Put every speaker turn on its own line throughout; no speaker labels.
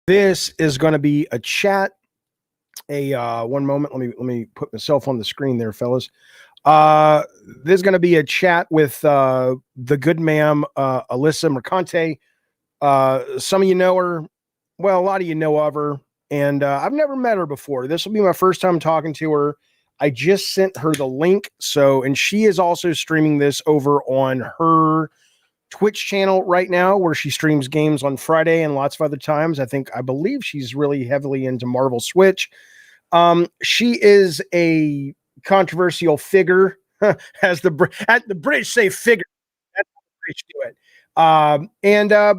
This is going to be a chat. One moment. Let me put myself on the screen there, fellas. There's going to be a chat with the good ma'am, Alyssa Mercante. Some of you know her. Well, a lot of you know of her, and I've never met her before. This will be my first time talking to her. I just sent her the link, and she is also streaming this over on her Twitch channel right now, where she streams games on Friday and lots of other times. I believe she's really heavily into Marvel Switch. She is a controversial figure, as the British say, figure. That's how the British do it.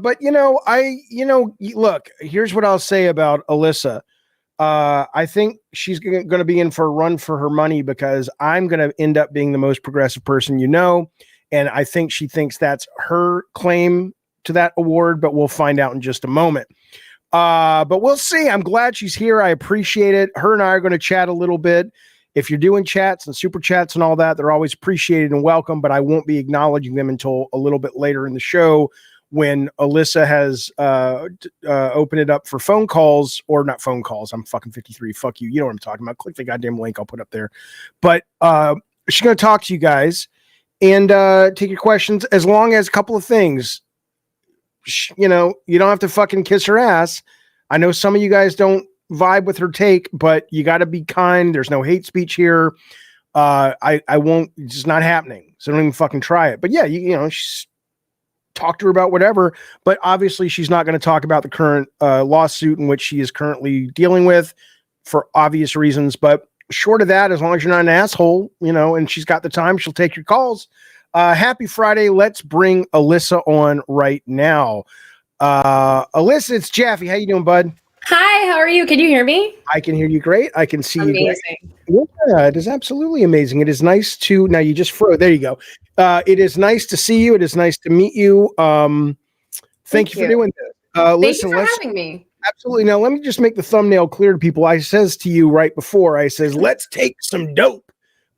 But look, here's what I'll say about Alyssa. I think she's going to be in for a run for her money, because I'm going to end up being the most progressive person you know. And I think she thinks that's her claim to that award, but we'll find out in just a moment. But we'll see. I'm glad she's here. I appreciate it. Her and I are going to chat a little bit. If you're doing chats and super chats and all that, they're always appreciated and welcome, but I won't be acknowledging them until a little bit later in the show, when Alyssa has opened it up for phone calls, or not phone calls. I'm fucking 53. Fuck you. You know what I'm talking about. Click the goddamn link I'll put up there. But she's going to talk to you guys and take your questions, as long as a couple of things. You don't have to fucking kiss her ass. I know some of you guys don't vibe with her take, but you got to be kind. There's no hate speech here. I won't. It's just not happening. So don't even fucking try it. But yeah, she's talk to her about whatever. But obviously, she's not going to talk about the current lawsuit in which she is currently dealing with, for obvious reasons. But short of that, as long as you're not an asshole, and she's got the time, she'll take your calls. Happy Friday. Let's bring Alyssa on right now. Alyssa, it's Jaffe. How you doing, bud?
Hi, how are you? Can you hear me?
I can hear you great. I can see
amazing.
You great. Yeah, it is absolutely amazing. It is nice to, now you just froze. There you go. It is nice to see you. It is nice to meet you. Thank you for doing this.
Thank you for having me.
Absolutely. Now, let me just make the thumbnail clear to people. I says to you right before, I says, let's take some dope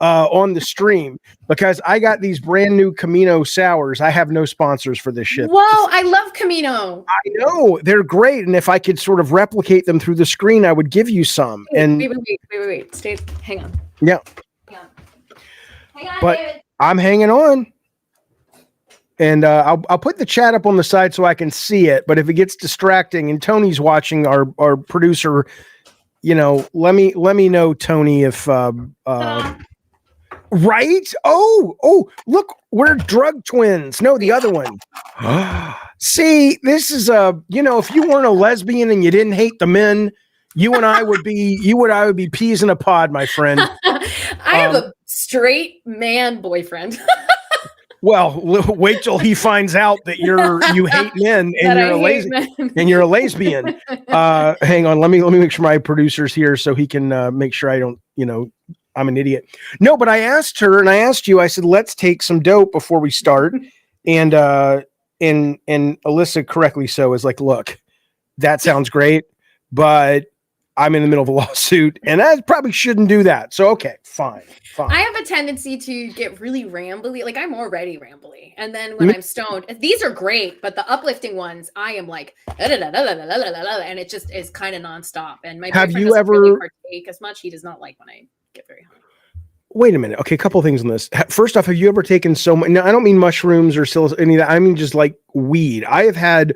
on the stream, because I got these brand new Camino sours. I have no sponsors for this shit.
Whoa, I love Camino.
I know. They're great. And if I could sort of replicate them through the screen, I would give you some.
Wait. Hang on.
Yeah.
Hang on,
but
David.
I'm hanging on. And I'll put the chat up on the side so I can see it. But if it gets distracting, and Tony's watching, our producer, let me know, Tony, if right? Oh, look, we're drug twins. No, the other one. See, this is if you weren't a lesbian and you didn't hate the men, you and I would be peas in a pod, my friend.
I have a straight man boyfriend.
Well, wait till he finds out that you hate men and you're a lesbian. Hang on, let me make sure my producer's here so he can make sure I don't, I'm an idiot. No, but I asked her and I asked you, I said, let's take some dope before we start. And Alyssa, correctly so, is like, look, that sounds great, but I'm in the middle of a lawsuit and I probably shouldn't do that. So, okay, fine.
I have a tendency to get really rambly. Like, I'm already rambly. And then when I'm stoned, these are great, but the uplifting ones, I am like, and it just is kind of nonstop. And my boyfriend doesn't really partake as much. He does not like when I get very high.
Wait a minute. Okay, a couple of things on this. First off, have you ever taken so much? No, I don't mean mushrooms or any of that. I mean just like weed. I have had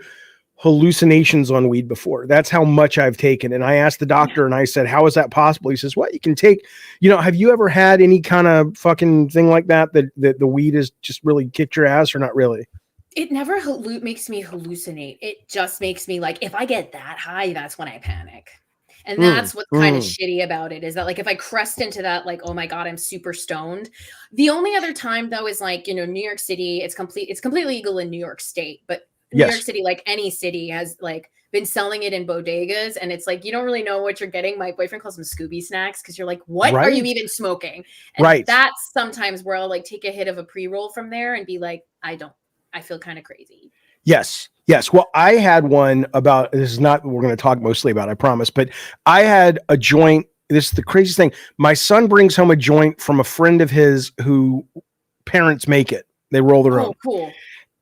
hallucinations on weed before. That's how much I've taken. And I asked the doctor and I said, how is that possible? He says, what? You can take, have you ever had any kind of fucking thing like that the weed has just really kicked your ass, or not really?
It never makes me hallucinate. It just makes me like, if I get that high, that's when I panic. And that's what's kind of shitty about it, is that like if I crest into that, like, oh my God, I'm super stoned. The only other time though is like, New York City, it's completely legal in New York State, but New York City, like any city, has like been selling it in bodegas, and it's like you don't really know what you're getting. My boyfriend calls them Scooby snacks, because you're like, what are you even smoking? And that's sometimes where I'll like take a hit of a pre-roll from there and be like, I feel kind of crazy.
Yes. Well, I had one about, this is not what we're going to talk mostly about, I promise, but I had a joint. This is the craziest thing. My son brings home a joint from a friend of his who parents make it. They roll their own.
Cool.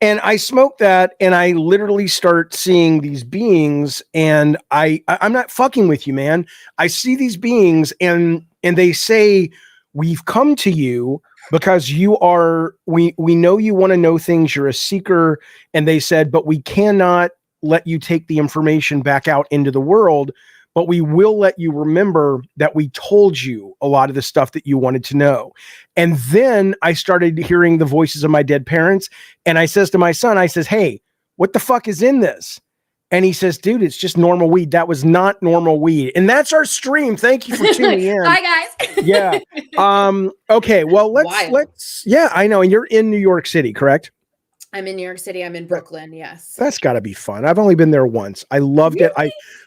And I smoke that, and I literally start seeing these beings, and I'm not fucking with you, man. I see these beings, and they say, we've come to you because we know you want to know things, you're a seeker. And they said, but we cannot let you take the information back out into the world, but we will let you remember that we told you a lot of the stuff that you wanted to know. And then I started hearing the voices of my dead parents. And I says to my son, I says, hey, what the fuck is in this? And he says, dude, it's just normal weed. That was not normal weed. And that's our stream. Thank you for tuning in.
Bye, guys.
Yeah. Okay. Well, let's, yeah, I know. And you're in New York City, correct?
I'm in New York City. I'm in Brooklyn. Yes.
That's got to be fun. I've only been there once. I loved it.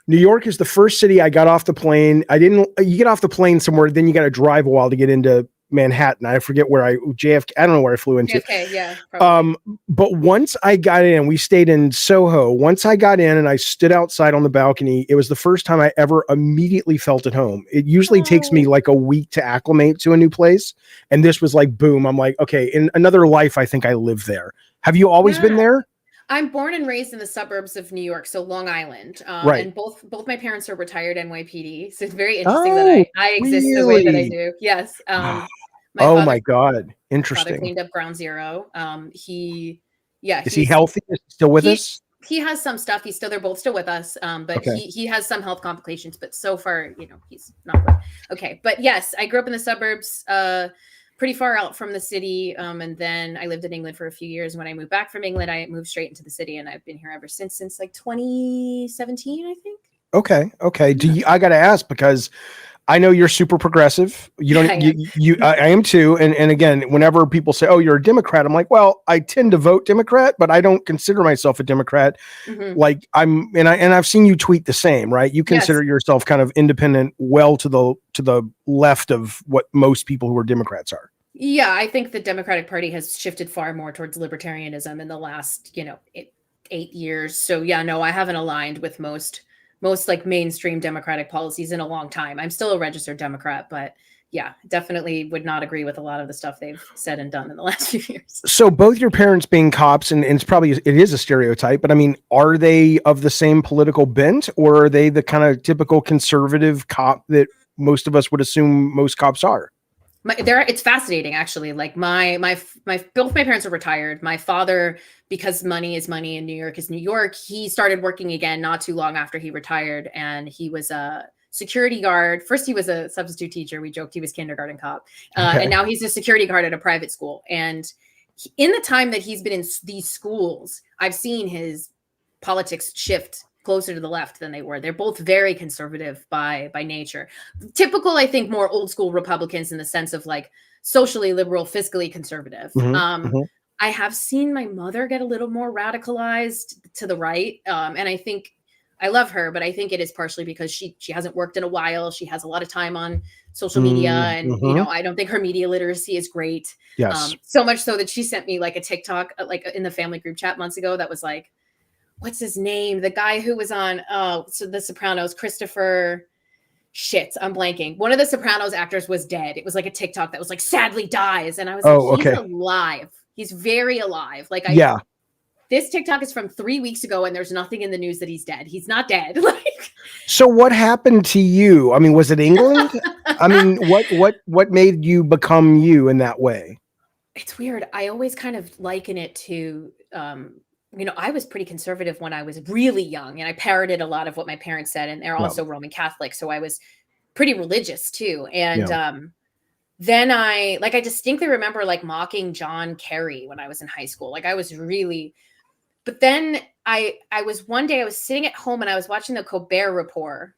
New York is the first city I got off the plane. You get off the plane somewhere, then you got to drive a while to get into Manhattan. I forget where JFK. I don't know where I flew into.
JFK, yeah. Probably.
But once I got in, we stayed in Soho. Once I got in and I stood outside on the balcony, it was the first time I ever immediately felt at home. It usually takes me like a week to acclimate to a new place. And this was like, boom. I'm like, okay, in another life, I think I live there. Have you always been there?
I'm born and raised in the suburbs of New York, so Long Island.
Right.
And both my parents are retired NYPD, so it's very interesting that I exist the way that I do. Yes.
My God, interesting.
Father cleaned up Ground Zero.
Is he healthy? Is he still with us?
He has some stuff. They're both still with us. But okay. he has some health complications. But so far, he's not good. Okay. But yes, I grew up in the suburbs. Pretty far out from the city. And then I lived in England for a few years. When I moved back from England, I moved straight into the city, and I've been here ever since like 2017, I think. Okay. I got to ask, because I know you're super progressive. I am too. And again, whenever people say, oh, you're a Democrat, I'm like, well, I tend to vote Democrat, but I don't consider myself a Democrat. Mm-hmm. Like I've seen you tweet the same, right? You consider yourself kind of independent, well to the left of what most people who are Democrats are. Yeah. I think the Democratic Party has shifted far more towards libertarianism in the last, 8 years. So yeah, no, I haven't aligned with most like mainstream Democratic policies in a long time. I'm still a registered Democrat, but yeah, definitely would not agree with a lot of the stuff they've said and done in the last few years.
So both your parents being cops, and it is a stereotype, but I mean, are they of the same political bent, or are they the kind of typical conservative cop that most of us would assume most cops are?
It's fascinating, actually. Like both my parents are retired. My father, because money is money and New York is New York, he started working again not too long after he retired, and he was a security guard. First, he was a substitute teacher. We joked he was kindergarten cop, and now he's a security guard at a private school. And in the time that he's been in these schools, I've seen his politics shift closer to the left than they were. They're both very conservative by nature. Typical, I think, more old school Republicans in the sense of like socially liberal, fiscally conservative. Mm-hmm. I have seen my mother get a little more radicalized to the right. And I think I love her, but I think it is partially because she hasn't worked in a while. She has a lot of time on social media, and I don't think her media literacy is great.
Yes.
So much so that she sent me like a TikTok, like in the family group chat months ago, that was like, what's his name? The guy who was on The Sopranos, Christopher. Shit, I'm blanking. One of the Sopranos actors was dead. It was like a TikTok that was like, sadly dies. And I was like, he's alive. He's very alive. Like, this TikTok is from 3 weeks ago, and there's nothing in the news that he's dead. He's not dead.
So what happened to you? I mean, was it England? I mean, what made you become you in that way?
It's weird. I always kind of liken it to, I was pretty conservative when I was really young, and I parroted a lot of what my parents said, and they're also Roman Catholic. So I was pretty religious too. And then I distinctly remember like mocking John Kerry when I was in high school. Like I was really, but then I was sitting at home and I was watching the Colbert Report.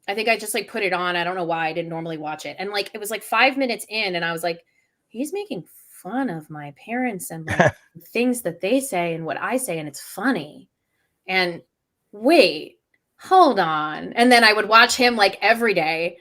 I think I just like put it on. I don't know why I didn't normally watch it. And like, it was like 5 minutes in, and I was like, he's making fun of my parents and like things that they say and what I say, and it's funny. And wait, hold on. And then I would watch him like every day.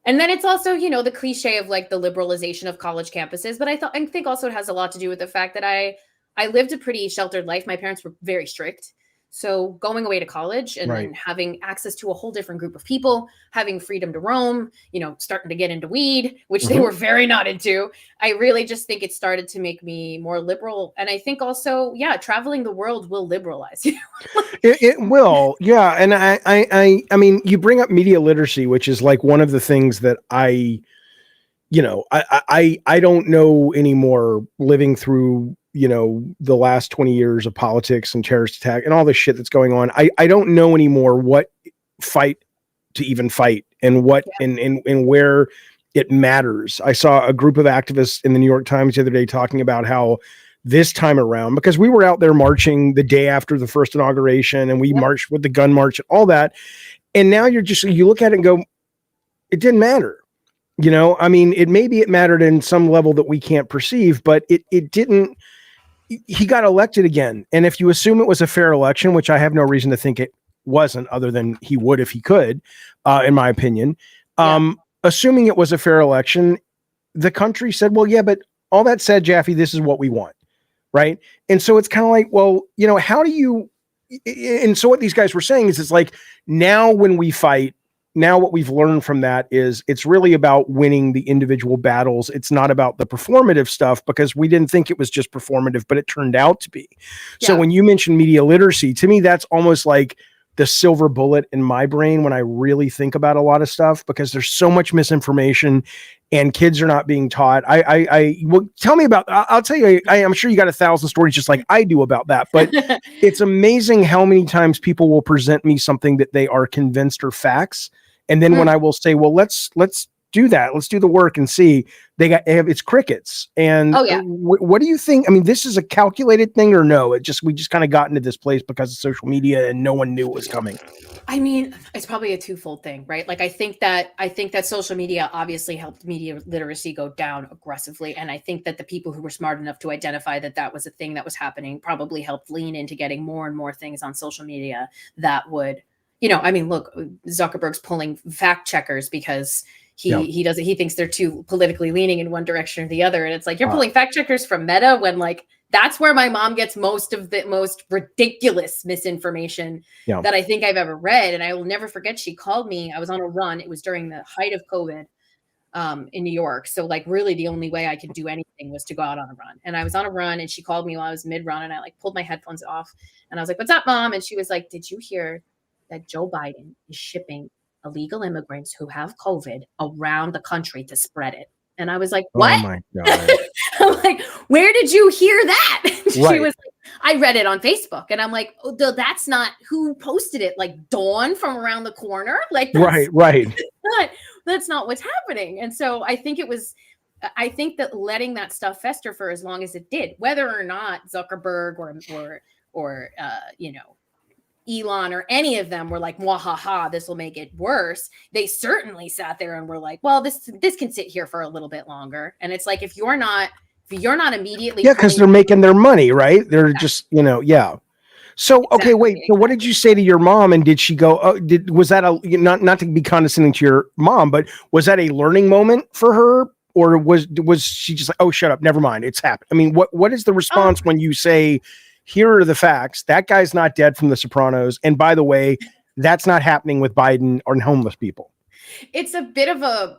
And then it's also, the cliche of like the liberalization of college campuses. But I think also it has a lot to do with the fact that I lived a pretty sheltered life. My parents were very strict. So going away to college and
Right.
then having access to a whole different group of people, having freedom to roam, starting to get into weed, which they were very not into. I really just think it started to make me more liberal. And I think also, traveling the world will liberalize you.
It will. Yeah. And I mean, you bring up media literacy, which is like one of the things that I don't know anymore, living through, the last 20 years of politics and terrorist attack and all this shit that's going on. I don't know anymore what fight to even fight and what and where it matters. I saw a group of activists in the New York Times the other day talking about how this time around, because we were out there marching the day after the first inauguration and we marched with the gun march and all that. And now you look at it and go, it didn't matter. I mean, it mattered in some level that we can't perceive, but it didn't. He got elected again. And if you assume it was a fair election, which I have no reason to think it wasn't, other than he would if he could, in my opinion, assuming it was a fair election, the country said, well, yeah, but all that said, Jaffe, this is what we want. Right. And so it's kind of like, well, how do you, and so what these guys were saying is, it's like, now when we fight, now what we've learned from that is it's really about winning the individual battles. It's not about the performative stuff, because we didn't think it was just performative, but it turned out to be. So when you mention media literacy, to me, that's almost like the silver bullet in my brain when I really think about a lot of stuff, because there's so much misinformation and kids are not being taught. Well, tell me about, I'll tell you, I'm sure you got 1,000 stories just like I do about that, but it's amazing how many times people will present me something that they are convinced are facts. And then when I will say, well, let's do that. Let's do the work and see, it's crickets. And what do you think? I mean, this is a calculated thing or no? We just kind of got into this place because of social media and no one knew it was coming.
I mean, it's probably a twofold thing, right? Like, I think that social media obviously helped media literacy go down aggressively. And I think that the people who were smart enough to identify that that was a thing that was happening probably helped lean into getting more and more things on social media that would, I mean, look, Zuckerberg's pulling fact checkers because he thinks they're too politically leaning in one direction or the other. And it's like, you're pulling fact checkers from Meta when, like, that's where my mom gets most of the most ridiculous misinformation that I think I've ever read. And I will never forget, she called me. I was on a run. It was during the height of COVID in New York. So, like, really the only way I could do anything was to go out on a run. And I was on a run and she called me while I was mid-run, and I, like, pulled my headphones off and I was like, what's up, Mom? And she was like, did you hear that Joe Biden is shipping illegal immigrants who have COVID around the country to spread it? And I was like, what?
Oh my God.
I'm like, where did you hear that? She
Right.
was like, I read it on Facebook. And I'm like, oh, that's not who posted it. Like, Dawn from around the corner. Like,
right.
That's not what's happening. And so I think that letting that stuff fester for as long as it did, whether or not Zuckerberg or Elon or any of them were like, "Wahaha, this will make it worse." They certainly sat there and were like, "Well, this can sit here for a little bit longer." And it's like, if you're not immediately,
because they're making their money, right? They're just, So okay, wait. So what did you say to your mom? And did she go? Was that not to be condescending to your mom, but was that a learning moment for her, or was she just like, "Oh, shut up, never mind, it's happened"? I mean, what is the response when you say, here are the facts, that guy's not dead from The Sopranos, and by the way, that's not happening with Biden or homeless people?
It's a bit of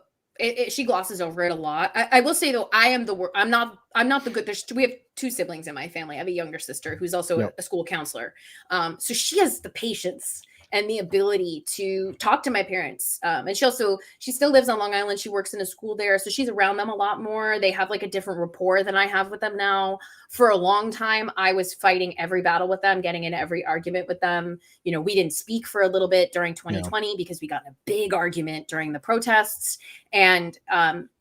she glosses over it a lot. I will say though, I'm not the good. We have two siblings in my family. I have a younger sister who's also a school counselor. So she has the patience and the ability to talk to my parents. And she still lives on Long Island. She works in a school there. So she's around them a lot more. They have like a different rapport than I have with them now. For a long time, I was fighting every battle with them, getting in every argument with them. We didn't speak for a little bit during 2020 because we got in a big argument during the protests. And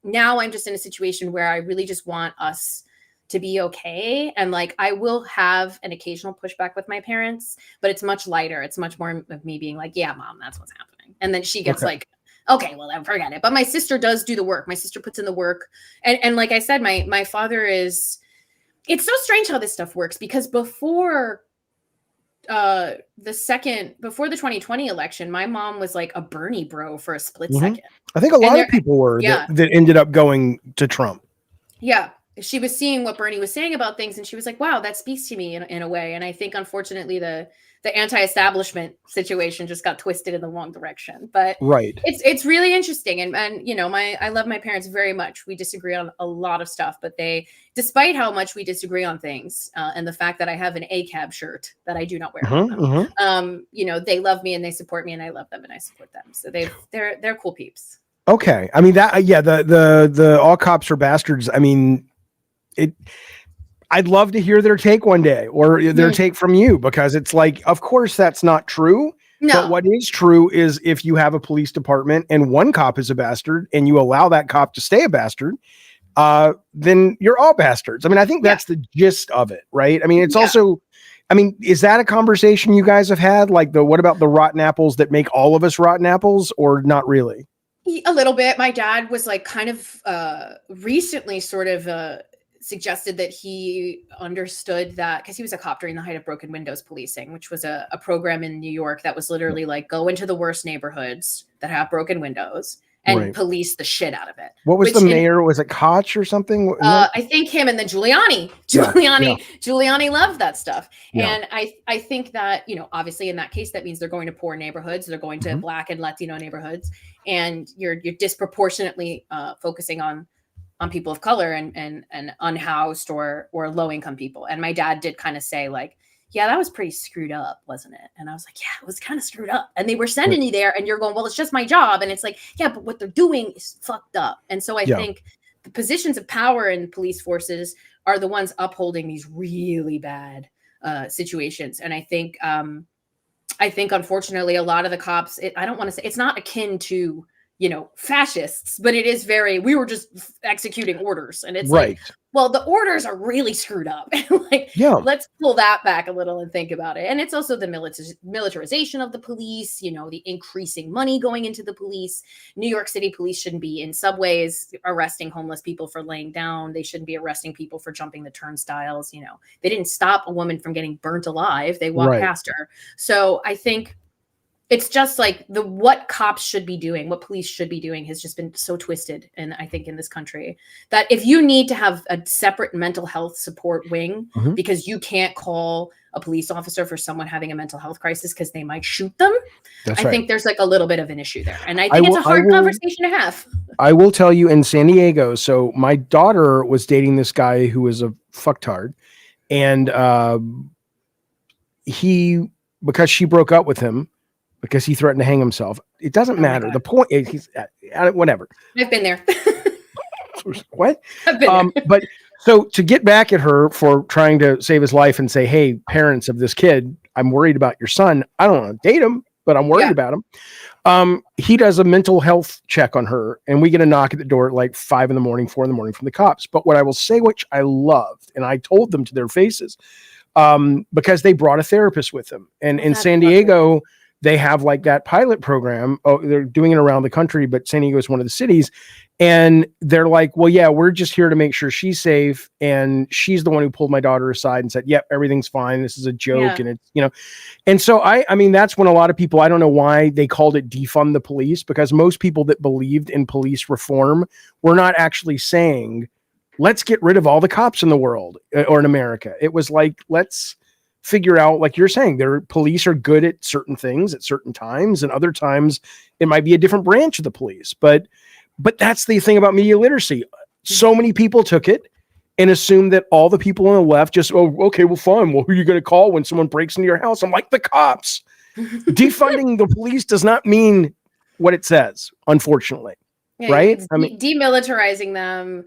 now I'm just in a situation where I really just want us to be okay. And like, I will have an occasional pushback with my parents, but it's much lighter. It's much more of me being like, yeah, Mom, that's what's happening. And then she gets like, okay, well, then forget it. But my sister does do the work. My sister puts in the work. And like I said, my father it's so strange how this stuff works, because before the 2020 election, my mom was like a Bernie bro for a split second.
I think a lot of people were that ended up going to Trump.
Yeah. She was seeing what Bernie was saying about things, and she was like, wow, that speaks to me in a way. And I think, unfortunately, the the anti-establishment situation just got twisted in the wrong direction. But
right.
It's really interesting. And you know, I love my parents very much. We disagree on a lot of stuff, but despite how much we disagree on things, and the fact that I have an ACAB shirt that I do not wear on them, you know, they love me and they support me, and I love them and I support them. So they're cool peeps.
Okay. I mean the all cops are bastards. I mean, I'd love to hear their take one day, or their take from you, because it's like, of course that's not true. No. But what is true is, if you have a police department and one cop is a bastard and you allow that cop to stay a bastard, then you're all bastards. I mean, I think that's the gist of it, right? I mean, it's also, I mean, is that a conversation you guys have had? Like, what about the rotten apples that make all of us rotten apples, or not really?
A little bit. My dad was like kind of recently sort of suggested that he understood that, because he was a cop during the height of broken windows policing, which was a program in New York that was literally like, go into the worst neighborhoods that have broken windows and police the shit out of it.
What was the mayor? Was it Koch or something?
I think him, and then Giuliani. Giuliani loved that stuff. Yeah. And I think that, you know, obviously in that case, that means they're going to poor neighborhoods, they're going to Black and Latino neighborhoods, and you're disproportionately focusing on people of color and unhoused or low income people. And my dad did kind of say, like, yeah, that was pretty screwed up, wasn't it? And I was like, yeah, it was kind of screwed up. And they were sending you there, and you're going, well, it's just my job. And it's like, yeah, but what they're doing is fucked up. And so I think the positions of power in police forces are the ones upholding these really bad situations. And I think unfortunately, a lot of the cops, I don't want to say, it's not akin to, you know, fascists, but it is very, we were just executing orders. And it's like, well, the orders are really screwed up. Like, let's pull that back a little and think about it. And it's also the militarization of the police, you know, the increasing money going into the police. New York City police shouldn't be in subways arresting homeless people for laying down. They shouldn't be arresting people for jumping the turnstiles. You know, they didn't stop a woman from getting burnt alive. They walked past her. So I think it's just like what cops should be doing, what police should be doing has just been so twisted. And I think in this country, that if you need to have a separate mental health support wing because you can't call a police officer for someone having a mental health crisis because they might shoot them, I think there's like a little bit of an issue there. And I think it's a hard conversation to have. I
will tell you, in San Diego, so my daughter was dating this guy who was a fucktard. And because she broke up with him, because he threatened to hang himself. It doesn't matter. The point is, he's whatever.
I've been there.
What? I've been there. But so to get back at her for trying to save his life and say, hey, parents of this kid, I'm worried about your son. I don't want to date him, but I'm worried about him. He does a mental health check on her, and we get a knock at the door at like 5 a.m, 4 a.m. from the cops. But what I will say, which I loved, and I told them to their faces, because they brought a therapist with them. And in San Diego, they have like that pilot program. Oh, they're doing it around the country, but San Diego is one of the cities. And they're like, well, yeah, we're just here to make sure she's safe. And she's the one who pulled my daughter aside and said, yep, everything's fine. This is a joke. And it's, you know, and so I mean, that's when a lot of people, I don't know why they called it defund the police, because most people that believed in police reform were not actually saying, let's get rid of all the cops in the world or in America. It was like, let's figure out, like you're saying, their police are good at certain things at certain times, and other times it might be a different branch of the police. But that's the thing about media literacy. So many people took it and assumed that all the people on the left just, oh, okay, well, fine. Well, who are you going to call when someone breaks into your house? I'm like, the cops. Defunding the police does not mean what it says, unfortunately. Right?
I mean, demilitarizing them,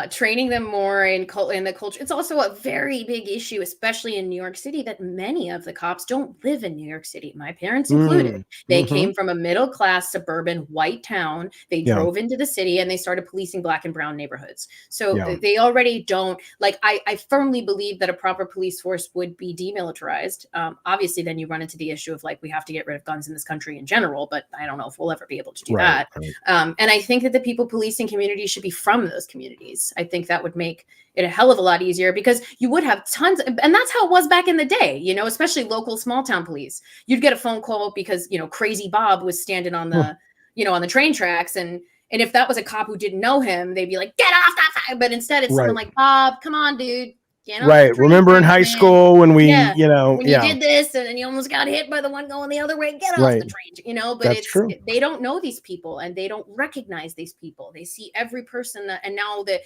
training them more in the culture. It's also a very big issue, especially in New York City, that many of the cops don't live in New York City, my parents included. They came from a middle class suburban white town. They drove into the city and they started policing Black and brown neighborhoods. So they already don't, like, I firmly believe that a proper police force would be demilitarized. Obviously, then you run into the issue of like, we have to get rid of guns in this country in general, but I don't know if we'll ever be able to do that. And I think that the people policing communities should be from those communities. I think that would make it a hell of a lot easier, because you would have tons, and that's how it was back in the day, you know, especially local small town police. You'd get a phone call because, you know, Crazy Bob was standing on the, you know, on the train tracks. And if that was a cop who didn't know him, they'd be like, get off that side. But instead it's someone like, Bob, come on, dude. get off the
Right.
train,
Remember in high
Frenchman.
school when we,
Yeah, when you
yeah,
did this and then you almost got hit by the one going the other way, get off
right.
the train, but
That's true.
they don't know these people and they don't recognize these people. They see every person and now the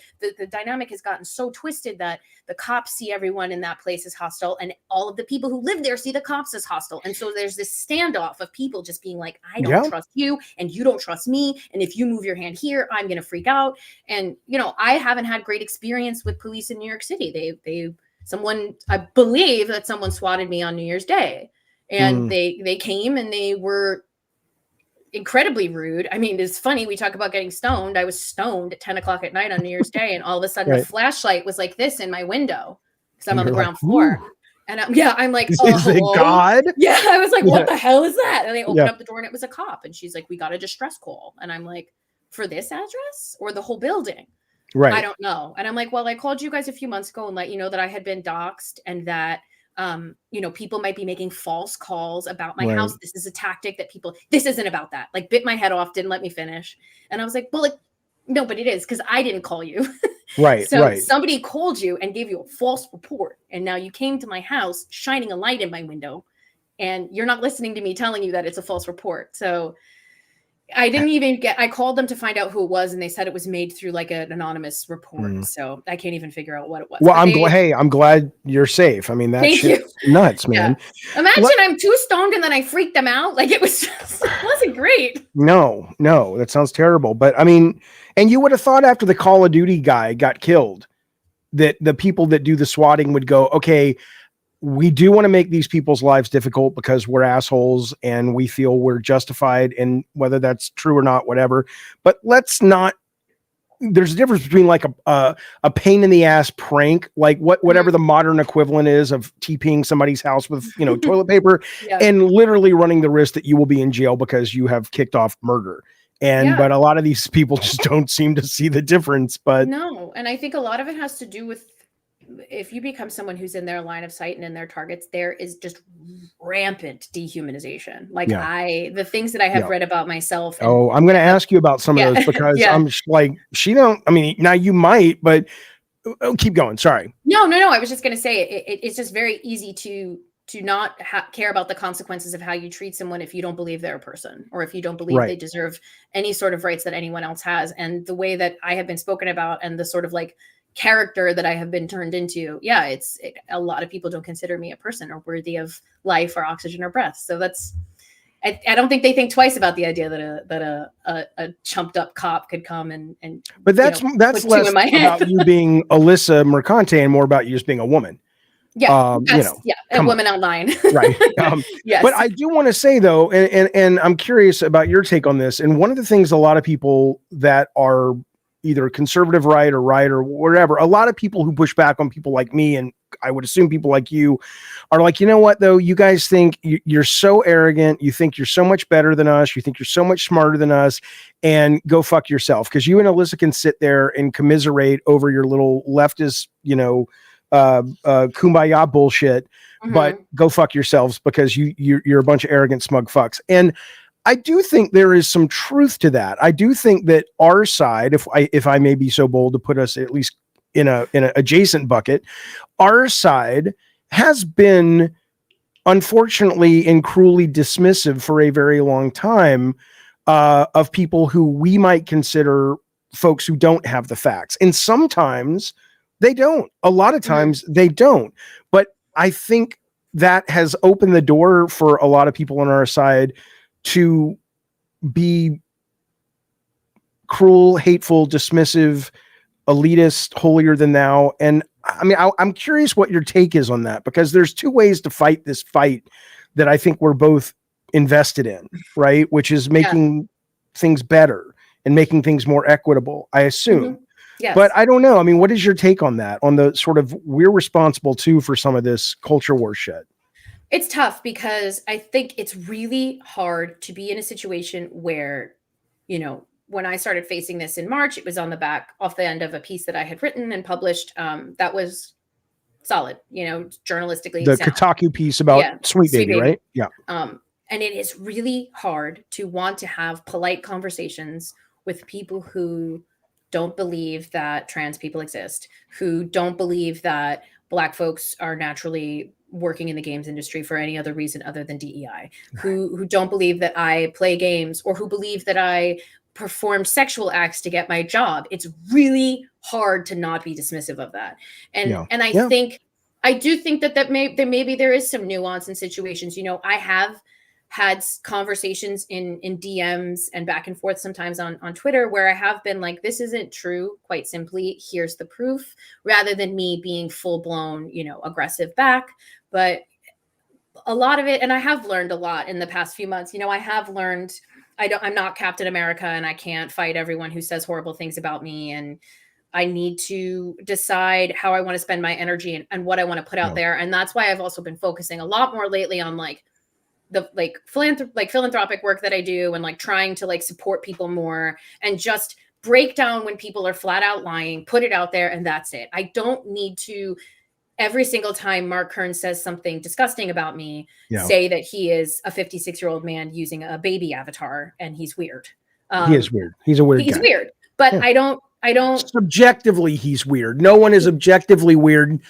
dynamic has gotten so twisted that the cops see everyone in that place as hostile and all of the people who live there see the cops as hostile. And so there's this standoff of people just being like, I don't
Yeah.
trust you and you don't trust me. And if you move your hand here, I'm going to freak out. And, I haven't had great experience with police in New York City. I believe that someone swatted me on New Year's Day, and they came and they were incredibly rude. I mean, it's funny. We talk about getting stoned. I was stoned at 10 o'clock at night on New Year's Day. And all of a sudden
Right.
a flashlight was like this in my window because I'm
And
on the
you're
ground
like,
floor.
"Ooh,
And I'm like,
is it
hello?
God?"
Yeah. I was like,
Yeah.
what the hell is that? And they opened
Yeah.
up the door and it was a cop. And she's like, we got a distress call. And I'm like, for this address or the whole building?
Right.
I don't know. And I'm like, well, I called you guys a few months ago and let you know that I had been doxxed and that, people might be making false calls about my
Right.
house. This is a tactic that this isn't about that. Like, bit my head off, didn't let me finish. And I was like, well, no, but it is because I didn't call you.
Right.
So
Right.
somebody called you and gave you a false report. And now you came to my house shining a light in my window and you're not listening to me telling you that it's a false report. So I didn't even I called them to find out who it was, and they said it was made through like an anonymous report. So I can't even figure out what it was.
Well,
But
I'm glad. Hey, I'm glad you're safe. I mean, that
Thank you.
shit's nuts, man.
Yeah. Imagine I'm too stoned and then I freaked them out. Like it wasn't great.
No, that sounds terrible. But I mean, and you would have thought after the Call of Duty guy got killed, that the people that do the swatting would go, okay, we do want to make these people's lives difficult because we're assholes and we feel we're justified in whether that's true or not, whatever. But let's not. There's a difference between like a pain in the ass prank, like whatever the modern equivalent is of TPing somebody's house with toilet paper, and literally running the risk that you will be in jail because you have kicked off murder. But a lot of these people just don't seem to see the difference. But
no, and I think a lot of it has to do with if you become someone who's in their line of sight and in their targets, there is just rampant dehumanization. Like the things that I have read about myself. And,
I'm going to ask you about some of those because I'm like, now you might, but keep going. Sorry.
No. I was just going to say it's just very easy to not care about the consequences of how you treat someone if you don't believe they're a person or if you don't believe they deserve any sort of rights that anyone else has. And the way that I have been spoken about and the sort of like character that I have been turned into. Yeah, a lot of people don't consider me a person or worthy of life or oxygen or breath. So I don't think they think twice about the idea that a chumped up cop could come and
but that's less about you being Alyssa Mercante and more about you just being a woman.
Yeah, a woman online.
Right. Yes. But I do want to say though, and I'm curious about your take on this. And one of the things a lot of people that are either conservative right or whatever, a lot of people who push back on people like me, and I would assume people like you, are like, you know what though, you guys think you're so arrogant, you think you're so much better than us, you think you're so much smarter than us, and go fuck yourself. Because you and Alyssa can sit there and commiserate over your little leftist, kumbaya bullshit, but go fuck yourselves because you're a bunch of arrogant smug fucks. And I do think there is some truth to that. I do think that our side, if I may be so bold to put us at least in a adjacent bucket, our side has been unfortunately and cruelly dismissive for a very long time of people who we might consider folks who don't have the facts. And sometimes they don't. A lot of times they don't. But I think that has opened the door for a lot of people on our side to be cruel, hateful, dismissive, elitist, holier than thou. And I mean, I'm curious what your take is on that, because there's two ways to fight this fight that I think we're both invested in, right? Which is making things better and making things more equitable, I assume. Yes. But I don't know. I mean, what is your take on that? On the sort of, we're responsible too for some of this culture war shit.
It's tough because I think it's really hard to be in a situation where, when I started facing this in March, it was off the end of a piece that I had written and published. That was solid, journalistically.
The Kotaku piece about Sweet Baby, right? Yeah.
And it is really hard to want to have polite conversations with people who don't believe that trans people exist, who don't believe that Black folks are naturally working in the games industry for any other reason other than DEI, who don't believe that I play games, or who believe that I performed sexual acts to get my job. It's really hard to not be dismissive of that. And I do think that maybe there is some nuance in situations. I have had conversations in DMs and back and forth sometimes on Twitter where I have been like, this isn't true, quite simply, here's the proof, rather than me being full blown, aggressive back. But a lot of it, and I have learned a lot in the past few months, I have learned I'm not Captain America, and I can't fight everyone who says horrible things about me. And I need to decide how I want to spend my energy and what I want to put out there. And that's why I've also been focusing a lot more lately on the philanthropic work that I do, and trying to support people more, and just break down when people are flat out lying, put it out there, and that's it. I don't need to, every single time Mark Kern says something disgusting about me, say that he is a 56-year-old man using a baby avatar and he's weird.
He is weird. He's a weird guy.
He's weird, but I don't
subjectively, he's weird. No one is objectively weird.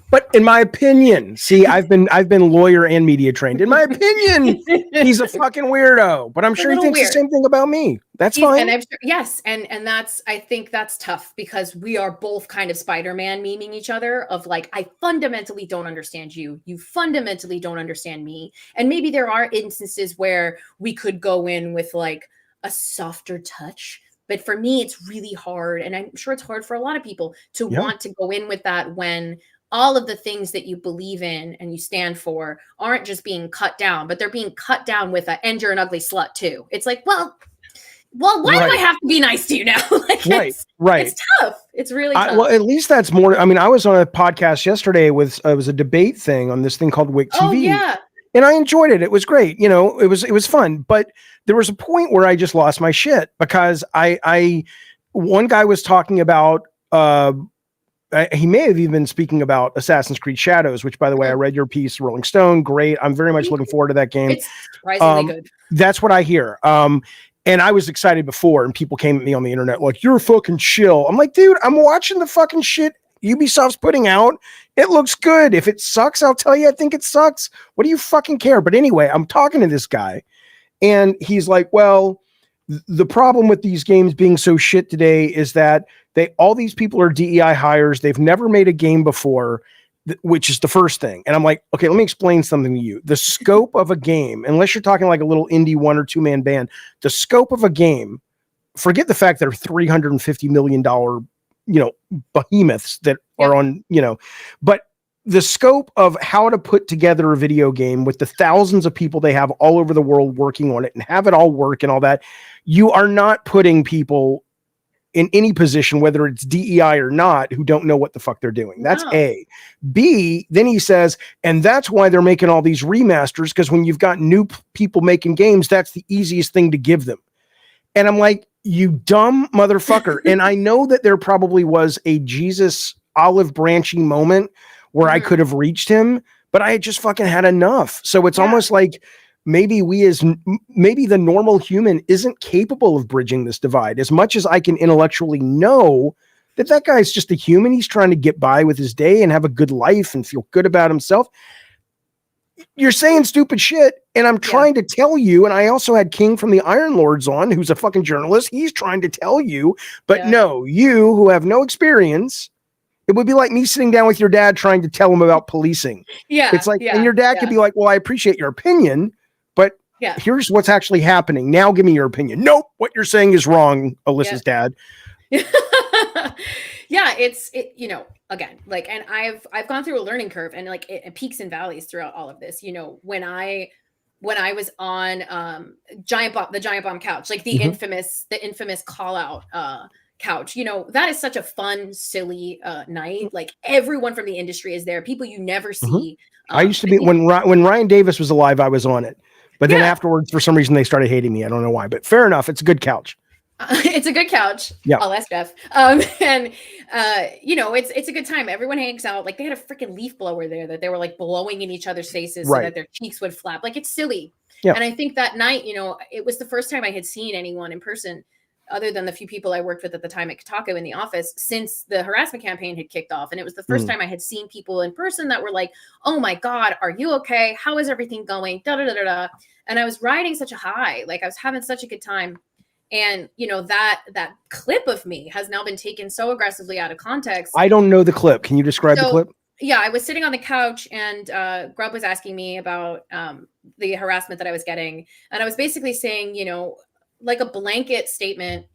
But in my opinion, see, I've been lawyer and media trained. In my opinion, he's a fucking weirdo. But I'm sure he thinks the same thing about me. That's fine.
And I'm sure, yes, and I think that's tough, because we are both kind of Spider-Man memeing each other of I fundamentally don't understand you. You fundamentally don't understand me. And maybe there are instances where we could go in with a softer touch. But for me, it's really hard. And I'm sure it's hard for a lot of people to want to go in with that when all of the things that you believe in and you stand for aren't just being cut down, but they're being cut down with and you're an ugly slut too. It's well, why do I have to be nice to you now? It's tough. It's really tough.
Well, at least that's more. I mean, I was on a podcast yesterday with, it was a debate thing on this thing called Wick TV.
Oh, yeah.
And I enjoyed it. It was great. It was fun. But there was a point where I just lost my shit, because one guy was talking about, he may have even been speaking about Assassin's Creed Shadows, which, by the way, I read your piece, Rolling Stone. Great. I'm very much looking forward to that game.
It's surprisingly good.
That's what I hear. And I was excited before, and people came at me on the internet like, you're fucking chill. I'm like, dude, I'm watching the fucking shit Ubisoft's putting out. It looks good. If it sucks, I'll tell you I think it sucks. What do you fucking care? But anyway, I'm talking to this guy, and he's like, well, the problem with these games being so shit today is that all these people are DEI hires. They've never made a game before, which is the first thing. And I'm like, okay, let me explain something to you. The scope of a game, unless you're talking like a little indie 1 or 2 man band, the scope of a game, forget the fact they're $350 million, behemoths that are on, but the scope of how to put together a video game with the thousands of people they have all over the world working on it and have it all work and all that, you are not putting people in any position, whether it's DEI or not, who don't know what the fuck they're doing. That's A. B, then he says, and that's why they're making all these remasters, because when you've got new people making games, that's the easiest thing to give them. And I'm like, you dumb motherfucker. And I know that there probably was a Jesus olive branching moment where I could have reached him, but I had just fucking had enough. So it's almost like maybe maybe the normal human isn't capable of bridging this divide. As much as I can intellectually know that guy's just a human, he's trying to get by with his day and have a good life and feel good about himself. You're saying stupid shit, and I'm trying to tell you, and I also had King from the Iron Lords on, who's a fucking journalist. He's trying to tell you, but no, you who have no experience, it would be like me sitting down with your dad trying to tell him about policing. It's like, and your dad could be like, well, I appreciate your opinion, but here's what's actually happening. Now give me your opinion. Nope. What you're saying is wrong, Alyssa's dad.
Again, and I've gone through a learning curve, and it peaks and valleys throughout all of this. When I was on the Giant Bomb couch, the infamous call out couch, that is such a fun, silly night. Everyone from the industry is there, people you never see.
I used to be, when Ryan Davis was alive, I was on it, but then afterwards, for some reason, they started hating me. I don't know why, but fair enough. It's a good couch.
It's a good couch. Yeah. I'll ask Jeff. It's a good time. Everyone hangs out. They had a freaking leaf blower there that they were blowing in each other's faces so that their cheeks would flap. It's silly. Yeah. And I think that night, it was the first time I had seen anyone in person other than the few people I worked with at the time at Kotaku in the office, since the harassment campaign had kicked off. And it was the first time I had seen people in person that were like, oh my God, are you okay? How is everything going? Da, da, da, da, da. And I was riding such a high, like I was having such a good time. And, you know, that clip of me has now been taken so aggressively out of context.
I don't know the clip. Can you describe the clip?
Yeah, I was sitting on the couch and Grub was asking me about the harassment that I was getting. And I was basically saying, you know, like a blanket statement,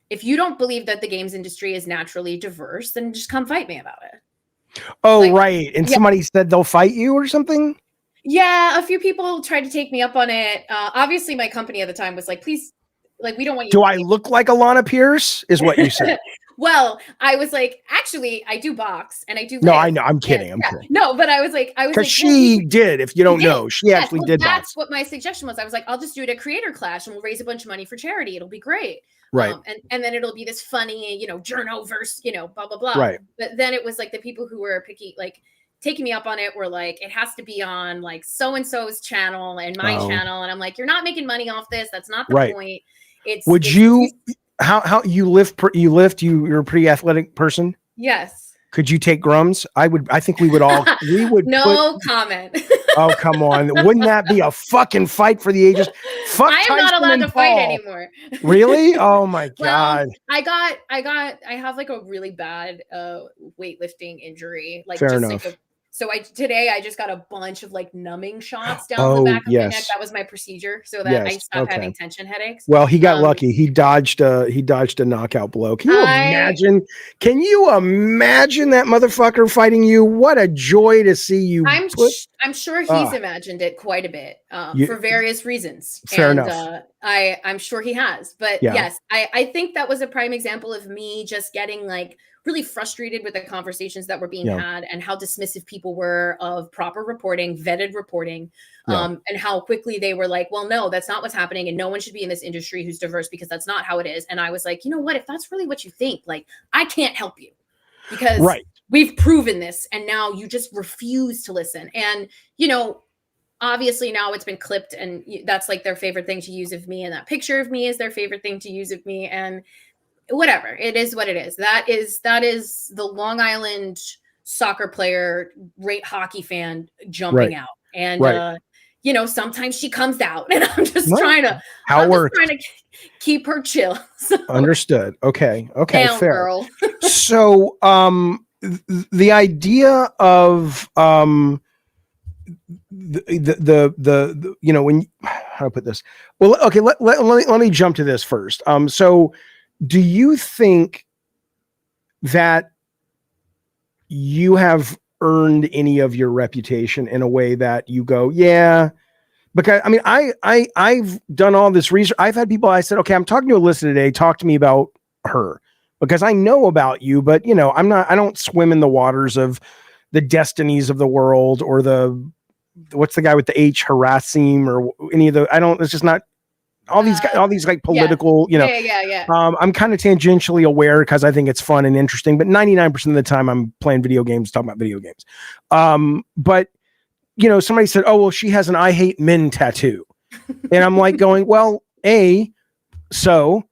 if you don't believe that the games industry is naturally diverse, then just come fight me about it.
Oh, like, right. And somebody said they'll fight you or something?
Yeah, a few people tried to take me up on it. Obviously, my company at the time was like, please, like, we don't want you.
Do I look like Alana Pierce is what you said?
Well, I was like, actually, I do box and I do.
No, I know. I'm kidding. I'm kidding.
No, but I was like,
because she did. If you don't know, she actually did.
That's what my suggestion was. I was like, I'll just do it at Creator Clash and we'll raise a bunch of money for charity. It'll be great.
Right.
And then it'll be this funny, you know, journo verse, you know, blah, blah, blah.
Right.
But then it was like the people who were picky, like taking me up on it were like, it has to be on like so-and-so's channel and my channel. And I'm like, you're not making money off this. That's not the point.
Would you... How you lift? You're a pretty athletic person.
Yes.
Could you take grums? I think we would all. We would.
No comment.
Oh, come on! Wouldn't that be a fucking fight for the ages? Fuck.
I am not allowed to fight anymore.
Really? Oh my God.
I have like a really bad weightlifting injury. Like
fair enough.
So today I just got a bunch of like numbing shots down the back of my neck. That was my procedure, so that I stopped having tension headaches.
Well, he got lucky. He dodged a knockout blow. Can you imagine? Can you imagine that motherfucker fighting you? What a joy to see you.
I'm sure he's imagined it quite a bit for various reasons.
Fair enough.
I'm sure he has. But yes, I think that was a prime example of me just getting like really frustrated with the conversations that were being had and how dismissive people were of proper reporting, vetted reporting, and how quickly they were like, well, no, that's not what's happening. And no one should be in this industry who's diverse because that's not how it is. And I was like, you know what, if that's really what you think, like, I can't help you because we've proven this. And now you just refuse to listen. And, you know, obviously now it's been clipped and that's like their favorite thing to use of me. And that picture of me is their favorite thing to use of me. And whatever, it is what it is. That is the Long Island soccer player, great hockey fan jumping out. And, you know, sometimes she comes out and I'm just trying to keep her chill. So.
Understood. Okay.
Damn,
fair.
Girl.
So, the idea of, the you know, when, how do I put this? Well, okay, let me jump to this first. So do you think that you have earned any of your reputation in a way that you go, yeah? Because I mean, I've done all this research. I've had people, I said, okay, I'm talking to Alyssa today. Talk to me about her because I know about you, but you know, I don't swim in the waters of the destinies of the world or what's the guy with the H, Harassment or any of the, it's just not, all these guys, all these like political, you know, I'm kind of tangentially aware because I think it's fun and interesting, but 99% of the time I'm playing video games, talking about video games. But you know, somebody said, oh, well, she has an I hate men tattoo. And I'm like going, well, A, so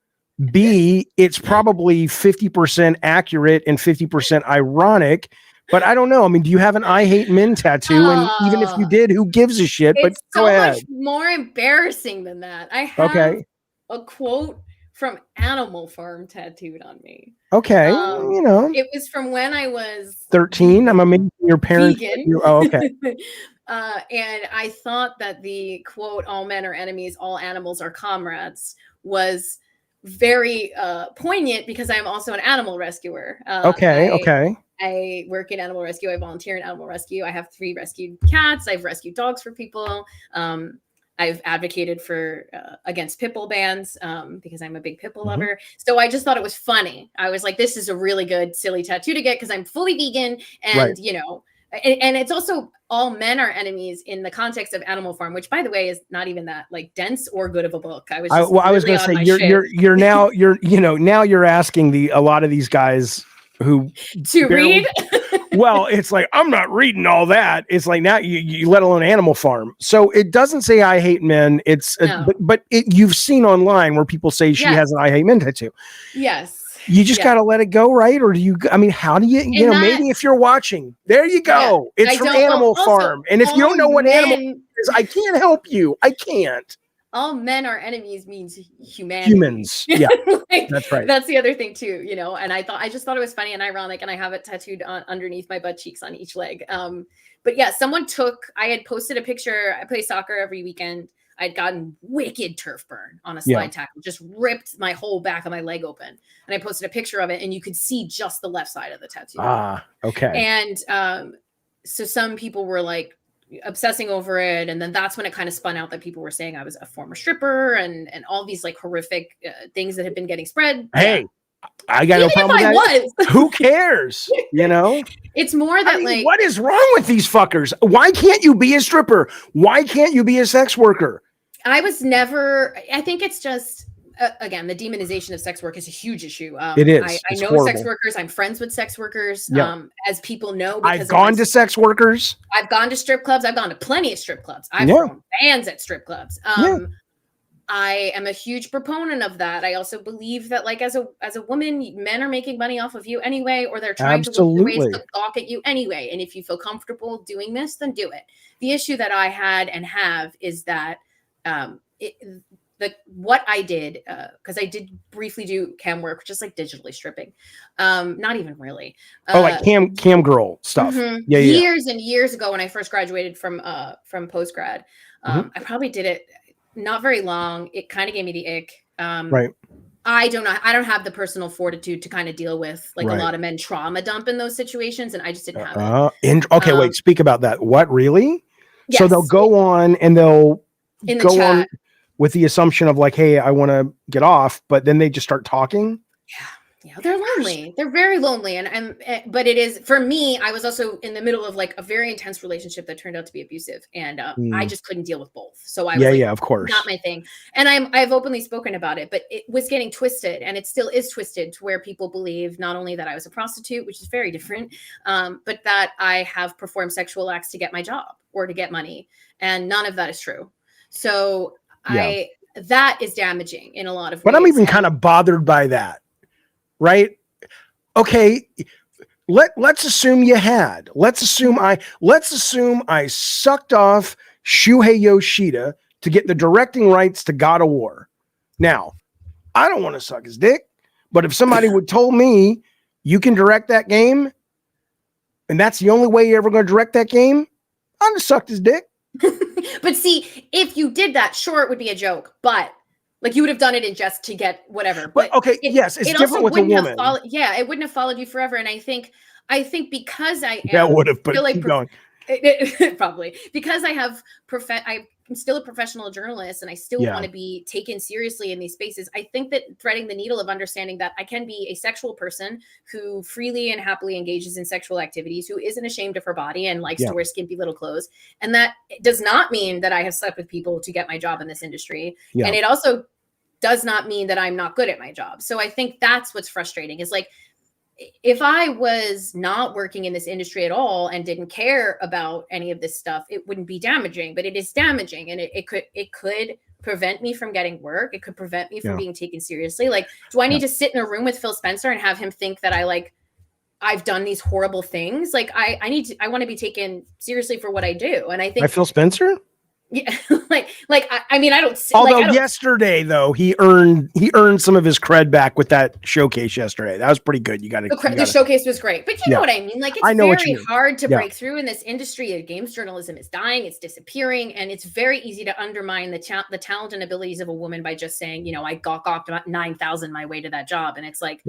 B, it's probably 50% accurate and 50% ironic. But I don't know. I mean, do you have an I hate men tattoo? And even if you did, who gives a shit? But go ahead.
It's so much more embarrassing than that. I have a quote from Animal Farm tattooed on me.
Okay. You know.
It was from when I was
13. I'm amazing your parents. Okay.
And I thought that the quote, all men are enemies, all animals are comrades, was very poignant because I'm also an animal rescuer. I work in animal rescue. I volunteer in animal rescue. I have 3 rescued cats. I've rescued dogs for people. I've advocated for against pit bull bans because I'm a big pit bull lover. So I just thought it was funny. I was like, this is a really good, silly tattoo to get because I'm fully vegan. And, you know, and it's also all men are enemies in the context of Animal Farm, which, by the way, is not even that like dense or good of a book. I was going to say now you're asking a lot of these guys who to read.
Well, it's like, I'm not reading all that. It's like, now you let alone Animal Farm. So it doesn't say I hate men. It's
No.
but you've seen online where people say she has an I hate men tattoo.
Yes.
You just got to let it go, right? Or do you, I mean, how do you, maybe if you're watching, there you go. It's from Animal Farm. And if you don't know what animal is, I can't help you. I can't.
All men are enemies means humanity.
Humans. Yeah.
Like,
that's right.
That's the other thing too, you know, and I just thought it was funny and ironic, and I have it tattooed underneath my butt cheeks on each leg. But yeah, I had posted a picture. I play soccer every weekend. I'd gotten wicked turf burn on a slide tackle, just ripped my whole back of my leg open. And I posted a picture of it, and you could see just the left side of the tattoo.
Ah, okay.
And so some people were like obsessing over it. And then that's when it kind of spun out that people were saying I was a former stripper and all these like horrific things that have been getting spread.
Hey, I got no problem with that. Who cares? You know?
It's more that like,
what is wrong with these fuckers? Why can't you be a stripper? Why can't you be a sex worker?
I think it's just, again, the demonization of sex work is a huge issue.
It is.
I know horrible. Sex workers. I'm friends with sex workers. As people know,
I've gone to sex workers.
I've gone to strip clubs. I've gone to plenty of strip clubs. I've thrown bands at strip clubs. I am a huge proponent of that. I also believe that, like, as a woman, men are making money off of you anyway, or they're trying to look for ways to gawk at you anyway. And if you feel comfortable doing this, then do it. The issue that I had and have is that what I did, because I did briefly do cam work, just like digitally stripping, not even really.
Like cam girl stuff.
Mm-hmm. Yeah, years and years ago when I first graduated from post grad, I probably did it not very long. It kind of gave me the ick.
Right.
I don't have the personal fortitude to kind of deal with like a lot of men trauma dump in those situations, and I just didn't have it.
Okay, wait, speak about that. What, really?
Yes.
So they'll go on and they'll go on with the assumption of like, hey, I want to get off, but then they just start talking.
Yeah, they're lonely. They're very lonely, but it is, for me, I was also in the middle of like a very intense relationship that turned out to be abusive, and I just couldn't deal with both. So I was like,
of course,
not my thing. And I've openly spoken about it, but it was getting twisted, and it still is twisted to where people believe not only that I was a prostitute, which is very different, but that I have performed sexual acts to get my job or to get money, and none of that is true. So that is damaging in a lot of ways.
But I'm even kind of bothered by that. Right. Okay. Let's assume you had. Let's assume I sucked off Shuhei Yoshida to get the directing rights to God of War. Now, I don't want to suck his dick, but if somebody would told me you can direct that game, and that's the only way you're ever going to direct that game, I'd have sucked his dick.
But see, if you did that, sure, it would be a joke, but like you would have done it in jest to get whatever. But
okay, it's different with a woman.
It wouldn't have followed you forever. And I think because I am,
that would have, but keep going.
Probably because I'm still a professional journalist, and I still want to be taken seriously in these spaces. I think that threading the needle of understanding that I can be a sexual person who freely and happily engages in sexual activities, who isn't ashamed of her body and likes to wear skimpy little clothes. And that does not mean that I have slept with people to get my job in this industry. And it also does not mean that I'm not good at my job. So I think that's what's frustrating, is like, if I was not working in this industry at all and didn't care about any of this stuff, it wouldn't be damaging, but it is damaging. And it could prevent me from getting work. It could prevent me from being taken seriously. Like, do I need to sit in a room with Phil Spencer and have him think that I've done these horrible things? Like I want to be taken seriously for what I do. And I think
Phil Spencer?
Yeah, I mean, I don't.
Although yesterday, though, he earned some of his cred back with that showcase yesterday. That was pretty good. The
showcase was great, but you know what I mean. Like, it's very hard to break through in this industry. Games journalism is dying; it's disappearing, and it's very easy to undermine the talent and abilities of a woman by just saying, you know, I gawked about 9,000 my way to that job, and it's like,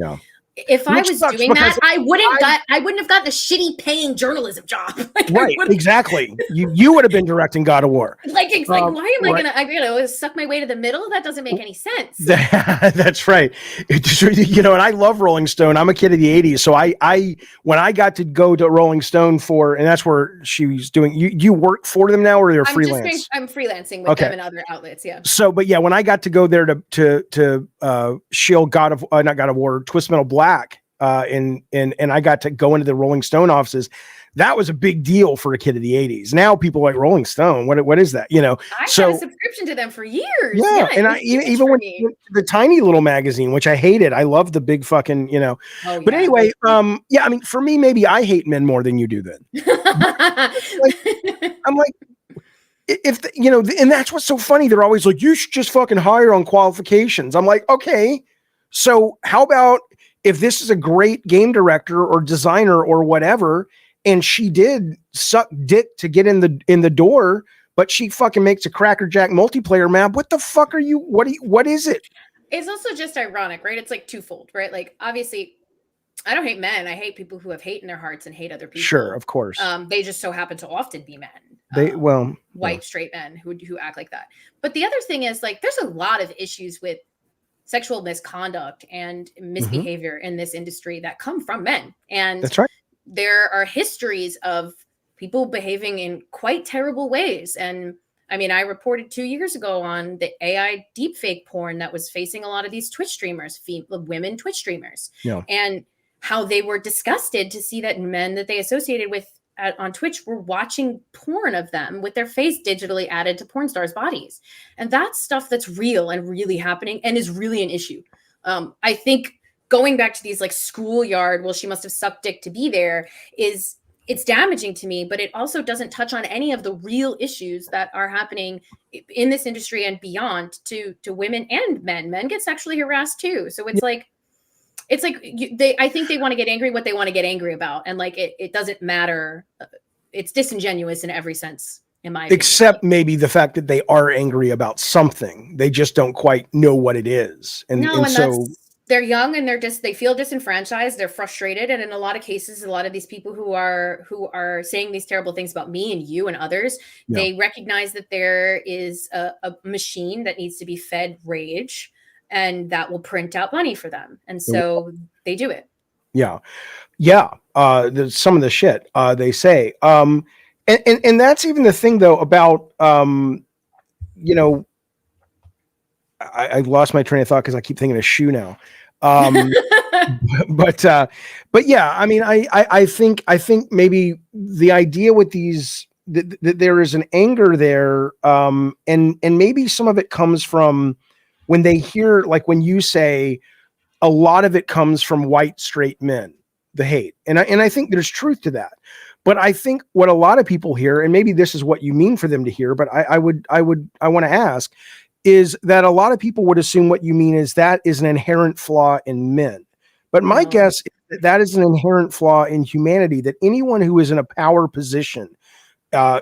if I was doing that, I wouldn't have gotten a shitty paying journalism job.
Right, exactly. You would have been directing God of War.
Like why am I gonna suck my way to the middle? That doesn't make any sense.
That's right. You know, and I love Rolling Stone. I'm a kid of the 80s. So I when I got to go to Rolling Stone and that's where she was doing, you work for them now, or they're freelance?
I'm freelancing with them and other outlets,
So, but when I got to go there to shield not God of War, Twist Metal Black and I got to go into the Rolling Stone offices. That was a big deal for a kid of the 80s. Now people are like Rolling Stone. What is that? You know,
I had a subscription to them for years.
Yeah, and I even went to the tiny little magazine, which I hated. I love the big fucking, you know.
Oh,
but
yeah.
Anyway, yeah, I mean, for me, maybe I hate men more than you do. Then I'm like, if you know, and that's what's so funny. They're always like, you should just fucking hire on qualifications. I'm like, okay, so how about if this is a great game director or designer or whatever, and she did suck dick to get in the door, but she fucking makes a Cracker Jack multiplayer map. What the fuck are you? What is it?
It's also just ironic, right? It's like twofold, right? Like, obviously, I don't hate men. I hate people who have hate in their hearts and hate other people.
Sure, of course.
They just so happen to often be men.
White
straight men who act like that. But the other thing is, like, there's a lot of issues with sexual misconduct and misbehavior in this industry that come from men. And
that's right.
There are histories of people behaving in quite terrible ways. And I mean, I reported 2 years ago on the AI deepfake porn that was facing a lot of these Twitch streamers, women Twitch streamers, and how they were disgusted to see that men that they associated with on Twitch were watching porn of them with their face digitally added to porn stars' bodies. And that's stuff that's real and really happening and is really an issue. I think going back to these like schoolyard, well, she must have sucked dick to be there, it's damaging to me, but it also doesn't touch on any of the real issues that are happening in this industry and beyond to women and men. Men get sexually harassed too. So it's like, I think they want to get angry what they want to get angry about. And like, it doesn't matter. It's disingenuous in every sense, in my opinion.
Except maybe the fact that they are angry about something. They just don't quite know what it is. And so
they're young and they feel disenfranchised. They're frustrated. And in a lot of cases, a lot of these people who are saying these terrible things about me and you and others, they recognize that there is a machine that needs to be fed rage, and that will print out money for them. And so they do it.
Yeah. Some of the shit they say. And that's even the thing though about, you know, I lost my train of thought because I keep thinking of shoe now. But yeah, I mean, I think maybe the idea with these, that there is an anger there. And maybe some of it comes from when they hear, like when you say a lot of it comes from white straight men, the hate. And I think there's truth to that. But I think what a lot of people hear, and maybe this is what you mean for them to hear, but I want to ask, is that a lot of people would assume what you mean is that is an inherent flaw in men. But my guess is that is an inherent flaw in humanity, that anyone who is in a power position,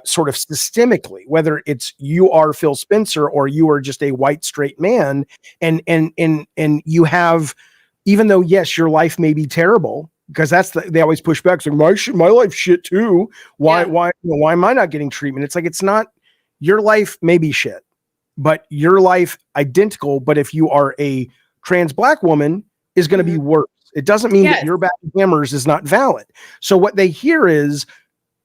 sort of systemically, whether it's you are Phil Spencer or you are just a white straight man, and you have, even though yes, your life may be terrible, because they always push back, saying my life shit too. Why am I not getting treatment? It's like, it's not, your life may be shit, but your life identical. But if you are a trans black woman, is going to be worse. It doesn't mean that your back hammers is not valid. So what they hear is,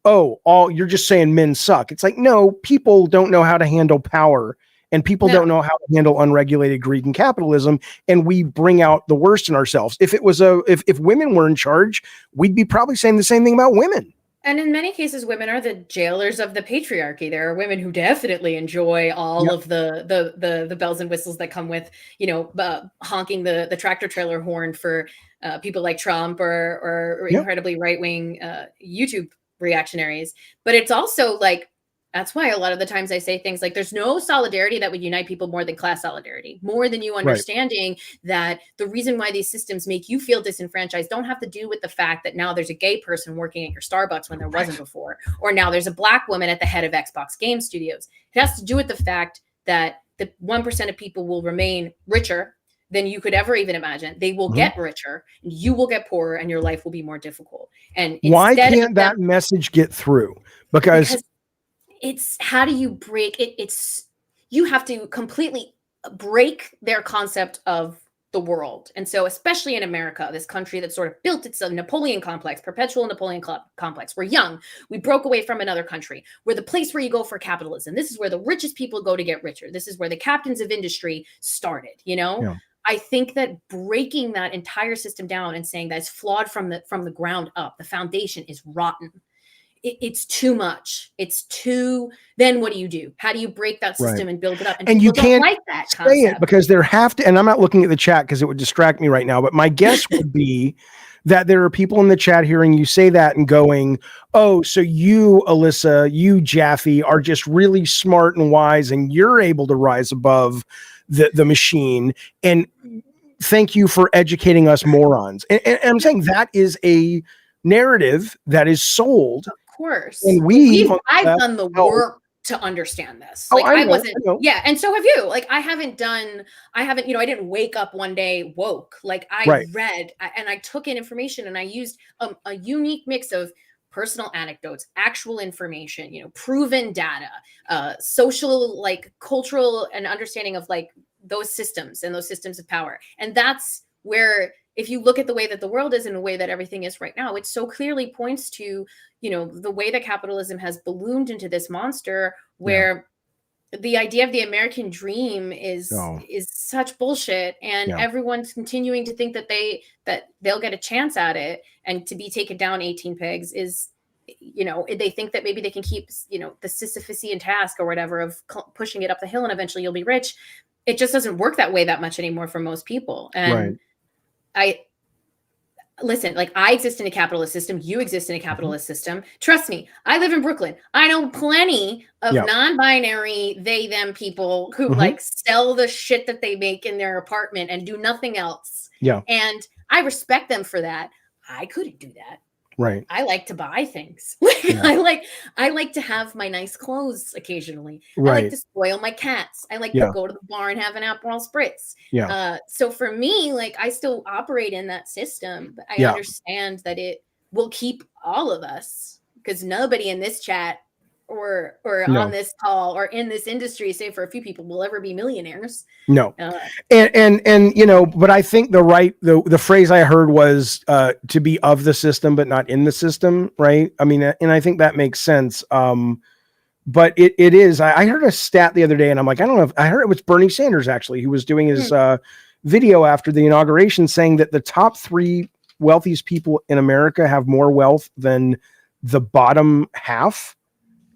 you're just saying men suck. It's like, no, people don't know how to handle power, and people don't know how to handle unregulated greed and capitalism. And we bring out the worst in ourselves. If it was if women were in charge, we'd be probably saying the same thing about women.
And in many cases, women are the jailers of the patriarchy. There are women who definitely enjoy all of the bells and whistles that come with, honking the tractor trailer horn for people like Trump or incredibly right-wing YouTube reactionaries. But it's also like, that's why a lot of the times I say things like, there's no solidarity that would unite people more than class solidarity, more than you understanding that the reason why these systems make you feel disenfranchised don't have to do with the fact that now there's a gay person working at your Starbucks when there wasn't before, or now there's a black woman at the head of Xbox Game Studios. It has to do with the fact that the 1% of people will remain richer than you could ever even imagine. They will get richer, and you will get poorer, and your life will be more difficult. And
why can't that message get through? Because
it's, how do you break it? You have to completely break their concept of the world. And so, especially in America, this country that sort of built its Napoleon complex, perpetual Napoleon complex. We're young. We broke away from another country. We're the place where you go for capitalism. This is where the richest people go to get richer. This is where the captains of industry started, I think that breaking that entire system down and saying that it's flawed from the ground up, the foundation is rotten. It's too much. It's too. Then what do? How do you break that system and build it up? And
you
people don't
can't
like that
say
concept
it because there have to. And I'm not looking at the chat because it would distract me right now. But my guess would be that there are people in the chat hearing you say that and going, "Oh, so you, Alyssa, you, Jaffe, are just really smart and wise, and you're able to rise above the machine." And thank you for educating us morons. And I'm saying that is a narrative that is sold.
Of course.
And
I've done the work to understand this.
Oh,
Like
I
I
know,
wasn't,
I know.
yeah. And so have you. Like I haven't, I didn't wake up one day woke. Like I read and I took in information and I used a unique mix of personal anecdotes, actual information, proven data, social, like cultural and understanding of like those systems and those systems of power. And that's where, if you look at the way that the world is and the way that everything is right now, it so clearly points to, the way that capitalism has ballooned into this monster where the idea of the American dream is such bullshit, and everyone's continuing to think that they'll get a chance at it, and to be taken down 18 pegs is, they think that maybe they can keep, the Sisyphusian task or whatever of pushing it up the hill and eventually you'll be rich. It just doesn't work that way that much anymore for most people. And listen, like I exist in a capitalist system. You exist in a capitalist system. Trust me, I live in Brooklyn. I know plenty of non-binary they, them people who like sell the shit that they make in their apartment and do nothing else.
Yeah.
And I respect them for that. I couldn't do that.
Right.
I like to buy things. I like to have my nice clothes occasionally.
Right.
I like to spoil my cats. I like to go to the bar and have an Aperol spritz.
Yeah.
So for me, like I still operate in that system, but I understand that it will keep all of us, because nobody in this chat or on this call or in this industry, save for a few people, will ever be millionaires.
No. And but I think the phrase I heard was to be of the system but not in the system, right? I mean, and I think that makes sense. But it is. I heard a stat the other day, and I'm like, I don't know if I heard it was Bernie Sanders actually, who was doing his video after the inauguration, saying that the top 3 wealthiest people in America have more wealth than the bottom half.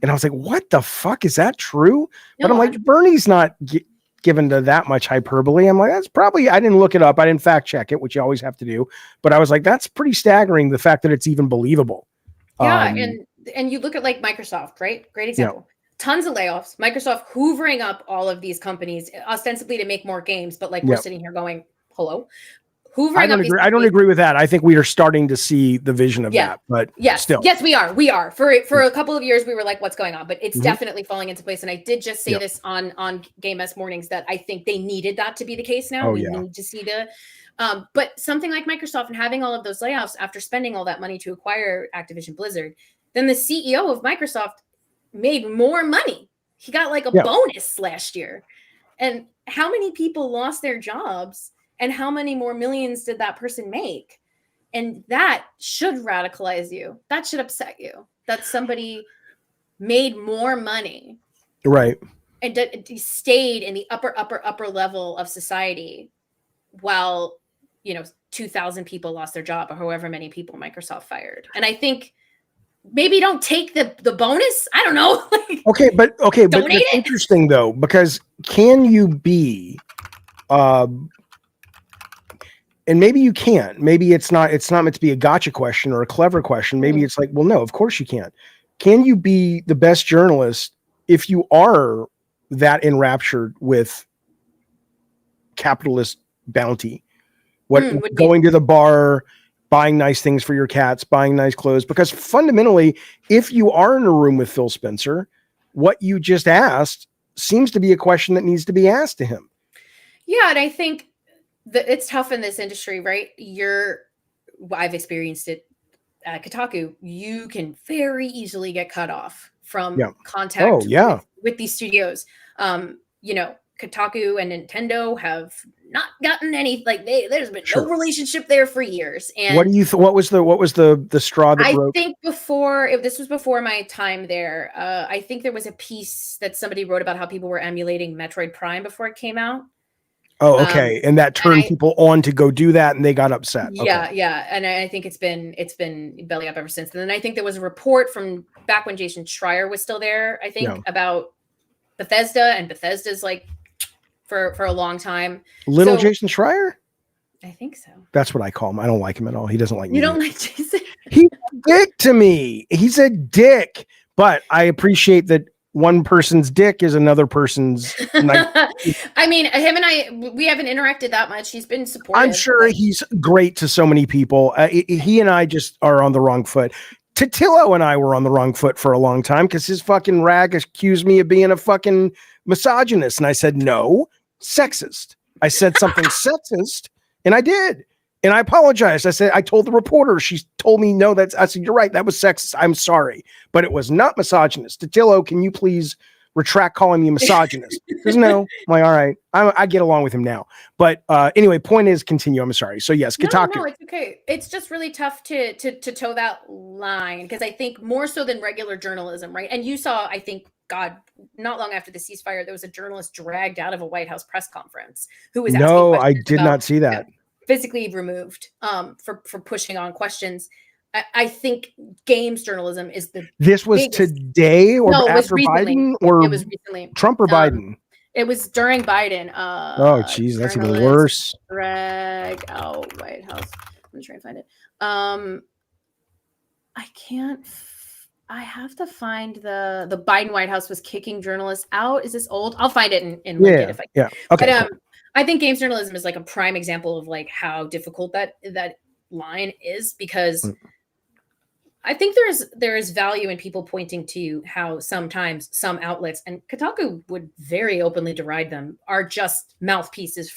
And I was like, what the fuck? Is that true? But I'm like, Bernie's not given to that much hyperbole. I'm like, that's probably, I didn't look it up. I didn't fact check it, which you always have to do. But I was like, that's pretty staggering, the fact that it's even believable.
Yeah. And you look at like Microsoft, right? Great example. Tons of layoffs. Microsoft hoovering up all of these companies ostensibly to make more games. But like we're sitting here going, hello.
I don't agree with that. I think we are starting to see the vision of that, but still.
Yes, we are. For a couple of years, we were like, what's going on? But it's definitely falling into place. And I did just say this on Game S Mornings, that I think they needed that to be the case now. We need to see but something like Microsoft and having all of those layoffs after spending all that money to acquire Activision Blizzard, then the CEO of Microsoft made more money. He got like a bonus last year. And how many people lost their jobs? And how many more millions did that person make? And that should radicalize you. That should upset you, that somebody made more money.
Right.
And stayed in the upper level of society while, 2,000 people lost their job, or however many people Microsoft fired. And I think maybe don't take the bonus. I don't know.
Okay. But it's interesting though, because can you be, and maybe you can't. Maybe it's not meant to be a gotcha question or a clever question. Maybe it's like, well, no, of course you can't. Can you be the best journalist if you are that enraptured with capitalist bounty? Going to the bar, buying nice things for your cats, buying nice clothes? Because fundamentally, if you are in a room with Phil Spencer, what you just asked seems to be a question that needs to be asked to him.
Yeah, and I think it's tough in this industry, right? I've experienced it at Kotaku. You can very easily get cut off from contact with these studios. Kotaku and Nintendo have not gotten any, there's been no relationship there for years. And
what do you what was the straw that broke?
I think this was before my time there. I think there was a piece that somebody wrote about how people were emulating Metroid Prime before it came out.
Oh, okay. And that turned people on to go do that, and they got upset.
Yeah,
okay.
yeah. And I think it's been belly up ever since. And then I think there was a report from back when Jason Schreier was still there, I think, about Bethesda, and Bethesda's like for a long time.
Little Jason Schreier?
I think so.
That's what I call him. I don't like him at all. He doesn't like me.
You don't like Jason?
He's a dick to me. He's a dick. But I appreciate that one person's dick is another person's.
I mean, him and I, we haven't interacted that much. He's been supportive.
I'm sure he's great to so many people. He and I just are on the wrong foot. Totillo and I were on the wrong foot for a long time because his fucking rag accused me of being a fucking misogynist. And I said, no, sexist. I said something sexist, and I did. And I apologized. I told the reporter, she told me, no, I said, you're right. That was sexist. I'm sorry, but it was not misogynist. Totillo, can you please retract calling me a misogynist? Because no, I'm like, all right, I get along with him now. But anyway, point is, continue. I'm sorry. So yes, Kotaku.
No, it's okay. It's just really tough to toe that line, because I think more so than regular journalism, right? And you saw, I think, God, not long after the ceasefire, there was a journalist dragged out of a White House press conference who was asking questions.
I did not see that.
Physically removed for pushing on questions. I think games journalism is the
This was biggest. Today or no, after Biden, or it was recently Trump or Biden?
It was during Biden.
Oh geez, that's even worse.
Drag out White House. I'm trying to find it. I can't. I have to find the Biden White House was kicking journalists out. Is this old? I'll find it and link it if I can.
Yeah. Okay.
But I think games journalism is like a prime example of like how difficult that line is, because I think there is value in people pointing to how sometimes some outlets, and Kotaku would very openly deride them, are just mouthpieces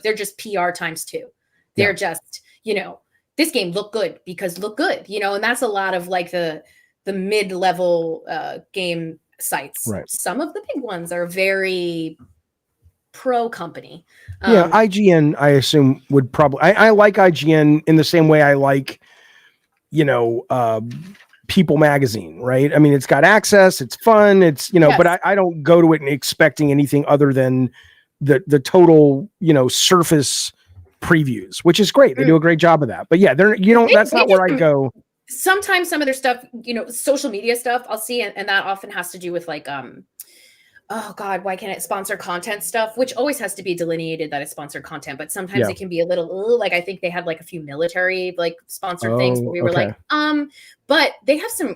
they're just PR times two. They're just, this game looked good because look good, and that's a lot of like the mid-level game sites.
Right.
Some of the big ones are very pro company.
IGN, I assume, would probably. I like IGN in the same way I like, People Magazine, right? I mean, it's got access, it's fun, it's but I don't go to it and expecting anything other than the total surface previews, which is great. They do a great job of that. But yeah, that's not where I go.
Sometimes some of their stuff, social media stuff, I'll see, and that often has to do with like oh God, why can't it sponsor content stuff, which always has to be delineated that it's sponsored content, but sometimes it can be a little like, I think they had like a few military like sponsored things where we were like, but they have some,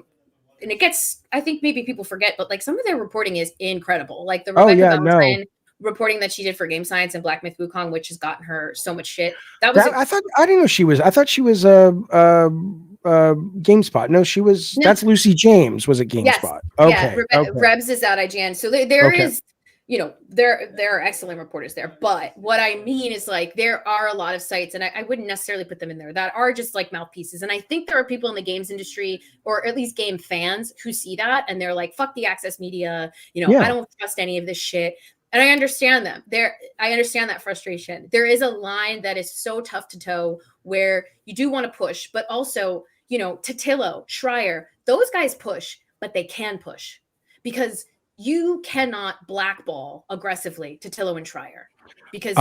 and it gets, I think maybe people forget, but like some of their reporting is incredible. Like the Rebecca Valentine reporting that she did for Game Science and Black Myth Wukong, which has gotten her so much shit. I
didn't know she was, I thought she was GameSpot. No, she was. No. That's Lucy James. Was it GameSpot?
Yes.
Okay.
Yeah, Rebs is at IGN. So there is, there are excellent reporters there. But what I mean is like there are a lot of sites, and I wouldn't necessarily put them in there, that are just like mouthpieces. And I think there are people in the games industry, or at least game fans, who see that and they're like, "Fuck the access media." I don't trust any of this shit. And I understand them. I understand that frustration. There is a line that is so tough to toe where you do want to push, but also, Totillo, Schreier, those guys push, but they can push because you cannot blackball aggressively Totillo and Schreier, because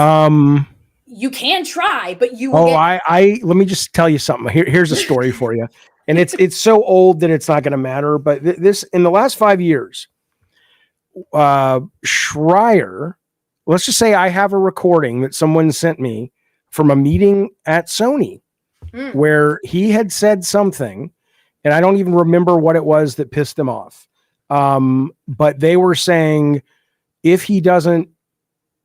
you can try, but you will
let me just tell you something. Here's a story for you. And it's so old that it's not going to matter. But this, in the last 5 years, Schreier, let's just say I have a recording that someone sent me from a meeting at Sony where he had said something, and I don't even remember what it was that pissed them off. But they were saying if he doesn't,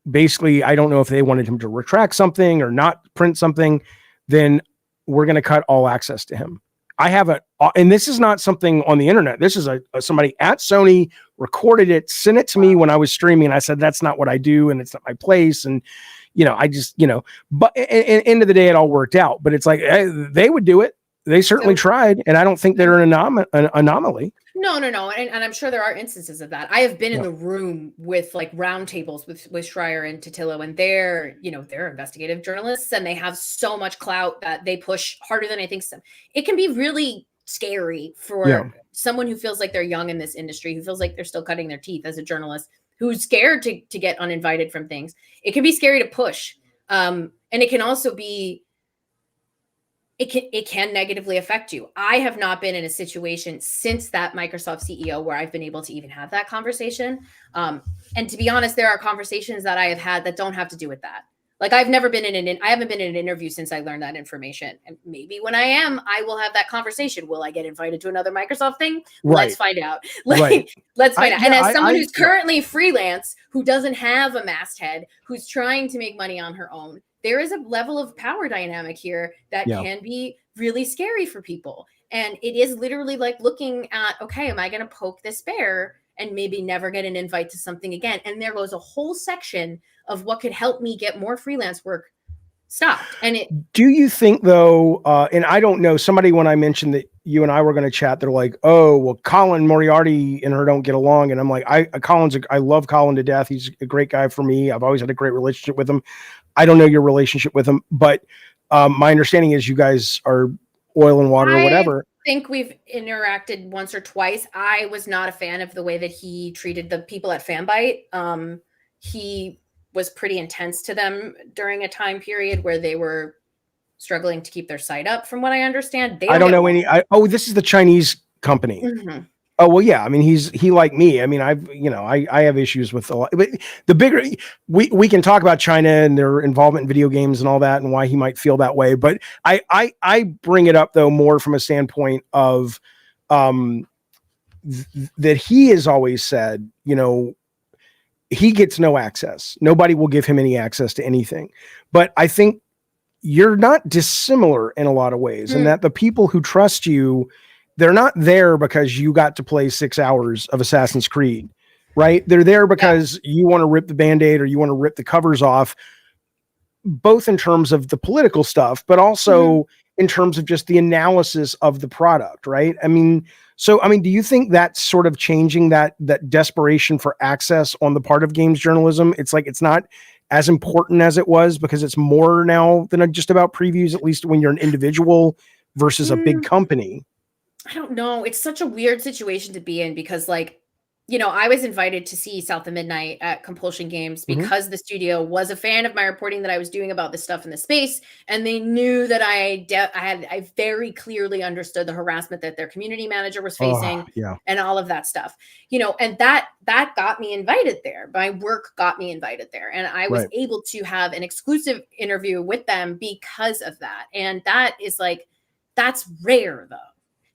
basically, I don't know if they wanted him to retract something or not print something, then we're going to cut all access to him. I have and this is not something on the internet. This is somebody at Sony recorded it, sent it to me when I was streaming. And I said, that's not what I do. And it's not my place. And, I just, but at the end of the day, it all worked out. But it's like, they would do it. They certainly tried. And I don't think they're an anomaly.
No. And I'm sure there are instances of that. I have been in the room with like roundtables with Schreier and Totillo, and they're investigative journalists, and they have so much clout that they push harder than I think some. It can be really scary for someone who feels like they're young in this industry, who feels like they're still cutting their teeth as a journalist, who's scared to get uninvited from things. It can be scary to push. And it can also be, it can negatively affect you. I have not been in a situation since that Microsoft CEO where I've been able to even have that conversation. And to be honest, there are conversations that I have had that don't have to do with that. Like I haven't been in an interview since I learned that information. And maybe when I am, I will have that conversation. Will I get invited to another Microsoft thing?
Right.
Let's find out. Let's find out.
Yeah,
and as someone who's currently freelance, who doesn't have a masthead, who's trying to make money on her own, there is a level of power dynamic here that can be really scary for people. And it is literally like looking at, okay, am I going to poke this bear and maybe never get an invite to something again? And there goes a whole section of what could help me get more freelance work stopped. And
do you think though, and I don't know, somebody, when I mentioned that you and I were going to chat, they're like, oh, well, Colin Moriarty and her don't get along. And I'm like, I love Colin to death. He's a great guy for me. I've always had a great relationship with him. I don't know your relationship with him, but my understanding is you guys are oil and water or whatever.
I think we've interacted once or twice. I was not a fan of the way that he treated the people at Fanbyte. He was pretty intense to them during a time period where they were struggling to keep their site up, from what I understand.
I don't know any. This is the Chinese company.
Mm-hmm.
Oh, well, yeah. I mean, he like me. I mean, I have issues with a lot, but the bigger, we can talk about China and their involvement in video games and all that and why he might feel that way. But I bring it up though, more from a standpoint of, that he has always said, he gets no access. Nobody will give him any access to anything. But I think you're not dissimilar in a lot of ways, and that the people who trust you, they're not there because you got to play 6 hours of Assassin's Creed, right? They're there because you want to rip the Band-Aid or you want to rip the covers off, both in terms of the political stuff, but also in terms of just the analysis of the product, right? I mean, do you think that's sort of changing that desperation for access on the part of games journalism? It's like, it's not as important as it was because it's more now than just about previews, at least when you're an individual versus a big company.
I don't know. It's such a weird situation to be in because, like, I was invited to see South of Midnight at Compulsion Games because the studio was a fan of my reporting that I was doing about this stuff in the space. And they knew that I very clearly understood the harassment that their community manager was facing and all of that stuff, and that got me invited there. My work got me invited there. And I was able to have an exclusive interview with them because of that. And that is that's rare though,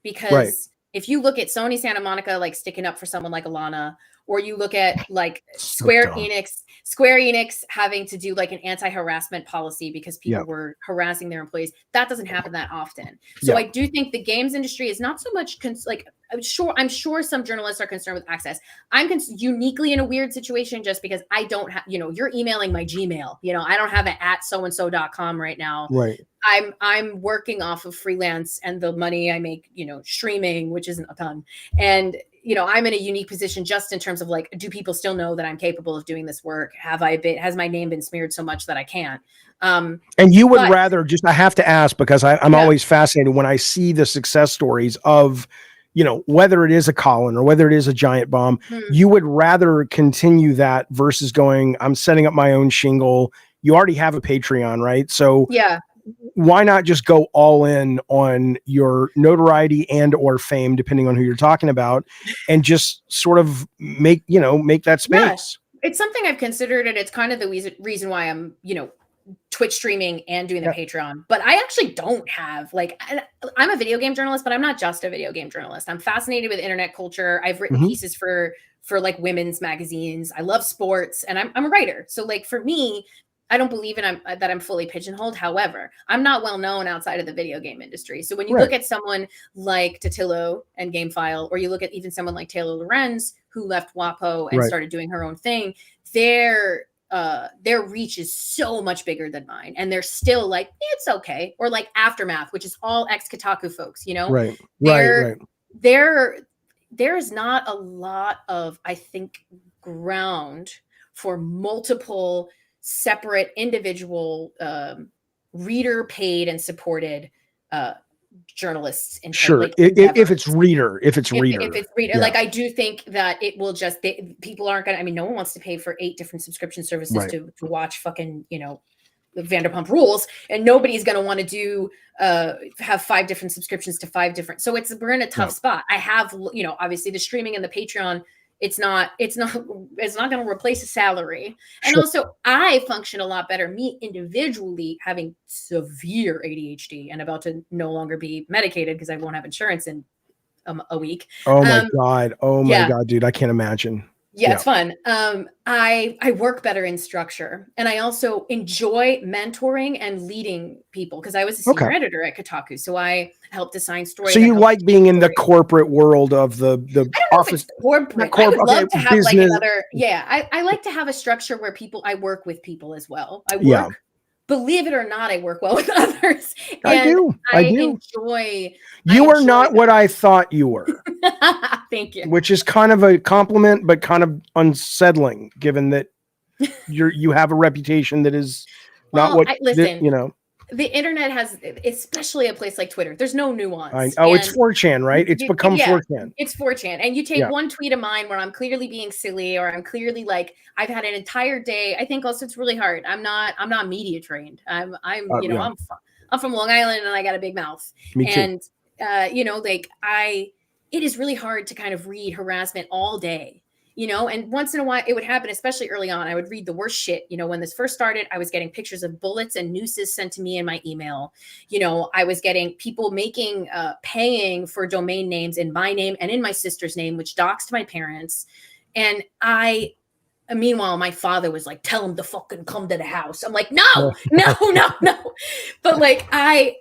because if you look at Sony Santa Monica, like sticking up for someone like Alana, or you look at like Square Enix having to do like an anti-harassment policy because people were harassing their employees, that doesn't happen that often. So I do think the games industry is not so much I'm sure some journalists are concerned with access. I'm uniquely in a weird situation just because I don't have, you're emailing my Gmail, I don't have an @soandso.com right now.
Right.
I'm working off of freelance and the money I make, streaming, which isn't a ton. And, I'm in a unique position just in terms of like, do people still know that I'm capable of doing this work? Has my name been smeared so much that I can't?
And you would rather I have to ask, because I'm always fascinated when I see the success stories of, whether it is a Colin or whether it is a Giant Bomb, you would rather continue that versus going, I'm setting up my own shingle. You already have a Patreon, right? So why not just go all in on your notoriety and or fame, depending on who you're talking about, and just sort of make that space?
Yeah. It's something I've considered, and it's kind of the reason why I'm, Twitch streaming and doing the Patreon. But I actually don't have I'm a video game journalist, but I'm not just a video game journalist. I'm fascinated with internet culture. I've written pieces for like women's magazines. I love sports, and I'm a writer. So like for me, I don't believe that I'm fully pigeonholed. However, I'm not well known outside of the video game industry. So when you look at someone like Totillo and GameFile, or you look at even someone like Taylor Lorenz, who left WAPO and started doing her own thing, their reach is so much bigger than mine. And they're still like, it's okay. Or like Aftermath, which is all ex-Kotaku folks, There is not a lot of, I think, ground for multiple separate individual reader paid and supported journalists and
Sure.
like
If it's reader,
if it's reader,
yeah.
like I do think that it will just people aren't gonna. I mean, no one wants to pay for 8 different subscription services
Right.
to watch fucking the Vanderpump Rules, and nobody's gonna want to do have 5 different subscriptions to 5 different. So we're in a tough spot. I have obviously the streaming and the Patreon. It's not going to replace a salary. And also I function a lot better, me individually, having severe ADHD and about to no longer be medicated because I won't have insurance in a week.
Oh my God. Oh my God, dude. I can't imagine.
Yeah, it's fun. I work better in structure, and I also enjoy mentoring and leading people because I was a senior editor at Kotaku, so I helped design stories.
So you like being in the corporate world of the office?
Corporate. I would love to have business. Like another. Yeah, I like to have a structure where I work with people as well. I work. Believe it or not, I work well with others.
I do.
Enjoy.
You are not what I thought you were.
Thank you.
Which is kind of a compliment, but kind of unsettling, given that you have a reputation that is not what
The internet has, especially a place like Twitter, there's no nuance.
It's 4chan, right? It's become 4chan.
It's 4chan. And you take one tweet of mine where I'm clearly being silly, or I'm clearly like, I've had an entire day. I think also it's really hard. I'm not media trained. I'm from Long Island and I got a big mouth.
Me too.
And it is really hard to kind of read harassment all day. And once in a while it would happen, especially early on. I would read the worst shit. When this first started, I was getting pictures of bullets and nooses sent to me in my email. I was getting people paying for domain names in my name and in my sister's name, which doxed my parents. And meanwhile, my father was like, tell him to fucking come to the house. I'm like, no. But like, I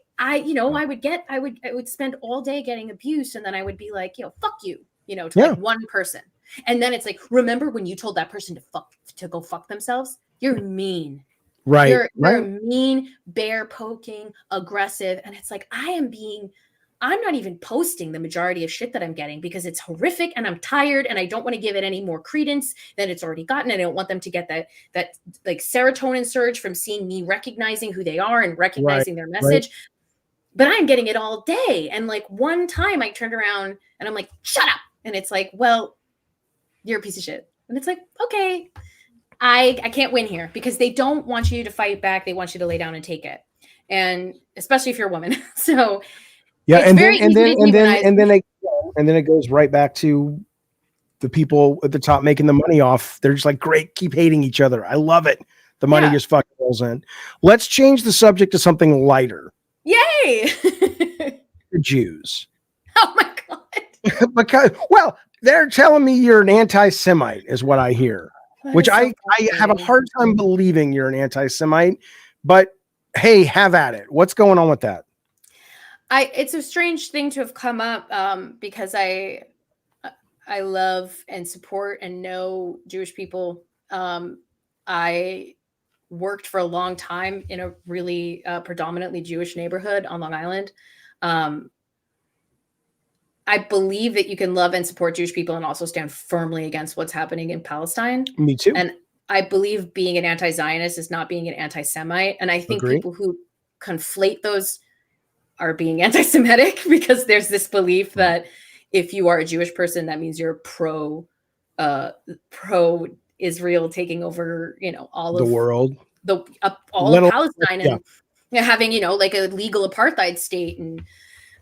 would spend all day getting abused. And then I would be like, fuck you, to like one person. And then it's like, remember when you told that person to go fuck themselves? You're mean.
Right.
You're mean, bear poking, aggressive. And it's like, I'm not even posting the majority of shit that I'm getting because it's horrific and I'm tired and I don't want to give it any more credence than it's already gotten. And I don't want them to get that like serotonin surge from seeing me recognizing who they are and recognizing their message. Right. But I'm getting it all day. And like one time I turned around and I'm like, shut up. And it's like, well, you're a piece of shit. And it's like, okay, I can't win here because they don't want you to fight back. They want you to lay down and take it. And especially if you're a woman. So
and then it goes right back to the people at the top making the money off. They're just like, great, keep hating each other. I love it. The money just fucking rolls in. Let's change the subject to something lighter.
Yay.
The Jews.
Oh my God.
Because, they're telling me you're an anti-Semite is what I hear, which I have a hard time believing you're an anti-Semite, but hey, have at it. What's going on with that?
It's a strange thing to have come up because I love and support and know Jewish people. I worked for a long time in a really predominantly Jewish neighborhood on Long Island. I believe that you can love and support Jewish people and also stand firmly against what's happening in Palestine.
Me too.
And I believe being an anti-Zionist is not being an anti-Semite. And I think people who conflate those are being anti-Semitic because there's this belief that if you are a Jewish person, that means you're pro Israel taking over, all of
the world,
all of Palestine and having, like a legal apartheid state. And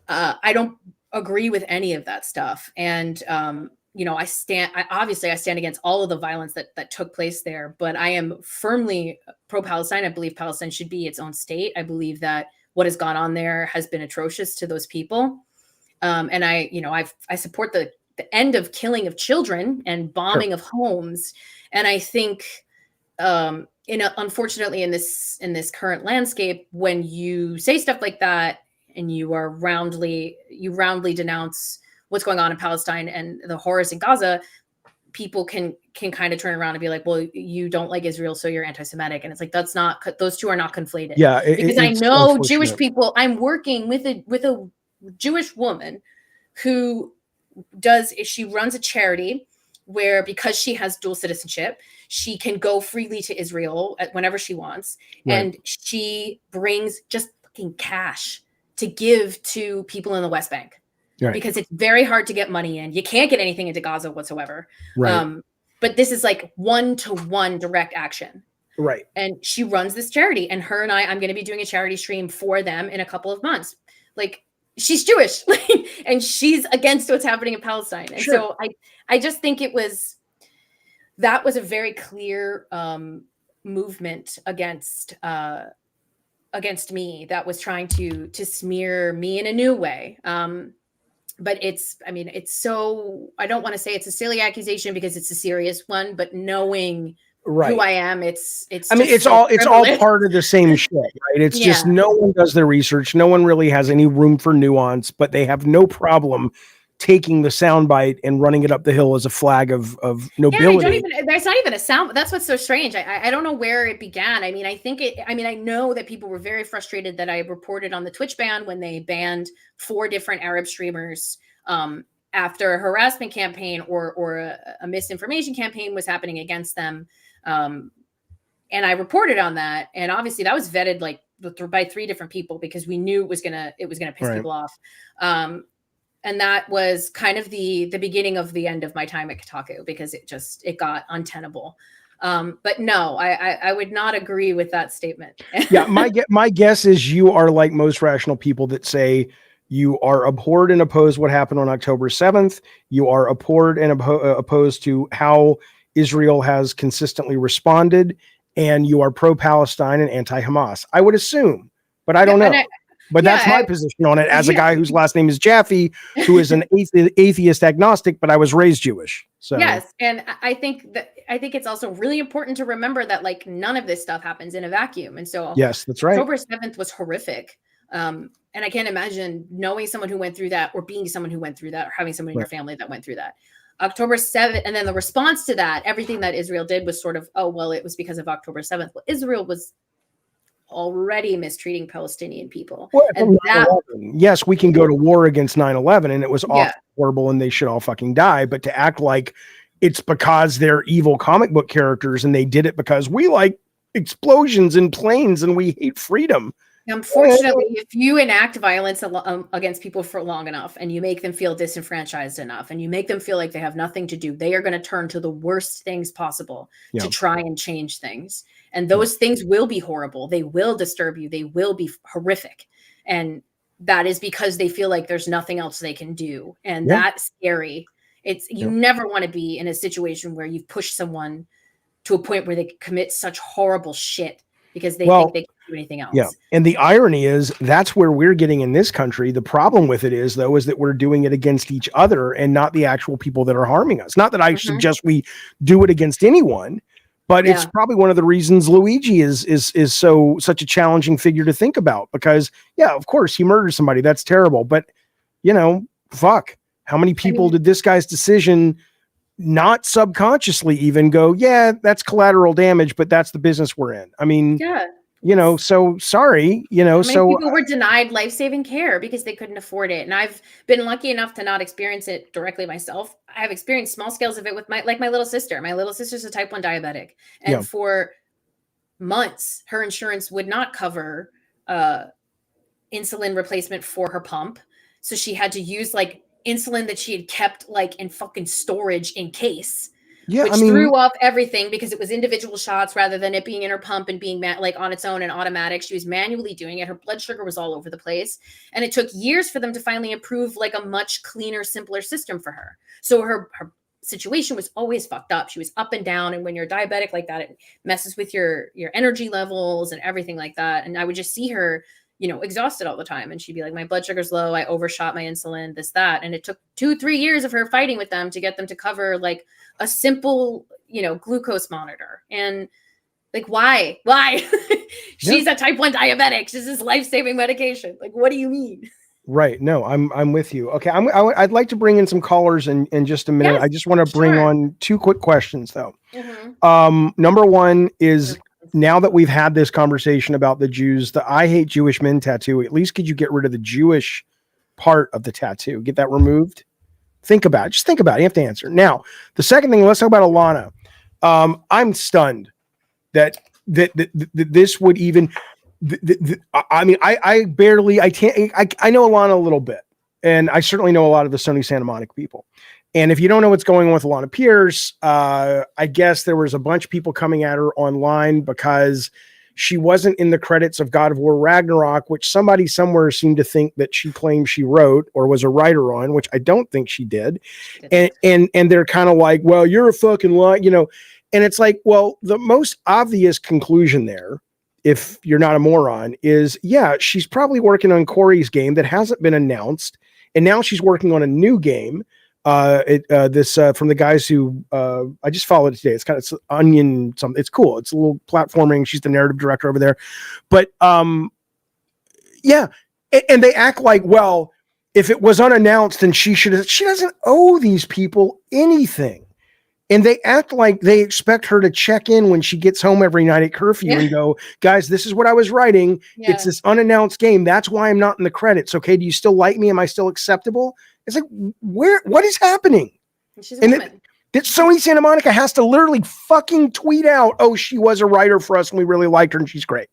I don't agree with any of that stuff. And, I stand against all of the violence that took place there, but I am firmly pro-Palestine. I believe Palestine should be its own state. I believe that what has gone on there has been atrocious to those people. And I support the end of killing of children and bombing of homes. And I think, unfortunately in this current landscape, when you say stuff like that, and you roundly denounce what's going on in Palestine and the horrors in Gaza, people can kind of turn around and be like, well, you don't like Israel, so you're anti-Semitic. And it's like, those two are not conflated.
Yeah.
Because I know Jewish people, I'm working with a Jewish woman who she runs a charity where, because she has dual citizenship, she can go freely to Israel whenever she wants. Right. And she brings just fucking cash to give to people in the West Bank.
Right.
Because it's very hard to get money in. You can't get anything into Gaza whatsoever.
Right.
But this is like one-to-one direct action.
Right.
And she runs this charity, and her and I'm going to be doing a charity stream for them in a couple of months. Like, she's Jewish and she's against what's happening in Palestine. And so I just think that was a very clear movement against me that was trying to smear me in a new way. But it's so, I don't want to say it's a silly accusation because it's a serious one, but knowing who I am, it's
all part of the same shit, right? It's just no one does their research. No one really has any room for nuance, but they have no problem taking the soundbite and running it up the hill as a flag of nobility.
There's not even a sound. That's what's so strange. I don't know where it began. I know that people were very frustrated that I reported on the Twitch ban when they banned 4 different Arab streamers after a harassment campaign or a misinformation campaign was happening against them. And I reported on that. And obviously that was vetted like by 3 different people because we knew it was gonna piss people off. And that was kind of the beginning of the end of my time at Kotaku because it got untenable. But no, I would not agree with that statement.
Yeah, my guess is you are like most rational people that say you are abhorred and opposed what happened on October 7th. You are abhorred and opposed to how Israel has consistently responded, and you are pro-Palestine and anti-Hamas. I would assume, but I don't know. But that's my position on it as a guy whose last name is Jaffe, who is an atheist agnostic, but I was raised Jewish. So
yes. And I think it's also really important to remember that like none of this stuff happens in a vacuum. And so
yes, that's right.
October 7th was horrific. And I can't imagine knowing someone who went through that or being someone who went through that or having someone in your family that went through that. October 7th. And then the response to that, everything that Israel did was sort of, oh, well, it was because of October 7th. Well, Israel was already mistreating Palestinian people.
Well, and yes, we can go to war against 9/11 and it was awful, horrible, and they should all fucking die. But to act like it's because they're evil comic book characters and they did it because we like explosions and planes and we hate freedom.
Unfortunately, if you enact violence against people for long enough and you make them feel disenfranchised enough and you make them feel like they have nothing to do, they are going to turn to the worst things possible to try and change things. And those things will be horrible. They will disturb you. They will be horrific. And that is because they feel like there's nothing else they can do. And that's scary. You never want to be in a situation where you've pushed someone to a point where they commit such horrible shit because they think they can do anything else.
Yeah. And the irony is that's where we're getting in this country. The problem with it is that we're doing it against each other and not the actual people that are harming us. Not that I suggest we do it against anyone, but it's probably one of the reasons Luigi is such a challenging figure to think about because of course he murdered somebody. That's terrible. But fuck, how many people did this guy's decision not subconsciously even go, that's collateral damage, but that's the business we're in. I mean, so sorry,
people were denied life-saving care because they couldn't afford it. And I've been lucky enough to not experience it directly myself. I've experienced small scales of it with my little sister. My little sister's a type 1 diabetic. And for months, her insurance would not cover insulin replacement for her pump. So she had to use like insulin that she had kept like in fucking storage in case. Which threw off everything because it was individual shots rather than it being in her pump and being like on its own and automatic. She was manually doing it. Her blood sugar was all over the place. And it took years for them to finally approve like a much cleaner, simpler system for her. So her situation was always fucked up. She was up and down. And when you're diabetic like that, it messes with your energy levels and everything like that. And I would just see her, exhausted all the time. And she'd be like, my blood sugar's low. I overshot my insulin, this, that. And it took 2-3 years of her fighting with them to get them to cover like a simple, glucose monitor. And like, why? She's a type 1 diabetic. This is life-saving medication. Like, what do you mean?
Right. No, I'm with you. Okay. I'd like to bring in some callers in just a minute.
Yes,
I just want to bring on 2 quick questions though. Number one is, now that we've had this conversation about the Jews, the I hate Jewish men tattoo, at least could you get rid of the Jewish part of the tattoo? Get that removed? Think about it. Just think about it. You have to answer. Now, the second thing, let's talk about Alana. I'm stunned that this would even, I mean, I barely, I know Alana a little bit, and I certainly know a lot of the Sony Santa Monica people. And if you don't know what's going on with Alana Pierce, I guess there was a bunch of people coming at her online because she wasn't in the credits of God of War Ragnarok, which somebody somewhere seemed to think that she claimed she wrote or was a writer on, which I don't think she did. And they're kind of like, well, you're a fucking lie, you know. And it's like, well, the most obvious conclusion there, if you're not a moron, is yeah, she's probably working on Corey's game that hasn't been announced, and now she's working on a new game. This from the guys who I just followed it today. It's Onion. It's cool. It's a little platforming. She's the narrative director over there, but yeah, and they act like, well, if it was unannounced, then she doesn't owe these people anything. And they act like they expect her to check in when she gets home every night at curfew and go, guys, this is what I was writing. Yeah. It's this unannounced game. That's why I'm not in the credits. Okay. Do you still like me? Am I still acceptable? It's like, what is happening?
She's a woman.
That Sony Santa Monica has to literally fucking tweet out, oh, she was a writer for us and we really liked her and she's great.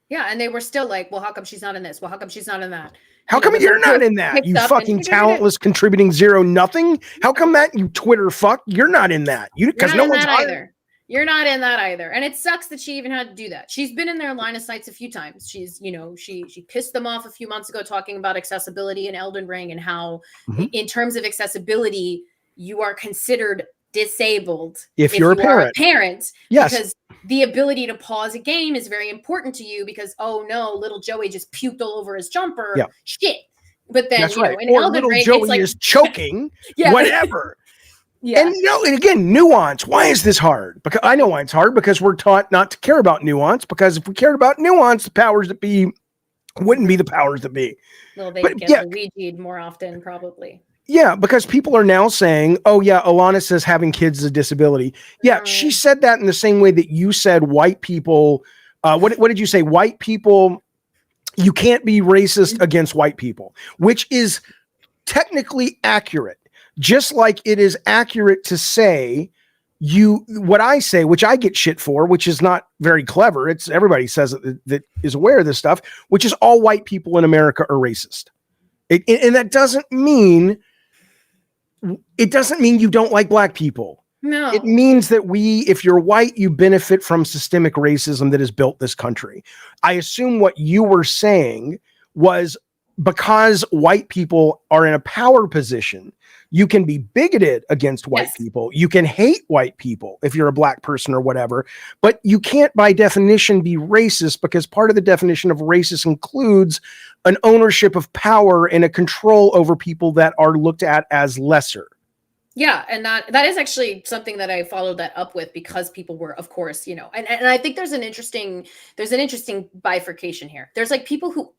Yeah. And they were still like, well, how come she's not in this? Well, how come she's not in that?
How come you're not in that? You fucking talentless, contributing zero nothing. How come that, you Twitter fuck? You're not in that. Because no one's
either. You're not in that either. And it sucks that she even had to do that. She's been in their line of sights a few times. She's, you know, she pissed them off a few months ago talking about accessibility in Elden Ring and how in terms of accessibility, you are considered disabled
if you're a parent.
Yes. Because the ability to pause a game is very important to you because, oh no, little Joey just puked all over his jumper. Yeah. Shit. But then, you know, in
or
Elden
little
Ring,
Joey
it's like,
is choking, whatever.
Yeah.
And, you know, and again, nuance. Why is this hard? Because I know why it's hard, because we're taught not to care about nuance, because if we cared about nuance, the powers that be wouldn't be the powers that be.
Well, they get Luigi'd more often, probably.
Yeah, because people are now saying, oh, yeah, Alana says having kids is a disability. Yeah, she said that in the same way that you said white people. What did you say? White people, you can't be racist against white people, which is technically accurate. Just like it is accurate to say what I say, which I get shit for, which is not very clever. It's everybody says it that is aware of this stuff, which is all white people in America are racist. And that doesn't mean you don't like black people.
No.
It means that if you're white, you benefit from systemic racism that has built this country. I assume what you were saying was because white people are in a power position, you can be bigoted against white people. You can hate white people if you're a black person or whatever, but you can't by definition be racist, because part of the definition of racist includes an ownership of power and a control over people that are looked at as lesser.
Yeah, and that is actually something that I followed that up with, because people were, of course, you know, and I think there's an interesting bifurcation here. There's like people who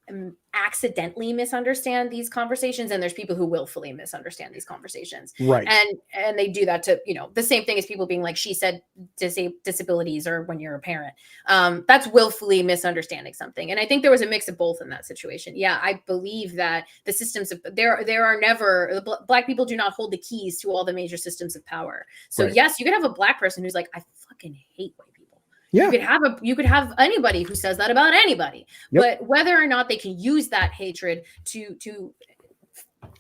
accidentally misunderstand these conversations, and there's people who willfully misunderstand these conversations.
Right.
And they do that to, you know, the same thing as people being like, she said disabilities or when you're a parent. That's willfully misunderstanding something. And I think there was a mix of both in that situation. Yeah, I believe that the systems of there are never, black people do not hold the keys to all the major systems of power. So yes, you could have a black person who's like, I fucking hate white people. Yeah. You could have anybody who says that about anybody. But whether or not they can use that hatred to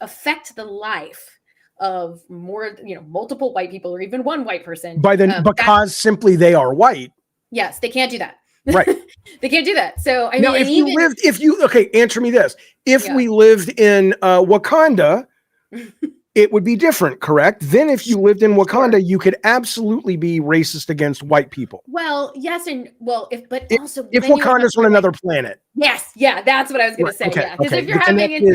affect the life of more, you know, multiple white people or even one white person
because simply they are white.
Yes, they can't do that.
Right.
They can't do that. So I mean,
answer me this. If we lived in Wakanda, it would be different, correct? Then if you lived in Wakanda, you could absolutely be racist against white people.
Well, yes, and if
Wakanda's on another planet.
Yes, yeah, that's what I was going to say.
Okay,
yeah, because if you're having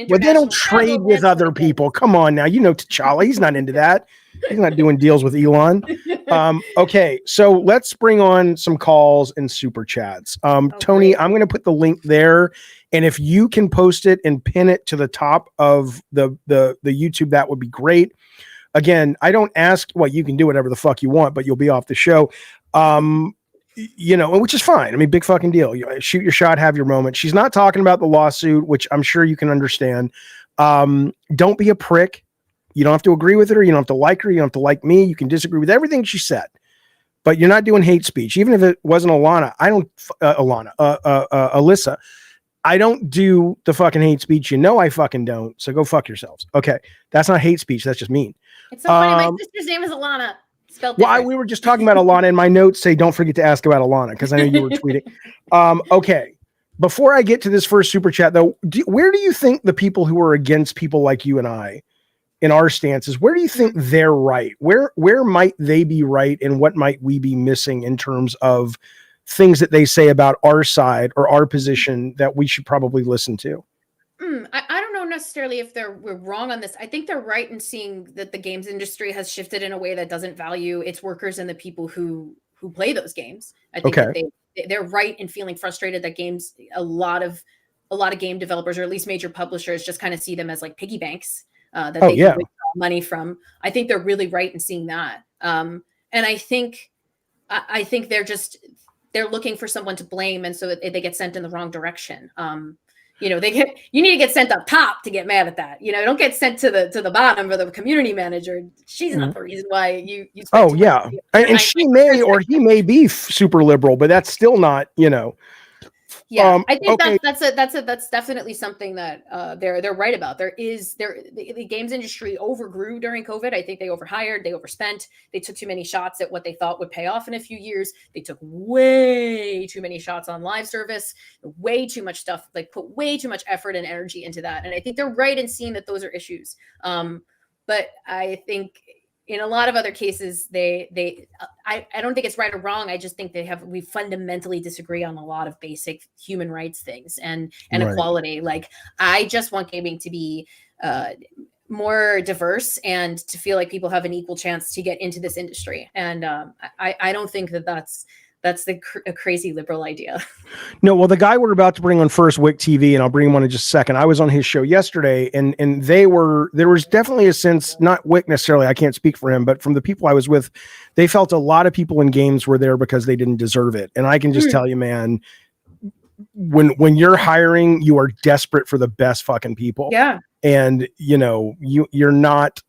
but they don't trade with other people. Come on now, you know T'Challa, he's not into that. He's not doing deals with Elon. Okay, so let's bring on some calls and super chats. Tony, I'm going to put the link there. And if you can post it and pin it to the top of the YouTube, that would be great. Again, I don't ask, you can do whatever the fuck you want, but you'll be off the show. You know, which is fine. I mean, big fucking deal. You shoot your shot, have your moment. She's not talking about the lawsuit, which I'm sure you can understand. Don't be a prick. You don't have to agree with her. You don't have to like her. You don't have to like me. You can disagree with everything she said. but you're not doing hate speech. Even if it wasn't Alyssa, I don't do the fucking hate speech. You know, I fucking don't. So go fuck yourselves. Okay. That's not hate speech. That's just mean.
It's so funny. My sister's name is Alana. Spelled
well, we were just talking about Alana, and my notes say don't forget to ask about Alana because I know you were tweeting. Okay. Before I get to this first super chat, though, where do you think the people who are against people like you and I in our stances, where do you think they're right? Where might they be right, and what might we be missing in terms of things that they say about our side or our position that we should probably listen to?
I don't know necessarily if we're wrong on this. I think they're right in seeing that the games industry has shifted in a way that doesn't value its workers and the people who play those games. I think that they're right in feeling frustrated that a lot of game developers, or at least major publishers, just kind of see them as like piggy banks that they can withdraw money from. I think they're really right in seeing that. And I think they're looking for someone to blame, and so they get sent in the wrong direction. You need to get sent up top to get mad at that. Don't get sent to the bottom, or the community manager. She's not the reason why you
oh yeah, and she may or he may be super liberal, but that's still not.
Yeah, I think that's definitely something that they're right about. The games industry overgrew during COVID. I think they overhired, they overspent, they took too many shots at what they thought would pay off in a few years. They took way too many shots on live service, way too much stuff, like put way too much effort and energy into that. And I think they're right in seeing that those are issues. But I think in a lot of other cases, I don't think it's right or wrong. I just think we fundamentally disagree on a lot of basic human rights things and equality. Like, I just want gaming to be more diverse and to feel like people have an equal chance to get into this industry. And I don't think that's a crazy liberal idea.
No, well, the guy we're about to bring on first, Wick TV, and I'll bring him on in just a second. I was on his show yesterday, and there was definitely a sense, not Wick necessarily, I can't speak for him, but from the people I was with, they felt a lot of people in games were there because they didn't deserve it. And I can just tell you, man, when you're hiring, you are desperate for the best fucking people.
Yeah.
And you're not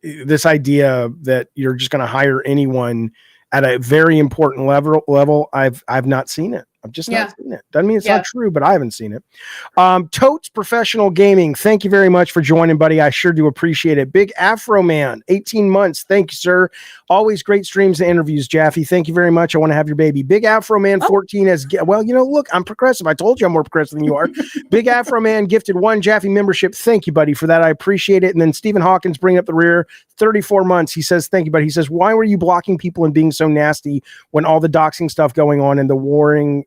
this idea that you're just going to hire anyone at a very important level. I've not seen it. I've just not seen it. Doesn't mean it's not true, but I haven't seen it. Totes Professional Gaming, thank you very much for joining, buddy. I sure do appreciate it. Big Afro Man, 18 months. Thank you, sir. Always great streams and interviews, Jaffe. Thank you very much. I want to have your baby. Big Afro Man, 14 as well. Look, I'm progressive. I told you I'm more progressive than you are. Big Afro Man gifted 1 Jaffe membership. Thank you, buddy, for that. I appreciate it. And then Stephen Hawkins bringing up the rear, 34 months. He says, thank you, buddy. He says, why were you blocking people and being so nasty when all the doxing stuff going on and the warring?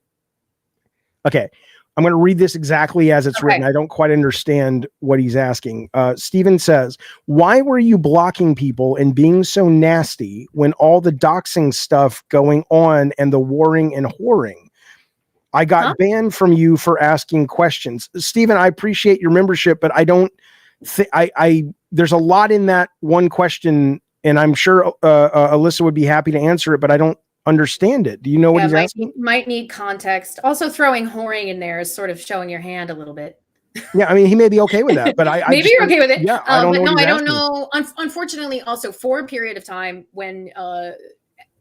Okay, I'm going to read this exactly as it's written. I don't quite understand what he's asking. Steven says, why were you blocking people and being so nasty when all the doxing stuff going on and the warring and whoring? I got banned from you for asking questions. Steven, I appreciate your membership, but I don't think there's a lot in that one question, and I'm sure Alyssa would be happy to answer it, but I don't understand it. Do you know what he's asking?
Might need context. Also, throwing whoring in there is sort of showing your hand a little bit.
Yeah, I mean, he may be okay with that, but
maybe you're okay with it.
Yeah, I don't
know. Unfortunately, also for a period of time when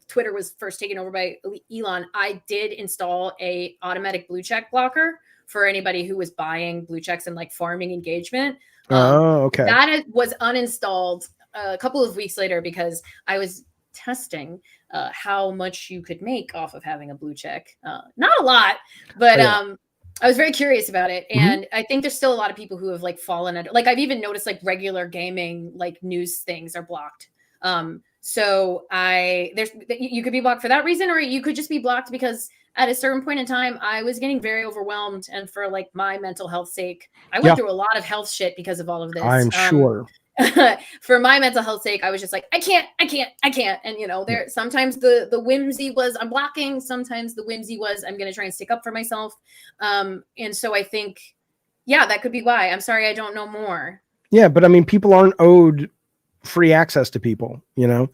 Twitter was first taken over by Elon, I did install a automatic blue check blocker for anybody who was buying blue checks and like farming engagement.
Okay.
That was uninstalled a couple of weeks later because I was testing how much you could make off of having a blue check. Not a lot, but I was very curious about it. And I think there's still a lot of people who have like fallen under, like I've even noticed like regular gaming, like news things are blocked. So you could be blocked for that reason, or you could just be blocked because at a certain point in time, I was getting very overwhelmed. And for like my mental health sake, I went through a lot of health shit because of all of this.
I'm sure.
For my mental health sake, I was just like, I can't. And there sometimes the whimsy was I'm blocking. Sometimes the whimsy was I'm going to try and stick up for myself. And so I think, that could be why. I'm sorry, I don't know more. Yeah,
but I mean, people aren't owed free access to people, No.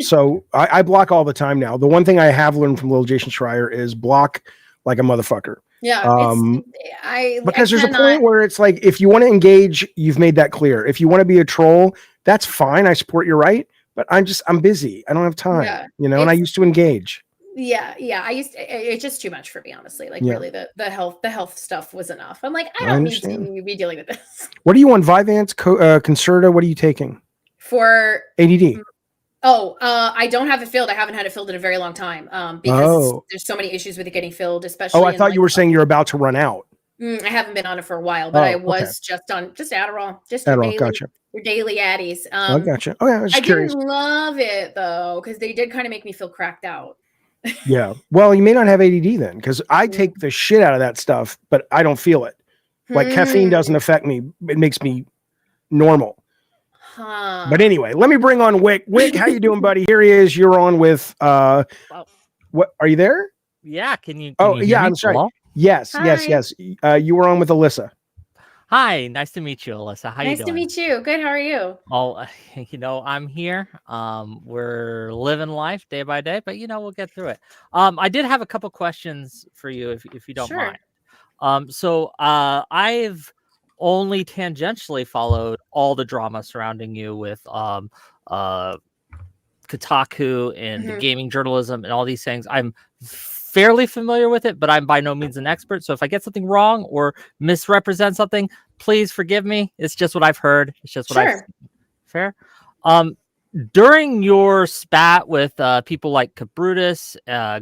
So I block all the time now. The one thing I have learned from Lil Jason Schreier is block like a motherfucker.
Yeah,
because there's a point where it's like, if you want to engage, you've made that clear. If you want to be a troll, that's fine. I support your right, but I'm busy. I don't have time,
Yeah.
you know, and I used to engage.
Yeah. It's just too much for me, honestly. Like,
Yeah.
really, the health stuff was enough. I'm like, I
I
don't need
understand.
to be dealing with this.
What are you on, Vyvanse, Concerta? What are you taking?
For
ADD.
I don't have it filled. I haven't had it filled in a very long time. Because there's so many issues with it getting filled, especially.
Oh, I thought you were saying you're about to run out.
I haven't been on it for a while, but I was
okay.
just on Adderall, just
Adderall, gotcha.
your daily Addies.
I gotcha. Oh yeah, I was just curious.
Didn't love it though, because they did kind of make me feel cracked out.
Yeah. Well, you may not have ADD then, because I take the shit out of that stuff, but I don't feel it. Like caffeine doesn't affect me. It makes me normal. But anyway, let me bring on Wick. Wick, how you doing, buddy? Here he is. You're on with what are you there?
Yeah, can you
yeah, I'm sorry.
Hello?
Yes. You were on with Alyssa.
Hi, nice to meet you, Alyssa. How you doing?
Nice to meet you. Good. How are you?
Oh, I'm here. We're living life day by day, but we'll get through it. I did have a couple questions for you, if you don't mind. So I've only tangentially followed all the drama surrounding you with Kotaku and the gaming journalism and all these things. I'm fairly familiar with it, but I'm by no means an expert. So if I get something wrong or misrepresent something, please forgive me. It's just what I've heard. It's just what I've seen. Fair. During your spat with people like Cabrutus,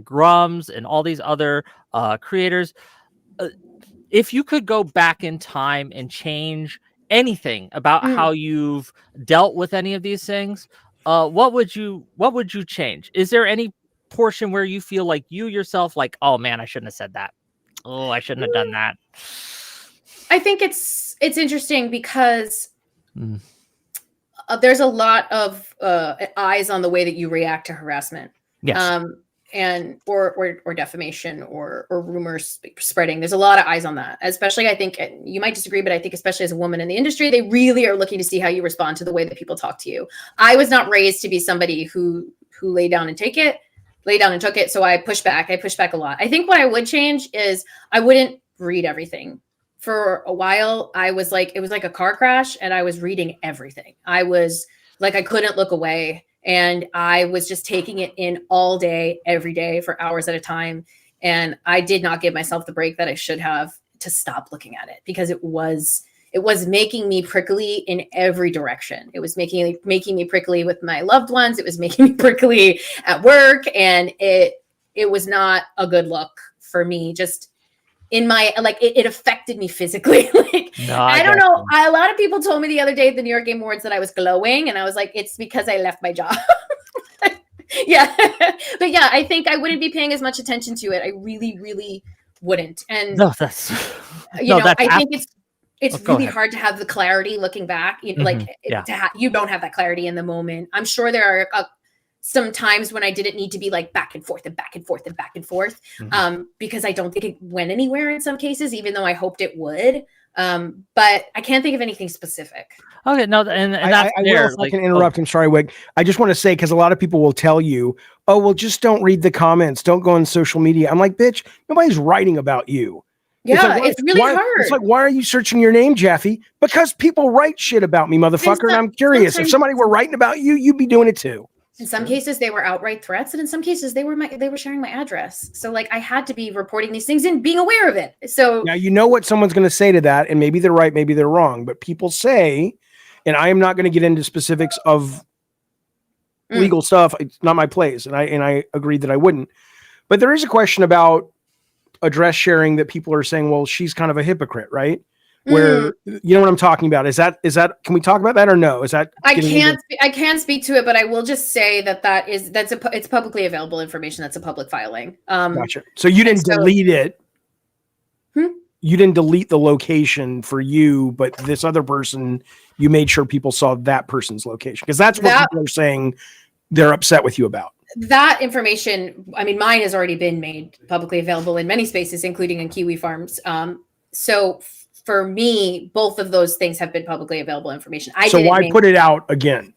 Grums, and all these other creators, if you could go back in time and change anything about how you've dealt with any of these things, what would you change? Is there any portion where you feel like you yourself, like, oh man, I shouldn't have said that. Oh, I shouldn't have done that.
I think it's interesting because there's a lot of eyes on the way that you react to harassment.
Yes.
And or defamation or rumors spreading. There's a lot of eyes on that, especially, I think, you might disagree, but I think especially as a woman in the industry, they really are looking to see how you respond to the way that people talk to you. I was not raised to be somebody who lay down and took it. So I push back a lot. I think what I would change is I wouldn't read everything. For a while, I was like, it was like a car crash and I was reading everything. I was like, I couldn't look away. And I was just taking it in all day, every day for hours at a time. And I did not give myself the break that I should have to stop looking at it, because it was making me prickly in every direction. It was making me prickly with my loved ones. It was making me prickly at work. And it was not a good look for me. Just in my, like, it affected me physically. I don't know. A lot of people told me the other day at the New York Game Awards that I was glowing. And I was like, it's because I left my job. Yeah. But yeah, I think I wouldn't be paying as much attention to it. I really, really wouldn't. And
I
think it's really hard to have the clarity looking back. You don't have that clarity in the moment. I'm sure there are some times when I didn't need to be like back and forth and back and forth and back and forth, because I don't think it went anywhere in some cases, even though I hoped it would. But I can't think of anything specific.
Okay, no, and that's
I can interrupt. I'm sorry, Wig. I just want to say, because a lot of people will tell you, oh, well, just don't read the comments. Don't go on social media. I'm like, bitch, nobody's writing about you.
Yeah, it's really hard.
It's like, why are you searching your name, Jeffy? Because people write shit about me, motherfucker. And I'm curious, if somebody were writing about you, you'd be doing it too.
In some cases, they were outright threats, and in some cases, they were sharing my address. So, like, I had to be reporting these things and being aware of it. So
now you know what someone's going to say to that, and maybe they're right, maybe they're wrong. But people say, and I am not going to get into specifics of legal stuff. It's not my place, and I agreed that I wouldn't. But there is a question about address sharing that people are saying, well, she's kind of a hypocrite, right? Where you know what I'm talking about? Is that can we talk about that or no? Is that
I can't speak to it, but I will just say it's publicly available information. That's a public filing.
Gotcha. So you didn't delete it. You didn't delete the location for you, but this other person, you made sure people saw that person's location, because that's what people are saying they're upset with you about.
That information, I mean, mine has already been made publicly available in many spaces, including in Kiwi Farms. So for me, both of those things have been publicly available information.
So why put it out again?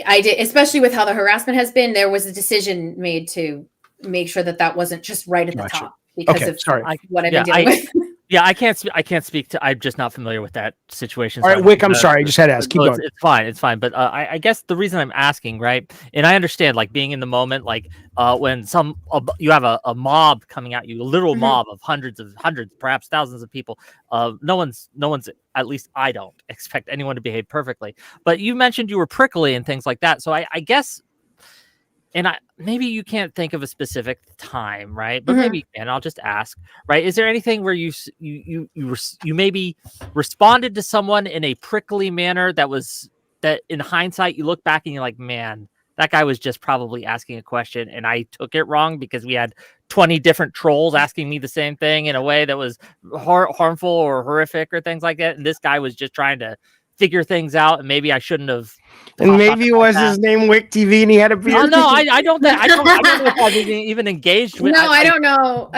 I did, especially with how the harassment has been. There was a decision made to make sure that wasn't just right at the top because of what I've been dealing with.
Yeah, I can't speak to. I'm just not familiar with that situation.
All right, Wick, I'm sorry. I just had to ask. Keep going.
It's fine. It's fine. But I guess the reason I'm asking, right? And I understand, like being in the moment, like when you have a mob coming at you, a literal mob of hundreds, perhaps thousands of people. No one's. At least I don't expect anyone to behave perfectly. But you mentioned you were prickly and things like that. So I guess. And maybe you can't think of a specific time, right? But maybe you can. I'll just ask, right? Is there anything where you maybe responded to someone in a prickly manner that in hindsight you look back and you're like, man, that guy was just probably asking a question and I took it wrong because we had 20 different trolls asking me the same thing in a way that was harmful or horrific or things like that, and this guy was just trying to figure things out, and maybe I shouldn't have.
And maybe it was his name Wick TV, and he had a beard.
Oh no, I don't know if I've even engaged with.
No, I don't know.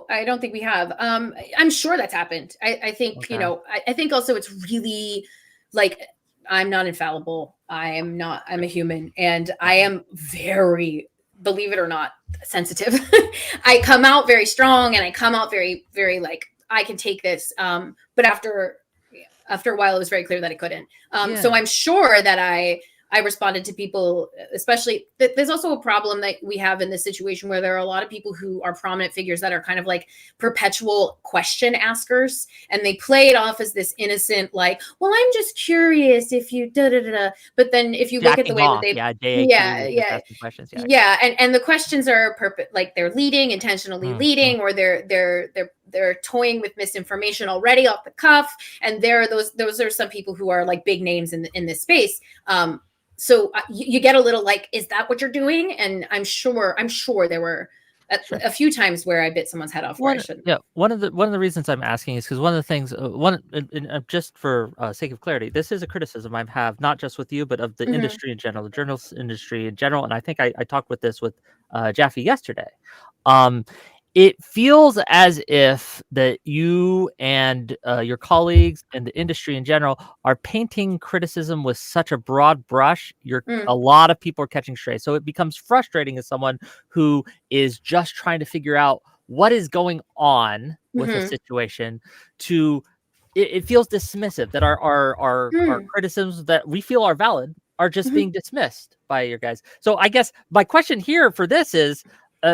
I don't think we have. I'm sure that's happened. I think I think also it's really like I'm not infallible. I'm a human, and I am very, believe it or not, sensitive. I come out very strong, and I come out very, very like I can take this. But after a while, it was very clear that I couldn't. So I'm sure that I responded to people, especially there's also a problem that we have in this situation where there are a lot of people who are prominent figures that are kind of like perpetual question askers, and they play it off as this innocent, like, well, I'm just curious if you da da da. But then if you look at the way that they
questions,
and the questions are like they're leading, intentionally leading, or they're toying with misinformation already off the cuff, and those are some people who are like big names in this space. So you get a little like, is that what you're doing? And I'm sure there were a few times where I bit someone's head off where I shouldn't.
Yeah, one of the reasons I'm asking is because one of the things, just for sake of clarity, this is a criticism I have not just with you, but of the industry in general, the journalist industry in general. And I think I talked with this with Jaffe yesterday. It feels as if that you and your colleagues and the industry in general are painting criticism with such a broad brush. A lot of people are catching strays. So it becomes frustrating as someone who is just trying to figure out what is going on with a situation. It feels dismissive that our criticisms that we feel are valid are just being dismissed by your guys. So I guess my question here for this is,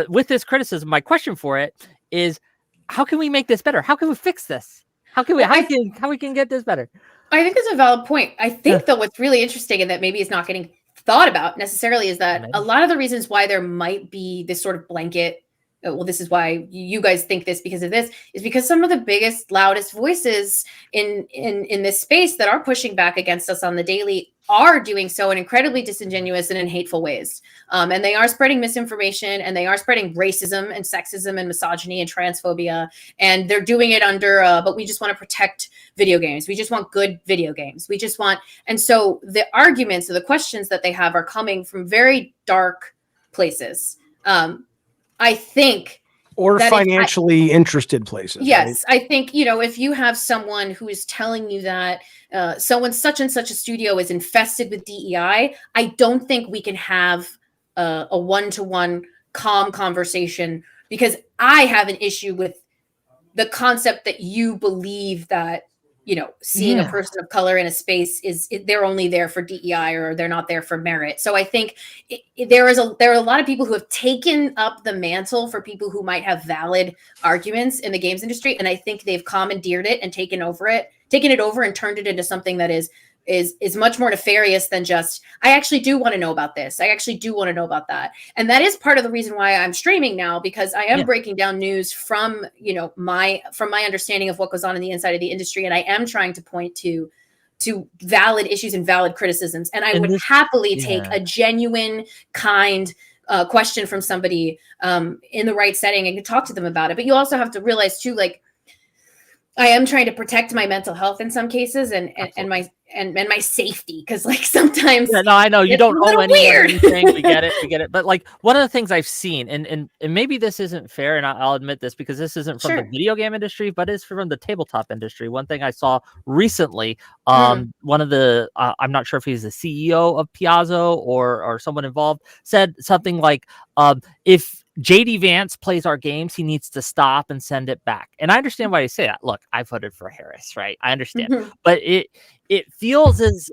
with this criticism, my question for it is, how can we make this better? How can we fix this? How can we get this better?
I think that's a valid point. I think though what's really interesting and that maybe is not getting thought about necessarily is that a lot of the reasons why there might be this sort of blanket, well, this is why you guys think this because of this, is because some of the biggest, loudest voices in this space that are pushing back against us on the daily are doing so in incredibly disingenuous and in hateful ways. And they are spreading misinformation, and they are spreading racism and sexism and misogyny and transphobia. And they're doing it under, but we just want to protect video games. We just want good video games. And so the arguments or the questions that they have are coming from very dark places. I think,
or financially interested places.
Yes,
right?
I think, if you have someone who is telling you that someone such and such a studio is infested with DEI, I don't think we can have a one-to-one calm conversation, because I have an issue with the concept that you believe that, seeing a person of color in a space they're only there for DEI, or they're not there for merit. So I think there are a lot of people who have taken up the mantle for people who might have valid arguments in the games industry. And I think they've commandeered it and taken it over and turned it into something that is much more nefarious than just, I actually do want to know about this. I actually do want to know about that. And that is part of the reason why I'm streaming now, because I am breaking down news from my understanding of what goes on in the inside of the industry. And I am trying to point to valid issues and valid criticisms. And I would happily take a genuine, kind question from somebody in the right setting and talk to them about it. But you also have to realize too, like, I am trying to protect my mental health in some cases and my safety, because like sometimes
I know you don't owe anything. We get it. But like one of the things I've seen, and maybe this isn't fair, and I'll admit this because this isn't from the video game industry, but it's from the tabletop industry. One thing I saw recently, one of the I'm not sure if he's the CEO of Piazzo or someone involved, said something like, if JD Vance plays our games, he needs to stop and send it back. And I understand why you say that. Look, I voted for Harris, right? I understand. But it feels as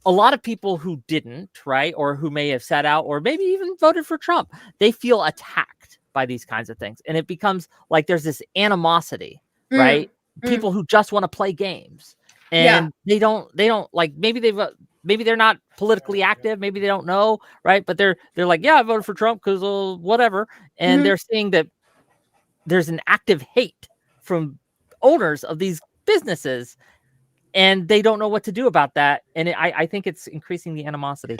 a lot of people who didn't, right, or who may have sat out or maybe even voted for Trump, they feel attacked by these kinds of things. And it becomes like there's this animosity, right? People who just want to play games. And they don't like, maybe they're not politically active, maybe they don't know, right? But they're like, yeah, I voted for Trump because whatever. And they're seeing that there's an active hate from owners of these businesses, and they don't know what to do about that. And I think it's increasing the animosity.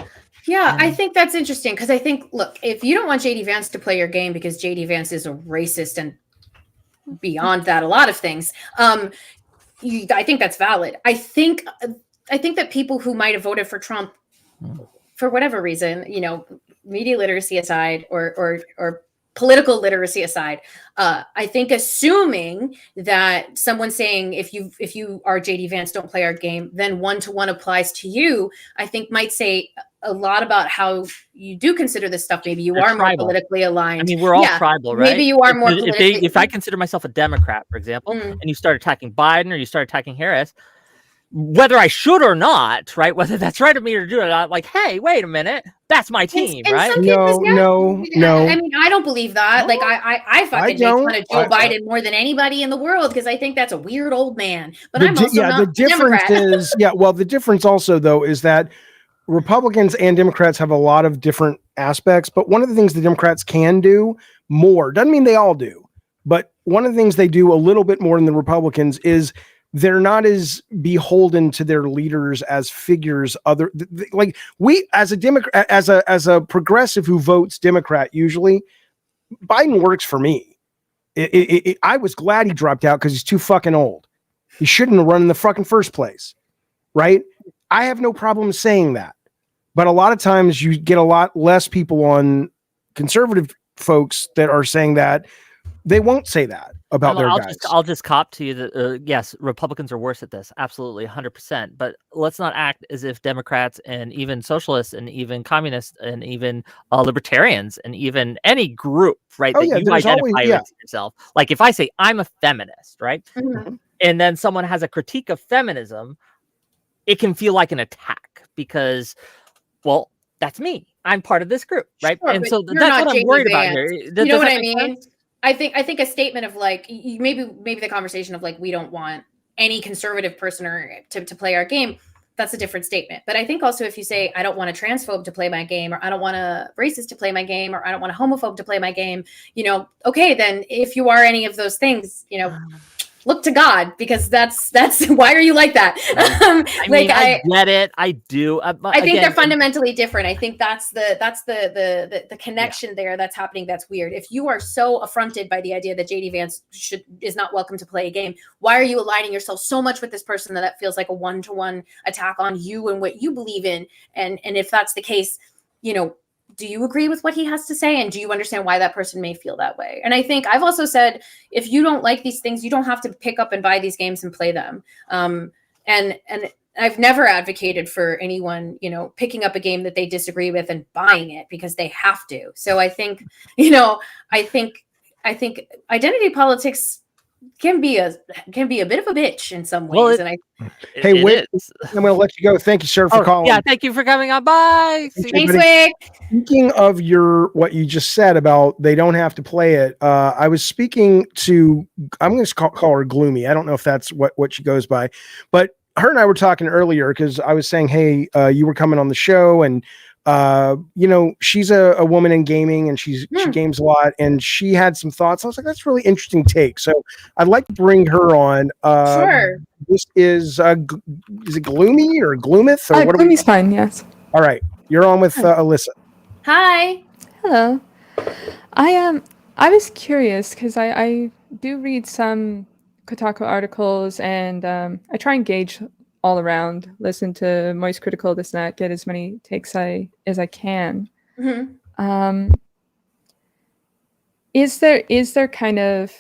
Yeah, I think that's interesting because I think, look, if you don't want JD Vance to play your game because JD Vance is a racist and beyond that, a lot of things, I think that's valid. I think that people who might have voted for Trump for whatever reason, media literacy aside or political literacy aside, I think assuming that someone's saying if you are JD Vance, don't play our game, then 1-to-1 applies to you, I think might say a lot about how you do consider this stuff. Maybe you are more politically aligned.
I mean, we're all tribal, right?
Maybe you are more politically.
If I consider myself a Democrat, for example, and you start attacking Biden or you start attacking Harris, whether I should or not, right? Whether that's right of me to do it, I'm like, hey, wait a minute, that's my team, right?
No.
I mean, I don't believe that. Like, I fucking make fun of Joe Biden more than anybody in the world because I think that's a weird old man. But I'm also not
the difference is the difference also though is that Republicans and Democrats have a lot of different aspects. But one of the things the Democrats can do more, doesn't mean they all do, but one of the things they do a little bit more than the Republicans is they're not as beholden to their leaders as figures. Like we, as a Democrat, as a progressive who votes Democrat, usually Biden works for me. I was glad he dropped out because he's too fucking old. He shouldn't have run in the fucking first place, right? I have no problem saying that, but a lot of times you get a lot less people on conservative folks that are saying that. They won't say that about their guys.
I'll just cop to you that yes, Republicans are worse at this, absolutely, 100%. But let's not act as if Democrats and even socialists and even communists and even libertarians and even any group, right, that you identify with yourself. Like if I say I'm a feminist, right, and then someone has a critique of feminism, it can feel like an attack because, well, that's me. I'm part of this group, right?
Sure,
and so that's what I'm worried about here.
You know what I mean? I think a statement of like maybe the conversation of like we don't want any conservative person to play our game, that's a different statement. But I think also if you say I don't want a transphobe to play my game, or I don't want a racist to play my game, or I don't want a homophobe to play my game, okay, then if you are any of those things, look to God, because that's why are you like that?
I get it. I do.
I think they're fundamentally different. I think that's the connection there that's happening. That's weird. If you are so affronted by the idea that JD Vance is not welcome to play a game, why are you aligning yourself so much with this person that feels like a 1-to-1 attack on you and what you believe in? And if that's the case, do you agree with what he has to say? And do you understand why that person may feel that way? And I think I've also said, if you don't like these things, you don't have to pick up and buy these games and play them. And I've never advocated for anyone, picking up a game that they disagree with and buying it because they have to. So I think, I think identity politics can be a bit of a bitch in some ways. I'm
going to let you go. Thank you, sir, for calling.
Yeah, thank you for coming on. Bye.
Thanks, Wick.
Speaking of what you just said about they don't have to play it, I was speaking to, I'm going to call her Gloomy. I don't know if that's what she goes by, but her and I were talking earlier because I was saying, hey, you were coming on the show, and she's a woman in gaming, and she games a lot, and she had some thoughts. I was like, that's a really interesting take. So I'd like to bring her on.
Sure.
This is it Gloomy or Gloomith? Or what
Gloomy's fine, yes.
All right. You're on with Alyssa.
Hi.
Hello. I was curious because I do read some Kotaku articles, and I try and gauge all around, listen to Moist Critical, this and that, get as many takes as I can. Mm-hmm. Is there kind of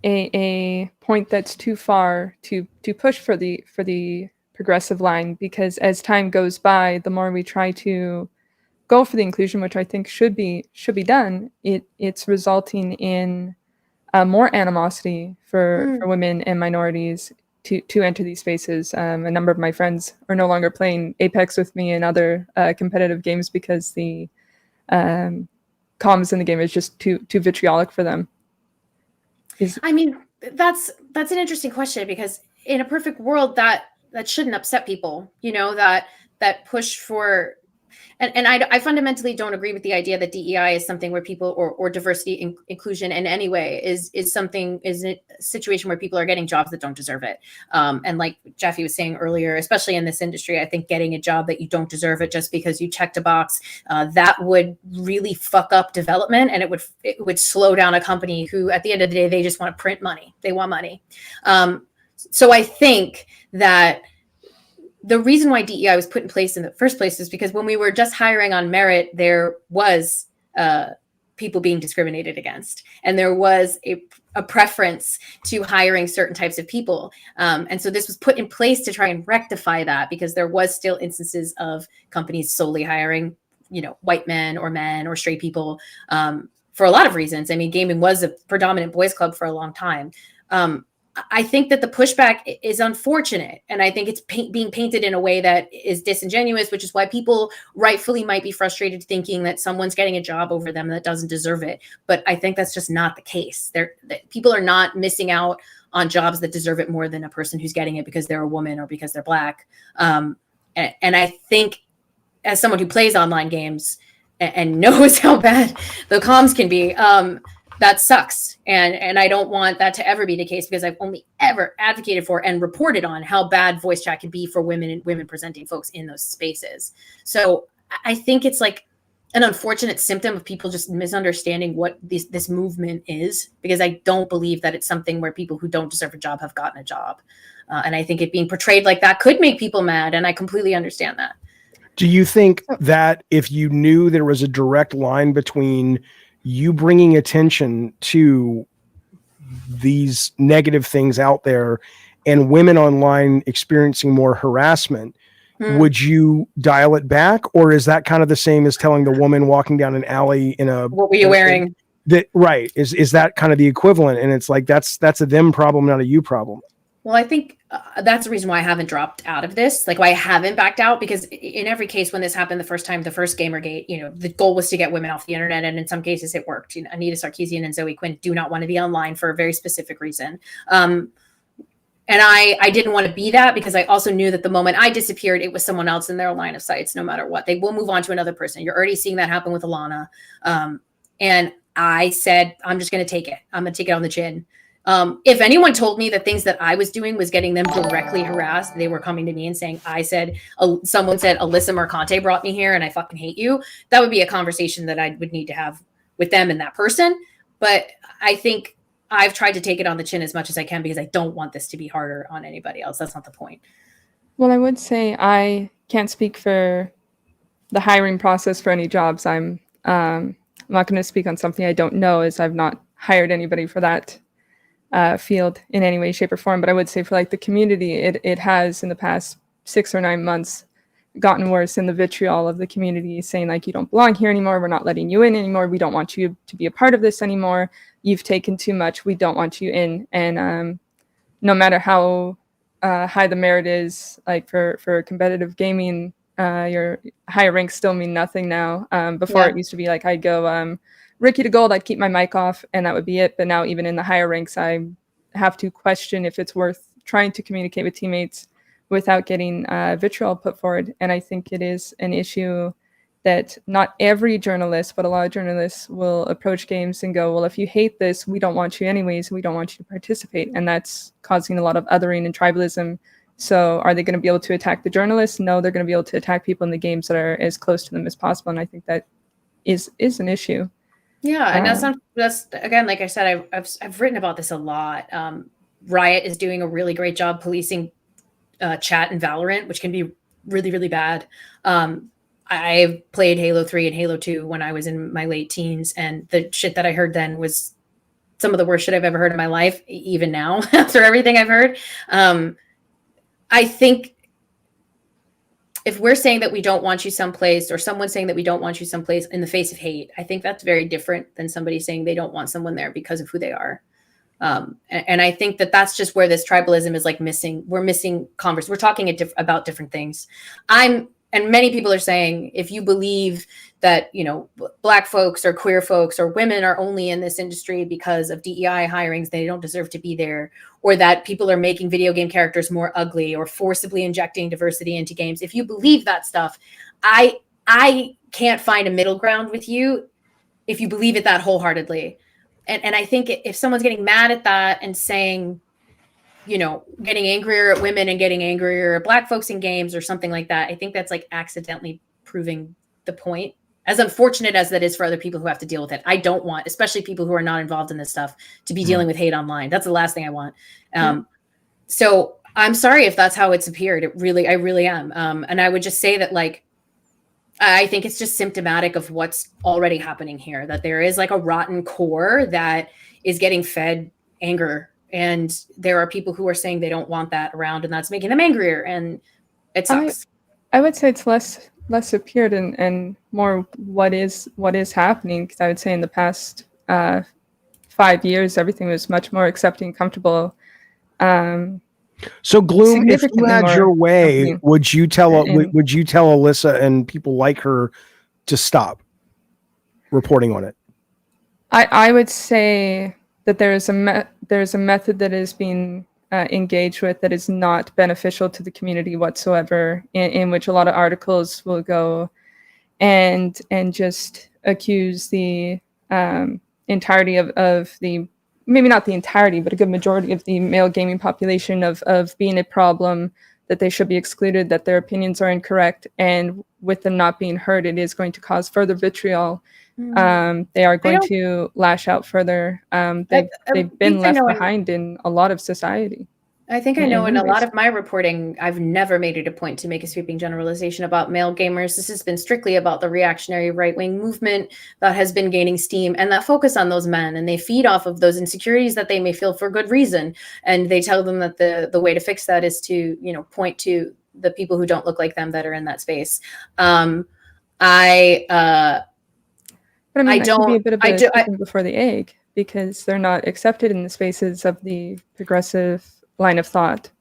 a point that's too far to push for the progressive line? Because as time goes by, the more we try to go for the inclusion, which I think should be done, it's resulting in more animosity for women and minorities to enter these spaces. A number of my friends are no longer playing Apex with me and other competitive games because the comms in the game is just too vitriolic for them.
I mean, that's an interesting question, because in a perfect world that shouldn't upset people, you know, that push for, and I fundamentally don't agree with the idea that DEI is something where people, or diversity inclusion in any way is a situation where people are getting jobs that don't deserve it. And like Jeffy was saying earlier, especially in this industry, I think getting a job that you don't deserve it just because you checked a box, that would really fuck up development, and it would slow down a company who, at the end of the day, they just want to print money. They want money. So I think that the reason why DEI was put in place in the first place is because when we were just hiring on merit, there was people being discriminated against, and there was a preference to hiring certain types of people. And so this was put in place to try and rectify that, because there was still instances of companies solely hiring, you know, white men or straight people, for a lot of reasons. I mean, gaming was a predominant boys club for a long time. I think that the pushback is unfortunate, and I think it's being painted in a way that is disingenuous, which is why people rightfully might be frustrated thinking that someone's getting a job over them that doesn't deserve it. But I think that's just not the case. People are not missing out on jobs that deserve it more than a person who's getting it because they're a woman or because they're Black. And I think, as someone who plays online games and knows how bad the comms can be, that sucks. And I don't want that to ever be the case, because I've only ever advocated for and reported on how bad voice chat can be for women and women presenting folks in those spaces. So I think it's like an unfortunate symptom of people just misunderstanding what this movement is, because I don't believe that it's something where people who don't deserve a job have gotten a job. And I think it being portrayed like that could make people mad. And I completely understand that.
Do you think that if you knew there was a direct line between you bringing attention to these negative things out there and women online experiencing more harassment, would you dial it back? Or is that kind of the same as telling the woman walking down an alley in a,
what were you wearing?
Right. Is that kind of the equivalent? And it's like, that's a them problem, not a you problem.
Well, I think that's the reason why I haven't dropped out of this, like why I haven't backed out, because in every case when this happened the first time, the first Gamergate, you know, the goal was to get women off the internet, and in some cases it worked. You know, Anita Sarkeesian and Zoe Quinn do not want to be online for a very specific reason. And I didn't want to be that, because I also knew that the moment I disappeared, it was someone else in their line of sights, no matter what. They will move on to another person. You're already seeing that happen with Alana. And I said, I'm just going to take it. I'm going to take it on the chin. If anyone told me that things that I was doing was getting them directly harassed, they were coming to me and saying, someone said, Alyssa Mercante brought me here and I fucking hate you. That would be a conversation that I would need to have with them and that person. But I think I've tried to take it on the chin as much as I can, because I don't want this to be harder on anybody else. That's not the point.
Well, I would say I can't speak for the hiring process for any jobs. I'm not going to speak on something I don't know, as I've not hired anybody for that field in any way, shape, or form. But I would say for like the community, it has in the past 6 or 9 months gotten worse in the vitriol of the community, saying like, you don't belong here anymore, we're not letting you in anymore, we don't want you to be a part of this anymore, you've taken too much, we don't want you in. And no matter how high the merit is, like for competitive gaming, your higher ranks still mean nothing now. Before it used to be like I'd go Ricky to gold, I'd keep my mic off and that would be it. But now even in the higher ranks, I have to question if it's worth trying to communicate with teammates without getting vitriol put forward. And I think it is an issue that not every journalist, but a lot of journalists will approach games and go, well, if you hate this, we don't want you anyways, we don't want you to participate. And that's causing a lot of othering and tribalism. So are they going to be able to attack the journalists? No, they're going to be able to attack people in the games that are as close to them as possible. And I think that is an issue.
Yeah, and that's again, like I said, I've written about this a lot. Riot is doing a really great job policing chat in Valorant, which can be really, really bad. I played Halo 3 and Halo 2 when I was in my late teens, and the shit that I heard then was some of the worst shit I've ever heard in my life, even now, after everything I've heard. I think if we're saying that we don't want you someplace, or someone saying that we don't want you someplace in the face of hate, I think that's very different than somebody saying they don't want someone there because of who they are. And I think that that's just where this tribalism is like missing. We're missing converse. We're talking about different things. And many people are saying, if you believe that, you know, Black folks or queer folks or women are only in this industry because of DEI hirings, they don't deserve to be there, or that people are making video game characters more ugly or forcibly injecting diversity into games. If you believe that stuff, I can't find a middle ground with you if you believe it that wholeheartedly. And I think if someone's getting mad at that and saying, you know, getting angrier at women and getting angrier at Black folks in games or something like that, I think that's like accidentally proving the point. As unfortunate as that is for other people who have to deal with it, I don't want, especially people who are not involved in this stuff, to be dealing with hate online. That's the last thing I want. So I'm sorry if that's how it's appeared. I really am. And I would just say that, like, I think it's just symptomatic of what's already happening here, that there is like a rotten core that is getting fed anger. And there are people who are saying they don't want that around, and that's making them angrier. And it sucks.
I would say it's less appeared and more what is happening. Because I would say in the past 5 years, everything was much more accepting, comfortable.
So Gloom, if you had your way, would you tell Alyssa and people like her to stop reporting on it?
I would say that there is a method that is being engaged with that is not beneficial to the community whatsoever, in which a lot of articles will go and just accuse the entirety of the, maybe not the entirety, but a good majority of the male gaming population of being a problem, that they should be excluded, that their opinions are incorrect, and with them not being heard, it is going to cause further vitriol. They are going to lash out further. They've been left behind in a lot of society.
I think I know in a lot of my reporting, I've never made it a point to make a sweeping generalization about male gamers. This has been strictly about the reactionary right-wing movement that has been gaining steam, and that focus on those men, and they feed off of those insecurities that they may feel for good reason. And they tell them that the way to fix that is to, you know, point to the people who don't look like them that are in that space. But I mean,
that could be a bit of a chicken before the egg, because they're not accepted in the spaces of the progressive line of thought.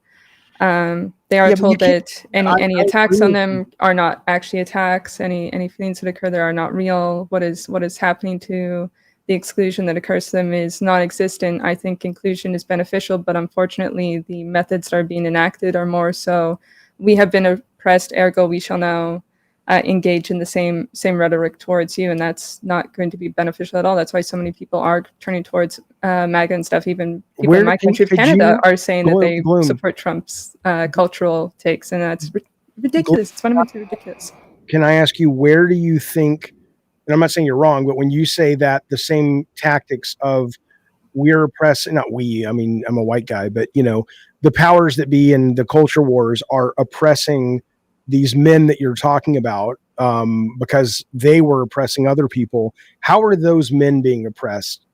They are told that any attacks on them are not actually attacks. Any things that occur there are not real. What is happening to the exclusion that occurs to them is non-existent. I think inclusion is beneficial, but unfortunately, the methods that are being enacted are more so, we have been oppressed, ergo we shall now engage in the same rhetoric towards you, and that's not going to be beneficial at all. That's why so many people are turning towards MAGA and stuff. Even people in my country of Canada are saying that they support Trump's cultural takes, and that's ridiculous. It's fundamentally ridiculous.
Can I ask you, where do you think, and I'm not saying you're wrong, but when you say that the same tactics of we're oppressing, not we, I mean, I'm a white guy, but, you know, the powers that be and the culture wars are oppressing these men that you're talking about because they were oppressing other people. How are those men being oppressed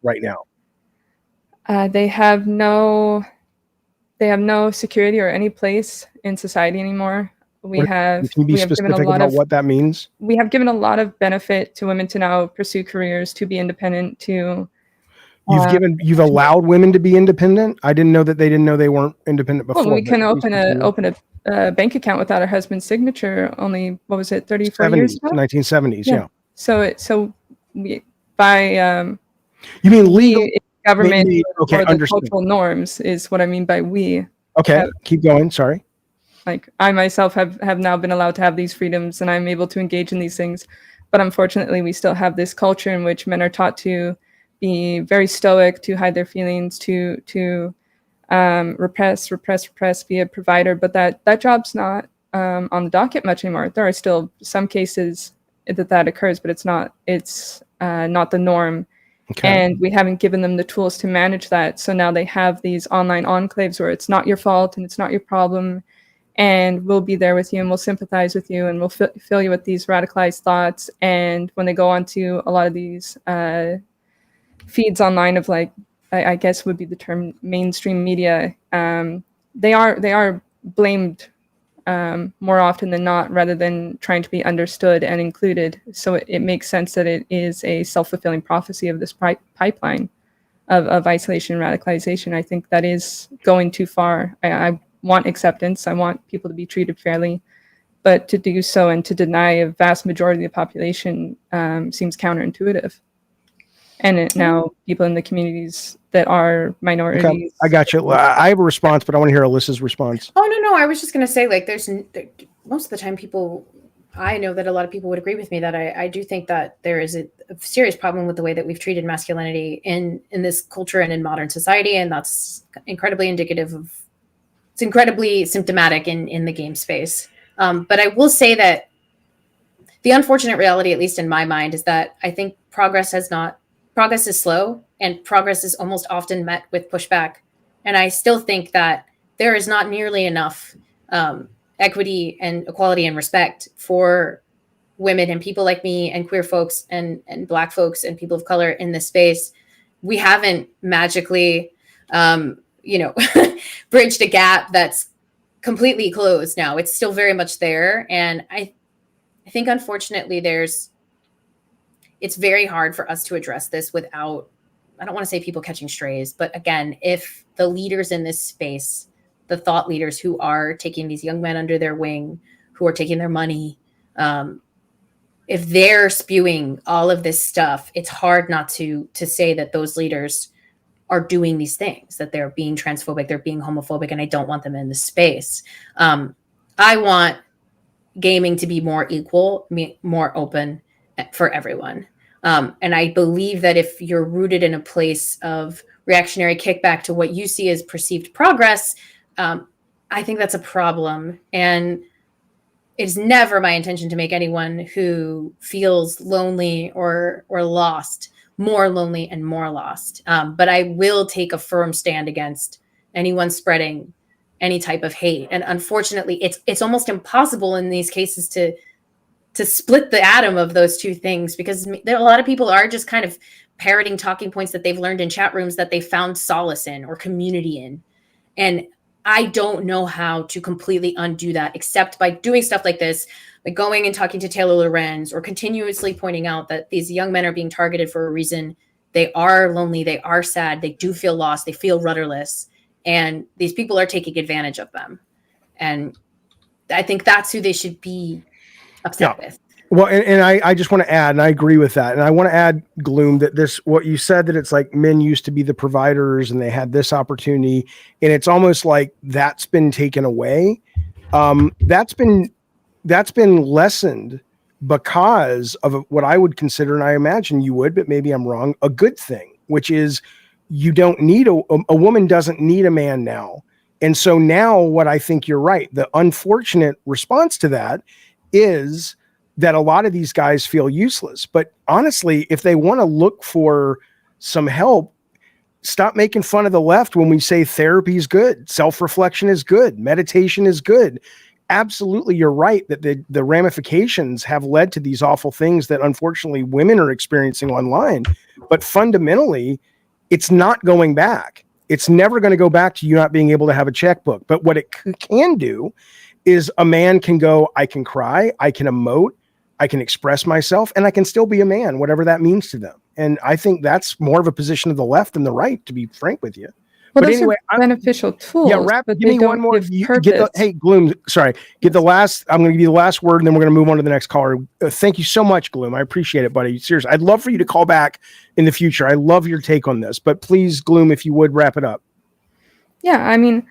right now?
They have no security or any place in society anymore. Can you be specific about what that means? We have given a lot of benefit to women to now pursue careers, to be independent, to
you've allowed women to be independent. I didn't know that they didn't know they weren't independent before.
Well, we can open a bank account without a husband's signature. Only, what was it, 34 years ago?
1970s, yeah.
So we, by
you mean legal
government or the cultural norms is what I mean by we.
Okay, keep going. Sorry.
Like, I myself have now been allowed to have these freedoms, and I'm able to engage in these things. But unfortunately, we still have this culture in which men are taught to be very stoic, to hide their feelings, to repress, be a provider. But that job's not on the docket much anymore. There are still some cases that occurs, but it's not the norm. Okay. And we haven't given them the tools to manage that. So now they have these online enclaves where it's not your fault and it's not your problem. And we'll be there with you and we'll sympathize with you and we'll fill you with these radicalized thoughts. And when they go onto a lot of these feeds online of, like, I guess would be the term mainstream media, they are blamed more often than not, rather than trying to be understood and included. So it makes sense that it is a self-fulfilling prophecy of this pipeline of isolation and radicalization. I think that is going too far. I want acceptance. I want people to be treated fairly. But to do so and to deny a vast majority of the population seems counterintuitive. And now people in the communities that are minorities.
Okay, I got you. I have a response, but I want to hear Alyssa's response.
Oh, no. I was just going to say, like, most of the time I know that a lot of people would agree with me that I do think that there is a serious problem with the way that we've treated masculinity in this culture and in modern society. And that's incredibly it's incredibly symptomatic in the game space. But I will say that the unfortunate reality, at least in my mind, is that I think progress is slow, and progress is almost often met with pushback. And I still think that there is not nearly enough equity and equality and respect for women and people like me and queer folks and Black folks and people of color in this space. We haven't magically, bridged a gap that's completely closed now. It's still very much there. And I think, unfortunately, it's very hard for us to address this without, I don't want to say people catching strays, but again, if the leaders in this space, the thought leaders who are taking these young men under their wing, who are taking their money, if they're spewing all of this stuff, it's hard not to say that those leaders are doing these things, that they're being transphobic, they're being homophobic, and I don't want them in the space. I want gaming to be more equal, more open for everyone. And I believe that if you're rooted in a place of reactionary kickback to what you see as perceived progress, I think that's a problem. And it's never my intention to make anyone who feels lonely or lost more lonely and more lost. But I will take a firm stand against anyone spreading any type of hate. And unfortunately, it's almost impossible in these cases to split the atom of those two things, because a lot of people are just kind of parroting talking points that they've learned in chat rooms that they found solace in or community in. And I don't know how to completely undo that, except by doing stuff like this, like going and talking to Taylor Lorenz, or continuously pointing out that these young men are being targeted for a reason. They are lonely, they are sad, they do feel lost, they feel rudderless, and these people are taking advantage of them. And I think that's who they should be upset with.
Well, and I just want to add, and I agree with that. And I want to add, Gloom, that what you said, that it's like men used to be the providers and they had this opportunity, and it's almost like that's been taken away. That's been lessened because of what I would consider, and I imagine you would, but maybe I'm wrong, a good thing, which is you don't need a woman doesn't need a man now. And so now what I think you're right, the unfortunate response to that is that a lot of these guys feel useless. But honestly, if they want to look for some help, stop making fun of the left when we say therapy is good, self-reflection is good, meditation is good. Absolutely, you're right that the ramifications have led to these awful things that unfortunately women are experiencing online. But fundamentally, it's not going back. It's never going to go back to you not being able to have a checkbook. But what it can do is a man can go, I can cry, I can emote, I can express myself, and I can still be a man, whatever that means to them. And I think that's more of a position of the left than the right, to be frank with you.
Well, but anyway, are beneficial tools.
Yeah, give me one more. Hey, Gloom, sorry. I'm going to give you the last word, and then we're going to move on to the next caller. Thank you so much, Gloom. I appreciate it, buddy. Seriously, I'd love for you to call back in the future. I love your take on this. But please, Gloom, if you would, wrap it up.
Yeah, I mean,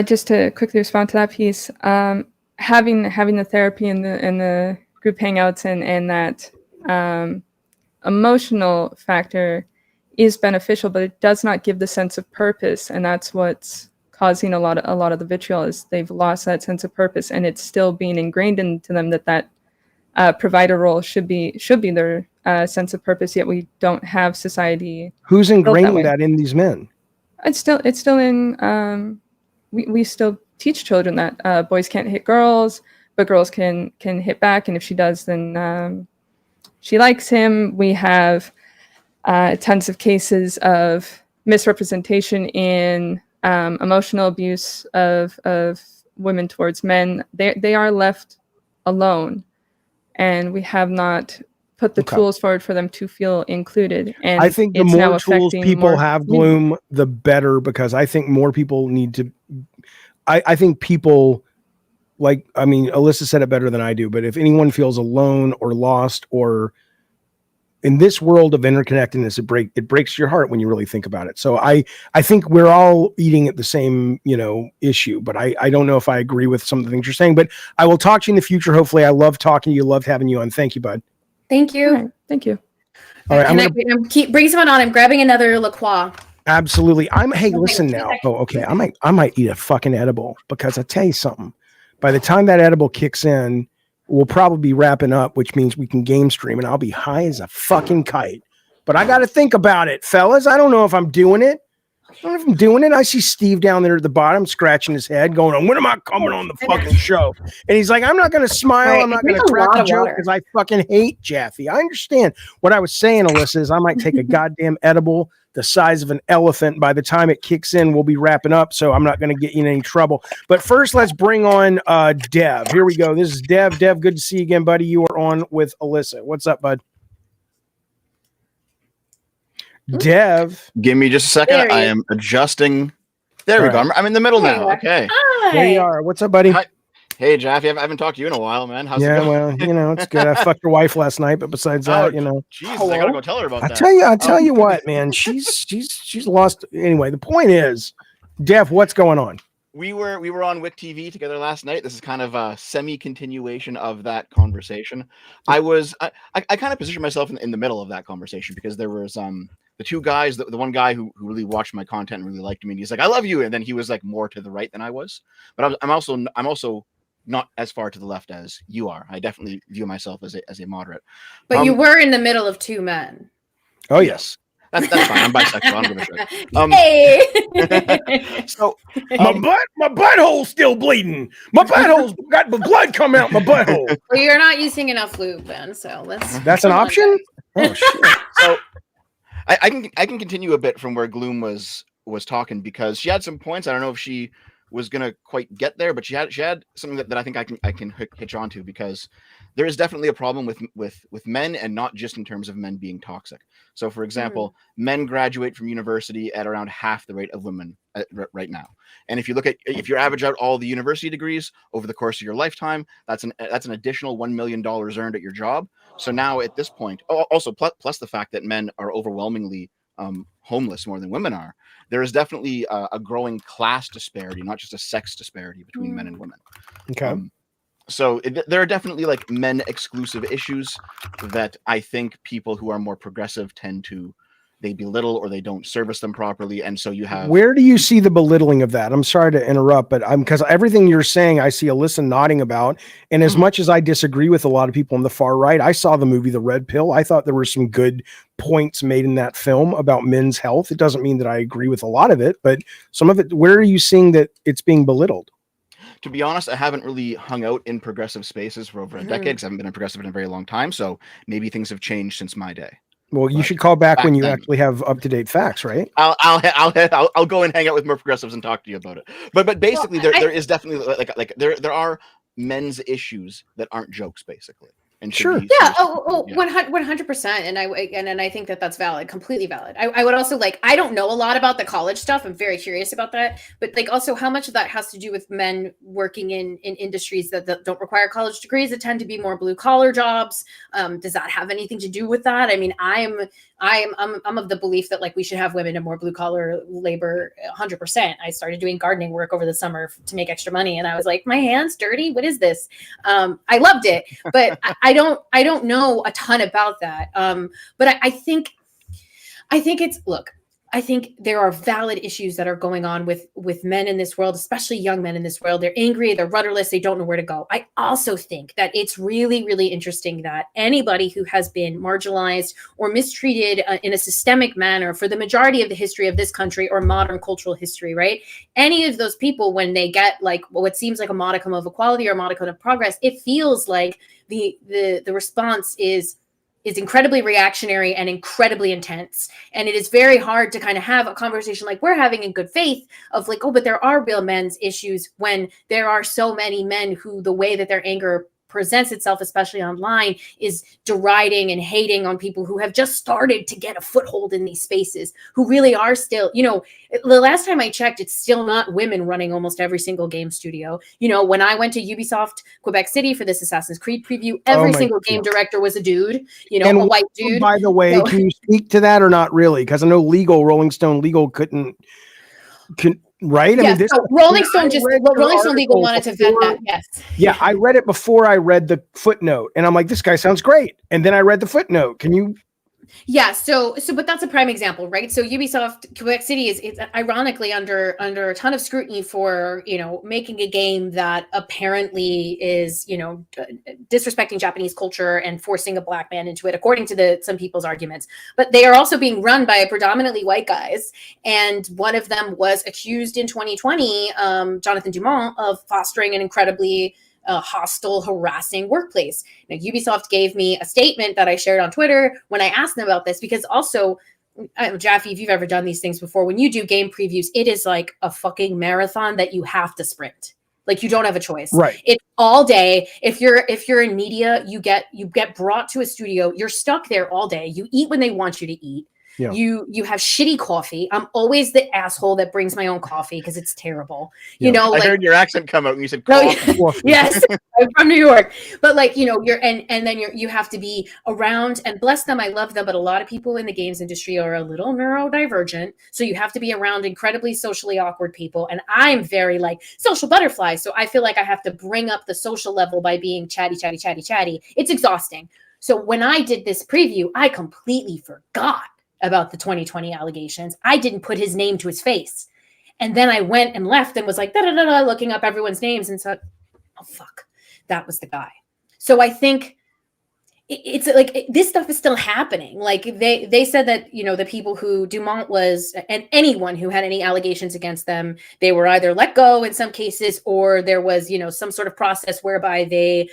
just to quickly respond to that piece, having the therapy and the group hangouts and that emotional factor is beneficial, but it does not give the sense of purpose, and that's what's causing a lot of the vitriol. Is they've lost that sense of purpose, and it's still being ingrained into them that provider role should be their sense of purpose. Yet we don't have society.
Who's ingraining that in these men?
It's still in. We still teach children that boys can't hit girls, but girls can hit back, and if she does, then she likes him. We have tons of cases of misrepresentation in emotional abuse of women towards men, they are left alone, and we have not put the tools forward for them to feel included. And
I think the more tools people have, Gloom, the better, because I think more people need to. I think people, like, I mean, Alyssa said it better than I do, but if anyone feels alone or lost, or in this world of interconnectedness, it breaks your heart when you really think about it. So I think we're all eating at the same, issue, but I don't know if I agree with some of the things you're saying, but I will talk to you in the future. Hopefully. I love talking to you. Loved having you on. Thank you, bud.
Thank you.
Right, thank you.
All right. I'm keep bring someone on. I'm grabbing another La Croix.
Absolutely. Hey, listen now. Oh, okay. I might eat a fucking edible, because I tell you something, by the time that edible kicks in, we'll probably be wrapping up, which means we can game stream, and I'll be high as a fucking kite. But I got to think about it, fellas. I don't know if I'm doing it. I see Steve down there at the bottom scratching his head going, when am I coming on the fucking show? And he's like, I'm not going to smile.
Right,
I'm not going to crack a joke because I fucking hate Jaffe. I understand. What I was saying, Alyssa, is I might take a goddamn edible the size of an elephant. By the time it kicks in, we'll be wrapping up, so I'm not going to get you in any trouble. But first, let's bring on Dev. Here we go. This is Dev. Dev, good to see you again, buddy. You are on with Alyssa. What's up, bud? Dev,
give me just a second. I am adjusting. There we go. I'm in the middle now. Okay.
Hi.
There you are. What's up, buddy?
Hi. Hey, Jaffe. I haven't talked to you in a while, man. How's it going?
Well, it's good. I fucked your wife last night, but besides that,
Jesus, I gotta go tell her about that.
I tell you what, man. She's lost. Anyway, the point is, Dev, what's going on?
We were on WIC TV together last night. This is kind of a semi-continuation of that conversation. I kind of positioned myself in the middle of that conversation, because there was the two guys, the one guy who really watched my content and really liked me, and he's like, I love you, and then he was like more to the right than I was, but I'm also not as far to the left as you are. I definitely view myself as a moderate.
But you were in the middle of two men.
Oh yes.
That's fine. I'm bisexual. I don't give a shit.
Hey.
So
my butthole's still bleeding. My butthole's got the blood coming out my butthole.
Well, you're not using enough lube, then. So
That's an option. Oh shit.
So I can continue a bit from where Gloom was talking, because she had some points. I don't know if she was gonna quite get there, but she had something that I think I can hitch onto, because there is definitely a problem with men, and not just in terms of men being toxic. So, for example, men graduate from university at around half the rate of women right now. And if you average out all the university degrees over the course of your lifetime, that's an additional $1 million earned at your job. So now at this point, also plus the fact that men are overwhelmingly homeless more than women are, there is definitely a growing class disparity, not just a sex disparity between men and women.
Okay.
So there are definitely like men exclusive issues that I think people who are more progressive tend to, they belittle or they don't service them properly. And so you have.
Where do you see the belittling of that? I'm sorry to interrupt, but because everything you're saying, I see Alyssa nodding about. And as much as I disagree with a lot of people on the far right, I saw the movie The Red Pill. I thought there were some good points made in that film about men's health. It doesn't mean that I agree with a lot of it, but some of it, where are you seeing that it's being belittled?
To be honest, I haven't really hung out in progressive spaces for over a decade, because I haven't been a progressive in a very long time. So maybe things have changed since my day.
Well, you should call back when you actually have up-to-date facts, right?
I'll go and hang out with more progressives and talk to you about it. But basically, there is definitely like there are men's issues that aren't jokes, basically. And
sure.
Yeah. 100%. And I think that's valid, completely valid. I would also I don't know a lot about the college stuff. I'm very curious about that. But also how much of that has to do with men working in industries that don't require college degrees, that tend to be more blue collar jobs. Does that have anything to do with that? I mean, I'm of the belief that we should have women in more blue collar labor 100%. I started doing gardening work over the summer to make extra money. And I was like, my hand's dirty. What is this? I loved it, but I don't know a ton about that. But I think it's, look, I think there are valid issues that are going on with men in this world, especially young men in this world. They're angry, they're rudderless, they don't know where to go. I also think that it's really, really interesting that anybody who has been marginalized or mistreated in a systemic manner for the majority of the history of this country or modern cultural history, right? Any of those people, when they get what seems like a modicum of equality or a modicum of progress, it feels like the response is is incredibly reactionary and incredibly intense. And it is very hard to kind of have a conversation like we're having in good faith of like, oh, but there are real men's issues when there are so many men who the way that their anger presents itself, especially online, is deriding and hating on people who have just started to get a foothold in these spaces, who really are still, you know, the last time I checked, it's still not women running almost every single game studio. You know, when I went to Ubisoft Quebec City for this Assassin's Creed preview, every single game director was a dude, you know,
and
a white dude.
By the way, can you speak to that or not really? Because I know Rolling Stone Legal right?
Yes,
I mean, this
Rolling Stone Legal wanted to vet that. Yes.
Yeah, I read it before I read the footnote, and I'm like, this guy sounds great. And then I read the footnote. Can you?
Yeah, but that's a prime example, right? So Ubisoft Quebec City is ironically under a ton of scrutiny for, you know, making a game that apparently is, you know, disrespecting Japanese culture and forcing a black man into it, according to some people's arguments. But they are also being run by predominantly white guys, and one of them was accused in 2020, Jonathan Dumont, of fostering an incredibly hostile, harassing workplace. Now, Ubisoft gave me a statement that I shared on Twitter when I asked them about this, because also, Jaffe, if you've ever done these things before, when you do game previews, it is like a fucking marathon that you have to sprint. Like, you don't have a choice.
Right.
It's all day. If you're in media, you get brought to a studio. You're stuck there all day. You eat when they want you to eat. Yeah. You have shitty coffee. I'm always the asshole that brings my own coffee because it's terrible. Yeah. You know,
I heard your accent come out when you said coffee.
No, yes, I'm from New York. But like, you know, you have to be around, and bless them, I love them, but a lot of people in the games industry are a little neurodivergent. So you have to be around incredibly socially awkward people. And I'm very like social butterfly. So I feel like I have to bring up the social level by being chatty. It's exhausting. So when I did this preview, I completely forgot about the 2020 allegations. I didn't put his name to his face. And then I went and left and was like, looking up everyone's names and said, oh, fuck, that was the guy. So I think it's like this stuff is still happening. Like they said that, you know, the people who Dumont was, and anyone who had any allegations against them, they were either let go in some cases, or there was, you know, some sort of process whereby they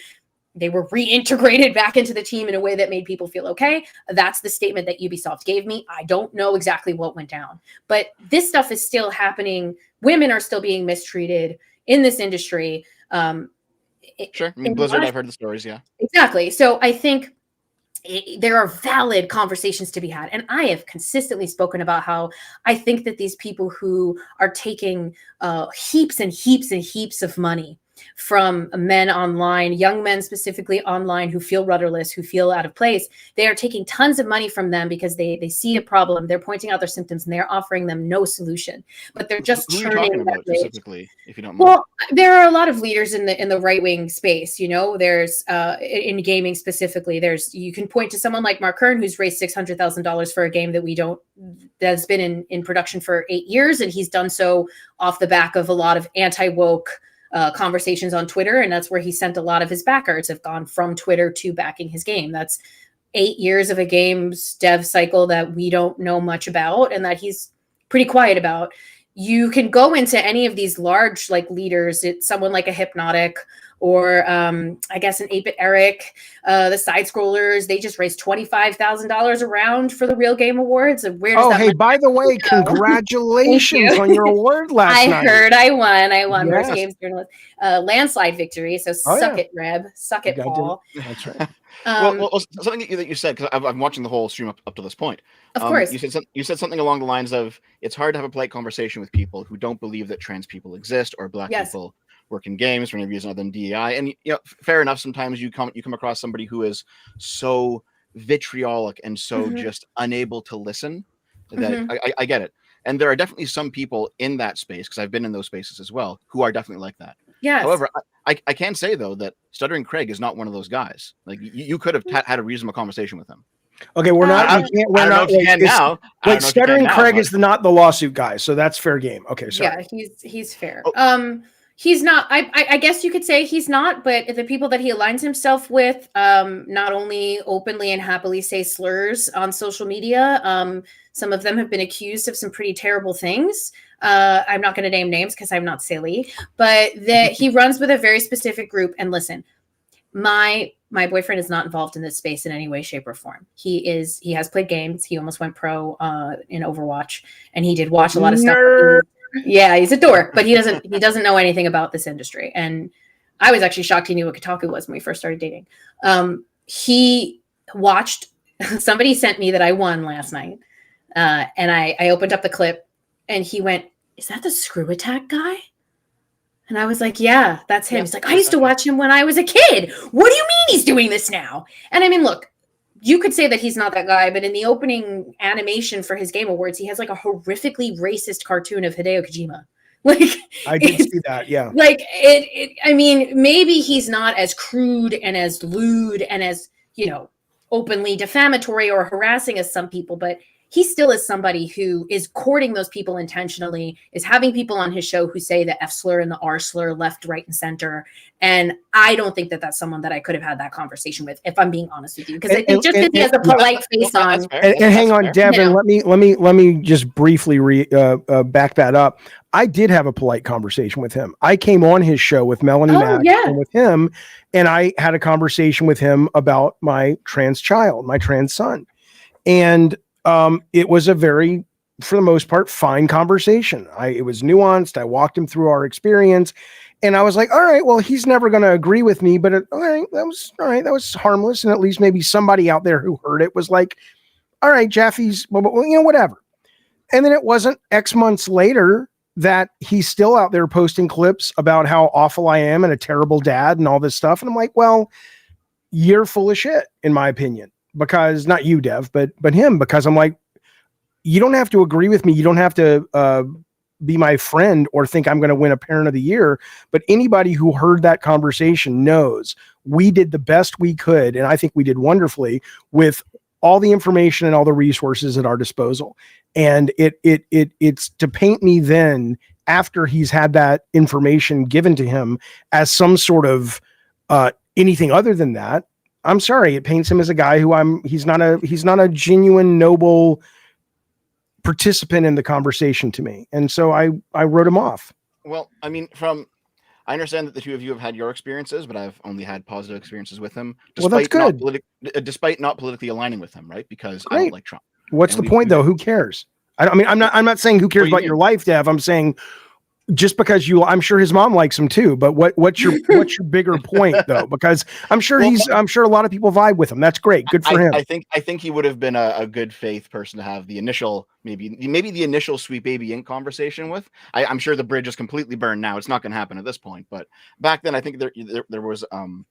were reintegrated back into the team in a way that made people feel okay. That's the statement that Ubisoft gave me. I don't know exactly what went down, but this stuff is still happening. Women are still being mistreated in this industry.
Sure. I mean, Blizzard, I've heard the stories. Yeah,
exactly. So I think there are valid conversations to be had. And I have consistently spoken about how I think that these people who are taking heaps and heaps and heaps of money from men online, young men specifically online, who feel rudderless, who feel out of place, they are taking tons of money from them because they see a problem, they're pointing out their symptoms, and they're offering them no solution. But they're just
who are you talking about specifically, if you don't mind?
Well, there are a lot of leaders in the right-wing space. You know, there's in gaming specifically, you can point to someone like Mark Kern, who's raised $600,000 for a game that's been in production for 8 years, and he's done so off the back of a lot of anti-woke conversations on Twitter, and that's where he sent a lot of his backers have gone from Twitter to backing his game. That's 8 years of a game's dev cycle that we don't know much about and that he's pretty quiet about. You can go into any of these large like leaders. It's someone like a Hypnotic or I guess an 8-Bit Eric, the side scrollers. They just raised $25,000 a round for the Real Game Awards. And where does that money
by the way,
go?
congratulations on your award last night.
I heard I won. Yes. Worst games journalist, landslide victory. So suck it, Reb. Suck it, Paul.
That's right.
Well, something that you said, because I'm watching the whole stream up to this point.
Of course.
You said something along the lines of, it's hard to have a polite conversation with people who don't believe that trans people exist or black people work in games for any reason other than DEI. And you know, fair enough. Sometimes you come across somebody who is so vitriolic and so just unable to listen that I get it. And there are definitely some people in that space, because I've been in those spaces as well, who are definitely like that.
Yes.
However, I can say though that Stuttering Craig is not one of those guys. Like you could have had a reasonable conversation with him.
Okay, we're not.
I don't know if you can now.
Wait, Stuttering Craig is not the lawsuit guy, so that's fair game. Okay, sorry.
Yeah, he's fair. He's not. I guess you could say he's not, but the people that he aligns himself with, not only openly and happily say slurs on social media. Some of them have been accused of some pretty terrible things. I'm not going to name names because I'm not silly, but he runs with a very specific group. And listen, my boyfriend is not involved in this space in any way, shape, or form. He has played games. He almost went pro in Overwatch, and he did watch a lot of stuff. Yeah, he's a dork, but he doesn't know anything about this industry. And I was actually shocked he knew what Kotaku was when we first started dating. He watched, somebody sent me that I won last night, and I opened up the clip, and he went, "Is that the Screw Attack guy?" And I was like, "Yeah, that's him." He's like, "I used to watch him when I was a kid. What do you mean he's doing this now?" And I mean, look, you could say that he's not that guy, but in the opening animation for his Game Awards, he has like a horrifically racist cartoon of Hideo Kojima. Like,
I did see that. Yeah.
Like I mean, maybe he's not as crude and as lewd and as, openly defamatory or harassing as some people, but he still is somebody who is courting those people intentionally, is having people on his show who say the F slur and the R slur left, right, and center. And I don't think that that's someone that I could have had that conversation with, if I'm being honest with you, because I think just because he has a polite face on.
And hang on, Devin, let me just briefly back that up. I did have a polite conversation with him. I came on his show with Melanie Mack and with him, and I had a conversation with him about my trans child, my trans son. And it was a very, for the most part, fine conversation. It was nuanced. I walked him through our experience, and I was like, all right, well, he's never going to agree with me, but all right, that was harmless. And at least maybe somebody out there who heard it was like, all right, Jaffe's, whatever. And then it wasn't X months later that he's still out there posting clips about how awful I am and a terrible dad and all this stuff. And I'm like, well, you're full of shit, in my opinion. Because not you, Dev, but him, because I'm like, you don't have to agree with me. You don't have to be my friend or think I'm going to win a Parent of the Year. But anybody who heard that conversation knows we did the best we could. And I think we did wonderfully with all the information and all the resources at our disposal. And it's to paint me then, after he's had that information given to him, as some sort of anything other than that. I'm sorry, it paints him as a guy who he's not a genuine, noble participant in the conversation to me. And so I wrote him off.
Well, I mean, I understand that the two of you have had your experiences, but I've only had positive experiences with him.
Well, that's good.
Despite not politically aligning with him, right? Because I don't like Trump.
What's the point, though? Who cares? I mean, I'm not saying who cares about your life, Dev. I'm saying just because I'm sure his mom likes him too, but what's your bigger point, though? Because I'm sure a lot of people vibe with him. That's great. Good for him.
I think he would have been a good faith person to have the initial, maybe the initial Sweet Baby Inc. conversation with. I'm sure the bridge is completely burned now. It's not going to happen at this point, but back then I think there was an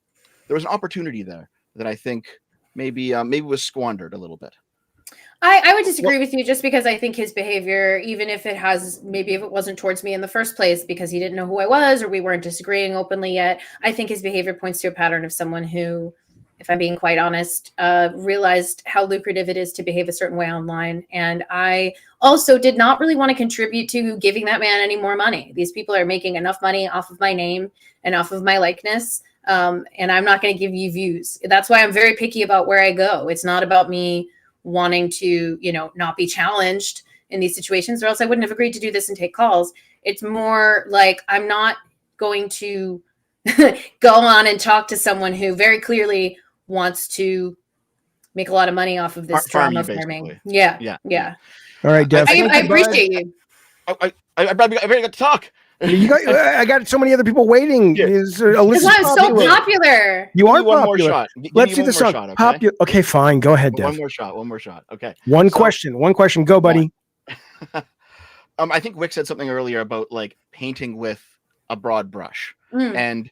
opportunity there that I think maybe was squandered a little bit.
I would disagree with you, just because I think his behavior, even if it wasn't towards me in the first place because he didn't know who I was or we weren't disagreeing openly yet, I think his behavior points to a pattern of someone who, if I'm being quite honest, realized how lucrative it is to behave a certain way online. And I also did not really want to contribute to giving that man any more money. These people are making enough money off of my name and off of my likeness. And I'm not going to give you views. That's why I'm very picky about where I go. It's not about me wanting to, not be challenged in these situations, or else I wouldn't have agreed to do this and take calls. It's more like I'm not going to go on and talk to someone who very clearly wants to make a lot of money off of this drama farming. Yeah.
All right, Dev.
I appreciate you.
I got to talk.
I got so many other people waiting.
Because I'm so popular.
You are
one
popular.
more shot.
Let's do this song. Okay, fine. Go ahead, Dev.
One more shot. Okay.
One question. Go, buddy.
I think Wick said something earlier about like painting with a broad brush, and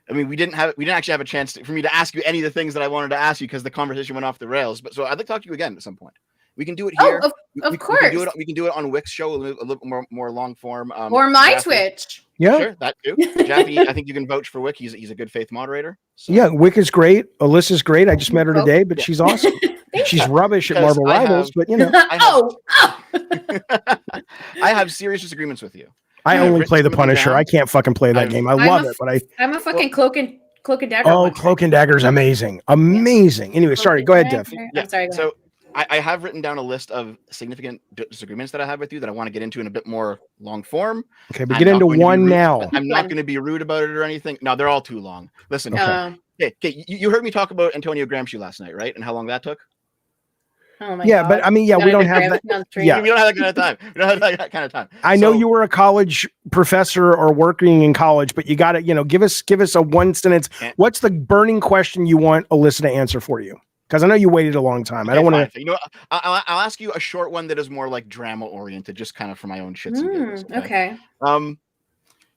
I mean we didn't actually have a chance for me to ask you any of the things that I wanted to ask you because the conversation went off the rails. But so I'd like to talk to you again at some point. We can do it here.
Of course.
We can do it on Wick's show, a little more long form.
Or my Twitch.
Yeah,
sure, that too. Jaffe, I think you can vouch for Wick. He's a good faith moderator. So.
Yeah, Wick is great. Alyssa's great. I just met her today, but she's awesome. She's rubbish at Marvel Rivals, but
I have serious disagreements with you.
I only play the Punisher. I can't fucking play that game. I love it, but
I'm a fucking cloak and dagger.
Oh, Cloak and Dagger is amazing. Anyway, sorry. Go ahead, Dev.
I'm sorry. Go ahead.
So I have written down a list of significant disagreements that I have with you that I want to get into in a bit more long form.
Okay, but get into one now.
I'm not going to be rude about it or anything. No, they're all too long. Listen, Okay. You heard me talk about Antonio Gramsci last night, right? And how long that took?
Oh my
Yeah,
God.
but I mean, yeah, we don't have that. Yeah.
We don't have that kind of time. We don't have that kind of time.
I know you were a college professor or working in college, but you got to, give us a one sentence. What's the burning question you want Alyssa to answer for you? Because I know you waited a long time. I don't want to.
You know, I'll ask you a short one that is more like drama oriented, just kind of for my own shits and giggles.
Okay.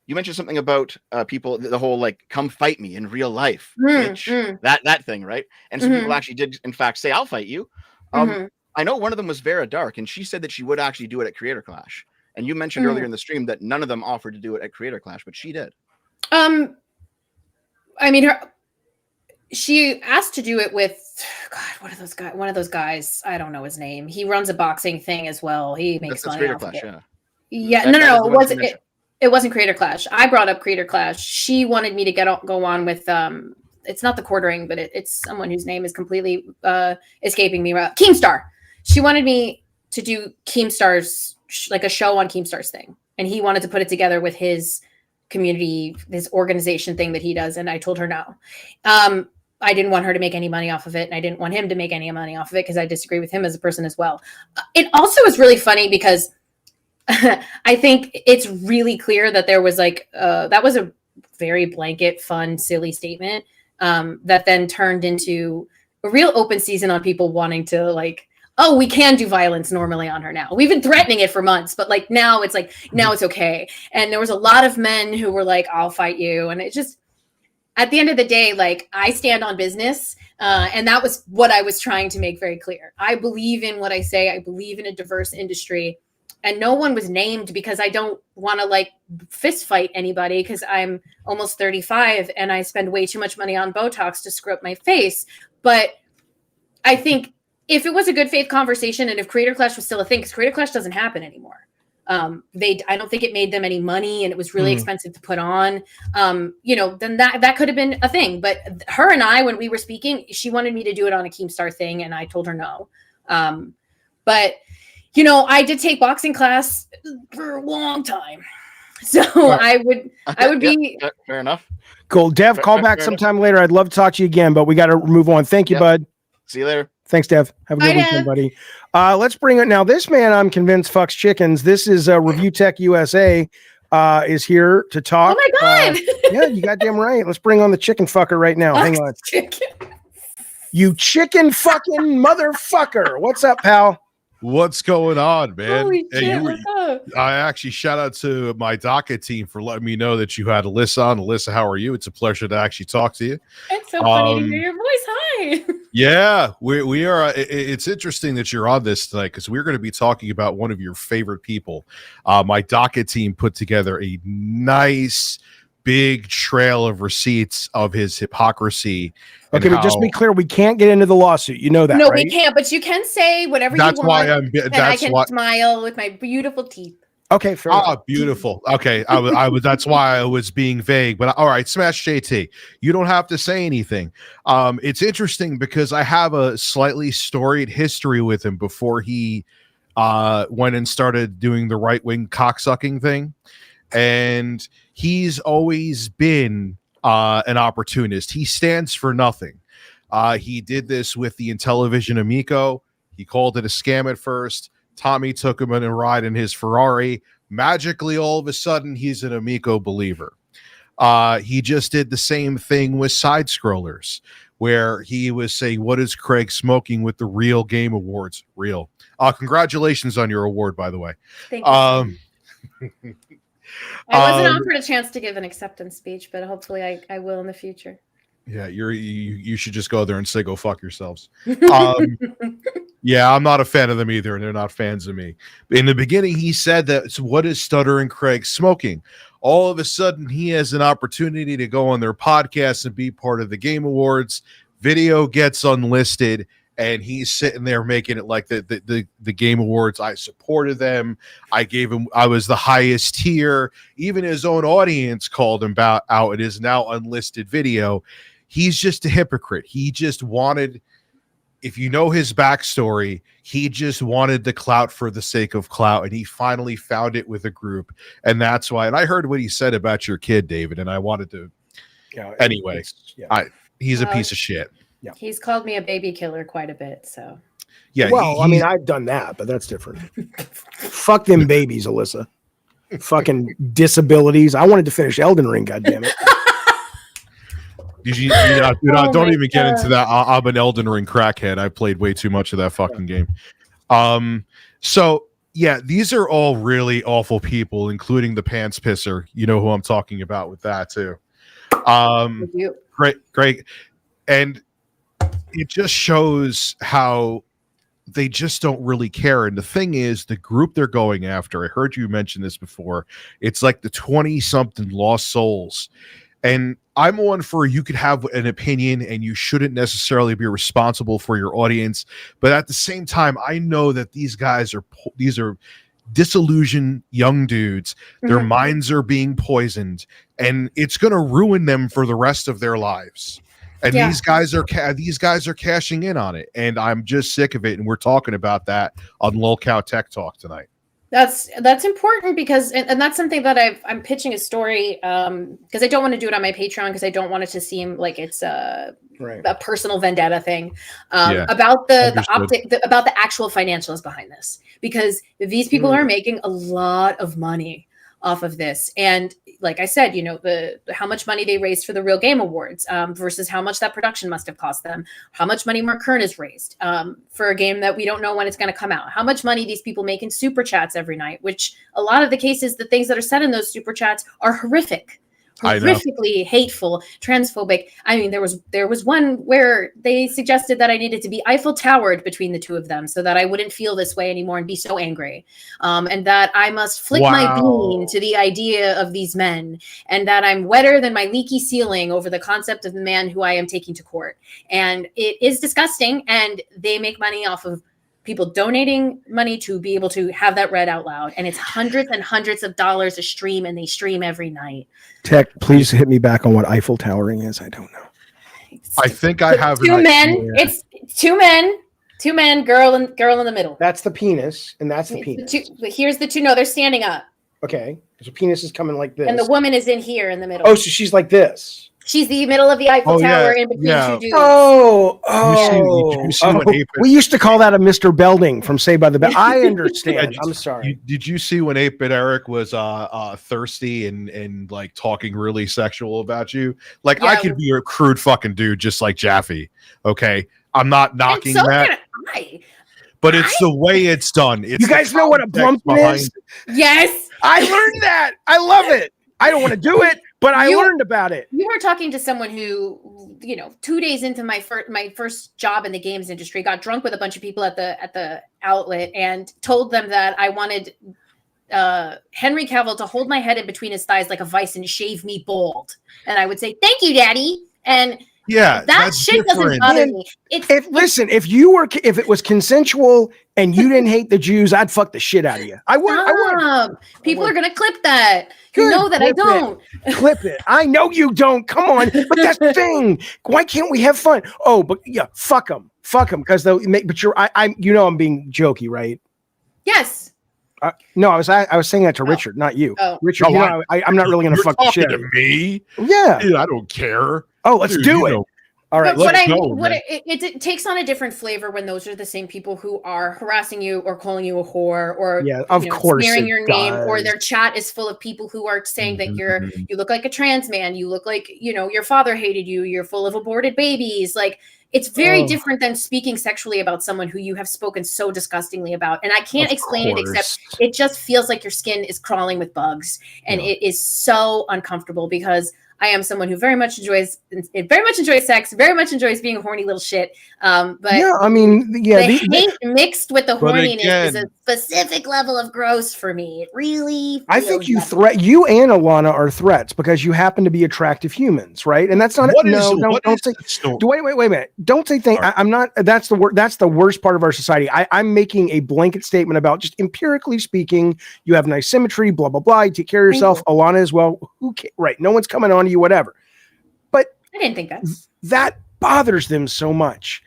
You mentioned something about people, the whole like "come fight me in real life," bitch, that thing, right? And some people actually did, in fact, say "I'll fight you." I know one of them was Vera Dark, and she said that she would actually do it at Creator Clash. And you mentioned earlier in the stream that none of them offered to do it at Creator Clash, but she did.
I mean, she asked to do it with one of those guys. I don't know his name. He runs a boxing thing as well. He makes money
Creator
off
Clash,
of it. Yeah. No. It wasn't Creator Clash. I brought up Creator Clash. She wanted me to go on with it's not the quartering, but it's someone whose name is completely escaping me. Keemstar. She wanted me to do Keemstar's like a show on Keemstar's thing, and he wanted to put it together with his community, his organization thing that he does, and I told her no. I didn't want her to make any money off of it, and I didn't want him to make any money off of it because I disagree with him as a person as well. It also is really funny because I think it's really clear that there was like that was a very blanket, fun, silly statement that then turned into a real open season on people wanting to like, oh, we can do violence normally on her now. We've been threatening it for months, but like now it's okay. And there was a lot of men who were like, I'll fight you. And it just, at the end of the day, like I stand on business. And that was what I was trying to make very clear. I believe in what I say. I believe in a diverse industry. And no one was named because I don't want to like fist fight anybody because I'm almost 35 and I spend way too much money on Botox to screw up my face. But I think if it was a good faith conversation and if Creator Clash was still a thing, because Creator Clash doesn't happen anymore. I don't think it made them any money and it was really expensive to put on. Then that could have been a thing. But her and I, when we were speaking, she wanted me to do it on a Keemstar thing and I told her no. But I did take boxing class for a long time. So I would be
fair enough.
Cool. Dev, call back sometime later. I'd love to talk to you again, but we got to move on. Thank you, bud.
See you later.
Thanks, Dev. Have a good weekend, buddy. Let's bring it now. This man, I'm convinced, fucks chickens. This is Review Tech USA is here to talk.
Oh my God.
Yeah, you goddamn right. Let's bring on the chicken fucker right now. Hang on. You chicken fucking motherfucker. What's up, pal?
What's going on, man?
Holy shit, what's up?
I actually shout out to my DACA team for letting me know that you had Alyssa on. Alyssa, how are you? It's a pleasure to actually talk to you.
It's so funny to hear your voice. Hi.
Yeah, we are. It's interesting that you're on this tonight because we're going to be talking about one of your favorite people. My DACA team put together a nice big trail of receipts of his hypocrisy.
Okay, but just be clear, we can't get into the lawsuit. You know that,
no,
right?
we can't. But you can say whatever
that's
you want. I can smile with my beautiful teeth.
Okay, fair enough.
Beautiful. Okay, I was. That's why I was being vague. But all right, Smash JT, you don't have to say anything. It's interesting because I have a slightly storied history with him before he went and started doing the right-wing cocksucking thing, and he's always been an opportunist. He stands for nothing. He did this with the Intellivision Amico. He called it a scam at first. Tommy took him on a ride in his Ferrari. Magically, all of a sudden, he's an Amico believer. He just did the same thing with side scrollers, where he was saying, "What is Craig smoking?" with the Real Game Awards. Real. Congratulations on your award, by the way.
Thank you. I wasn't offered a chance to give an acceptance speech, but hopefully I will in the future.
Yeah, you should just go there and say, "Go fuck yourselves." Yeah, I'm not a fan of them either, and they're not fans of me. In the beginning, he said that, so what is Stuttering Craig smoking? All of a sudden, he has an opportunity to go on their podcast and be part of the Game Awards. Video gets unlisted, and he's sitting there making it like the Game Awards. I supported them. I was the highest tier. Even his own audience called him out. It is now unlisted video. He's just a hypocrite. He just wanted, if you know his backstory, he just wanted the clout for the sake of clout, and he finally found it with a group, and that's why. And I heard what he said about your kid, David, and I wanted to. Yeah. Anyway, He's a
Well,
piece of shit.
He's called me a baby killer quite a bit, so.
Yeah.
Well, I mean, I've done that, but that's different. Fuck them babies, Alyssa. Fucking disabilities. I wanted to finish Elden Ring, goddammit.
Don't even get into that. I'm an Elden Ring crackhead. I played way too much of that fucking game. So yeah, these are all really awful people, including the pants pisser. You know who I'm talking about with that too. Great. And it just shows how they just don't really care. And the thing is, the group they're going after, I heard you mention this before, it's like the 20-something lost souls. And I'm one for, you could have an opinion and you shouldn't necessarily be responsible for your audience. But at the same time, I know that these are disillusioned young dudes. Their minds are being poisoned, and it's going to ruin them for the rest of their lives. And these guys are cashing in on it, and I'm just sick of it. And we're talking about that on Lolcow Tech Talk tonight.
That's important because, and that's something that I'm pitching a story because I don't want to do it on my Patreon because I don't want it to seem like it's a personal vendetta thing about about the actual financials behind this, because these people are making a lot of money off of this. And like I said, you know, how much money they raised for the Real Game Awards versus how much that production must have cost them, how much money Mercante has raised for a game that we don't know when it's going to come out, how much money these people make in super chats every night, which a lot of the cases, the things that are said in those super chats are horrifically hateful, transphobic. I mean, there was one where they suggested that I needed to be Eiffel Towered between the two of them so that I wouldn't feel this way anymore and be so angry. And that I must flick my bean to the idea of these men, and that I'm wetter than my leaky ceiling over the concept of the man who I am taking to court. And it is disgusting, and they make money off of people donating money to be able to have that read out loud. And it's hundreds and hundreds of dollars a stream, and they stream every night.
Tech, please hit me back on what Eiffel Towering is. I don't know.
I think I have
two men. It's two men, girl in the middle.
That's the penis, and that's the penis.
Here's the two. No, they're standing up.
Okay. So penis is coming like this.
And the woman is in here in the middle.
Oh, so she's like this.
She's the middle of the Eiffel Tower in between two dudes.
We used to call that a Mr. Belding from Saved by the Bell. I understand. I'm sorry.
Did you see when 8-Bit Eric was thirsty and like talking really sexual about you? Like, I could be a crude fucking dude just like Jaffe. Okay, I'm not knocking that. But it's the way it's done.
You guys know what a blumpkin is?
Yes.
I learned that. I love it. I don't want to do it, but I learned about it.
You were talking to someone who, 2 days into my first job in the games industry, got drunk with a bunch of people at the outlet and told them that I wanted Henry Cavill to hold my head in between his thighs like a vice and shave me bald. And I would say, "Thank you, Daddy." And that shit doesn't bother me.
If it was consensual and you didn't hate the Jews, I'd fuck the shit out of you. I would.
People are gonna clip that. You know that I don't.
Clip it. I know you don't. Come on. But that's the thing. Why can't we have fun? Oh, but yeah, fuck them. Fuck them. Because but I'm being jokey, right?
Yes.
No, I was saying that to Richard, not you.
Oh.
Richard, I'm not really gonna fuck the shit out of
me.
Yeah.
Dude, I don't care.
Oh, let's do it. All right,
it takes on a different flavor when those are the same people who are harassing you or calling you a whore or smearing your name, or their chat is full of people who are saying that you look like a trans man, you look like your father hated you, you're full of aborted babies. Like, it's very different than speaking sexually about someone who you have spoken so disgustingly about. And I can't explain it except it just feels like your skin is crawling with bugs, and it is so uncomfortable because I am someone who very much enjoys sex, very much enjoys being a horny little shit. But the hate mixed with the horniness is a specific level of gross for me. It really,
I think you and Alana are threats because you happen to be attractive humans, right? And that's not wait a minute. Don't say things. I'm not. That's the worst part of our society. I'm making a blanket statement about just empirically speaking. You have nice symmetry, blah blah blah. You take care of yourself. Alana as well. Who cares? Right? No one's coming on you, whatever. But
I didn't think
that bothers them so much.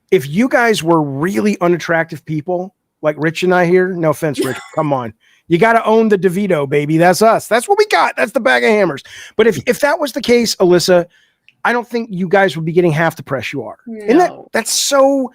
If you guys were really unattractive people like Rich and I here, no offense, Rich, come on. You got to own the DeVito, baby. That's us. That's what we got. That's the bag of hammers. But if that was the case, Alyssa, I don't think you guys would be getting half the press you are.
No.
And that's so,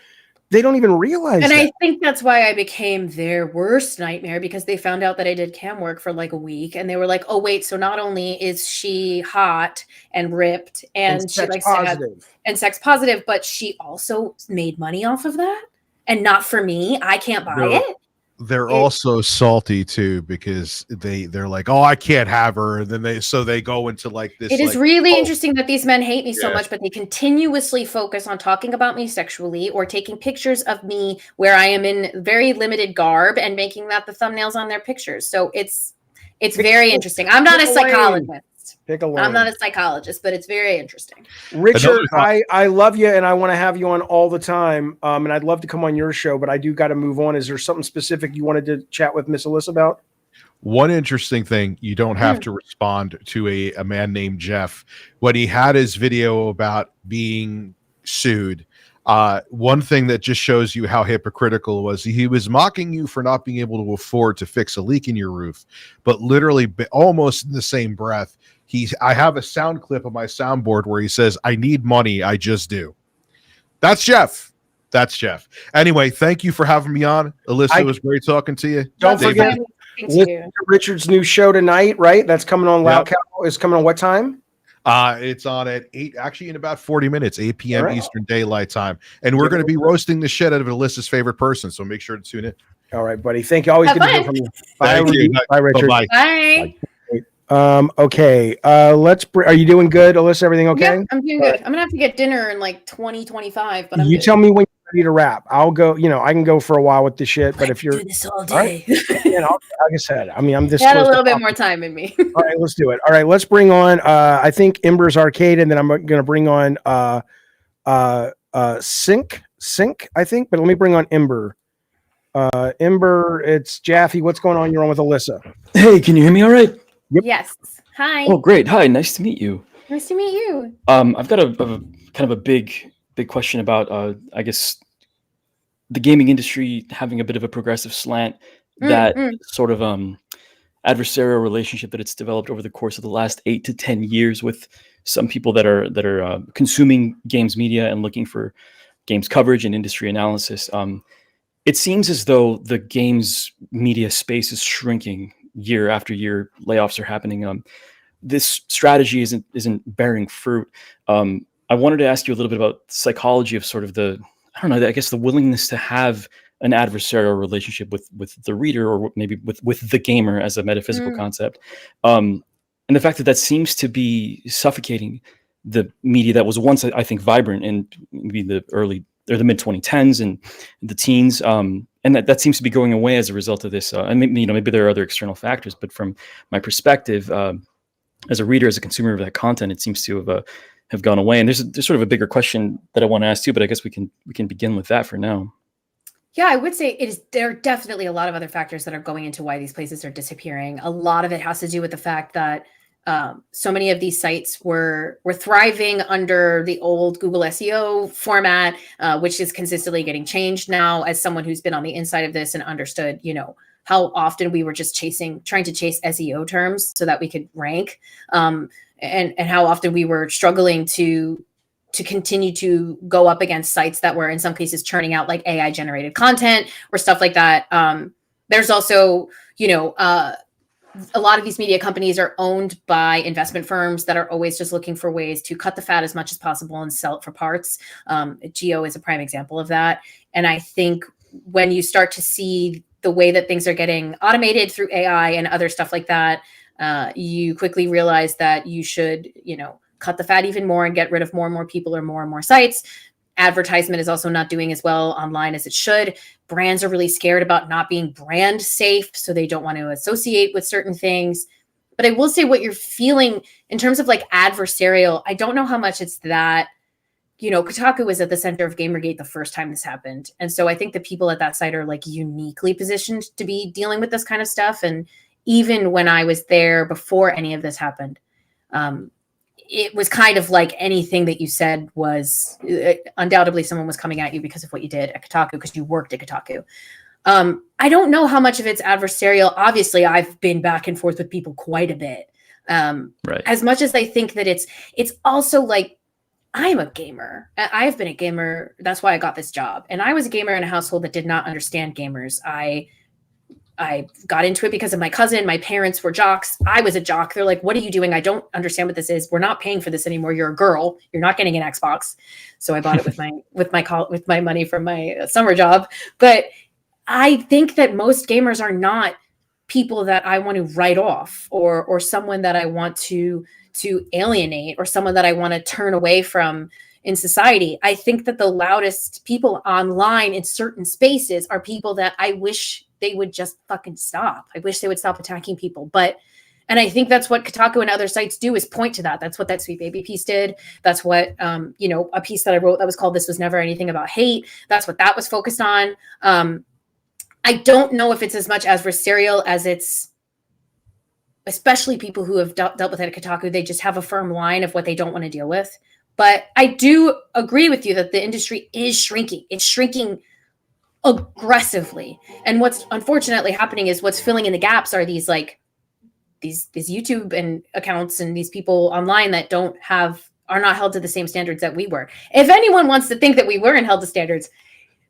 they don't even realize
And
that.
I think that's why I became their worst nightmare, because they found out that I did cam work for like a week and they were like, oh, wait, so not only is she hot and ripped and she likes to have and sex positive, but she also made money off of that and not for me. I can't buy it.
They're also salty too because they're like, oh, I can't have her, and then they go into like this.
It is
like,
really
oh,
interesting that these men hate me so
Yeah.
much, but they continuously focus on talking about me sexually or taking pictures of me where I am in very limited garb and making that the thumbnails on their pictures. So it's very interesting. I'm not a psychologist.
Pick a lane.
I'm not a psychologist, but it's very interesting.
Richard, I love you and I want to have you on all the time. And I'd love to come on your show, but I do got to move on. Is there something specific you wanted to chat with Miss Alyssa about?
One interesting thing, you don't have to respond to a man named Jeff. When he had his video about being sued, one thing that just shows you how hypocritical it was, he was mocking you for not being able to afford to fix a leak in your roof, but literally almost in the same breath, I have a sound clip on my soundboard where he says, I need money, I just do. That's Jeff. That's Jeff. Anyway, thank you for having me on. Alyssa, it was great talking to you.
Don't forget Richard's new show tonight, right? That's coming on Loud Cow. Is coming on what time?
It's on at 8, actually in about 40 minutes, 8 p.m. Eastern Daylight Time. And we're going to be roasting the shit out of Alyssa's favorite person, so make sure to tune in.
All right, buddy. Thank you. Always good to hear from you.
Bye,
Bye, Richard.
Bye.
Bye.
Okay. Are you doing good, Alyssa? Everything okay?
Yeah, I'm doing good. I'm gonna have to get dinner in like 2025, but I'm good.
Tell me when you're ready to wrap. I'll go, I can go for a while with this shit, but if you're
do this all day.
Like I said, I'm this
had a little bit more time in me.
All right, let's do it. All right, let's bring on I think Ember's Arcade, and then I'm gonna bring on Sync, I think, but let me bring on Ember. Ember, it's Jaffe. What's going on? You're on with Alyssa.
Hey, can you hear me all right?
Yep.
Yes. Hi.
Oh, great. Hi, nice to meet you.
Nice to meet you.
I've got a kind of a big question about I guess the gaming industry having a bit of a progressive slant, that sort of adversarial relationship that it's developed over the course of the last 8 to 10 years with some people that are consuming games media and looking for games coverage and industry analysis. It seems as though the games media space is shrinking year after year. Layoffs are happening. This strategy isn't bearing fruit. I wanted to ask you a little bit about psychology of sort of the willingness to have an adversarial relationship with the reader, or maybe with the gamer as a metaphysical concept. And the fact that seems to be suffocating the media that was once, I think, vibrant in maybe the early or the mid 2010s and the teens. And that seems to be going away as a result of this. And maybe there are other external factors, but from my perspective, as a reader, as a consumer of that content, it seems to have gone away. And there's sort of a bigger question that I want to ask you, but I guess we can begin with that for now.
Yeah, I would say there are definitely a lot of other factors that are going into why these places are disappearing. A lot of it has to do with the fact that so many of these sites were thriving under the old Google SEO format, which is consistently getting changed now. As someone who's been on the inside of this and understood, how often we were just trying to chase SEO terms so that we could rank, and how often we were struggling to continue to go up against sites that were in some cases churning out like AI generated content or stuff like that. There's also, a lot of these media companies are owned by investment firms that are always just looking for ways to cut the fat as much as possible and sell it for parts. Geo is a prime example of that. And I think when you start to see the way that things are getting automated through AI and other stuff like that, you quickly realize that you should, cut the fat even more and get rid of more and more people or more sites. Advertisement is also not doing as well online as it should. Brands are really scared about not being brand safe, so they don't want to associate with certain things. But I will say what you're feeling in terms of like adversarial, I don't know how much it's that, Kotaku was at the center of Gamergate the first time this happened. And so I think the people at that site are like uniquely positioned to be dealing with this kind of stuff. And even when I was there before any of this happened, it was kind of like anything that you said was undoubtedly someone was coming at you because of what you did at Kotaku, because you worked at Kotaku. I don't know how much of it's adversarial. Obviously, I've been back and forth with people quite a bit. Right. As much as I think that it's also like I'm a gamer. I've been a gamer. That's why I got this job. And I was a gamer in a household that did not understand gamers. I got into it because of my cousin. My parents were jocks. I was a jock. They're like, what are you doing? I don't understand what this is. We're not paying for this anymore. You're a girl. You're not getting an Xbox. So I bought it with my money from my summer job. But I think that most gamers are not people that I want to write off or someone that I want to alienate or someone that I want to turn away from in society. I think that the loudest people online in certain spaces are people that I wish they would just fucking stop. I wish they would stop attacking people. And I think that's what Kotaku and other sites do, is point to that. That's what that Sweet Baby piece did. That's what, a piece that I wrote that was called This Was Never Anything About Hate. That's what that was focused on. I don't know if it's as much adversarial as it's, especially people who have dealt with it at Kotaku, they just have a firm line of what they don't want to deal with. But I do agree with you that the industry is shrinking. It's shrinking aggressively. And what's unfortunately happening is what's filling in the gaps are these YouTube and accounts and these people online that are not held to the same standards that we were. If anyone wants to think that we weren't held to standards,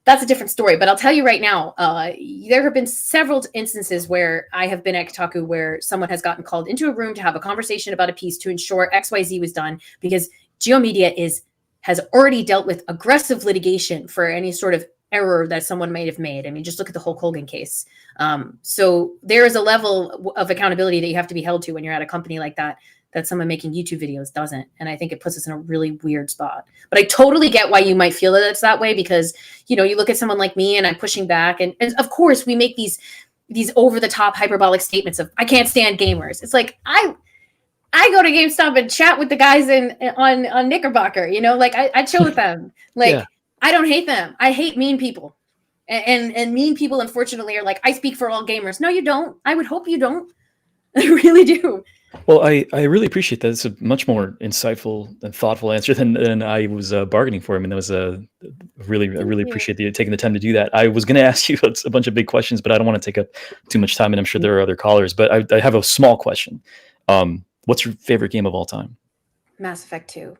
that's a different story. But I'll tell you right now, there have been several instances where I have been at Kotaku where someone has gotten called into a room to have a conversation about a piece to ensure XYZ was done, because GeoMedia has already dealt with aggressive litigation for any sort of error that someone might have made. I mean, just look at the Hulk Hogan case. So there is a level of accountability that you have to be held to when you're at a company like that someone making YouTube videos doesn't. And I think it puts us in a really weird spot. But I totally get why you might feel that it's that way, because, you look at someone like me and I'm pushing back. And of course we make these over the top hyperbolic statements of, I can't stand gamers. It's like, I go to GameStop and chat with the guys on Knickerbocker, I chill with them. I don't hate them. I hate mean people. And mean people, unfortunately, are like, I speak for all gamers. No, you don't. I would hope you don't. I really do.
Well, I really appreciate that. It's a much more insightful and thoughtful answer than I was bargaining for. I mean, that was I really appreciate you taking the time to do that. I was going to ask you a bunch of big questions, but I don't want to take up too much time, and I'm sure there are other callers. But I have a small question. What's your favorite game of all time?
Mass Effect 2.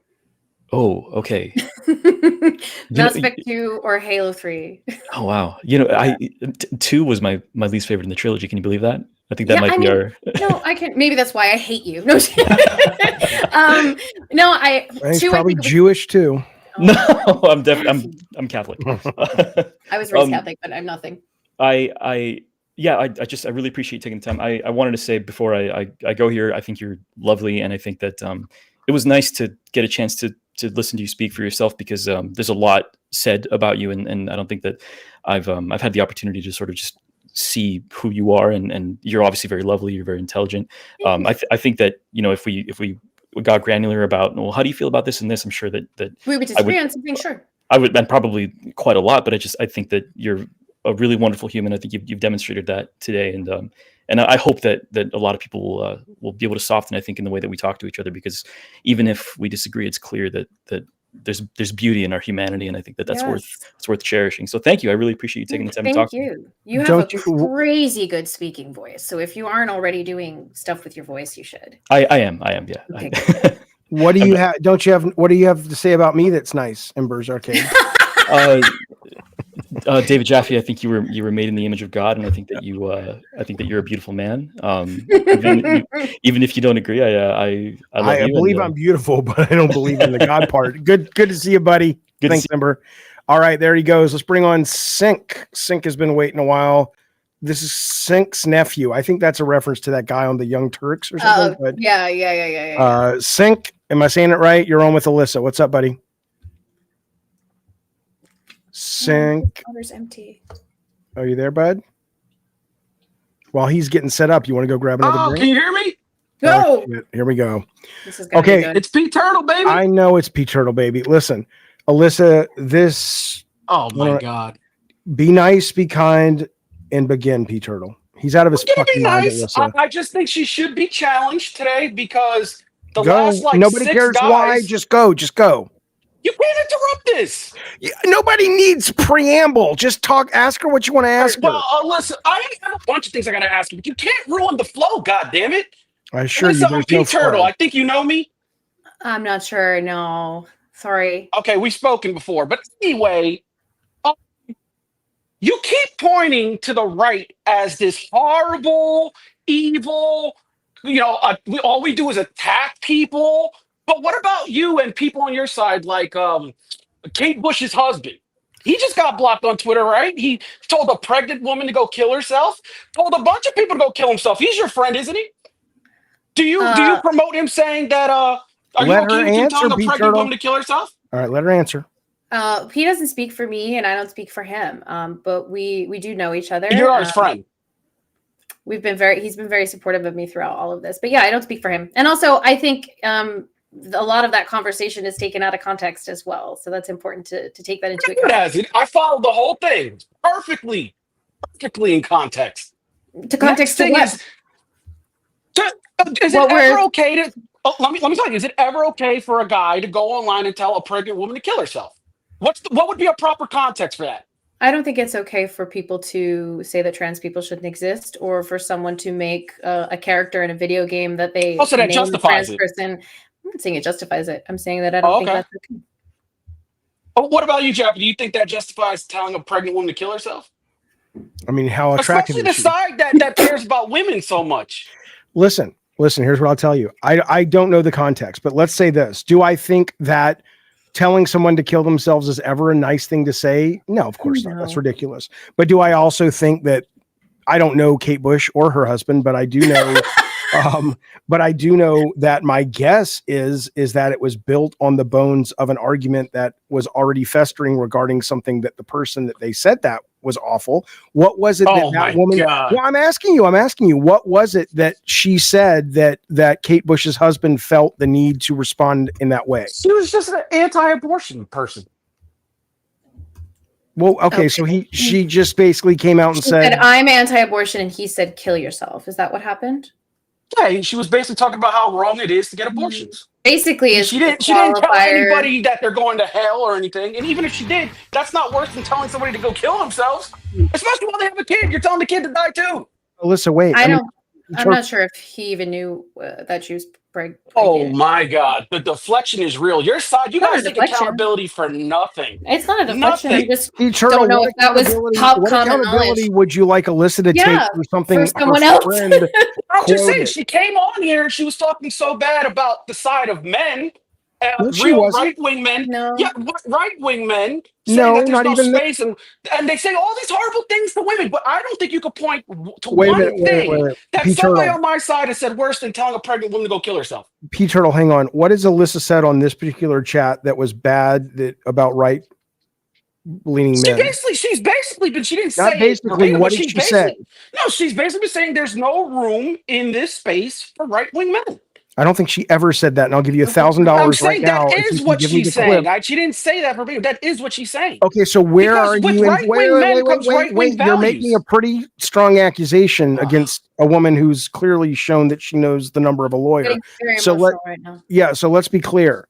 Oh, okay.
Mass Effect 2 or Halo 3.
Oh, wow. 2 was my least favorite in the trilogy. Can you believe that? I think that might be our.
No, I can. Maybe that's why I hate you. No,
He's probably Jewish too.
No, I'm Catholic.
I was raised Catholic, but I'm nothing.
I really appreciate taking the time. I wanted to say before I go here, I think you're lovely, and I think that it was nice to get a chance to listen to you speak for yourself, because there's a lot said about you, and I don't think that I've had the opportunity to sort of just see who you are, and you're obviously very lovely. You're very intelligent. I think that if we got granular about, well, how do you feel about this and this, I'm sure that
we would disagree on something. Sure,
I would, and probably quite a lot. But I think that you're a really wonderful human. I think you've demonstrated that today, and I hope that a lot of people will be able to soften, I think, in the way that we talk to each other, because even if we disagree, it's clear that there's beauty in our humanity, and I think that's worth cherishing. So thank you. I really appreciate you taking the time to talk.
Thank you. You have a crazy good speaking voice. So if you aren't already doing stuff with your voice, you should.
I am. Yeah.
Okay,
what do you have? What do you have to say about me that's nice in Burrs Arcade?
David Jaffe, I think you were made in the image of God, and I think that you're a beautiful man. Even if you don't agree, I
believe I'm beautiful, but I don't believe in the God part. Good to see you, buddy. Thanks, Ember. All right, there he goes. Let's bring on Sync. Sync has been waiting a while. This is Sync's nephew. I think that's a reference to that guy on the Young Turks or something.
Yeah.
Sync, am I saying it right? You're on with Alyssa. What's up, buddy? Sync.
Water's empty.
Are you there, bud? While he's getting set up, you want to go grab another drink?
Can you hear me?
Go.
Oh, here we go.
This is
okay,
it's Pete Turtle, baby.
I know it's Pete Turtle, baby. Listen, Alyssa, this.
Oh my God.
Be nice, be kind, and begin, Pete Turtle. He's out of his fucking mind.
Nice. I just think she should be challenged today, because the
go.
last
Nobody
6
cares
guys,
why. Just go.
You can't interrupt this.
Yeah, nobody needs preamble. Just talk. Ask her what you want to ask her.
Well, listen, I have a bunch of things I got to ask you, but you can't ruin the flow. God damn it!
I assure you,
I'm Pete Turtle. I think you know me.
I'm not sure. No. Sorry.
Okay, we've spoken before, but anyway, uh, you keep pointing to the right as this horrible, evil. All we do is attack people. But what about you and people on your side, like Kate Bush's husband? He just got blocked on Twitter, right? He told a pregnant woman to go kill herself. Told a bunch of people to go kill himself. He's your friend, isn't he? Do you promote him saying that? Are you
Let
okay
her
with him
answer,
telling a
Pete
pregnant
Turtle.
woman to kill herself?
All right, let her answer.
He doesn't speak for me, and I don't speak for him. But we do know each other.
You're his friend.
He's been very supportive of me throughout all of this. But yeah, I don't speak for him. And also, I think a lot of that conversation is taken out of context as well. So that's important to take that into account.
I followed the whole thing perfectly in context.
To context to what?
Is it ever okay to? Oh, let me tell you. Is it ever okay for a guy to go online and tell a pregnant woman to kill herself? What would be a proper context for that?
I don't think it's okay for people to say that trans people shouldn't exist, or for someone to make a character in a video game that they
also that
name
justifies
a trans
it.
person. I'm not saying it justifies it. I'm saying that I don't think that's okay.
Oh, what about you, Jeff? Do you think that justifies telling a pregnant woman to kill herself?
I mean, how attractive
Especially
is
the
she?
side that cares about women so much.
Listen, here's what I'll tell you. I don't know the context, but let's say this. Do I think that telling someone to kill themselves is ever a nice thing to say? No, of course not. That's ridiculous. But do I also think that I don't know Kate Bush or her husband, but I do know that my guess is that it was built on the bones of an argument that was already festering regarding something that the person that they said that was awful. What was it that woman?
God.
Well, I'm asking you, what was it that she said that Kate Bush's husband felt the need to respond in that way?
She was just an anti-abortion person.
Well, okay. So she just basically came out and said,
I'm anti-abortion, and he said, kill yourself. Is that what happened?
Yeah, she was basically talking about how wrong it is to get abortions.
Basically,
she didn't tell anybody that they're going to hell or anything. And even if she did, that's not worse than telling somebody to go kill themselves. Especially while they have a kid. You're telling the kid to die too.
Alyssa, wait.
I'm not sure if he even knew that she was pregnant.
Oh my God. The deflection is real. Your side, you guys take accountability for nothing.
It's not a deflection. I just
Eternal,
don't know if that was top common knowledge.
Would you like Alyssa to take for something
for someone else?
I'm just saying, she came on here and she was talking so bad about the side of men. Real right-wing men.
No.
Yeah, right-wing men.
No,
that there's
not
no
even
space, and they say all these horrible things to women, but I don't think you could point to one thing that somebody on my side has said worse than telling a pregnant woman to go kill herself.
P Turtle, hang on. What has Alyssa said on this particular chat that was bad about right-leaning men?
She's basically, but she didn't say.
Not basically. What did she say?
No, she's basically saying there's no room in this space for right-wing men.
I don't think she ever said that, and I'll give you $1,000 right now.
That is what she's saying. She didn't say that verbatim. That is what she's saying.
Okay, so where are you? Wait. You're making a pretty strong accusation against a woman who's clearly shown that she knows the number of a lawyer. So let's be clear.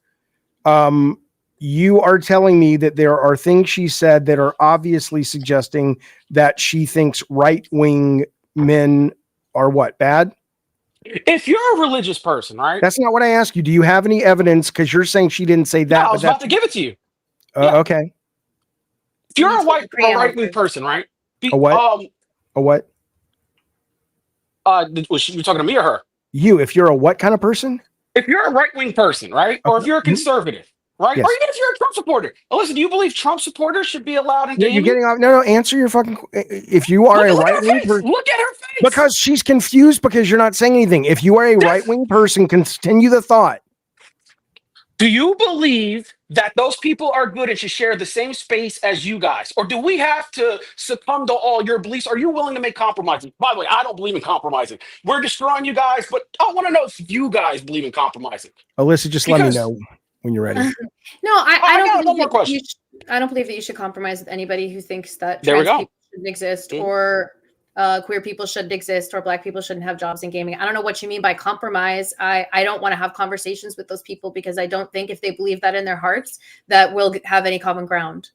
You are telling me that there are things she said that are obviously suggesting that she thinks right-wing men are what, bad?
If you're a religious person, right?
That's not what I asked you. Do you have any evidence? Because you're saying she didn't say that.
No, I was about to give it to you.
Okay.
If you're a right-wing person, right?
A what? A what?
Was you talking to me or her?
You. If you're a what kind of person?
If you're a right-wing person, right? Or if you're a conservative, right?
Yes.
Or even if you're a Trump supporter. Listen, do you believe Trump supporters should be allowed in gaming?
You're getting off. No, answer your fucking. If you are a right-wing person,
look at her face.
Because she's confused because you're not saying anything. If you are a right-wing person, continue the thought.
Do you believe that those people are good and should share the same space as you guys? Or do we have to succumb to all your beliefs? Are you willing to make compromises? By the way, I don't believe in compromising. We're destroying you guys, but I want to know if you guys believe in compromising.
Alyssa, just let me know when you're ready.
No, I don't believe that you should compromise with anybody who thinks that trans people shouldn't exist or queer people shouldn't exist or Black people shouldn't have jobs in gaming. I don't know what you mean by compromise. I don't want to have conversations with those people because I don't think if they believe that in their hearts that we'll have any common ground.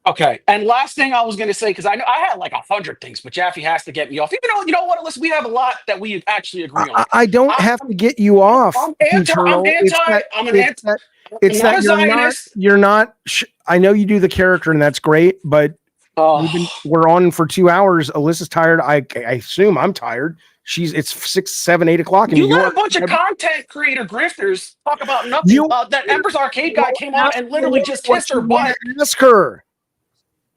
Okay. And last thing I was going to say, because I know I had like 100 things, but Jaffe has to get me off. Even though, you know what, Alyssa, we have a lot that we actually agree on.
I don't have to get you off.
I'm anti.
It's
Not
that
a Zionist.
you're not. I know you do the character, and that's great, but we're on for 2 hours. Alyssa's tired. I assume I'm tired. It's 6, 7, 8 o'clock in New
You let
York.
a bunch of content creator grifters talk about nothing. That Ember's Arcade guy came on and literally just kissed her butt.
Ask her.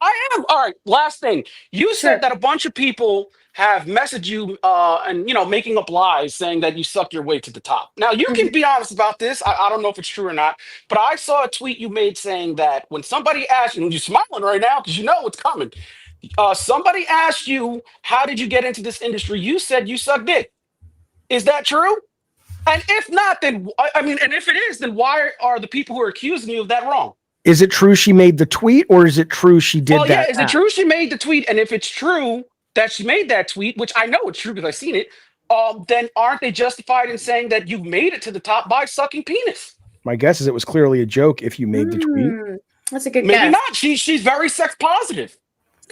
I am. All right, last thing. You said that a bunch of people have messaged you and, making up lies saying that you suck your way to the top. Now, you can be honest about this. I don't know if it's true or not, but I saw a tweet you made saying that when somebody asked you, and you're smiling right now because you know what's coming. Somebody asked you, how did you get into this industry? You said you suck dick. Is that true? And if not, then, and if it is, then why are the people who are accusing you of that wrong?
Is it true she made the tweet, or is it true she did that?
Yeah, is it true she made the tweet? And if it's true that she made that tweet, which I know it's true because I've seen it, then aren't they justified in saying that you made it to the top by sucking penis?
My guess is it was clearly a joke if you made the tweet.
That's a good guess.
Maybe not. She's very sex positive.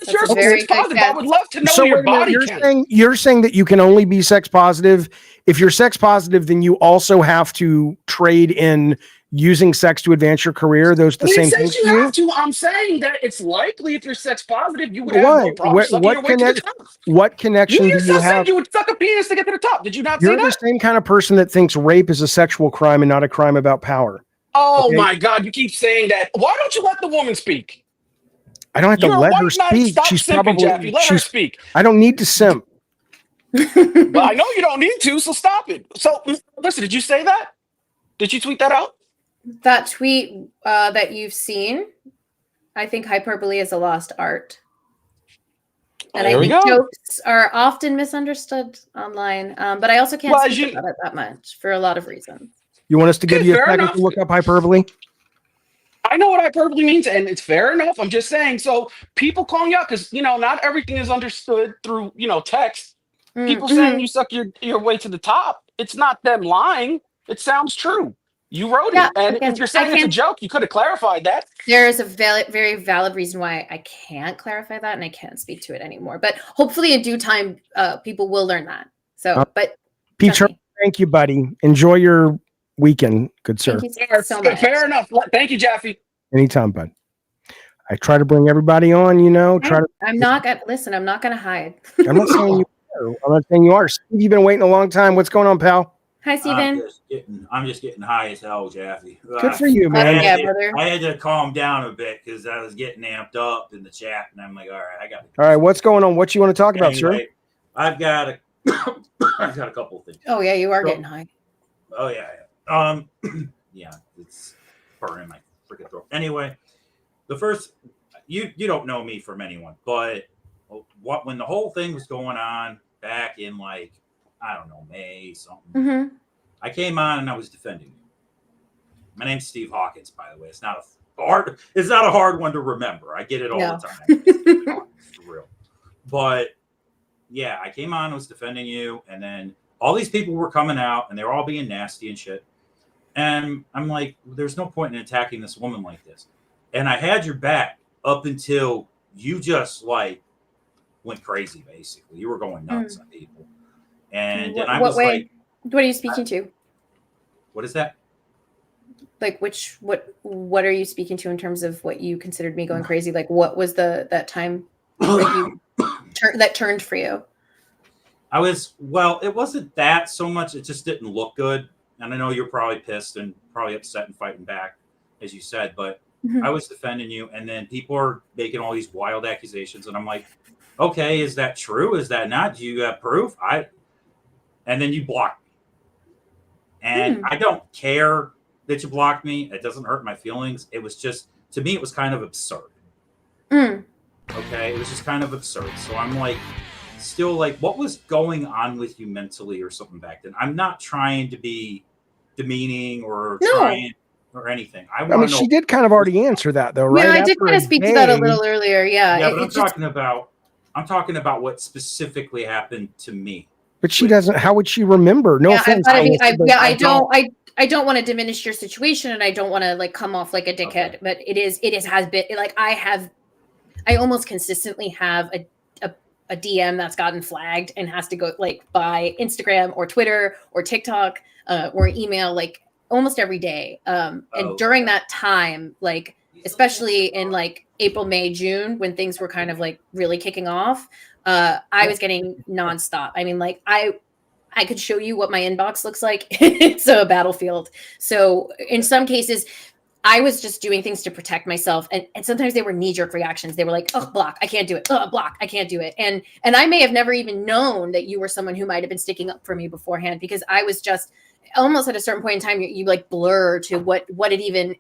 That's a very
sex positive. I would love to know
So
your body count.
You're saying that you can only be sex positive. If you're sex positive, then you also have to trade in using sex to advance your career. Those the same things.
You have to. I'm saying that it's likely if you're sex positive, you would have no problem sucking your way to the top.
What connection do you have?
Said you would suck a penis to get to the top. Did you not say that?
You're the same kind of person that thinks rape is a sexual crime and not a crime about power.
Oh my God! You keep saying that. Why don't you let the woman speak?
I don't have to let her speak.
Stop
She's
simping,
probably
Jeffy. Let her speak.
I don't need to simp.
But I know you don't need to, so stop it. So listen, did you say that? Did you tweet that out?
That tweet that you've seen, I think hyperbole is a lost art. And I think jokes are often misunderstood online. But I also can't speak about it that much for a lot of reasons.
You want us to give you a second to look up hyperbole?
I know what hyperbole means, and it's fair enough. I'm just saying. So people calling you out because not everything is understood through text. People saying you suck your way to the top. It's not them lying. It sounds true. You wrote it, and if you're saying it's a joke, you could have clarified that.
There is a very valid reason why I can't clarify that, and I can't speak to it anymore. But hopefully, in due time, people will learn that. So, but
Peter, thank you, buddy. Enjoy your weekend, good sir.
Thank you so much.
Fair enough. Thank you, Jeffy.
Anytime, bud. I try to bring everybody on,
I'm not gonna listen. I'm not gonna hide.
I'm not saying you are. I'm not saying you are. Steve, you've been waiting a long time. What's going on, pal?
Hi, Steven.
I'm just getting high as hell, Jeffy.
Good for you, man.
I had to calm down a bit because I was getting amped up in the chat, and I'm like, all right, I got.
All right, what's going on? What you want to talk about, sir?
I've got a couple of things.
Oh yeah, you are getting high.
Oh yeah. Yeah, it's burning my freaking throat. Anyway, the first, you don't know me from anyone, but when the whole thing was going on back in I don't know, May something. I came on and I was defending you. My name's Steve Hawkins, by the way. It's not a hard one to remember. I get it all the time. It's real. But yeah, I came on, I was defending you, and then all these people were coming out and they were all being nasty and shit. And I'm like, there's no point in attacking this woman like this. And I had your back up until you just went crazy, basically. You were going nuts on people. And then I was like,
what are you speaking to?
What is that?
What are you speaking to in terms of what you considered me going crazy? What was that time that turned for you?
It wasn't that so much. It just didn't look good. And I know you're probably pissed and probably upset and fighting back, as you said, but I was defending you. And then people are making all these wild accusations. And I'm like, okay, is that true? Is that not? Do you have proof? And then you blocked me. And I don't care that you blocked me. It doesn't hurt my feelings. It was just, to me, it was kind of absurd. Okay, it was just kind of absurd. So I'm still what was going on with you mentally or something back then? I'm not trying to be demeaning or trying or anything. I mean,
she did kind of already answer that though, right?
Yeah, I did kind of speak to that a little earlier. Yeah.
Yeah, but I'm talking about what specifically happened to me.
But she doesn't. How would she remember? No offense.
I don't want to diminish your situation, and I don't want to like come off like a dickhead. Okay. But it has been like I almost consistently have a DM that's gotten flagged and has to go like by Instagram or Twitter or TikTok or email. Like almost every day. And during that time, like especially in like April, May, June, when things were kind of like really kicking off, I was getting nonstop. I mean, like I could show you what my inbox looks like. It's a battlefield. So in some cases, I was just doing things to protect myself. And sometimes they were knee-jerk reactions. They were like, oh, block, I can't do it. Oh, block, I can't do it. And I may have never even known that you were someone who might have been sticking up for me beforehand, because I was just almost at a certain point in time, you like blur to what it even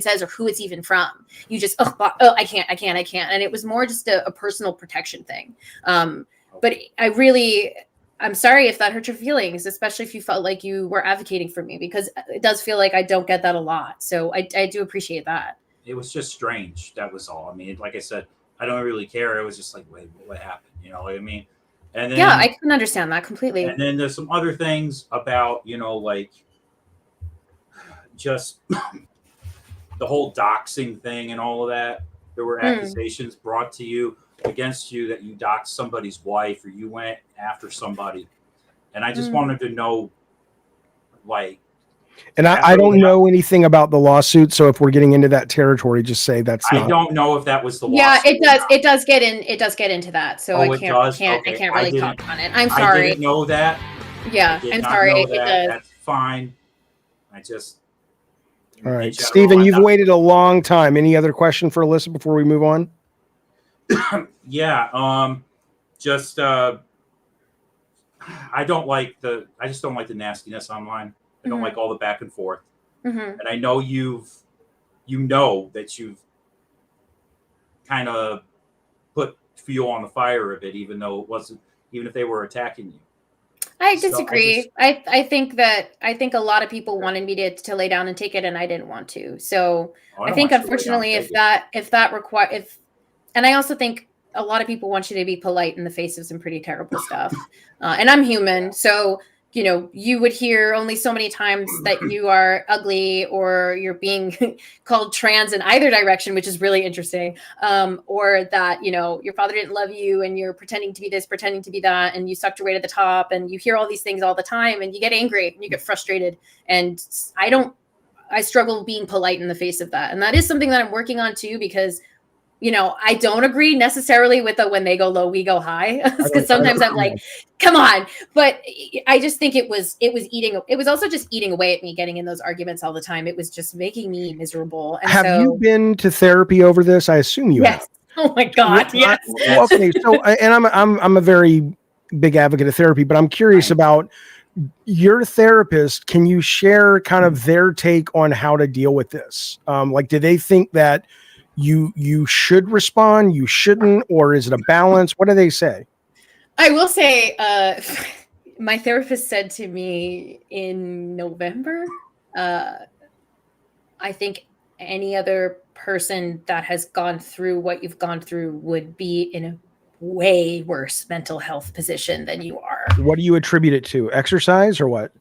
says or who it's even from. You just, block, I can't. And it was more just a personal protection thing. But I'm sorry if that hurt your feelings, especially if you felt like you were advocating for me, because it does feel like I don't get that a lot. So I do appreciate that.
It was just strange. That was all. I mean, like I said, I don't really care. It was just like, wait, what happened? You know what I mean? And then,
yeah, I can understand that completely.
And then there's some other things about, like just the whole doxing thing and all of that. There were accusations brought to you against you that you doxed somebody's wife or you went after somebody. And I just wanted to know, like,
and I don't know anything about the lawsuit, so if we're getting into that territory, just say that's not.
I don't know if that was the lawsuit.
Yeah, it does get into that. So I can't really talk on it. I'm sorry.
I didn't know that.
Yeah, I'm sorry. It does.
That's fine. I just.
All right, Stephen, you've waited a long time. Any other question for Alyssa before we move on?
Yeah, I just don't like the nastiness online. I don't like all the back and forth. And I know that you've kind of put fuel on the fire of it, even if they were attacking you.
I disagree. So I think a lot of people wanted me to lay down and take it, and I didn't want to. So I think, unfortunately, and I also think a lot of people want you to be polite in the face of some pretty terrible stuff. And I'm human, so you would hear only so many times that you are ugly or you're being called trans in either direction, which is really interesting. Or that, your father didn't love you and you're pretending to be this, pretending to be that, and you sucked your way to the top, and you hear all these things all the time, and you get angry and you get frustrated. And I struggle being polite in the face of that. And that is something that I'm working on too, because I don't agree necessarily with the when they go low, we go high. Because sometimes I'm like, come on. But I just think it was also just eating away at me, getting in those arguments all the time. It was just making me miserable. And
have you been to therapy over this? I assume you have.
Oh my God. Yes.
Okay. So, and I'm a very big advocate of therapy, but I'm curious about your therapist. Can you share kind of their take on how to deal with this? Like, do they think that you should respond, you shouldn't, or is it a balance? What do they say?
I will say, my therapist said to me in November, I think any other person that has gone through what you've gone through would be in a way worse mental health position than you are.
What do you attribute it to? Exercise or what?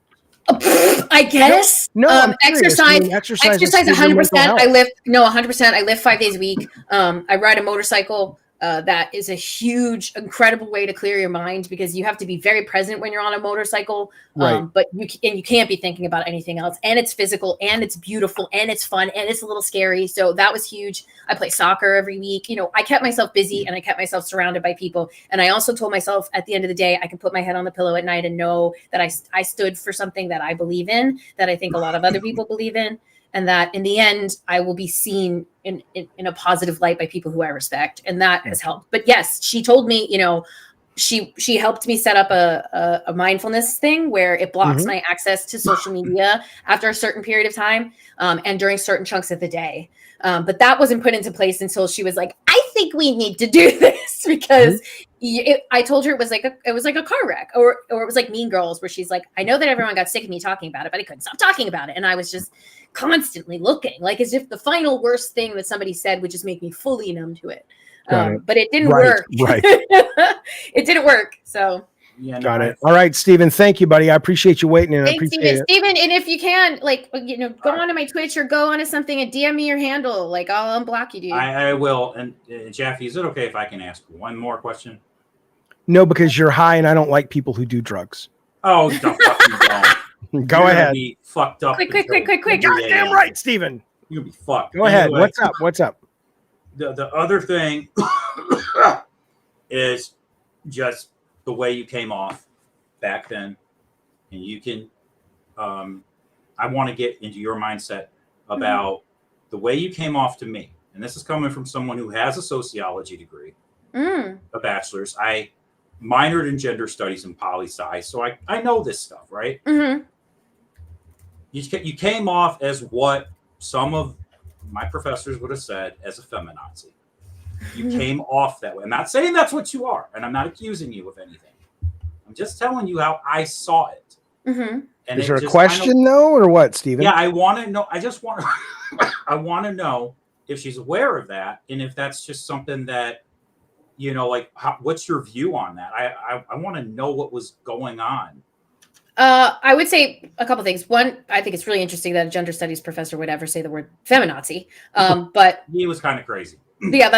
I guess.
No,
exercise 100%. 100%. I lift 5 days a week. I ride a motorcycle. That is a huge, incredible way to clear your mind, because you have to be very present when you're on a motorcycle.
Right.
But you can't be thinking about anything else. And it's physical, and it's beautiful, and it's fun, and it's a little scary. So that was huge. I play soccer every week. I kept myself busy, and I kept myself surrounded by people. And I also told myself at the end of the day, I can put my head on the pillow at night and know that I stood for something that I believe in, that I think a lot of other people believe in. And that in the end, I will be seen in a positive light by people who I respect. And that has helped. But yes, she told me, she helped me set up a mindfulness thing where it blocks my access to social media after a certain period of time, and during certain chunks of the day. But that wasn't put into place until she was like, I think we need to do this, because I told her it was like a car wreck, or it was like Mean Girls, where she's like, I know that everyone got sick of me talking about it, but I couldn't stop talking about it. And I was just constantly looking, like as if the final worst thing that somebody said would just make me fully numb to it. But it didn't work. Right. It didn't work. So
yeah, got it. All right, Stephen. Thank you, buddy. I appreciate you waiting. And
thanks, Stephen. And if you can, go onto my Twitch or go onto something and DM me your handle. Like, I'll unblock you, dude.
I will. And Jaffe, is it okay if I can ask one more question?
No, because you're high, and I don't like people who do drugs.
Oh, the fuck you don't.
Go
You're gonna
ahead.
be fucked up.
Quick.
Goddamn right, Steven.
You're gonna be fucked.
Go ahead.
Anyway,
What's up? What's up?
The other thing is just the way you came off back then, and you can. I want to get into your mindset about the way you came off to me, and this is coming from someone who has a sociology degree, a bachelor's. I minored in gender studies and poli-sci, so I know this stuff, right?
Mm-hmm.
You came off as what some of my professors would have said as a feminazi. You came off that way. I'm not saying that's what you are, and I'm not accusing you of anything. I'm just telling you how I saw it.
Mm-hmm.
And
Is there a question though, or what, Steven?
Yeah, I want to know. I just want to. I want to know if she's aware of that, and if that's just something that, like, what's your view on that? I want to know what was going on.
I would say a couple things. One, I think it's really interesting that a gender studies professor would ever say the word feminazi. But
he was kind of crazy.
Yeah,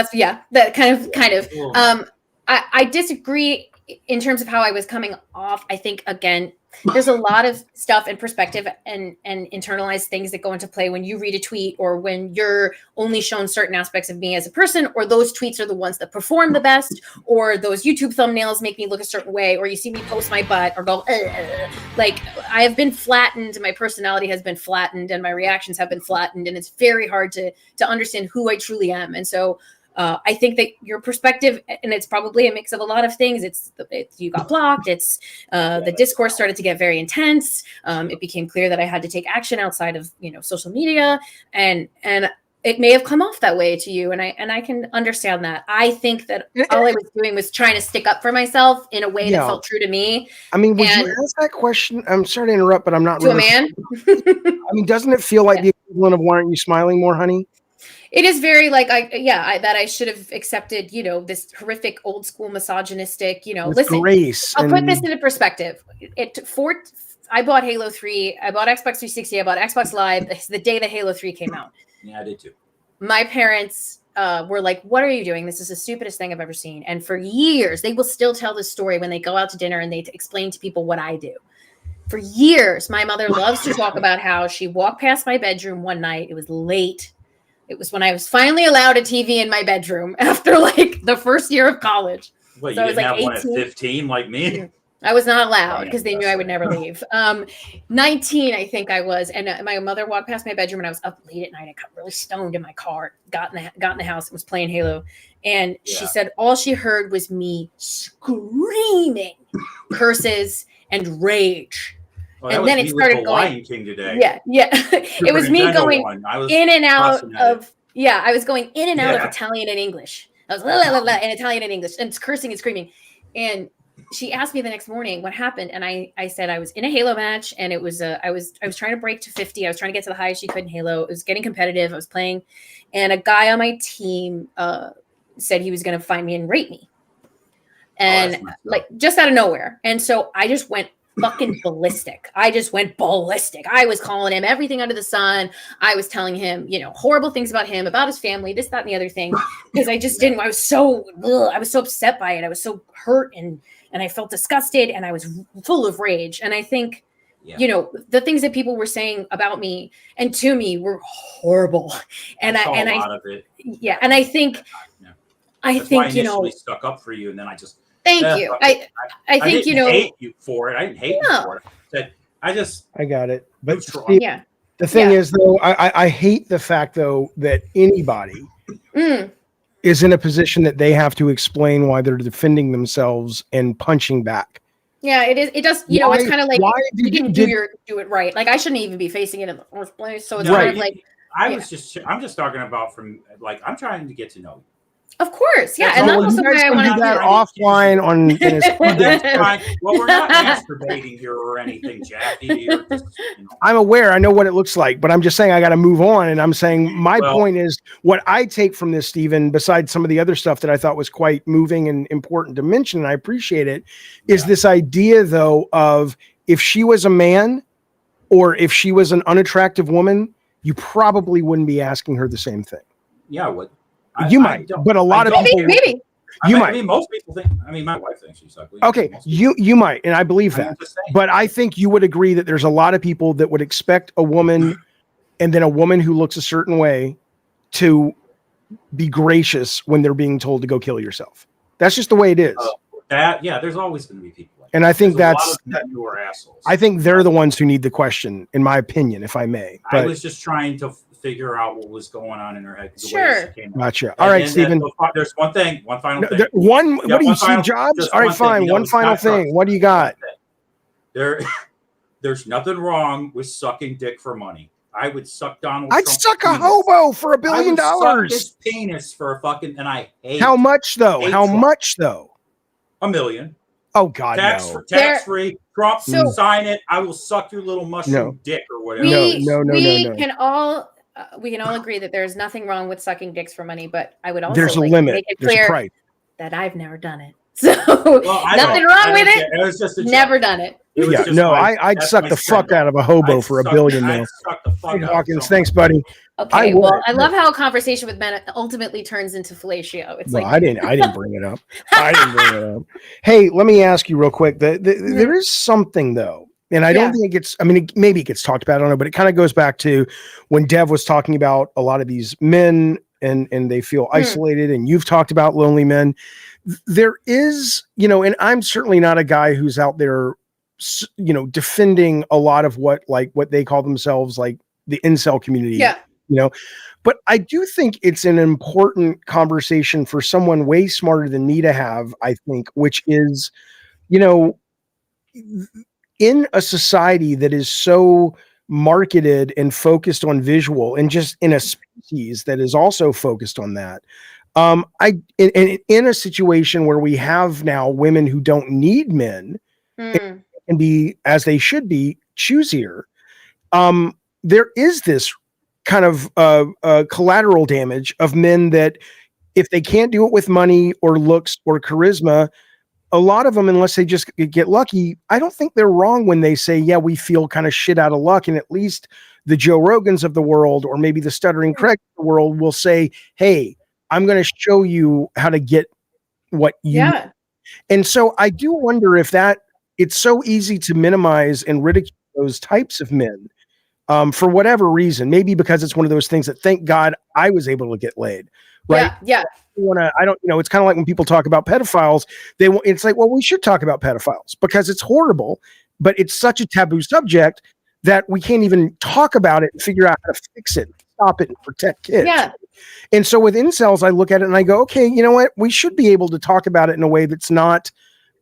that kind of. I disagree in terms of how I was coming off. I think, again, there's a lot of stuff and perspective and internalized things that go into play when you read a tweet, or when you're only shown certain aspects of me as a person, or those tweets are the ones that perform the best, or those YouTube thumbnails make me look a certain way, or you see me post my butt or go, like, I have been flattened. My personality has been flattened, and my reactions have been flattened, and it's very hard to understand who I truly am. And so I think that your perspective, and it's probably a mix of a lot of things. It's you got blocked. It's the discourse started to get very intense. It became clear that I had to take action outside of social media, and it may have come off that way to you, and I can understand that. I think that all I was doing was trying to stick up for myself in a way that felt true to me.
I mean, would you ask that question? I'm sorry to interrupt, but I'm not
to
really.
A man.
I mean, doesn't it feel like the equivalent of "Why aren't you smiling more, honey"?
It is very like that I should have accepted, this horrific old school misogynistic,
With
listen,
grace.
I'll put this into perspective. I bought Halo 3, I bought Xbox 360, I bought Xbox Live the day that Halo 3 came out.
Yeah, I did too.
My parents were like, what are you doing? This is the stupidest thing I've ever seen. And for years, they will still tell this story when they go out to dinner and they explain to people what I do. For years, my mother loves to talk about how she walked past my bedroom one night. It was late. It was when I was finally allowed a TV in my bedroom after like the first year of college.
What,
so
you
I was
didn't
like
have 18? One at 15 like me?
I was not allowed because they knew I would never leave. 19, I think I was. And my mother walked past my bedroom and I was up late at night. I got really stoned in my car, got in the house and was playing Halo. And she said all she heard was me screaming curses and rage.
Oh,
and then it started going.
King today.
Yeah. It was me going in and out of. Yeah, I was going in and out of Italian and English. I was in Italian and English and cursing and screaming. And she asked me the next morning what happened, and I said I was in a Halo match, and it was I was trying to break to 50. I was trying to get to the highest you could in Halo. It was getting competitive. I was playing, and a guy on my team said he was going to find me and rape me, and like just out of nowhere. And so I just went fucking ballistic. I was calling him everything under the sun. I was telling him, horrible things about him, about his family, this, that, and the other thing, because I just didn't. I was so upset by it. I was so hurt and I felt disgusted and I was full of rage. And I think, the things that people were saying about me and to me were horrible. And I think
I initially stuck up for you, and then I just.
Thank you. I think
didn't hate you for it. I didn't hate you for it. I
got it. But
Steve,
the thing is, though, I hate the fact, though, that anybody is in a position that they have to explain why they're defending themselves and punching back.
Yeah, it is. It does. It's kind of like you didn't do it right. Like I shouldn't even be facing it in the first place. So it's kind of like
I'm just talking about from like I'm trying to get to know you.
Of course, yeah, and that's also why I want to do
that offline on.
Well, we're not masturbating here or anything, Jackie.
I'm aware. I know what it looks like, but I'm just saying I got to move on. And I'm saying my point is what I take from this, Stephen, besides some of the other stuff that I thought was quite moving and important to mention, and I appreciate it, is this idea, though, of if she was a man or if she was an unattractive woman, you probably wouldn't be asking her the same thing.
Yeah, I would.
You might, but a lot of people.
Maybe.
I mean, most people think. I mean, my wife thinks she's ugly.
Okay, you might, and I believe that. But I think you would agree that there's a lot of people that would expect a woman, and then a woman who looks a certain way, to be gracious when they're being told to go kill yourself. That's just the way it is.
There's always going to be people like
and I think
there's
that's
a lot of men who are assholes.
I think they're the ones who need the question, in my opinion, if I may. But
I was just trying to figure out what was going on in her head.
Sure.
Gotcha. All right, Stephen.
There's one final thing.
What do you see, Jobs? All right, fine. One final thing. What do you got?
There's nothing wrong with sucking dick for money. I would suck Donald
I'd
Trump's
suck a
penis.
hobo for $1 billion.
I would suck his penis for a fucking, and I hate.
How much though? How much though?
$1 million.
Oh God,
tax free. Trump, sign it. I will suck your little mushroom dick or whatever.
We can all agree that there's nothing wrong with sucking dicks for money, but I would also
there's a limit.
Make it
there's
clear
a price.
that I've never done it. So nothing wrong with it.
It was just a
never done it.
Yeah, no, I'd suck the fuck out of a hobo for $1 billion now. Hey, Hawkins, thanks, buddy.
Okay, I love how a conversation with men ultimately turns into fellatio. It's like
I didn't bring it up. I didn't bring it up. Hey, let me ask you real quick. There is something though, and I don't think it gets. I mean, maybe it gets talked about. I don't know, but it kind of goes back to when Dev was talking about a lot of these men and they feel isolated, and you've talked about lonely men. There is, and I'm certainly not a guy who's out there, defending a lot of what they call themselves like the incel community.
Yeah.
But I do think it's an important conversation for someone way smarter than me to have, I think, which is, in a society that is so marketed and focused on visual, and just in a species that is also focused on that. In a situation where we have now women who don't need men and be, as they should be, choosier, there is this kind of collateral damage of men that if they can't do it with money or looks or charisma, a lot of them, unless they just get lucky, I don't think they're wrong when they say, yeah, we feel kind of shit out of luck. And at least the Joe Rogans of the world, or maybe the Stuttering Craig of the world, will say, hey, I'm going to show you how to get what you need. And so I do wonder if it's so easy to minimize and ridicule those types of men for whatever reason. Maybe because it's one of those things that, thank God, I was able to get laid. Right.
Yeah.
It's kind of like when people talk about pedophiles, it's like, well, we should talk about pedophiles because it's horrible, but it's such a taboo subject that we can't even talk about it and figure out how to fix it, stop it, and protect kids.
Yeah.
And so with incels, I look at it and I go, okay, you know what? We should be able to talk about it in a way that's not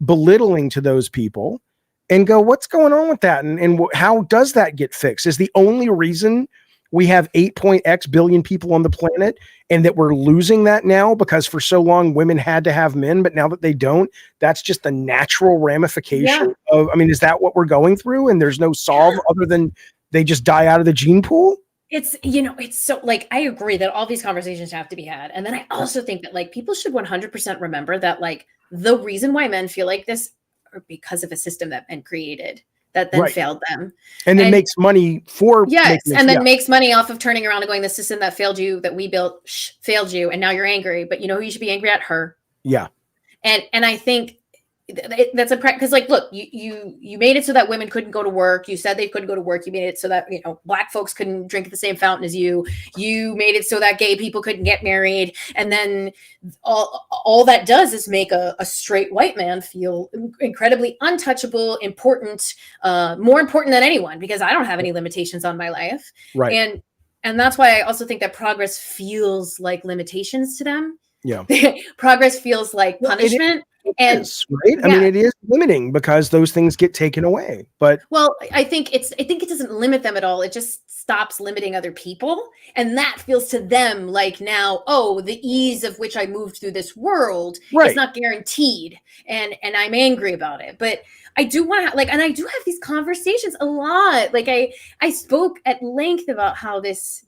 belittling to those people, and go, what's going on with that? And how does that get fixed? Is the only reason we have 8.x billion people on the planet, and that we're losing that now because for so long women had to have men, but now that they don't, that's just the natural ramification of, is that what we're going through? And there's no solve other than they just die out of the gene pool?
It's, it's so like, I agree that all these conversations have to be had. And then I also think that like people should 100% remember that like the reason why men feel like this are because of a system that men created that then failed them.
And then makes money for.
Yes. And then makes money off of turning around and going, the system that failed you, that we built, failed you. And now you're angry, but you know who you should be angry at? Her.
Yeah.
And I think that's a because like, look, you made it so that women couldn't go to work. You said they couldn't go to work. You made it so that, black folks couldn't drink at the same fountain as you. You made it so that gay people couldn't get married. And then all that does is make a straight white man feel incredibly untouchable, important, more important than anyone, because I don't have any limitations on my life.
Right.
And that's why I also think that progress feels like limitations to them.
Yeah.
Progress feels like punishment.
It is, right? I mean, it is limiting because those things get taken away. But
I think it doesn't limit them at all. It just stops limiting other people. And that feels to them like now, the ease of which I moved through this world is not guaranteed. And I'm angry about it. But I do want to and I do have these conversations a lot. Like I spoke at length about how this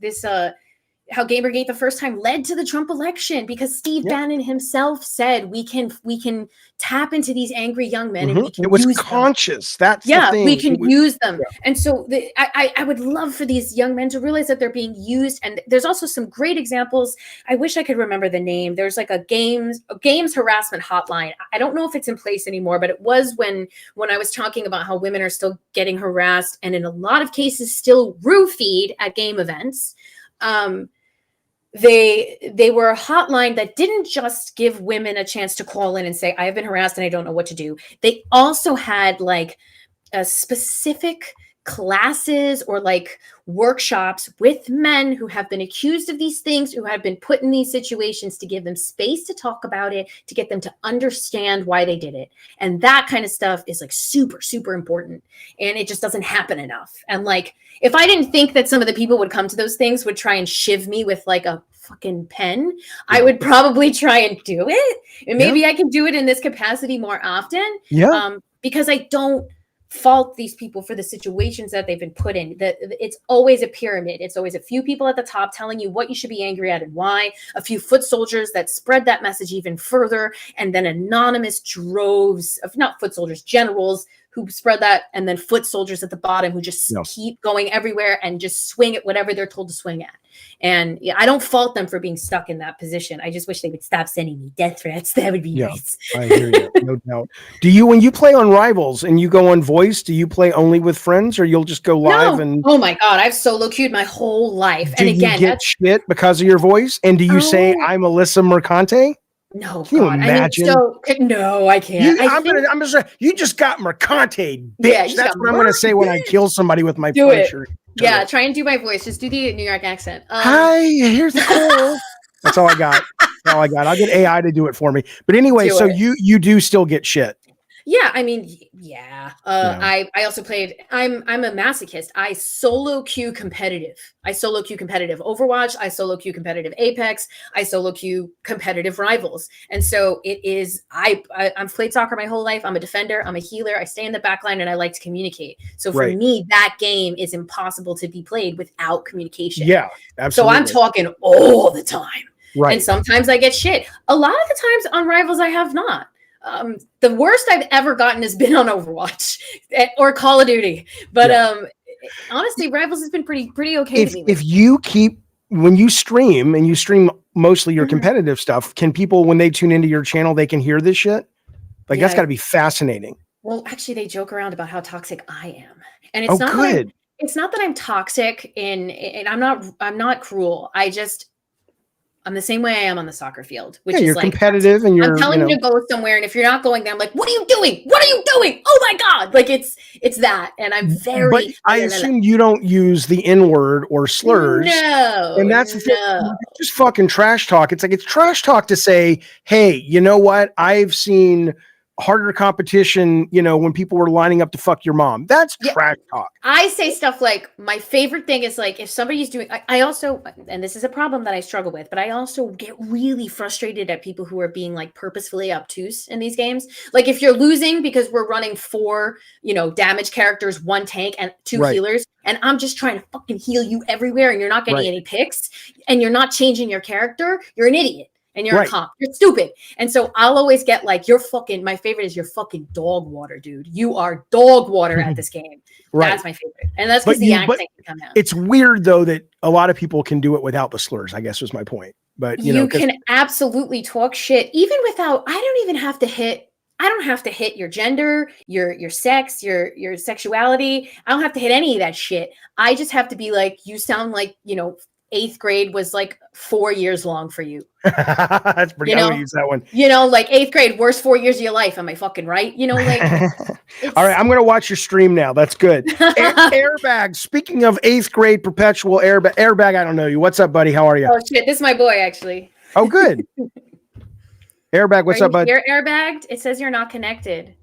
how Gamergate the first time led to the Trump election, because Steve Bannon himself said we can tap into these angry young men and we can
it was
use
conscious.
them.
That's the thing.
We can use them. And so I would love for these young men to realize that they're being used. And there's also some great examples. I wish I could remember the name. There's like a games harassment hotline. I don't know if it's in place anymore, but it was when I was talking about how women are still getting harassed, and in a lot of cases still roofied at game events. They were a hotline that didn't just give women a chance to call in and say, I have been harassed and I don't know what to do. They also had like a specific classes or like workshops with men who have been accused of these things, who have been put in these situations, to give them space to talk about it, to get them to understand why they did it. And that kind of stuff is like super, super important. And it just doesn't happen enough. And like, if I didn't think that some of the people would come to those things would try and shiv me with like a fucking pen, I would probably try and do it. And maybe I can do it in this capacity more often. Because I don't fault these people for the situations that they've been put in. It's always a pyramid. It's always a few people at the top telling you what you should be angry at and why, a few foot soldiers that spread that message even further, and then anonymous droves of, not foot soldiers, generals who spread that, and then foot soldiers at the bottom who just keep going everywhere and just swing at whatever they're told to swing at. And I don't fault them for being stuck in that position. I just wish they would stop sending me death threats. That would be nice.
I hear you, no doubt. Do you, when you play on Rivals and you go on voice, do you play only with friends, or you'll just go live? And
oh my God, I've solo queued my whole life.
Do you get shit because of your voice? And do you say, I'm Alyssa Mercante?
No,
can you
God.
imagine?
I mean, no, I can't.
You just got Mercante, bitch.
Yeah,
That's what I'm going to say when I kill somebody with my Punisher.
Yeah, try and do my voice. Just do the New York accent.
Hi, here's the call. That's all I got. That's all I got. I'll get AI to do it for me. But anyway, so you do still get shit.
Yeah, I mean, I also played. I'm a masochist. I solo queue competitive. Overwatch. I solo queue competitive Apex. I solo queue competitive Rivals. And so it is. I've played soccer my whole life. I'm a defender. I'm a healer. I stay in the back line and I like to communicate. So for me, that game is impossible to be played without communication.
Yeah, absolutely.
So I'm talking all the time.
Right.
And sometimes I get shit. A lot of the times on Rivals, I have not. The worst I've ever gotten has been on Overwatch or Call of Duty, but honestly, Rivals has been pretty okay to me.
If you keep, when you stream and you stream mostly your competitive stuff, can people, when they tune into your channel, they can hear this shit? Like that's got to be fascinating. Well,
actually, they joke around about how toxic I am, and it's not good. It's not that I'm toxic, and I'm not cruel. I'm the same way I am on the soccer field, which is
you're
like
competitive, and
I'm telling you to go somewhere, and if you're not going there, I'm like, what are you doing? What are you doing? Oh my God. Like it's that. And I'm very,
but I assume you don't use the N-word or slurs.
No.
And that's just fucking trash talk. It's like, it's trash talk to say, hey, you know what? I've seen harder competition, when people were lining up to fuck your mom. That's trash talk.
I say stuff like, my favorite thing is like, if somebody's doing, I also, and this is a problem that I struggle with, but I also get really frustrated at people who are being like purposefully obtuse in these games. Like if you're losing because we're running 4, damage characters, 1 tank and 2 healers, and I'm just trying to fucking heal you everywhere and you're not getting any picks and you're not changing your character, you're an idiot. And you're a comp. You're stupid. And so I'll always get like, my favorite is you're fucking dog water, dude. You are dog water at this game. That's my favorite. And that's because the accent can come out.
It's weird though that a lot of people can do it without the slurs, I guess was my point. But
you can absolutely talk shit even without, I don't have to hit your gender, your sex, your sexuality. I don't have to hit any of that shit. I just have to be like, you sound like, 8th grade was like 4 years long for you.
That's pretty. I'm gonna use that one.
Like 8th grade, worst 4 years of your life. Am I fucking right? Like.
All right, I'm gonna watch your stream now. That's good. Airbag. Speaking of 8th grade perpetual airbag. I don't know you. What's up, buddy? How are you?
Oh shit, this is my boy actually.
Oh, good. Airbag. What's up, bud?
You're airbagged. It says you're not connected.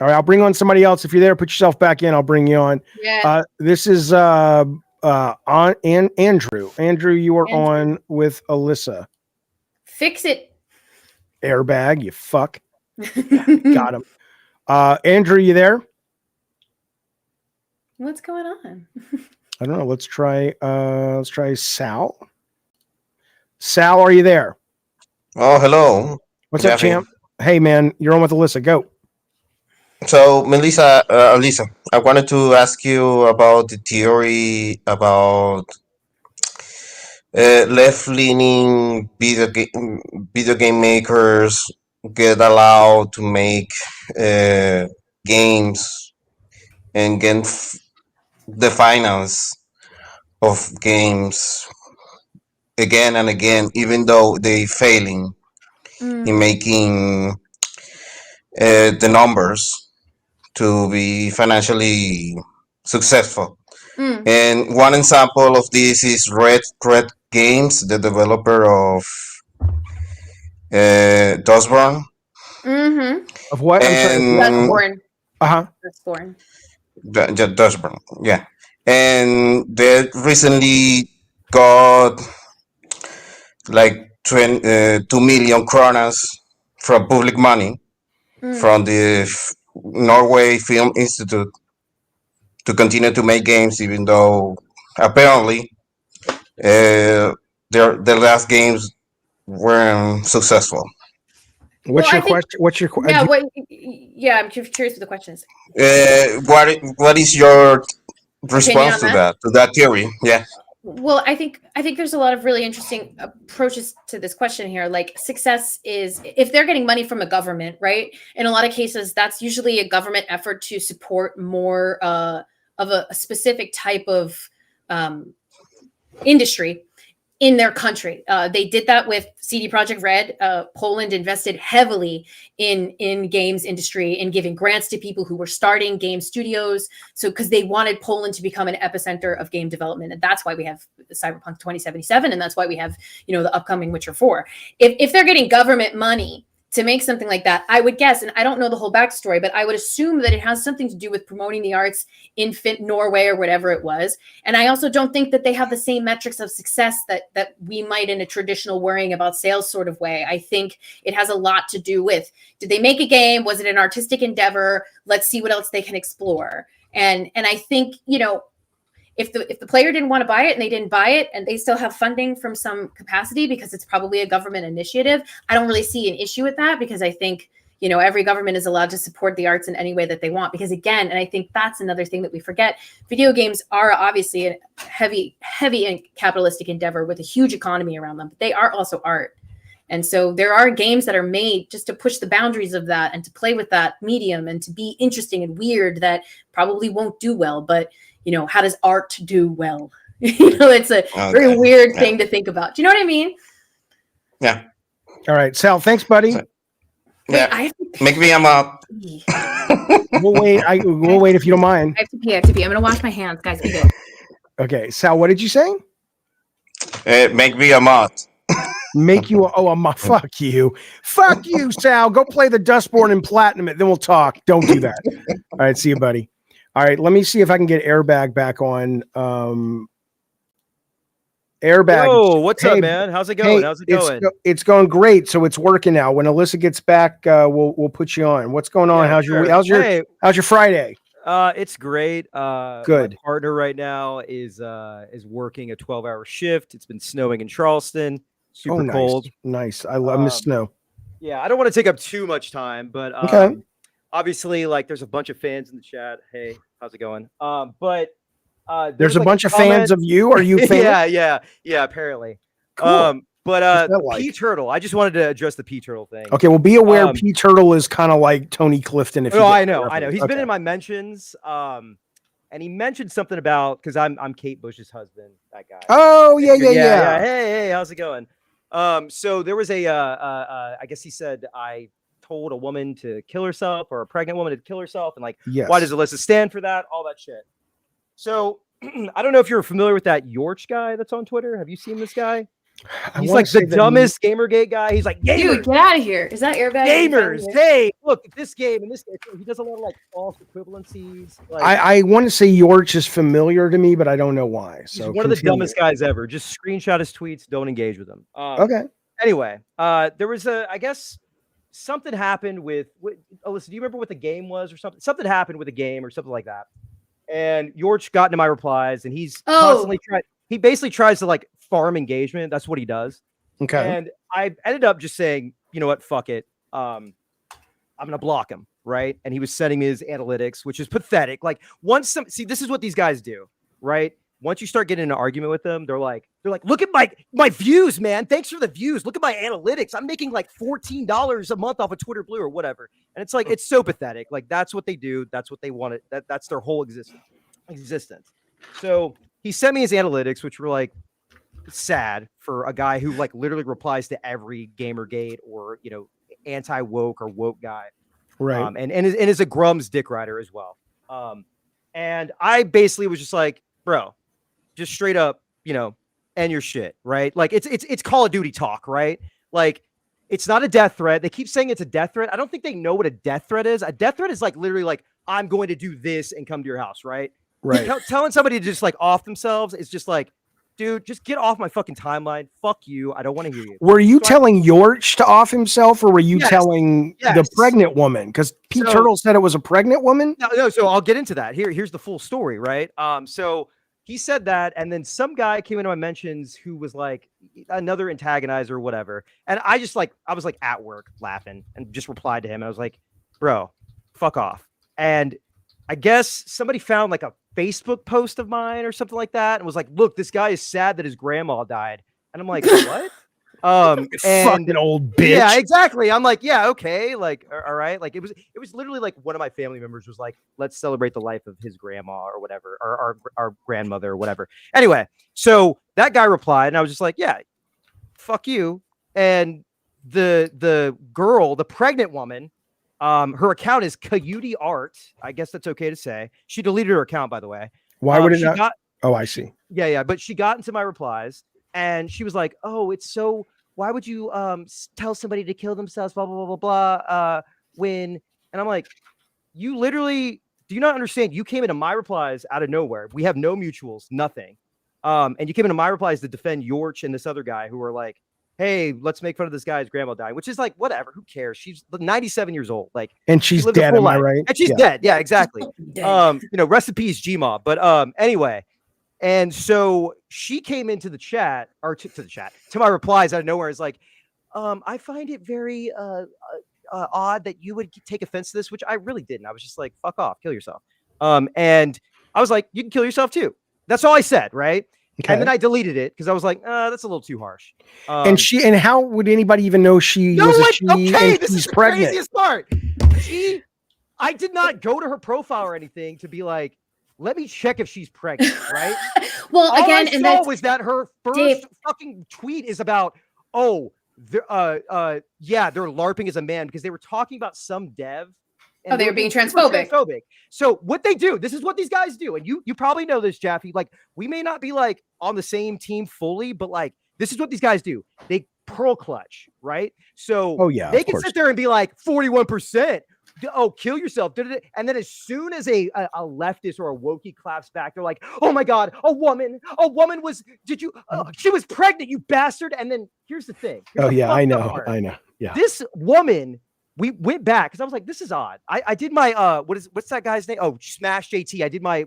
All right, I'll bring on somebody else. If you're there, put yourself back in. I'll bring you on.
Yeah.
This is Andrew, you are on with Alyssa.
Fix it.
Airbag, you fuck. Got him. Andrew, you there?
What's going on?
I don't know. Let's try Sal. Sal, are you there?
Oh, hello.
What's up,
Jeffy.
champ? Hey, man, you're on with Alyssa. Go.
So, Alyssa, I wanted to ask you about the theory about left-leaning video game makers get allowed to make uh, games and get the finance of games again and again, even though they failing in making the numbers to be financially successful. And one example of this is Red Games, the developer of Dustborn.
Of what? I'm sorry.
And
Dustborn.
Uh-huh.
Dustborn.
Dustborn, yeah. And they recently got like 2 million kronas from public money from the Norway Film Institute to continue to make games, even though apparently their last games weren't successful.
What's your question? What's your question?
Yeah, I'm curious what the question is.
What is your response to that theory? Yeah.
Well, I think there's a lot of really interesting approaches to this question here. Like, success is if they're getting money from a government, right? In a lot of cases, that's usually a government effort to support more of a specific type of industry in their country. They did that with CD Projekt Red. Poland invested heavily in games industry, in giving grants to people who were starting game studios. So because they wanted Poland to become an epicenter of game development. And that's why we have Cyberpunk 2077. And that's why we have, the upcoming Witcher 4. If they're getting government money to make something like that, I would guess, and I don't know the whole backstory, but I would assume that it has something to do with promoting the arts in Norway or whatever it was. And I also don't think that they have the same metrics of success that we might in a traditional worrying about sales sort of way. I think it has a lot to do with, did they make a game? Was it an artistic endeavor? Let's see what else they can explore. And I think, if the player didn't want to buy it and they didn't buy it and they still have funding from some capacity because it's probably a government initiative, I don't really see an issue with that, because I think, every government is allowed to support the arts in any way that they want. Because again, and I think that's another thing that we forget, video games are obviously a heavy and capitalistic endeavor with a huge economy around them, but they are also art. And so there are games that are made just to push the boundaries of that and to play with that medium and to be interesting and weird that probably won't do well. But how does art do well? It's a very weird thing to think about. Do you know what I mean?
Yeah.
All right, Sal. Thanks, buddy.
Yeah. Make me up.
We'll wait. We'll wait if you don't mind.
I have to pee. I'm gonna wash my hands, guys. Be good.
Okay, Sal. What did you say?
Make me a mod.
Make you a mod. Fuck you. Fuck you, Sal. Go play the Dustborn and Platinum it. Then we'll talk. Don't do that. All right. See you, buddy. All right, let me see if I can get Airbag back on. Airbag.
Oh, what's up, man? How's it going? How's it going?
It's going great. So it's working now. When Alyssa gets back, we'll put you on. What's going on?
Yeah,
How's your Friday?
It's great.
Good.
My partner right now is working a 12-hour shift. It's been snowing in Charleston. Super cold.
Nice. I love the snow.
Yeah, I don't want to take up too much time, but
okay.
Obviously, there's a bunch of fans in the chat. Hey, how's it going? But
there's a bunch of fans of you. Are you fans?
yeah. Apparently.
Cool.
But P Turtle. I just wanted to address the P Turtle thing.
Okay. Well, be aware P Turtle is kind of like Tony Clifton.
I know. He's been in my mentions. And he mentioned something about, because I'm Kate Bush's husband. That guy.
Oh yeah.
Hey, how's it going? So there was I guess he said I told a woman to kill herself, or a pregnant woman to kill herself, and why does Alyssa stand for that? All that shit. So I don't know if you're familiar with that Yorch guy that's on Twitter. Have you seen this guy? He's like the dumbest Gamergate guy. He's like,
dude, get out of here. Is that Airbag?
Gamers, hey, look, this game and this game. He does a lot of false equivalencies.
I want to say Yorch is familiar to me, but I don't know why. So
he's one of the dumbest guys ever. Just screenshot his tweets. Don't engage with him.
Okay.
Anyway, there was I guess something happened with Alyssa. Do you remember what the game was or something? Something happened with a game or something like that. And Yorch got into my replies, and he's constantly he basically tries to like farm engagement. That's what he does.
Okay.
And I ended up just saying, you know what, fuck it. I'm gonna block him, right? And he was sending me his analytics, which is pathetic. Like this is what these guys do, right? Once you start getting in an argument with them, they're like, look at my views, man. Thanks for the views. Look at my analytics. I'm making like $14 a month off of Twitter Blue or whatever. And it's like, it's so pathetic. Like that's what they do. That's what they wanted. That's their whole existence. So he sent me his analytics, which were like sad for a guy who like literally replies to every Gamergate or, you know, anti-woke or woke guy.
Right.
And is a Grum's dick rider as well. And I basically was just like, bro, just straight up, you know, end your shit, right? Like it's Call of Duty talk, right? Like it's not a death threat. They keep saying it's a death threat. I don't think they know what a death threat is. A death threat is like literally like, I'm going to do this and come to your house, right?
Right.
Telling somebody to just like off themselves is just like, dude, just get off my fucking timeline. Fuck you. I don't want to hear you.
Were you telling Yorch to off himself, or were you telling the pregnant woman? Because Pete Turtle said it was a pregnant woman.
No. So I'll get into that. Here's the full story, right? So he said that, and then some guy came into my mentions who was like another antagonizer or whatever. And I was like at work laughing and just replied to him. I was like, bro, fuck off. And I guess somebody found like a Facebook post of mine or something like that and was like, look, this guy is sad that his grandma died. And I'm like, what? And
fucking old bitch.
Yeah, exactly. I'm like, yeah, okay. Like, all right. Like it was literally like one of my family members was like, let's celebrate the life of his grandma or whatever, or our grandmother or whatever. Anyway, so that guy replied and I was just like, yeah, fuck you. And the girl, the pregnant woman, her account is Coyote Art. I guess that's okay to say. She deleted her account, by the way.
Why would it not? Oh, I see.
Yeah. But she got into my replies and she was like, oh, it's so, why would you tell somebody to kill themselves, blah, blah, blah, blah, blah, and I'm like, you literally, do you not understand? You came into my replies out of nowhere. We have no mutuals, nothing. And you came into my replies to defend Yorch and this other guy who were like, hey, let's make fun of this guy's grandma dying, which is like, whatever, who cares? She's 97 years old. Like,
and she's dead, am I right?
And she's dead. Yeah, exactly. You know, rest in peace, Gma. But anyway, and so she came into the chat or to my replies out of nowhere. Is like, I find it very odd that you would take offense to this, which I really didn't. I was just like, fuck off, kill yourself. And I was like, you can kill yourself too. That's all I said, right? Okay. And then I deleted it because I was like, that's a little too harsh.
And how would anybody even know she was a she?
Okay, this is the craziest part. I did not go to her profile or anything to be like, let me check if she's pregnant, right?
Well,
all
again,
I saw was that her first fucking tweet is about, they're LARPing as a man because they were talking about some dev.
And they were being transphobic.
So what they do, this is what these guys do. And you probably know this, Jaffe. Like, we may not be like on the same team fully, but like, this is what these guys do. They pearl clutch, right? So they can sit there and be like 41%. Oh, kill yourself. And then as soon as a leftist or a wokey claps back, they're like, oh my God, a woman was, she was pregnant, you bastard. And then here's the thing.
I know. Yeah.
This woman, we went back because I was like, this is odd. I did my what's that guy's name? Oh, Smash JT. I did my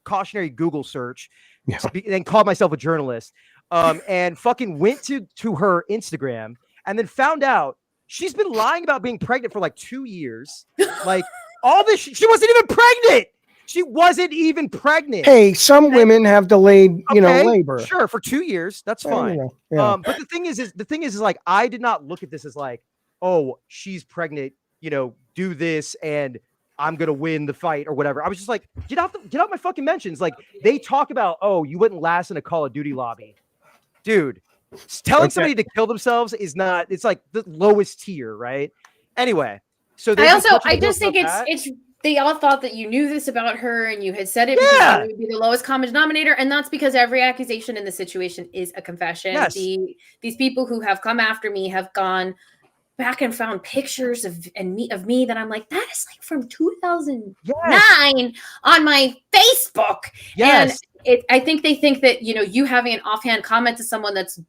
cautionary Google search, and called myself a journalist. And fucking went to her Instagram and then found out she's been lying about being pregnant for like 2 years. Like all this, she wasn't even pregnant. She wasn't even pregnant.
Hey, some women have delayed, labor.
Sure, for 2 years, that's fine. But the thing is like I did not look at this as like, oh, she's pregnant, do this and I'm gonna win the fight or whatever. I was just like, get out my fucking mentions. Like they talk about, oh, you wouldn't last in a Call of Duty lobby, dude. Telling somebody to kill themselves is not. It's like the lowest tier, right? Anyway, so
I just think it's. They all thought that you knew this about her and you had said it because it would be the lowest common denominator, and that's because every accusation in this situation is a confession.
Yes.
These people who have come after me have gone back and found pictures of me that I'm like, that is like from 2009 on my Facebook.
Yes.
And I think they think that you having an offhand comment to someone that's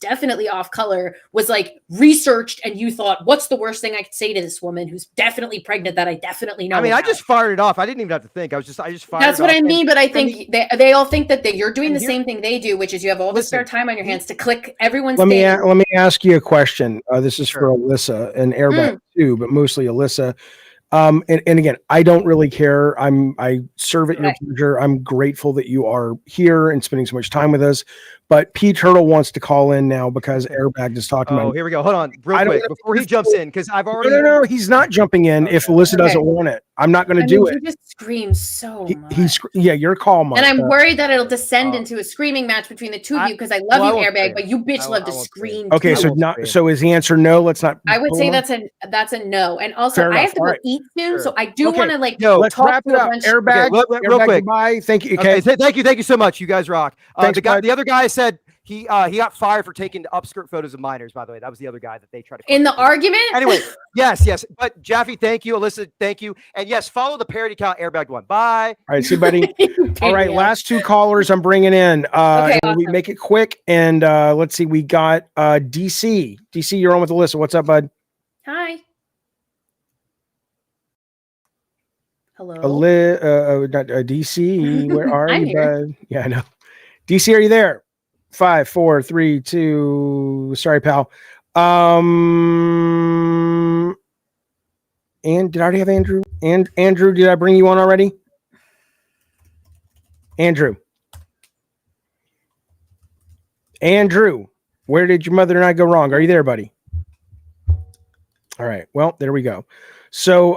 definitely off color was like researched, and you thought, what's the worst thing I could say to this woman who's definitely pregnant that I definitely know?
I mean,
about?
I just fired it off. I didn't even have to think. I just fired.
That's what
it off.
I mean. But I
And
think they all think that you're doing the
here-
same thing they do, which is you have all the spare time on your hands to click everyone's
Let
thing.
me ask you a question. This is
Sure.
for Alyssa and Airbag too, but mostly Alyssa. And again, I don't really care. I serve at your pleasure. I'm grateful that you are here and spending so much time with us. But P Turtle wants to call in now because Airbag is talking
Oh,
about.
here we go. Hold on, real quick before he jumps in, because I've already.
No, he's not jumping in if Alyssa doesn't want it. I'm not going to do it.
You just scream so much.
Yeah, your call, Mike.
And I'm worried that it'll descend into a screaming match between the two of you because I love you, Airbag, but you bitch love to scream.
Okay, so so is the answer no? Let's not.
I would say that's a no. And also, I have to go eat soon, so I do want to like
let's
talk
wrap
to
it
a
up.
bunch.
Airbag,
real
Airbag,
quick.
Goodbye. Thank you.
Okay, thank you so much. You guys rock.
Thanks,
the other guy said he got fired for taking upskirt photos of minors. By the way, that was the other guy that they tried to.
In the argument.
Anyway, yes. But Jaffe, thank you. Alyssa, thank you. And yes, follow the parody account Airbag One. Bye.
All right, see, buddy. All right, last two callers I'm bringing in.
Okay,
and we make it quick. And let's see, we got DC. DC, you're on with Alyssa. What's up, bud?
Hi. Hello.
DC, where are
I'm
you,
here.
bud? Yeah, I know. DC, are you there? 5, 4, 3, 2. Sorry, pal. And did I already have Andrew? And Andrew, did I bring you on already? Andrew, where did your mother and I go wrong? Are you there, buddy? All right. Well, there we go. So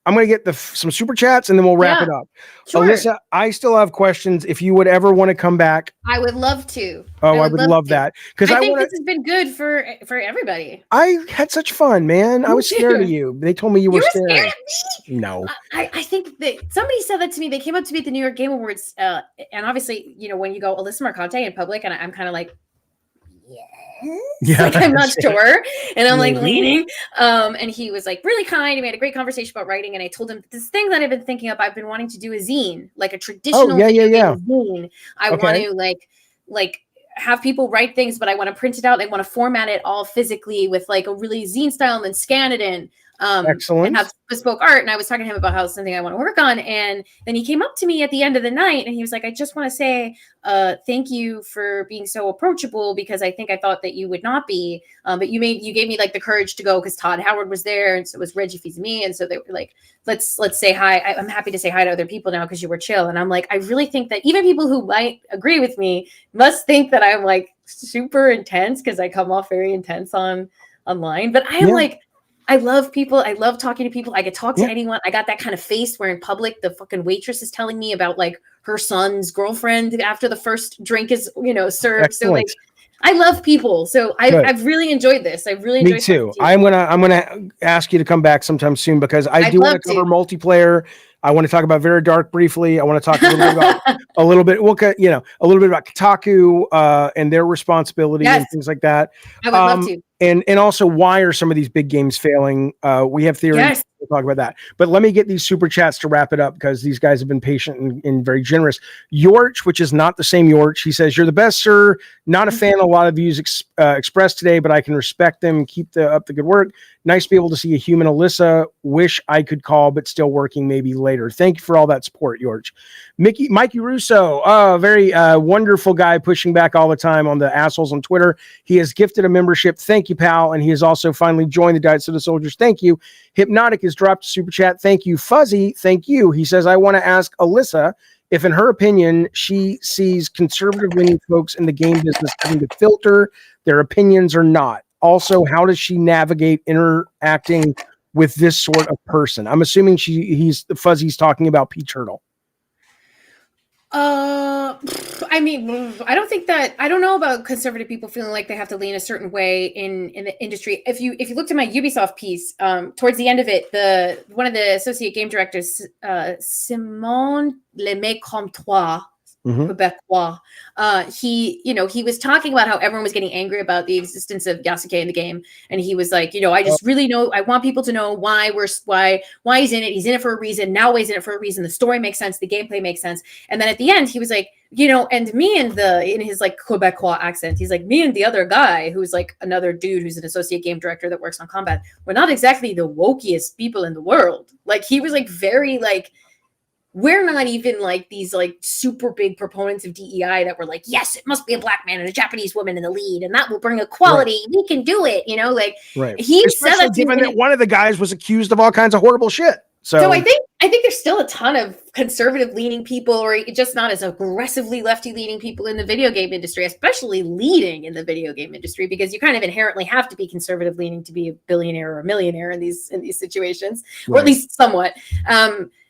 I'm going to get some super chats and then we'll wrap it up.
Sure.
Alyssa, I still have questions. If you would ever want to come back.
I would love to.
Oh, I would love that. Because
I think this has been good for everybody.
I had such fun, man. I was scared of you. They told me you were scared.
Scared of me?
No.
I think that somebody said that to me. They came up to me at the New York Game Awards. And obviously, when you go Alyssa Mercante in public, and I'm kind of like, like I'm not sure, and I'm like leaning. And he was like really kind. We had a great conversation about writing, and I told him this thing that I've been thinking of. I've been wanting to do a zine, like a traditional zine. I want to like have people write things, but I want to print it out. I want to format it all physically with like a really zine style, and then scan it in.
Excellent.
And have bespoke art. And I was talking to him about how it's something I want to work on. And then he came up to me at the end of the night and he was like, I just want to say thank you for being so approachable, because I think I thought that you would not be. But you gave me like the courage to go because Todd Howard was there, and so was Reggie Fils-Aimé. And so they were like, let's say hi. I'm happy to say hi to other people now because you were chill. And I'm like, I really think that even people who might agree with me must think that I'm like super intense because I come off very intense online. But I am like, I love people. I love talking to people. I could talk to anyone. I got that kind of face where in public, the fucking waitress is telling me about like her son's girlfriend after the first drink is, served.
Excellent.
So like, I love people. So I've really enjoyed this. I really enjoyed
Me too. I'm gonna ask you to come back sometime soon because I do want to cover multiplayer. I want to talk about Very Dark briefly. I want to talk a little bit about a little bit about Kotaku and their responsibility and things like that.
I would love to.
And also, why are some of these big games failing? We have theories.
Yes.
We'll talk about that. But let me get these super chats to wrap it up because these guys have been patient and very generous. Yorch, which is not the same Yorch, he says, "You're the best, sir. Not a fan of a lot of views expressed today, but I can respect them. Keep up the good work. Nice to be able to see a human Alyssa. Wish I could call, but still working maybe later. Thank you for all that support, Yorch." Mikey Russo, very wonderful guy pushing back all the time on the assholes on Twitter. He has gifted a membership. Thank you, pal. And he has also finally joined the Diet Soda Soldiers. Thank you. Hypnotic has dropped a super chat. Thank you. Fuzzy, thank you. He says, I want to ask Alyssa if, in her opinion, she sees conservative-leaning folks in the game business having to filter their opinions or not. Also, how does she navigate interacting with this sort of person? I'm assuming Fuzzy's talking about P Turtle.
I mean, I don't know about conservative people feeling like they have to lean a certain way in the industry. If you looked at my Ubisoft piece, towards the end of it, one of the associate game directors, Simon Lemay-Comtois, Quebecois, he was talking about how everyone was getting angry about the existence of Yasuke in the game, and he was like, I just really I want people to know why he's in it. He's in it for a reason. Now he's in it for a reason. The story makes sense. The gameplay makes sense. And then at the end, he was like, you know, and me and in his like Quebecois accent, he's like, me and the other guy who's like another dude who's an associate game director that works on combat, we're not exactly the wokiest people in the world. Like he was like very like, we're not even like these like super big proponents of DEI that were like, yes, it must be a black man and a Japanese woman in the lead, and that will bring equality. Right. We can do it, you know, like he said that,
given that one of the guys was accused of all kinds of horrible shit. So
I think there's still a ton of conservative leaning people, or just not as aggressively lefty leaning people in the video game industry, especially leading in the video game industry, because you kind of inherently have to be conservative leaning to be a billionaire or a millionaire in these situations, or at least somewhat.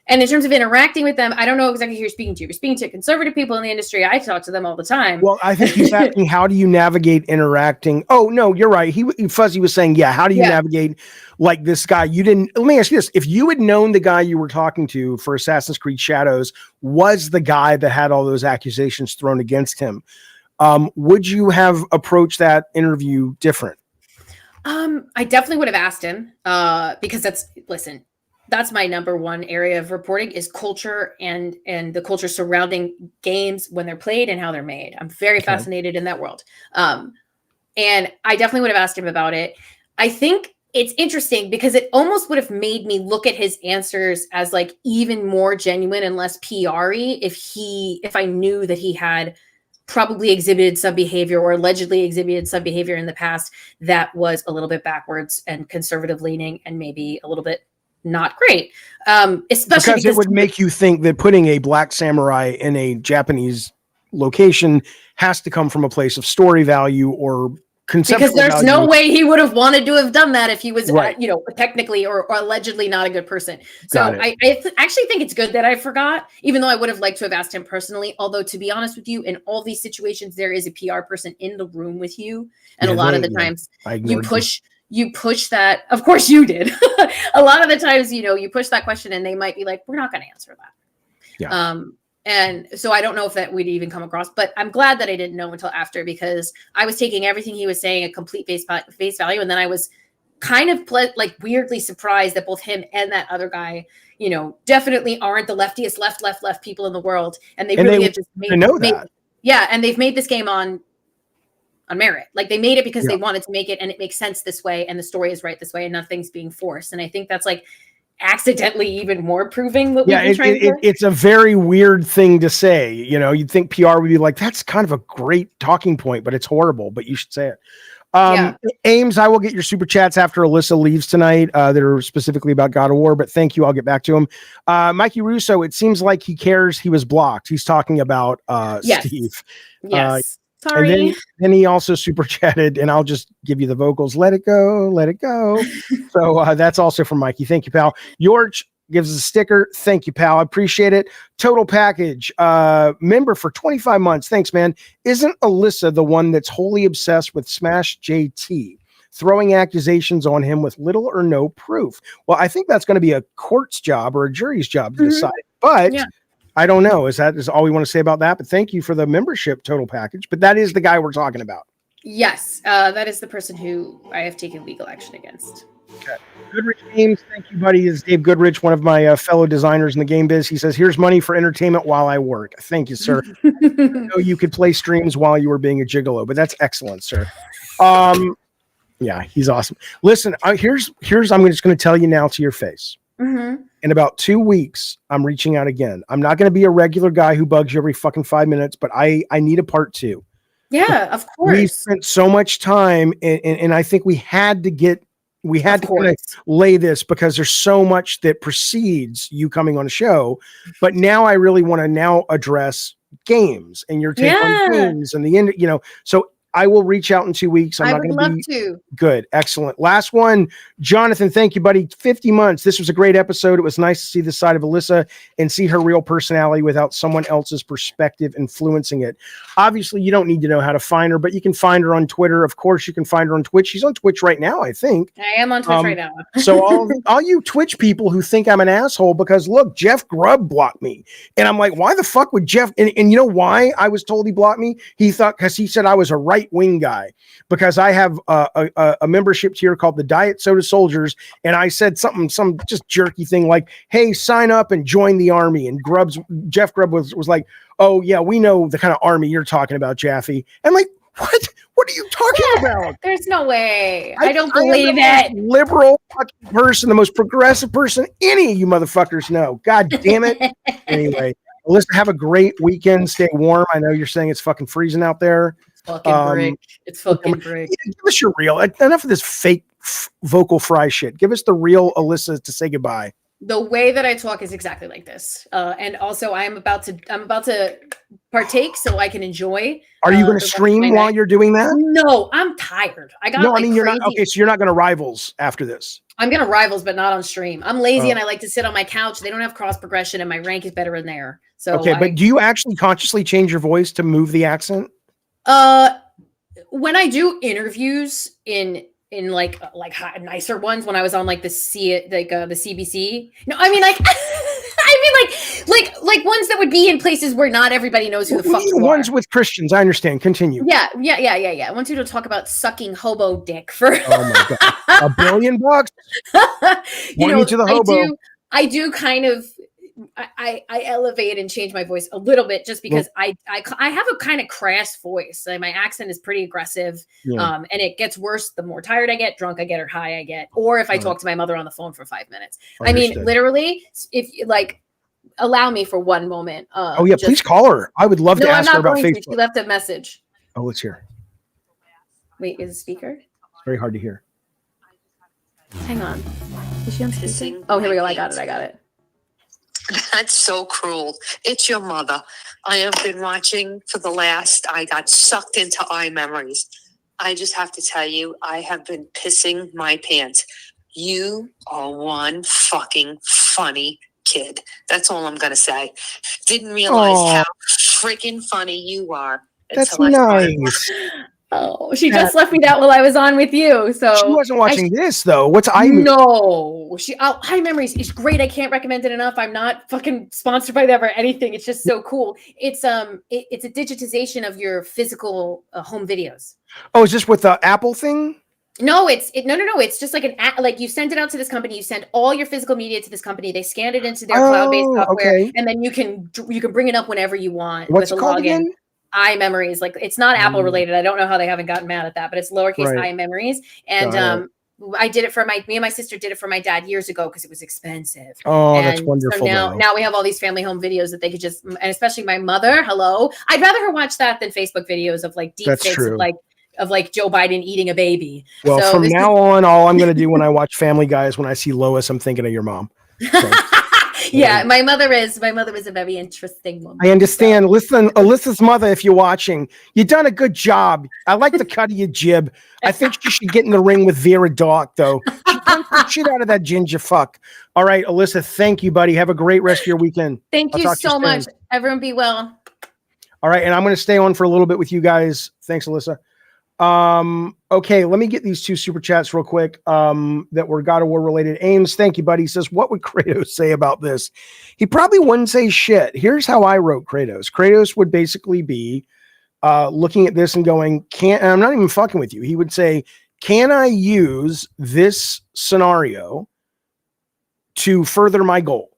And in terms of interacting with them, I don't know exactly who you're speaking to. You're speaking to conservative people in the industry. I talk to them all the time.
Well, I think he's asking, how do you navigate interacting? Oh, no, you're right. Fuzzy was saying, how do you navigate like this guy? You didn't. Let me ask you this. If you had known the guy you were talking to for Assassin's Creed Shadows was the guy that had all those accusations thrown against him, would you have approached that interview different?
I definitely would have asked him because that's my number one area of reporting is culture and the culture surrounding games when they're played and how they're made. I'm very fascinated in that world. And I definitely would have asked him about it. I think it's interesting because it almost would have made me look at his answers as like even more genuine and less PR-y if I knew that he had probably exhibited some behavior or allegedly exhibited some behavior in the past that was a little bit backwards and conservative leaning and maybe a little bit not great, especially
because it would make you think that putting a black samurai in a Japanese location has to come from a place of story value or conceptual
because there's
value.
No way he would have wanted to have done that if he was, technically or allegedly not a good person. So I actually think it's good that I forgot, even though I would have liked to have asked him personally. Although, to be honest with you, in all these situations, there is a PR person in the room with you, and a lot of the times you push that. Of course you did. A lot of the times, you push that question and they might be like, we're not going to answer that.
Yeah.
And so I don't know if that would even come across, but I'm glad that I didn't know until after, because I was taking everything he was saying at complete face value. And then I was kind of weirdly surprised that both him and that other guy, definitely aren't the leftiest left people in the world. And they really have just made that. Yeah. And they've made this game on merit. Like they made it because they wanted to make it, and it makes sense this way, and the story is right this way, and nothing's being forced. And I think that's like accidentally even more proving what we've been trying to do.
It's a very weird thing to say. You'd think PR would be like, that's kind of a great talking point, but it's horrible, but you should say it. Ames, I will get your super chats after Alyssa leaves tonight that are specifically about God of War, but thank you. I'll get back to him. Mikey Russo, it seems like he cares he was blocked. He's talking about Steve.
Yes. Sorry.
And then he also super chatted, and I'll just give you the vocals. Let it go, let it go. So that's also from Mikey. Thank you, pal. George gives us a sticker. Thank you, pal. I appreciate it. Total package member for 25 months. Thanks, man. Isn't Alyssa the one that's wholly obsessed with Smash JT, throwing accusations on him with little or no proof? Well, I think that's going to be a court's job or a jury's job to decide. But I don't know. Is all we want to say about that? But thank you for the membership total package. But that is the guy we're talking about.
Yes, that is the person who I have taken legal action against.
Okay. Goodrich Games, thank you, buddy. This is Dave Goodrich, one of my fellow designers in the game biz. He says, here's money for entertainment while I work. Thank you, sir. I didn't know you could play streams while you were being a gigolo, but that's excellent, sir. Yeah, he's awesome. Listen, here's I'm just going to tell you now to your face.
Mm-hmm.
In about 2 weeks, I'm reaching out again. I'm not going to be a regular guy who bugs you every fucking 5 minutes, but I need a part 2.
Yeah, of course.
We spent so much time, and I think we had to kind of lay this, because there's so much that precedes you coming on a show. But now I really want to now address games and your take on games and the end. So I will reach out in 2 weeks.
I would love to.
Good. Excellent. Last one, Jonathan. Thank you, buddy. 50 months. This was a great episode. It was nice to see the side of Alyssa and see her real personality without someone else's perspective influencing it. Obviously, you don't need to know how to find her, but you can find her on Twitter. Of course, you can find her on Twitch. She's on Twitch right now, I think.
I am on Twitch right now.
So all you Twitch people who think I'm an asshole, because look, Jeff Grubb blocked me. And I'm like, why the fuck would Jeff? And you know why I was told he blocked me? He thought, because he said I was a right right-wing guy because I have a membership tier called the Diet Soda Soldiers, and I said some just jerky thing like, hey, sign up and join the army. And Jeff Grubb was like, oh yeah, we know the kind of army you're talking about, Jaffe. And like, what? What are you talking about?
There's no way. I don't believe
it.
it.
Liberal person, the most progressive person any of you motherfuckers know. God damn it. Anyway, Alyssa, have a great weekend. Stay warm. I know you're saying it's fucking freezing out there.
It's fucking brick. It's fucking brick.
Give us your real. Enough of this fake vocal fry shit. Give us the real Alyssa to say goodbye.
The way that I talk is exactly like this. And also I'm about to partake so I can enjoy.
Are you going to stream while you're doing that?
No, I'm tired.
You're not. Okay, so you're not going to Rivals after this.
I'm going to Rivals, but not on stream. I'm lazy and I like to sit on my couch. They don't have cross progression and my rank is better in there. So
okay, but do you actually consciously change your voice to move the accent?
When I do interviews in like nicer ones, when I was on like the CBC. No, I mean like like ones that would be in places where not everybody knows who the fuck you are.
Ones with Christians, I understand. Continue.
Yeah. I want you to talk about sucking hobo dick for
oh my god, $1 billion.
You know,
to the hobo.
I do kind of. I elevate and change my voice a little bit just because I have a kind of crass voice. Like my accent is pretty aggressive, and it gets worse the more tired I get, drunk I get, or high I get, or if I talk to my mother on the phone for 5 minutes.
Understood.
I mean, literally, if like allow me for one moment.
Oh yeah, please call her. I would love to ask her about Facebook.
She left a message.
Oh, let's hear.
Wait, is it speaker?
It's very hard to hear.
Hang on. Is she on speaker? Oh, here we go. I got it.
That's so cruel. It's your mother. I have been watching for the last, I got sucked into iMemories. I just have to tell you, I have been pissing my pants. You are one fucking funny kid. That's all I'm going to say. Didn't realize how freaking funny you are.
That's nice.
Oh, she just left me that while I was on with you. So
she wasn't watching this though. What's
No, iMemories is great. I can't recommend it enough. I'm not fucking sponsored by them or anything. It's just so cool. It's it's a digitization of your physical home videos.
Oh, is this with the Apple thing?
No, no. It's just like like you send it out to this company. You send all your physical media to this company. They scan it into their cloud-based software, and then you can bring it up whenever you want.
What's
with
it called
login.
again?
iMemories. Like it's not Apple related. I don't know how they haven't gotten mad at that, but it's lowercase iMemories. And I did it for me and my sister did it for my dad years ago because it was expensive.
Oh,
and
that's wonderful.
So now we have all these family home videos that they could just, and especially my mother. Hello, I'd rather her watch that than Facebook videos of like deep fakes of like Joe Biden eating a baby.
Well, so from now on, all I'm going to do when I watch Family Guy is when I see Lois, I'm thinking of your mom. So.
Yeah, my mother is a very interesting woman.
I understand. Listen, Alyssa's mother, if you're watching, you've done a good job. I like the cut of your jib. I think you should get in the ring with Vera Dark, though. She punched the shit out of that ginger fuck. All right, Alyssa, thank you, buddy. Have a great rest of your weekend.
Thank you so much. Everyone be well.
All right, and I'm going to stay on for a little bit with you guys. Thanks, Alyssa. Okay, let me get these two super chats real quick that were God of War related. Ames, thank you, buddy. He says, what would Kratos say about this? He probably wouldn't say shit. Here's how I wrote Kratos. Kratos would basically be looking at this and going, and I'm not even fucking with you. He would say, can I use this scenario to further my goal?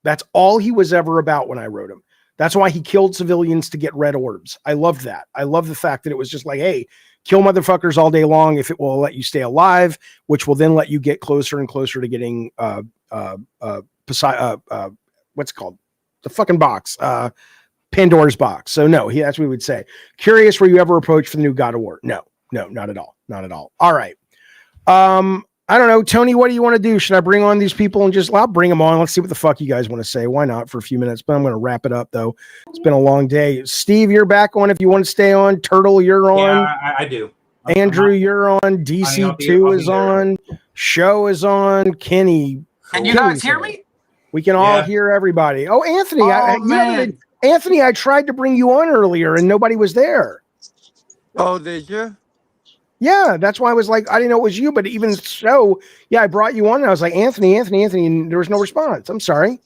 That's all he was ever about when I wrote him. That's why he killed civilians to get red orbs. I love that. I love the fact that it was just like, hey, kill motherfuckers all day long if it will let you stay alive, which will then let you get closer and closer to getting what's it called? The fucking box. Pandora's box. So no, that's what we would say. Curious, were you ever approached for the new God of War? No, not at all. Not at all. All right. I don't know, Tony, what do you want to do? Should I bring on these people and I'll bring them on. Let's see what the fuck you guys want to say. Why not for a few minutes, but I'm going to wrap it up though. It's been a long day. Steve, you're back on if you want to stay on. Turtle, you're on.
Yeah, I do.
Andrew, you're on. DC2 is on. Show is on. Kenny.
Can you guys hear me?
We can all hear everybody. Oh, Anthony. Anthony, I tried to bring you on earlier and nobody was there.
Oh, did you?
Yeah, that's why I was like, I didn't know it was you, but even so, yeah, I brought you on and I was like, Anthony, and there was no response. I'm sorry.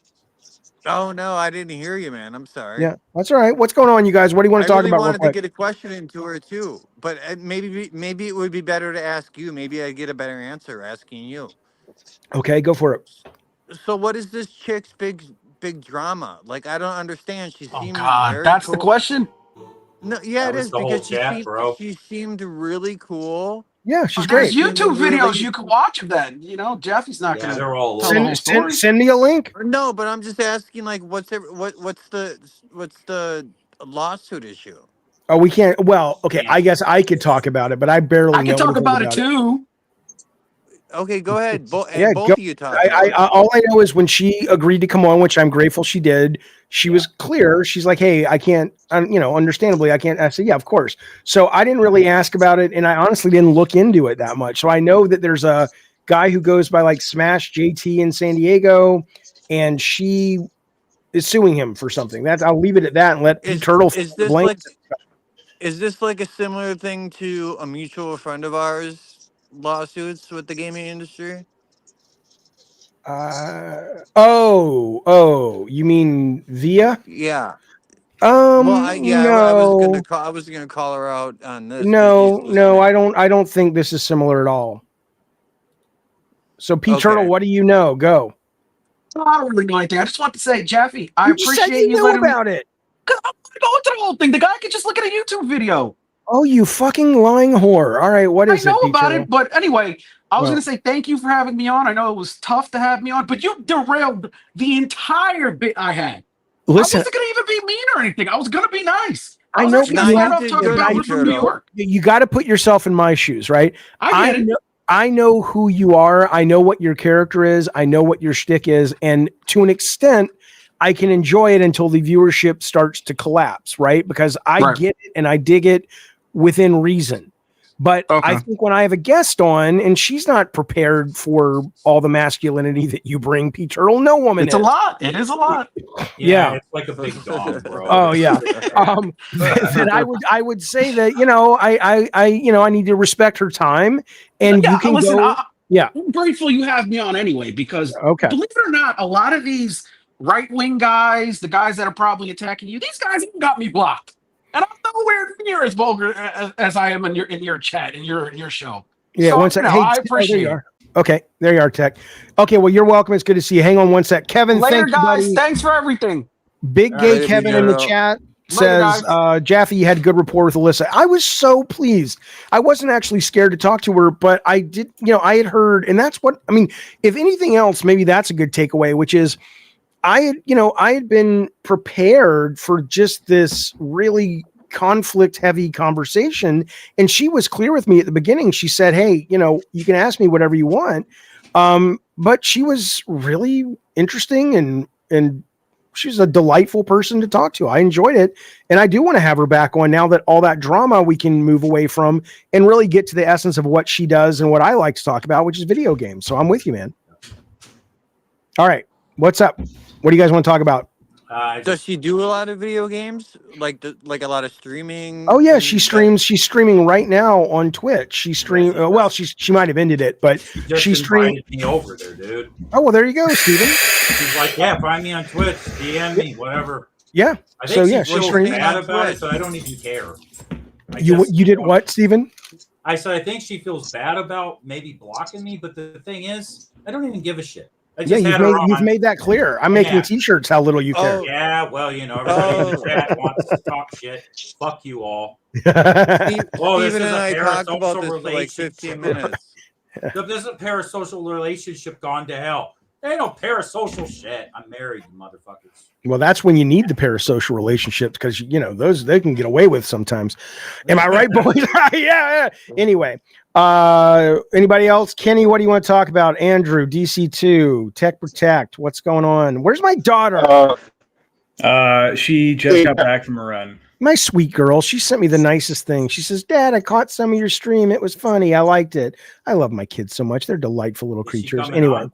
Oh no, I didn't hear you, man. I'm sorry.
Yeah, that's all right. What's going on, you guys? What do you want to talk
really
about?
wanted to get a question into her too, but maybe it would be better to ask you. Maybe I'd get a better answer asking you.
Okay, go for it.
So what is this chick's big drama? Like I don't understand. She
Oh
seemed
God,
very
that's
cool.
the question.
No, yeah,
That
it
was
is
the whole
because
chat, bro.
she seemed really cool.
Yeah, she's
There's
great.
YouTube videos you can watch of that. You know, Jeffy's not
Yeah,
gonna
they're all
tell the
over.
whole story.
Send me a link.
No, but I'm just asking, like, what's the lawsuit issue?
Oh, we can't. Well, okay.
Yeah.
I guess I could talk about it, but I barely
I
know
can talk
anything
about it too.
Okay, go ahead.
Yeah,
Both
go.
of you talk about it.
All I know is when she agreed to come on, which I'm grateful she did, she was clear. She's like, "Hey, I can't, understandably, I can't." I said, "Yeah, of course." So I didn't really ask about it, and I honestly didn't look into it that much. So I know that there's a guy who goes by like Smash JT in San Diego, and she is suing him for something. I'll leave it at that and let Pete Turtle blame.
Is this like a similar thing to a mutual friend of ours lawsuits with the gaming industry?
You mean Via?
Yeah.
No.
I was gonna call her out on this.
No, I don't think this is similar at all. So Pete Turtle, what do you know? Go.
I don't really know anything. I just want to say, Jeffy, I
You just said
appreciate you
knew
letting
about
me.
it.
I'm not going to the whole thing. The guy could just look at a YouTube video.
Oh, you fucking lying whore. All right, what is it?
I know
Pete
about
Turtle?
it, but anyway, I was
Well.
going to say thank you for having me on. I know it was tough to have me on, but you derailed the entire bit I had.
Listen,
I wasn't going to even be mean or anything. I was going to be nice.
I
was
know
actually gonna start off talking about we're from New York.
You got to put yourself in my shoes, right?
I get it.
I know who you are. I know what your character is. I know what your shtick is, and to an extent, I can enjoy it until the viewership starts to collapse, right? Because I get it and I dig it within reason. But I think when I have a guest on and she's not prepared for all the masculinity that you bring, Pete Turtle, no woman
It's a lot. It is a lot.
Yeah.
It's like a big dog, bro.
Oh yeah. Then I would say that, I need to respect her time, and you can
listen,
go.
I'm grateful you have me on anyway, because believe it or not, a lot of these right-wing guys, the guys that are probably attacking you, these guys even got me blocked. And I'm nowhere near as vulgar as I am in your chat, in your show.
Yeah,
so,
one sec. Hey,
I appreciate it.
Okay, there you are, Tech. Okay, well, you're welcome. It's good to see you. Hang on one sec. Kevin,
Later,
thank you,
guys.
buddy.
Thanks for everything.
Big gay Kevin in the chat says, Jaffe, you had good rapport with Alyssa. I was so pleased. I wasn't actually scared to talk to her, but I did, I had heard, and that's what, if anything else, maybe that's a good takeaway, which is I had been prepared for just this really conflict heavy conversation, and she was clear with me at the beginning. She said, hey, you can ask me whatever you want. But she was really interesting and she's a delightful person to talk to. I enjoyed it. And I do want to have her back on now that all that drama we can move away from and really get to the essence of what she does and what I like to talk about, which is video games. So I'm with you, man. All right. What's up? What do you guys want to talk about?
Does she do a lot of video games? Like a lot of streaming?
Oh yeah, she streams. She's streaming right now on Twitch. She streamed. Well, she might have ended it, but she streamed
me over there, dude.
Oh well, there you go, Steven.
She's like, yeah, find me on Twitch, DM me, whatever.
Yeah.
I think she feels
streaming
bad about it, so I don't even care.
You did what, Steven?
I said I think she feels bad about maybe blocking me, but the thing is, I don't even give a shit.
You've made that clear. I'm making T-shirts. How little you care.
Yeah, well, everybody in the chat wants to talk shit. Fuck you all.
Steven and I talked about this for like 15 minutes.
This is a parasocial relationship gone to hell. There ain't no parasocial shit. I'm married, you motherfuckers.
Well, that's when you need the parasocial relationships because those they can get away with sometimes. Am I right, boys? Yeah. Anyway, anybody else? Kenny, what do you want to talk about? Andrew, DC2, Tech Protect. What's going on? Where's my daughter?
She just got back from a run.
My sweet girl. She sent me the nicest thing. She says, "Dad, I caught some of your stream. It was funny. I liked it." I love my kids so much. They're delightful little creatures. Anyway.
On?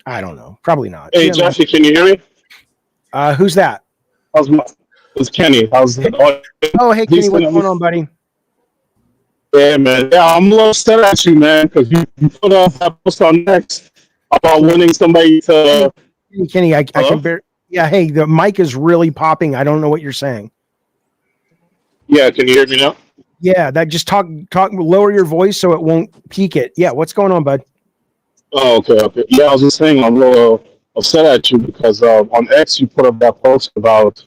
I don't know. Probably not.
Hey, Jesse, can you hear me?
Who's that?
It's Kenny.
Oh, hey, Kenny. What's going on, buddy?
Yeah, man. Yeah, I'm a little upset at you, man, because you put up that post on Next about wanting somebody to...
Kenny, I can Yeah, hey, the mic is really popping. I don't know what you're saying.
Yeah, can you hear me now?
Yeah, that just talk, lower your voice so it won't peak it. Yeah, what's going on, bud?
Oh, okay. Yeah, I was just saying I'm a little upset at you because on X you put up that post about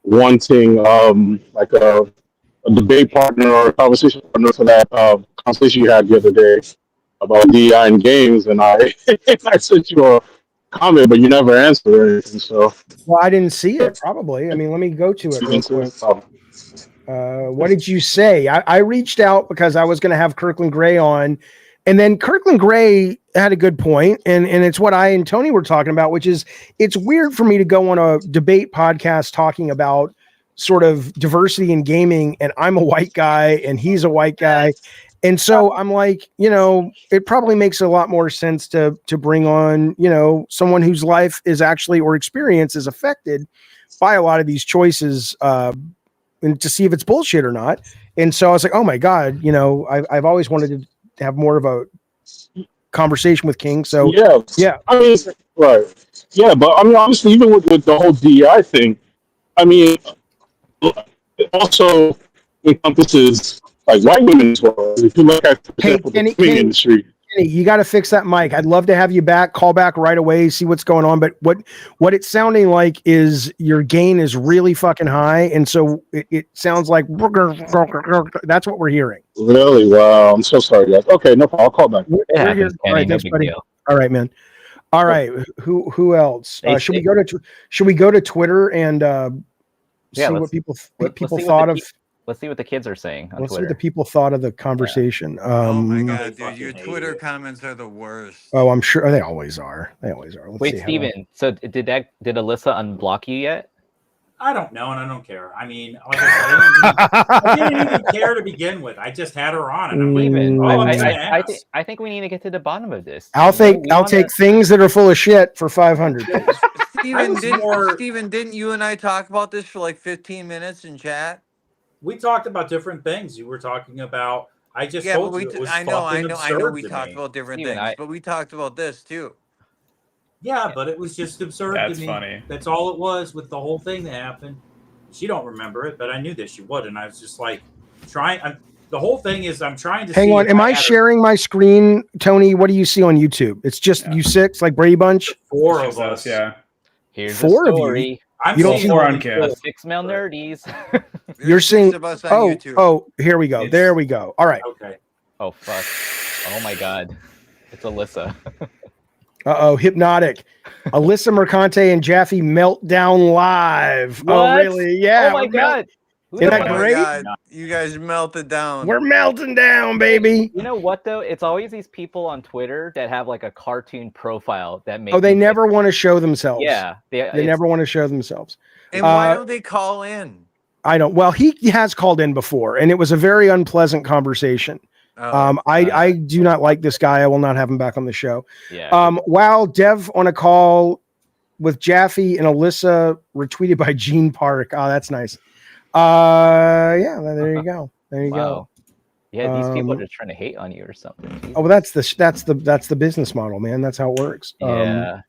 wanting like a debate partner or a conversation partner for that conversation you had the other day about DEI and games, and I I sent you a comment, but you never answered or anything. So
Well, I didn't see it. Probably. I mean, let me go to it real quick. What did you say? I reached out because I was going to have Kirkland Gray on, and then Kirkland Gray had a good point, and it's what I and Tony were talking about, which is it's weird for me to go on a debate podcast talking about sort of diversity in gaming, and I'm a white guy and he's a white guy. And so I'm like, it probably makes a lot more sense to bring on, someone whose life is actually or experience is affected by a lot of these choices, and to see if it's bullshit or not. And so I was like, oh my God, I've always wanted to have more of a conversation with King. So yeah.
I mean, right. Yeah, but I mean, obviously, even with the whole DEI thing, I mean, it also encompasses like white women as well. If you look at, for example, the gaming industry.
Kenny, you got to fix that mic. I'd love to have you back. Call back right away. See what's going on. But what it's sounding like is your gain is really fucking high, and so it sounds like that's what we're hearing.
Really? Wow. I'm so sorry, guys. Okay, no problem. I'll call back.
We're here. All right, thanks, buddy. All right, man. All right. Who else? Should we go to Twitter and see what people thought of?
Let's see what the kids are saying on
Let's see
Twitter.
what the people thought of the conversation.
Oh my God, dude, your Twitter comments are the worst.
Oh, I'm sure they always are. They always are. Let's
Wait,
see
Steven, so did Alyssa unblock you yet?
I don't know, and I don't care. I mean, like I didn't even care to begin with. I just had her on, and I'm like,
I think we need to get to the bottom of this.
I'll take things that are full of shit for 500.
Steven, didn't you and I talk about this for like 15 minutes in chat?
We talked about different things. You were talking about. I just told you it was
I know. We talked about different
Steven,
things, but we talked about this too.
Yeah, but it was just absurd to me.
Funny.
That's all it was with the whole thing that happened. She don't remember it, but I knew that she would, and I was just like the whole thing is I'm trying to.
Hang on, am I sharing my screen, Tony? What do you see on YouTube? It's just you six, like Brady Bunch.
4 of us.
Yeah.
Here's
Four
the
of
story.
you.
I'm
You don't
seeing
see-
on
Cam.
6 male nerdies.
You're seeing.
of us on
Oh,
YouTube.
oh, here we go. There we go. All right.
Okay.
Oh fuck! Oh my God! It's Alyssa.
Uh-oh, hypnotic. Alyssa Mercante and Jaffe meltdown live. Oh,
What?
really? Yeah.
Oh my
we're
God!
Isn't that
Oh my
great?
God, you guys melted down.
We're melting down, baby.
You know what though? It's always these people on Twitter that have like a cartoon profile that make.
Oh, they never want to show themselves.
Yeah,
They never want to show themselves.
And why don't they call in?
I don't. Well, he has called in before, and it was a very unpleasant conversation. I do not like this guy. I will not have him back on the show.
Yeah.
Wow, Dev on a call with Jaffe and Alyssa, retweeted by Gene Park. Oh, that's nice. Yeah, there you go. There you go.
Yeah, these people are just trying to hate on you or something.
Oh, well, that's the business model, man. That's how it works.
Yeah.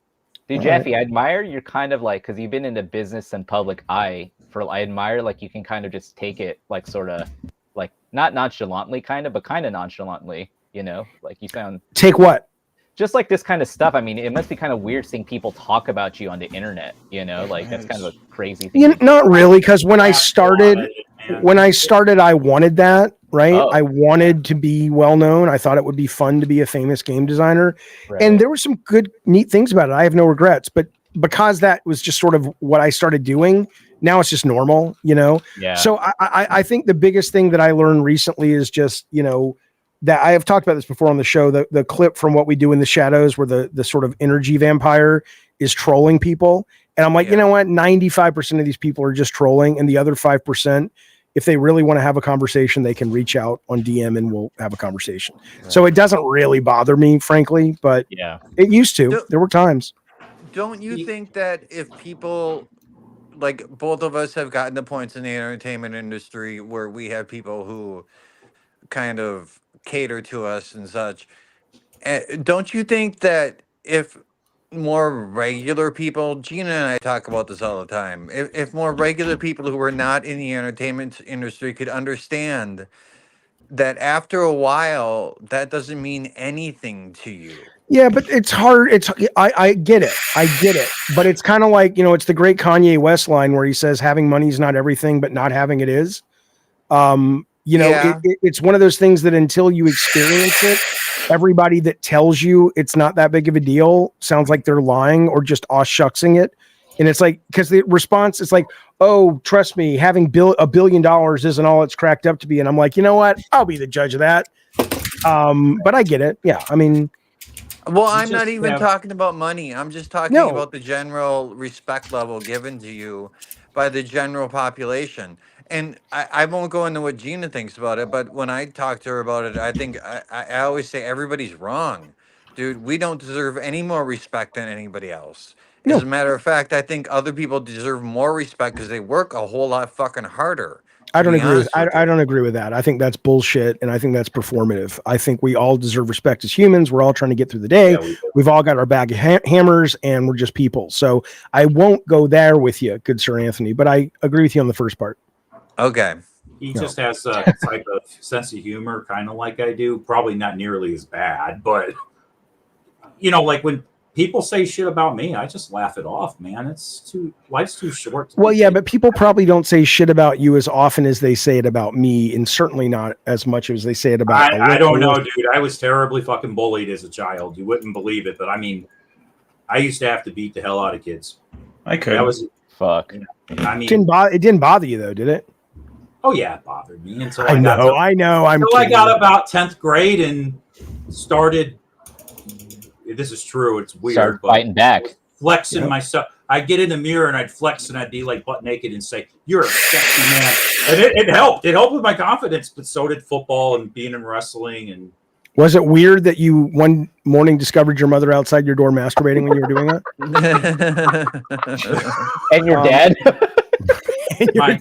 Dude, Jaffe, I admire you're kind of like, because you've been in the business and public eye I admire like you can kind of just take it like sort of like not nonchalantly kind of, but kind of nonchalantly, like you sound.
Take what?
Just like this kind of stuff. I mean, it must be kind of weird seeing people talk about you on the internet, like that's kind of a crazy thing.
Not really, because when I started, I wanted that, right?
Oh.
I wanted to be well known. I thought it would be fun to be a famous game designer.
Right.
And there were some good, neat things about it. I have no regrets, but because that was just sort of what I started doing, now it's just normal,
Yeah.
So I think the biggest thing that I learned recently is just, that I have talked about this before on the show, the clip from What We Do in the Shadows, where the sort of energy vampire is trolling people. And I'm like, you know what? 95% of these people are just trolling. And the other 5%, if they really want to have a conversation, they can reach out on DM and we'll have a conversation. Right. So it doesn't really bother me, frankly, but it used to. There were times.
Don't you think that if people, like both of us have gotten to points in the entertainment industry where we have people who kind of cater to us and such, don't you think that if more regular people, Gina and I talk about this all the time. If more regular people who are not in the entertainment industry could understand that after a while, that doesn't mean anything to you.
Yeah, but it's hard. I get it. I get it. But it's kind of like, it's the great Kanye West line where he says having money is not everything, but not having it is. It's one of those things that until you experience it, everybody that tells you it's not that big of a deal sounds like they're lying or just aw-shucksing it. And it's like, because the response is like, oh, trust me, having $1 billion isn't all it's cracked up to be. And I'm like, you know what? I'll be the judge of that. But I get it. Yeah. I mean,
well, I'm not even talking about money. I'm just talking about the general respect level given to you by the general population. And I won't go into what Gina thinks about it, but when I talk to her about it, I think I always say everybody's wrong. Dude, we don't deserve any more respect than anybody else. As a matter of fact, I think other people deserve more respect because they work a whole lot fucking harder.
I don't agree with I don't agree with that. I think that's bullshit, and I think that's performative. I think we all deserve respect as humans. We're all trying to get through the day. Yeah, we've all got our bag of hammers, and we're just people. So I won't go there with you, good Sir Anthony, but I agree with you on the first part.
Okay.
He just has a type of sense of humor, kind of like I do. Probably not nearly as bad, but like when people say shit about me, I just laugh it off, man. Life's too short.
Well, yeah, but people probably don't say shit about you as often as they say it about me, and certainly not as much as they say it about
I don't know, dude. I was terribly fucking bullied as a child. You wouldn't believe it, but I mean, I used to have to beat the hell out of kids.
I could.
That was fuck.
I mean, it didn't bother you though, did it?
Oh yeah, it bothered me until
I know. I
got about 10th grade and started. This is true. It's weird.
Start fighting back.
Flexing myself. I'd get in the mirror and I'd flex and I'd be like butt naked and say, "You're a sexy man." And it helped. It helped with my confidence, but so did football and being in wrestling. And
was it weird that you one morning discovered your mother outside your door masturbating when you were doing that?
And your dad?
My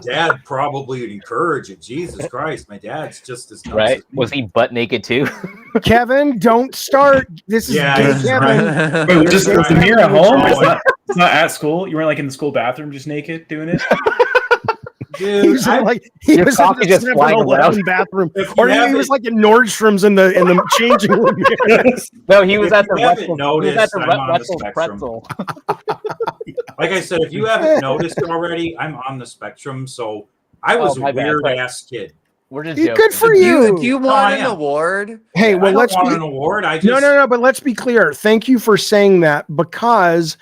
dad probably would encourage it. Jesus Christ, my dad's just as nuts
right.
as me.
Was he butt naked too?
Kevin, don't start. This is gay Kevin.
Right. Wait, just was the mirror at home? It's not at school. You weren't like in the school bathroom, just naked doing it.
Dude,
he was in the
just flying around
bathroom, or he was like in Nordstrom's in the changing room.
No, he was at the
Russell's
pretzel.
Like I said, if you haven't noticed already, I'm on the spectrum. So I was a weird ass kid.
We're just
joking. Good for you.
Do you want an award?
Hey, well, let's
want an award.
No, but let's be clear. Thank you for saying that, because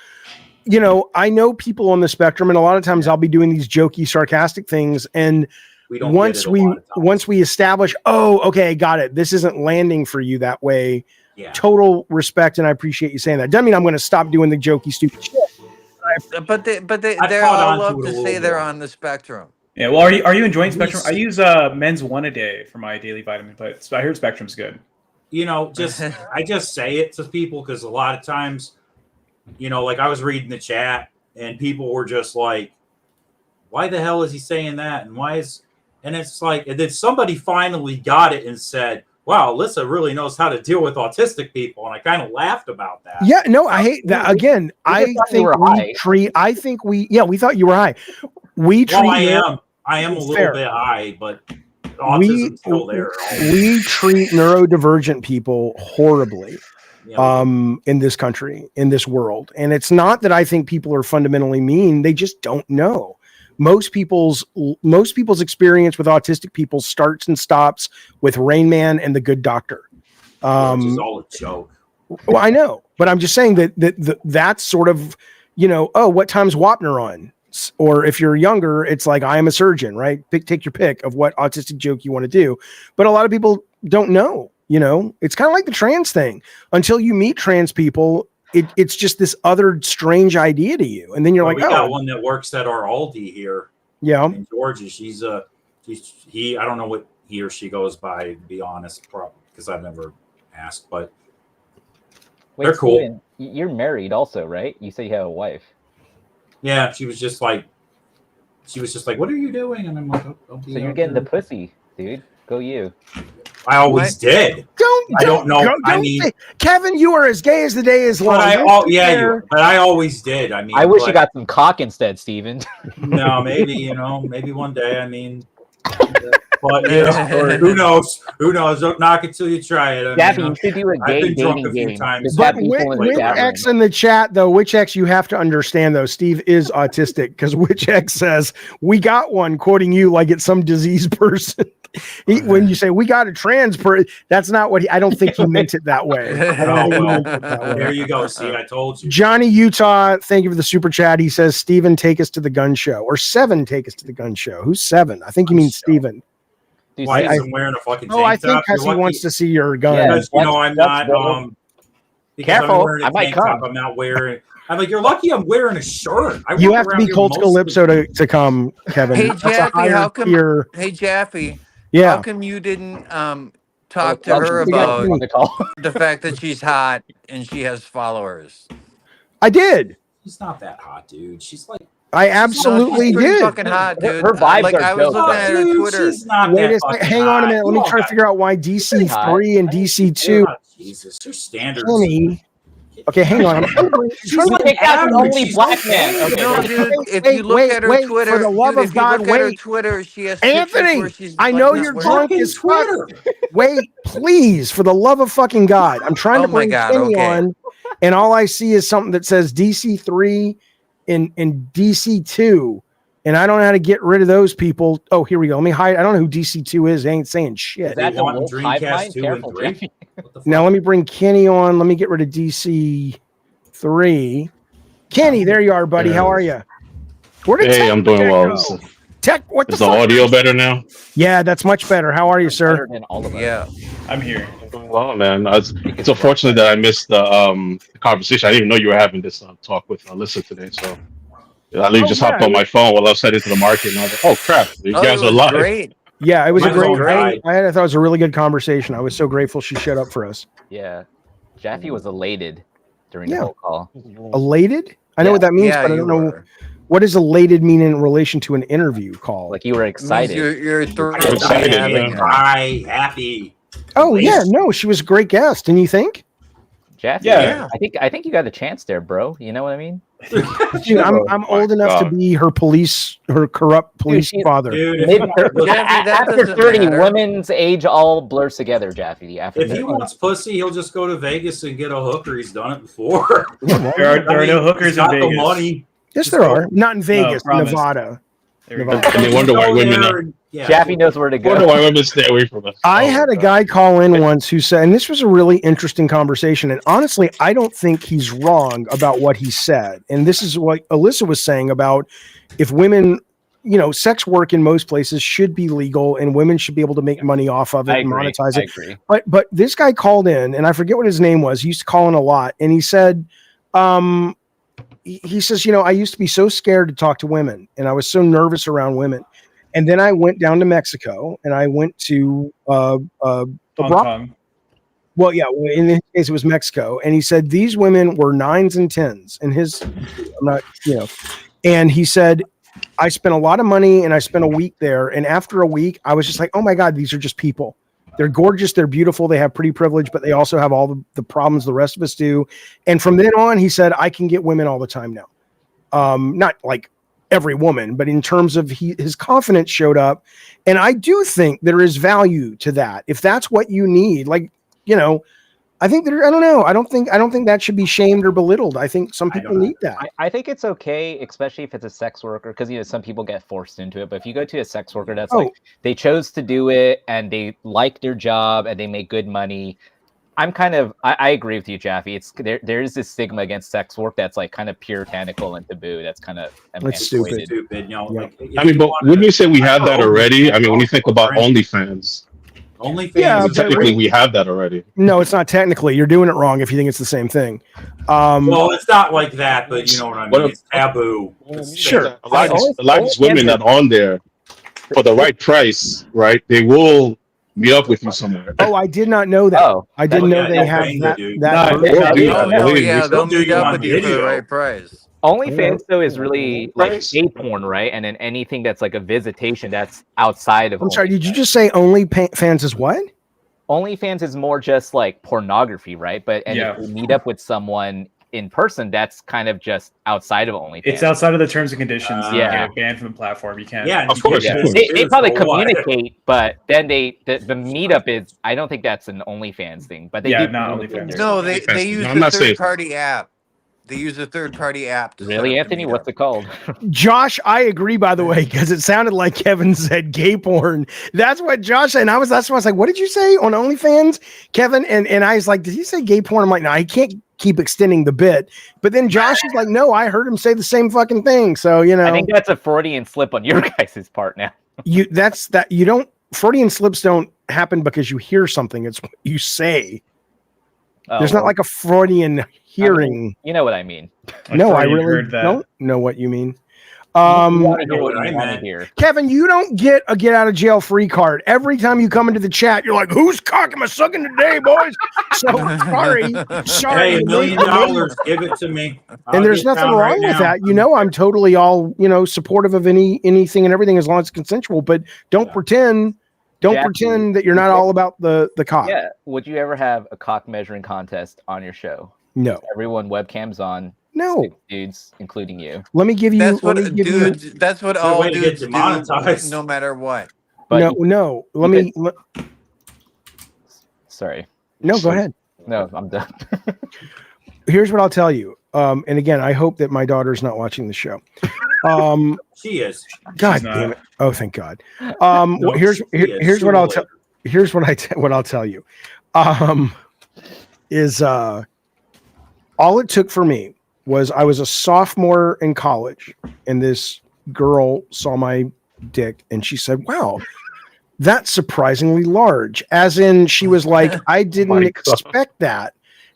I know people on the spectrum, and a lot of times I'll be doing these jokey, sarcastic things, and once we establish, okay, got it. This isn't landing for you that way.
Yeah.
Total respect, and I appreciate you saying that. Doesn't mean I'm going to stop doing the jokey, stupid shit.
But they're all up to say they're on the spectrum.
Yeah, well, are you enjoying Spectrum? I use Men's One a day for my daily vitamin, but I heard Spectrum's good.
I just say it to people because a lot of times, like I was reading the chat and people were just like, "Why the hell is he saying that?" And it's like, and then somebody finally got it and said, "Wow, Alyssa really knows how to deal with autistic people," and I kind of laughed about that.
Yeah, no, I hate that. Again, I think we thought you were high.
I am a little bit high, but autism's still there.
We treat neurodivergent people horribly in this country, in this world. And it's not that I think people are fundamentally mean. They just don't know. Most people's experience with autistic people starts and stops with Rain Man and the Good Doctor.
Which is all a joke.
Well, I know, but I'm just saying that's sort of, what time's Wapner on? Or if you're younger, it's like, I am a surgeon, right? Take your pick of what autistic joke you want to do. But a lot of people don't know, it's kind of like the trans thing. Until you meet trans people, it's just this other strange idea to you. And then you're like,
we got one that works at our Aldi here.
Yeah.
In Georgia. I don't know what he or she goes by, to be honest, because I've never asked, but they're cool.
Steven, you're married also, right? You said you have a wife.
Yeah, she was just like, "What are you doing?" And I'm like,
"So you're getting the pussy, dude. Go you."
I always did. I don't know.
Kevin, you are as gay as the day is long.
But I always did. I mean,
I wish you got some cock instead, Steven.
No, maybe maybe one day. I mean, but who knows? Who knows? Don't knock it till you try it.
Gabby, you should do a gay
I've been drunk
dating
a few
game.
times.
But Witch in the chat, though, Witch X, you have to understand, though, Steve is autistic because Witch X says, we got one, quoting you like it's some diseased person. When you say we got a trans person, that's not what I don't think he meant it that way.
There you go. See, I told you.
Johnny Utah, thank you for the super chat. He says, Steven, take us to the gun show. Or Seven, take us to the gun show. Who's Seven? I think he means Steven.
Why is he wearing a fucking tank
I think
top?
because he wants to see your gun.
Yeah, because, I'm not.
Careful,
I'm wearing a
I might
tank top,
come.
I'm not wearing. I'm like, you're lucky I'm wearing a shirt.
You have to be Colt Calypso to come, Kevin.
Hey
That's a
Jaffe,
higher
how come?
tier-
Hey Jaffe,
Yeah.
how come you didn't talk to her about the fact that she's hot and she has followers?
I did.
She's not that hot, dude. She's like.
I absolutely
she's pretty
did.
fucking hot, dude.
Her vibes
like
are
I was
dope,
looking at her
Dude,
Twitter.
she's not
Wait
that
a second.
fucking
Hang on a
hot.
minute. Let me try to figure out why DC3 and DC2.
Jesus, your standards.
Kenny. Okay, hang on.
Pick out the only black man. Okay.
No, dude, if you look at her Twitter,
for the love
dude,
of
if you
God,
look at her
wait.
Twitter, she has pictures
Anthony,
where she's
I
like
know
this
you're
wearing-
drunk as fuck. Wait, please, for the love of fucking God. I'm trying to
Oh my
bring
God,
Kenny
okay.
on, and all I see is something that says DC3 and DC2, and I don't know how to get rid of those people. Oh, here we go. Let me hide. I don't know who DC2 is. They ain't saying shit.
Is that the
want
wolf hive
Dreamcast
mind?
2
Careful,
and 3?
Jeffy.
Now let me bring Kenny on. Let me get rid of DC3. Kenny, there you are, buddy. How are you? Where did
Hey,
Tech
I'm doing
Tech
well.
go? Tech, what the
Is the
fuck?
audio better now?
Yeah, that's much better. How are you, sir?
Better than all of us.
Yeah,
I'm here.
Doing well, man. It's unfortunate that I missed the conversation. I didn't even know you were having this talk with Alyssa today. So I literally just hopped on my phone while I was heading to the market, and I was like, "Oh crap, you guys
it
are
was
live."
great.
Yeah, it was a
My
great.
phone died.
I thought it was a really good conversation. I was so grateful she showed up for us.
Yeah. Jaffe was elated during the
Yeah.
whole call.
Elated? I know
Yeah.
what that means,
Yeah,
but I
you
don't know
were.
what does elated mean in relation to an interview call.
Like you were
It means
excited.
you're thrilled to be
excited,
having
yeah.
her.
Hi, happy.
Oh yeah, no, she was a great guest. Didn't you think?
Jaffe,
Yeah.
I think you got a chance there, bro. You know what I mean?
Dude, I'm old enough to be her corrupt police
she's-
father.
Dude,
Jaffe, that
After
doesn't
30,
matter.
women's age all blurs together, Jaffe. After
if he
30.
wants pussy, he'll just go to Vegas and get a hooker. He's done it before.
There are no hookers
He's
in
got
Vegas.
the money.
Yes, there are. Not in Vegas,
promise.
Nevada.
There we go.
Nevada.
And they wonder why
Go
women.
there and- yeah.
Jaffe knows where to
Wonder
go.
why women stay away from us.
I had a guy call in once who said, and this was a really interesting conversation. And honestly, I don't think he's wrong about what he said. And this is what Alyssa was saying about if women, sex work in most places should be legal and women should be able to make money off of it and monetize
I
it.
agree.
But this guy called in, and I forget what his name was. He used to call in a lot. And he said, he says, I used to be so scared to talk to women and I was so nervous around women. And then I went down to Mexico and I went to
Hong Kong.
well, yeah, in his case it was Mexico. And he said these women were 9s and 10s. And I'm not, and he said, I spent a lot of money and I spent a week there. And after a week, I was just like, oh my God, these are just people. They're gorgeous. They're beautiful. They have pretty privilege, but they also have all the problems the rest of us do. And from then on, he said, I can get women all the time now. Not like every woman, but in terms of his confidence showed up. And I do think there is value to that. If that's what you need, I think I don't know. I don't think that should be shamed or belittled. I think some people need that.
I think it's okay, especially if it's a sex worker, because some people get forced into it. But if you go to a sex worker that's like they chose to do it and they like their job and they make good money, I agree with you, Jaffe. It's there is this stigma against sex work that's like kind of puritanical and taboo. That's kind of
That's stupid.
I mean, but wouldn't you say we have that already? I mean, when you think about OnlyFans.
OnlyFans.
Yeah,
technically we have that already.
No, it's not technically. You're doing it wrong if you think it's the same thing.
Well, it's not like that, but you know what I mean. It's taboo.
Sure.
A lot of these women that are on there for the right price, right? They will meet up with you somewhere.
Oh, I did not know that. I didn't know they have that.
They'll meet up with you for the right price.
OnlyFans though is really like gay porn, right? And then anything that's like a visitation that's outside of.
I'm sorry. Did you just say OnlyFans is what?
OnlyFans is more just like pornography, right? But
Yeah.
if you meet up with someone in person, that's kind of just outside of OnlyFans.
It's outside of the terms and conditions. You
Yeah.
get banned from the platform. You can't.
Yeah,
Of course,
Yeah.
of course.
They probably
So what?
communicate, but then the meetup is. I don't think that's an OnlyFans thing, but they
Yeah,
do
not
communicate
OnlyFans.
there.
No, they use
I'm
a
not saying-
third-party app. They use a third-party app. To set
Really,
up the
Anthony?
meetup.
What's it called?
Josh, I agree, by the way, because it sounded like Kevin said gay porn. That's what Josh said. And that's why I was like, what did you say on OnlyFans, Kevin? And I was like, did he say gay porn? I'm like, no, I can't keep extending the bit. But then Josh is like, no, I heard him say the same fucking thing. So, you know,
I think that's a Freudian slip on your guys' part now.
Freudian slips don't happen because you hear something. It's what you say. There's not like a Freudian hearing.
I mean, you know what I mean.
No, I really don't know what you mean. Kevin, you don't get a get out of jail free card. Every time you come into the chat, you're like, who's cocking my sucking today, boys? So sorry.
Hey, $1 million, give it to me.
And there's nothing wrong with that. You know, I'm totally all, supportive of anything and everything as long as it's consensual, but don't pretend that you're not all about the cock.
Yeah. Would you ever have a cock measuring contest on your show?
No.
Everyone webcams on.
No.
6 dudes, including you.
Let me give you.
That's what dudes. That's what all
way to get
dudes do,
demonetized.
no matter what.
But
no.
Sorry.
No, go ahead.
No, I'm done.
Here's what I'll tell you. And again, I hope that my daughter's not watching the show.
She is.
God damn it! Oh, thank God. Here's what I'll tell. Here's what I'll tell you. All it took for me was I was a sophomore in college, and this girl saw my dick, and she said, "Wow, that's surprisingly large." As in, she was like, "I didn't expect that,"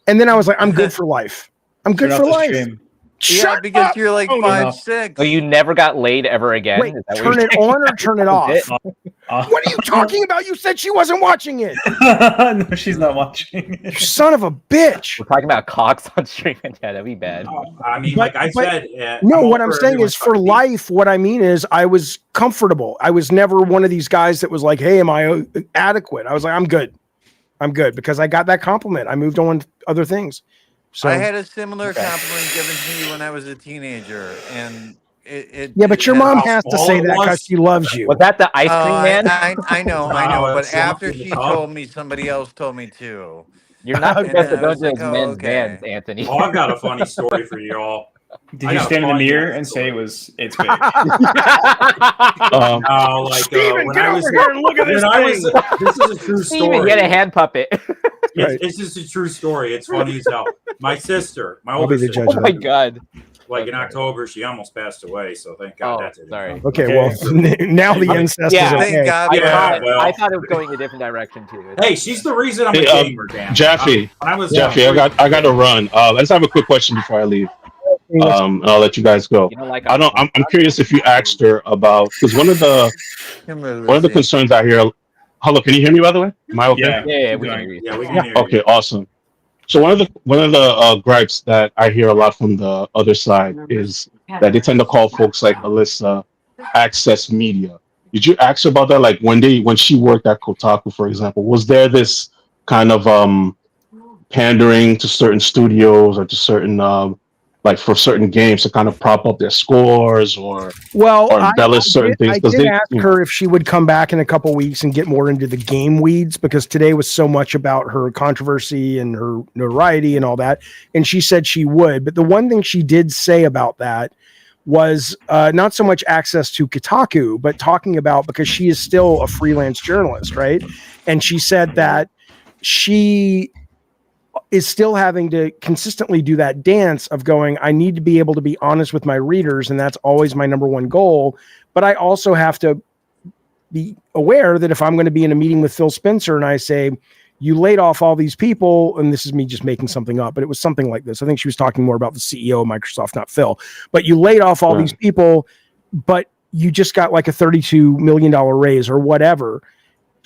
and then I was like, "I'm good for life. I'm good for life."
Yeah, because you're like 5'6".
So you never got laid ever again?
Wait,
Is that
turn it on or turn it off?
What
are you talking about? You said she wasn't watching it.
No, she's not watching.
You son of a bitch.
We're talking about cocks on stream. Yeah, that'd be bad.
I mean, like I said,
no, what I'm saying is for life, what I mean is I was comfortable. I was never one of these guys that was like, hey, am I adequate? I was like, I'm good. Because I got that compliment. I moved on to other things. So
I had a similar compliment given to me when I was a teenager, and
yeah, but your mom has to say that because she loves you.
Was that the ice cream man?
I know, but after she told me, somebody else told me too.
You're not supposed to go to those men's
okay.
bands, Anthony.
Oh, I've got a funny story for you all.
Did you stand in the mirror and say it's big?
Steven,
get over here and look at this thing.
This is a true
Steven,
story.
you had a hand puppet.
This is a true story. It's funny as hell. My sister, my
I'll
older
be the
sister.
judge.
Oh my God.
Like in October, she almost passed away. So thank God that didn't.
Sorry.
Okay, well, now the incest is okay.
Thank God.
I thought it was going a different direction too.
Hey, she's the reason I'm a gamer, damn.
Jeffy,
I
got to run. I just have a quick question before I leave. And I'll let you guys go. I'm curious if you asked her about, because one of the concerns I hear. Hello, can you hear me, by the way? Am I okay?
Yeah, we can hear you.
Yeah, we can hear you.
Okay, awesome. So one of the gripes that I hear a lot from the other side is that they tend to call folks like Alyssa access media. Did you ask her about that? Like when she worked at Kotaku, for example, was there this kind of pandering to certain studios or to certain like for certain games to kind of prop up their scores or embellish certain things?
I did ask her if she would come back in a couple weeks and get more into the game weeds, because today was so much about her controversy and her notoriety and all that. And she said she would. But the one thing she did say about that was not so much access to Kotaku, but talking about, because she is still a freelance journalist, right? And she said that she is still having to consistently do that dance of going, I need to be able to be honest with my readers, and that's always my number one goal. But I also have to be aware that if I'm going to be in a meeting with Phil Spencer and I say, you laid off all these people, and this is me just making something up, but it was something like this. I think she was talking more about the CEO of Microsoft, not Phil. But you laid off all these people, but you just got like a $32 million raise or whatever.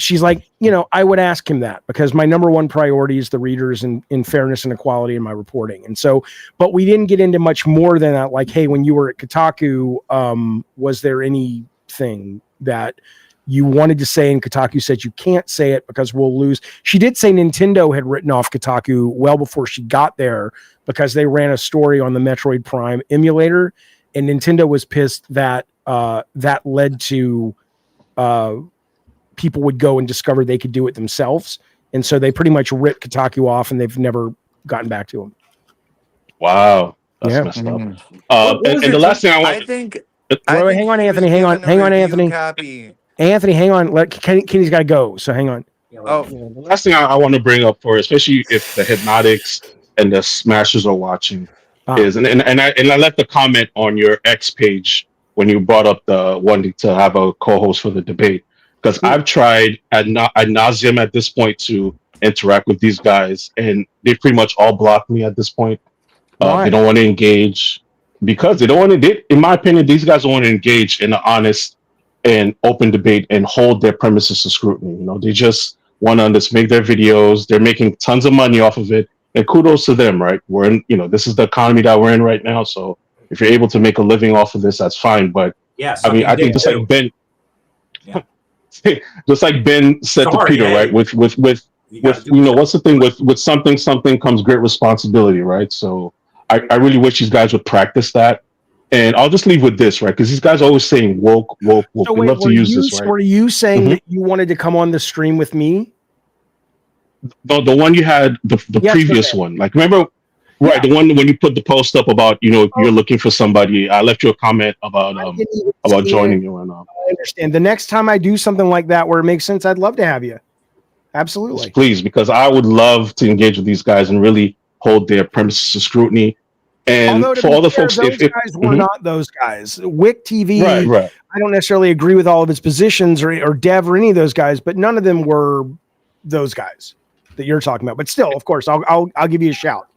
She's like, I would ask him that, because my number one priority is the readers and in fairness and equality in my reporting. And so, but we didn't get into much more than that. Like, hey, when you were at Kotaku, was there anything that you wanted to say, and Kotaku said you can't say it because we'll lose. She did say Nintendo had written off Kotaku well before she got there because they ran a story on the Metroid Prime emulator, and Nintendo was pissed that that led to people would go and discover they could do it themselves. And so they pretty much ripped Kotaku off, and they've never gotten back to them.
Wow. That's messed up. And the last thing I want,
I think.
Wait, hang on, Anthony. Hang on, Anthony.
Copy.
Anthony, hang on. Kenny's got to go, so hang on.
the last thing I want to bring up for, especially if the Hypnotics and the Smashers are watching, is and I left a comment on your X page when you brought up the wanting to have a co-host for the debate, because I've tried ad nauseum at this point to interact with these guys, and they pretty much all block me at this point. They don't want to engage because they don't want to. In my opinion, these guys don't want to engage in an honest and open debate and hold their premises to scrutiny. You know, they just want to just make their videos. They're making tons of money off of it, and kudos to them, right? We're in, this is the economy that we're in right now. So if you're able to make a living off of this, that's fine. But I mean, I think just like Ben, just like Ben said to Peter, right? With what's the thing with something comes great responsibility, right? So I really wish these guys would practice that. And I'll just leave with this, right? Because these guys are always saying woke. So they love to use this, right?
Were you saying that you wanted to come on the stream with me?
The one you had, the previous one. Like, remember, right, the one when you put the post up about, you're looking for somebody. I left you a comment about joining you. And
I understand. The next time I do something like that where it makes sense, I'd love to have you. Absolutely.
Please, because I would love to engage with these guys and really hold their premises to scrutiny. And for all the folks,
those guys were not those guys. Wick TV,
right.
I don't necessarily agree with all of his positions or Dev or any of those guys, but none of them were those guys that you're talking about. But still, of course, I'll give you a shout.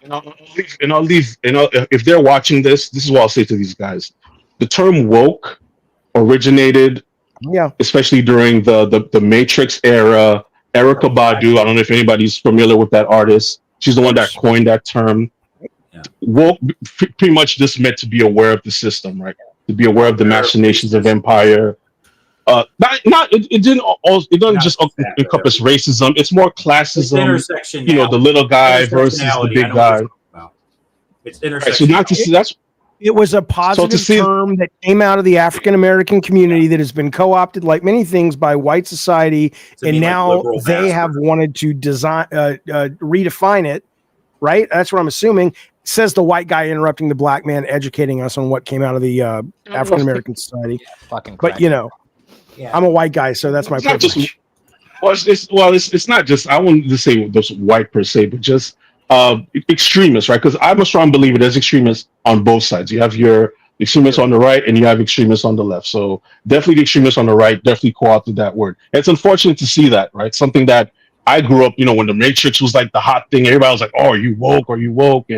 And I'll leave. If they're watching this is what I'll say to these guys. The term woke originated, especially during the Matrix era. Erykah Badu, I don't know if anybody's familiar with that artist. She's the one that coined that term. Woke pretty much just meant to be aware of the system, right? To be aware of the machinations of empire. It doesn't just encompass racism. It's more classism.
Intersection.
The little guy versus the big guy.
It's intersection.
So not to see that's.
It was a positive term that came out of the African American community that has been co-opted, like many things, by white society, and now they have wanted to redefine it. Right? That's what I'm assuming. Says the white guy interrupting the black man, educating us on what came out of the African American society. But I'm a white guy, so that's my privilege.
It's not just. I wouldn't just say those white per se, but just extremists, right? Because I'm a strong believer there's extremists on both sides. You have your extremists on the right, and you have extremists on the left. So definitely the extremists on the right definitely co-opted that word. And it's unfortunate to see that, right? Something that I grew up, when the Matrix was like the hot thing. Everybody was like, "Oh, are you woke? Are you woke?"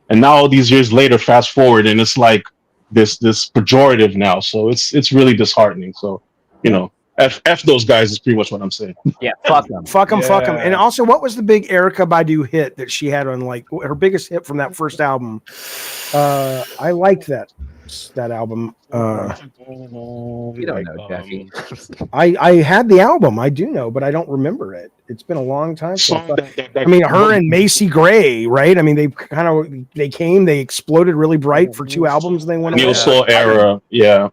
And now all these years later, fast forward, and it's like this pejorative now. So it's really disheartening. So F those guys is pretty much what I'm saying.
Yeah, fuck them.
Fuck them. And also, what was the big Erykah Badu hit that she had on, like, her biggest hit from that first album? I liked that album.
You don't know, Jeffy.
I had the album. I do know, but I don't remember it. It's been a long time. Her and Macy Gray, right? I mean, they exploded really bright for 2 albums. And they went
Neo Soul era. Yeah.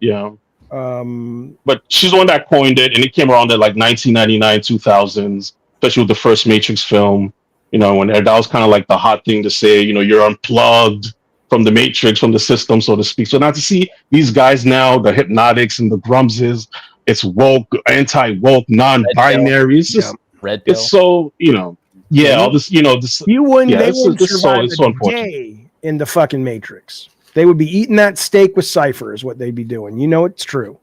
But she's the one that coined it, and it came around at like 1999, 2000s, especially with the first Matrix film. When that was kind of like the hot thing to say. You're unplugged from the Matrix, from the system, so to speak. So now to see these guys now, the Hypnotics and the Grumses, it's woke, anti-woke, non-binary. It's just, it's so, all this, this.
You wouldn't. They wouldn't survive a day in the fucking Matrix. They would be eating that steak with Cypher is what they'd be doing. It's true.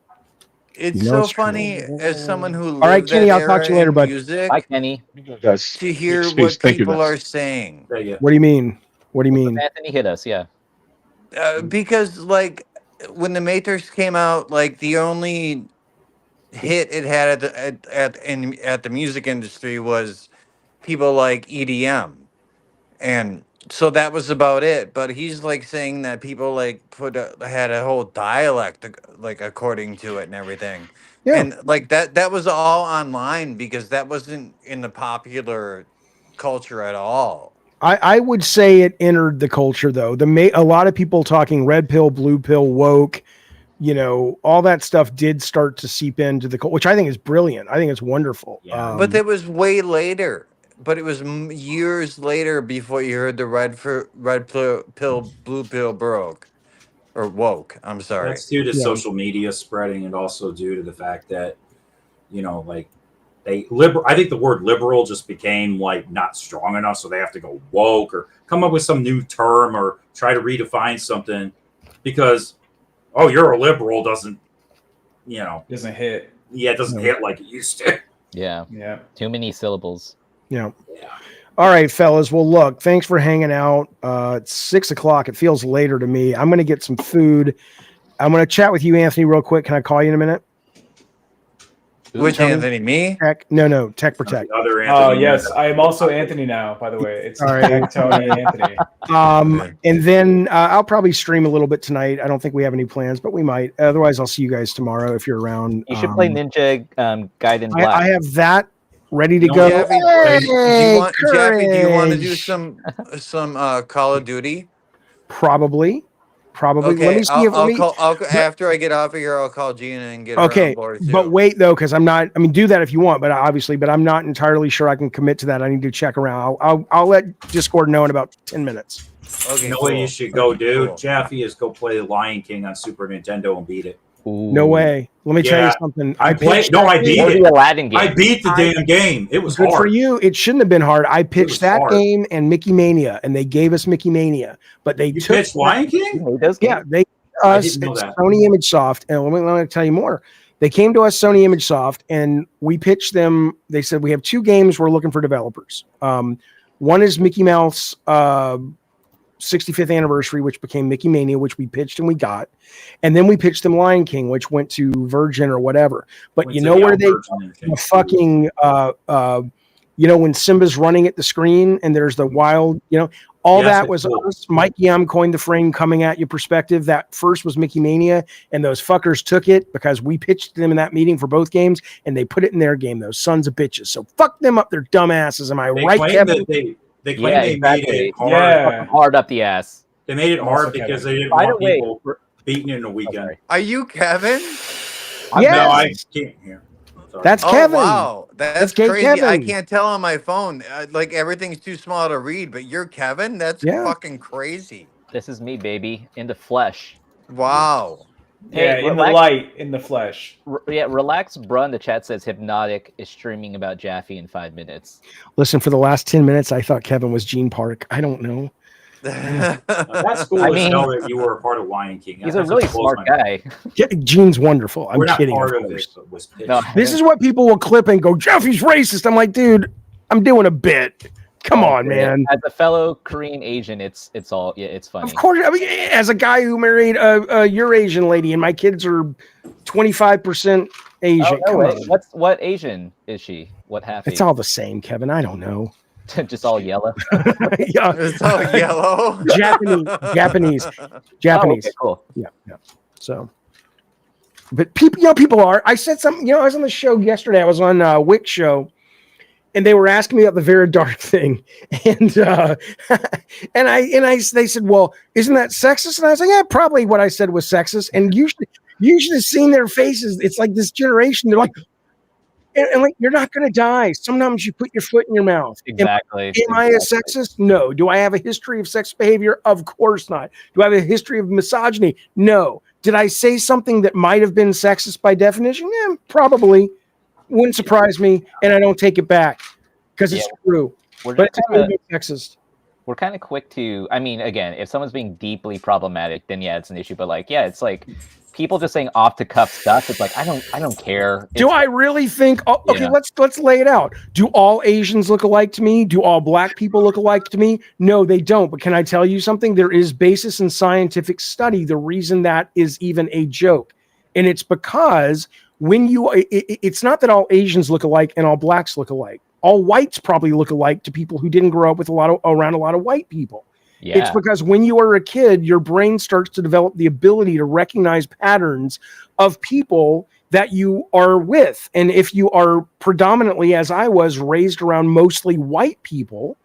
It's so funny as someone who lived
all right, Kenny, I'll talk to you later, bud.
Bye, Kenny.
To hear what people are saying.
What do you mean?
Anthony hit us, yeah.
Because like when the Matrix came out, like the only hit it had at the music industry was people like EDM, and so that was about it. But he's like saying that people like had a whole dialect like according to it and everything.
Yeah.
And like that was all online because that wasn't in the popular culture at all.
I would say it entered the culture though. A lot of people talking red pill, blue pill, woke, you know, all that stuff did start to seep into the culture, which I think is brilliant. I think it's wonderful.
Yeah.
But that was way later. But it was years later before you heard the red pill, blue pill broke or woke. I'm sorry.
That's due to social media spreading, and also due to the fact that, you know, like I think the word liberal just became like not strong enough, so they have to go woke or come up with some new term or try to redefine something because, oh, you're a liberal doesn't
hit.
Yeah, it doesn't hit like it used to.
Yeah.
Yeah.
Too many syllables.
Yeah. All right, fellas. Well, look, thanks for hanging out. It's 6 o'clock. It feels later to me. I'm going to get some food. I'm going to chat with you, Anthony, real quick. Can I call you in a minute?
Which Anthony? Me?
Tech? No, Tech Protect.
Other Anthony.
Oh yes, I am also Anthony now. By the way, it's
all right.
Tony Anthony.
And then I'll probably stream a little bit tonight. I don't think we have any plans, but we might. Otherwise, I'll see you guys tomorrow if you're around.
You should play Ninja Gaiden Black.
I have that ready to go.
Jaffy,
Hey,
do you want to do
courage.
some Call of Duty?
Probably.
Okay,
Let me see
after I get off of here, I'll call Gina and get her on board too.
But wait though, because I'm not. I mean, do that if you want, but I'm not entirely sure I can commit to that. I need to check around. I'll let Discord know in about 10 minutes.
Okay, you know what you should go do, Jaffe, is go play Lion King on Super Nintendo and beat it.
Ooh.
No way. Let me tell you something.
I beat it.
Aladdin game.
I beat the damn game. It was
good
hard
for you. It shouldn't have been hard. I pitched that game and Mickey Mania, and they gave us Mickey Mania, but they took
pitched Lion King.
Yeah, they us at Sony ImageSoft, and let me tell you more. They came to us, Sony ImageSoft, and we pitched them. They said we have 2 games we're looking for developers. One is Mickey Mouse 65th anniversary, which became Mickey Mania, which we pitched and we got, and then we pitched them Lion King, which went to Virgin or whatever. But you know where they fucking you know, when Simba's running at the screen and there's the wild, you know, all that was us. Mike Yam coined the frame coming at you perspective. That first was Mickey Mania, and those fuckers took it because we pitched them in that meeting for both games, and they put it in their game. Those sons of bitches. So fuck them up, their dumbasses. Am I right, Kevin?
They claim they made it hard.
Yeah. Hard up the ass.
They made it hard because they didn't want people beating in a weekend.
Are you Kevin?
No, I can't hear.
That's Kevin.
Wow, that's crazy.
Kevin.
I can't tell on my phone. Like everything's too small to read. But you're Kevin. That's fucking crazy.
This is me, baby, in the flesh.
Wow.
Hey, in the light, in the flesh.
Relax, bruh. In the chat says Hypnotic is streaming about Jaffe in 5 minutes.
Listen, for the last 10 minutes, I thought Kevin was Gene Park. I don't know.
That's cool to know that you were a part of Lion King.
He's a really smart guy.
Gene's wonderful. I'm kidding.
Part of it, but was
this is what people will clip and go, Jeffy's racist. I'm like, dude, I'm doing a bit. Come on, man.
As a fellow Korean Asian, it's all it's funny.
Of course, I mean, as a guy who married a Eurasian lady, and my kids are 25% Asian.
Oh, no, what Asian is she? What half?
It's all the same, Kevin. I don't know.
Just all yellow.
Yeah,
it's all yellow.
Japanese.
Oh, okay, cool.
Yeah. So, but people are. I said something. I was on the show yesterday. I was on Wick's show. And they were asking me about the Vera Dark thing, and they said, "Well, isn't that sexist?" And I was like, "Yeah, probably what I said was sexist." And you should have seen their faces. It's like this generation. They're like, and like, you're not going to die. Sometimes you put your foot in your mouth.
Exactly.
Am I a sexist? No. Do I have a history of sex behavior? Of course not. Do I have a history of misogyny? No. Did I say something that might have been sexist by definition? Yeah, probably. Wouldn't surprise me, and I don't take it back because it's true. But it's sexist.
We're kind of quick to. I mean, again, if someone's being deeply problematic, then yeah, it's an issue. But like, yeah, it's like people just saying off the cuff stuff. It's like I don't care.
Do I really think? Oh, okay, let's lay it out. Do all Asians look alike to me? Do all Black people look alike to me? No, they don't. But can I tell you something? There is basis in scientific study. The reason that is even a joke, and it's because. It's not that all Asians look alike and all Blacks look alike. All whites probably look alike to people who didn't grow up with around a lot of white people. It's because when you are a kid, your brain starts to develop the ability to recognize patterns of people that you are with. And if you are predominantly, as I was, raised around mostly white people,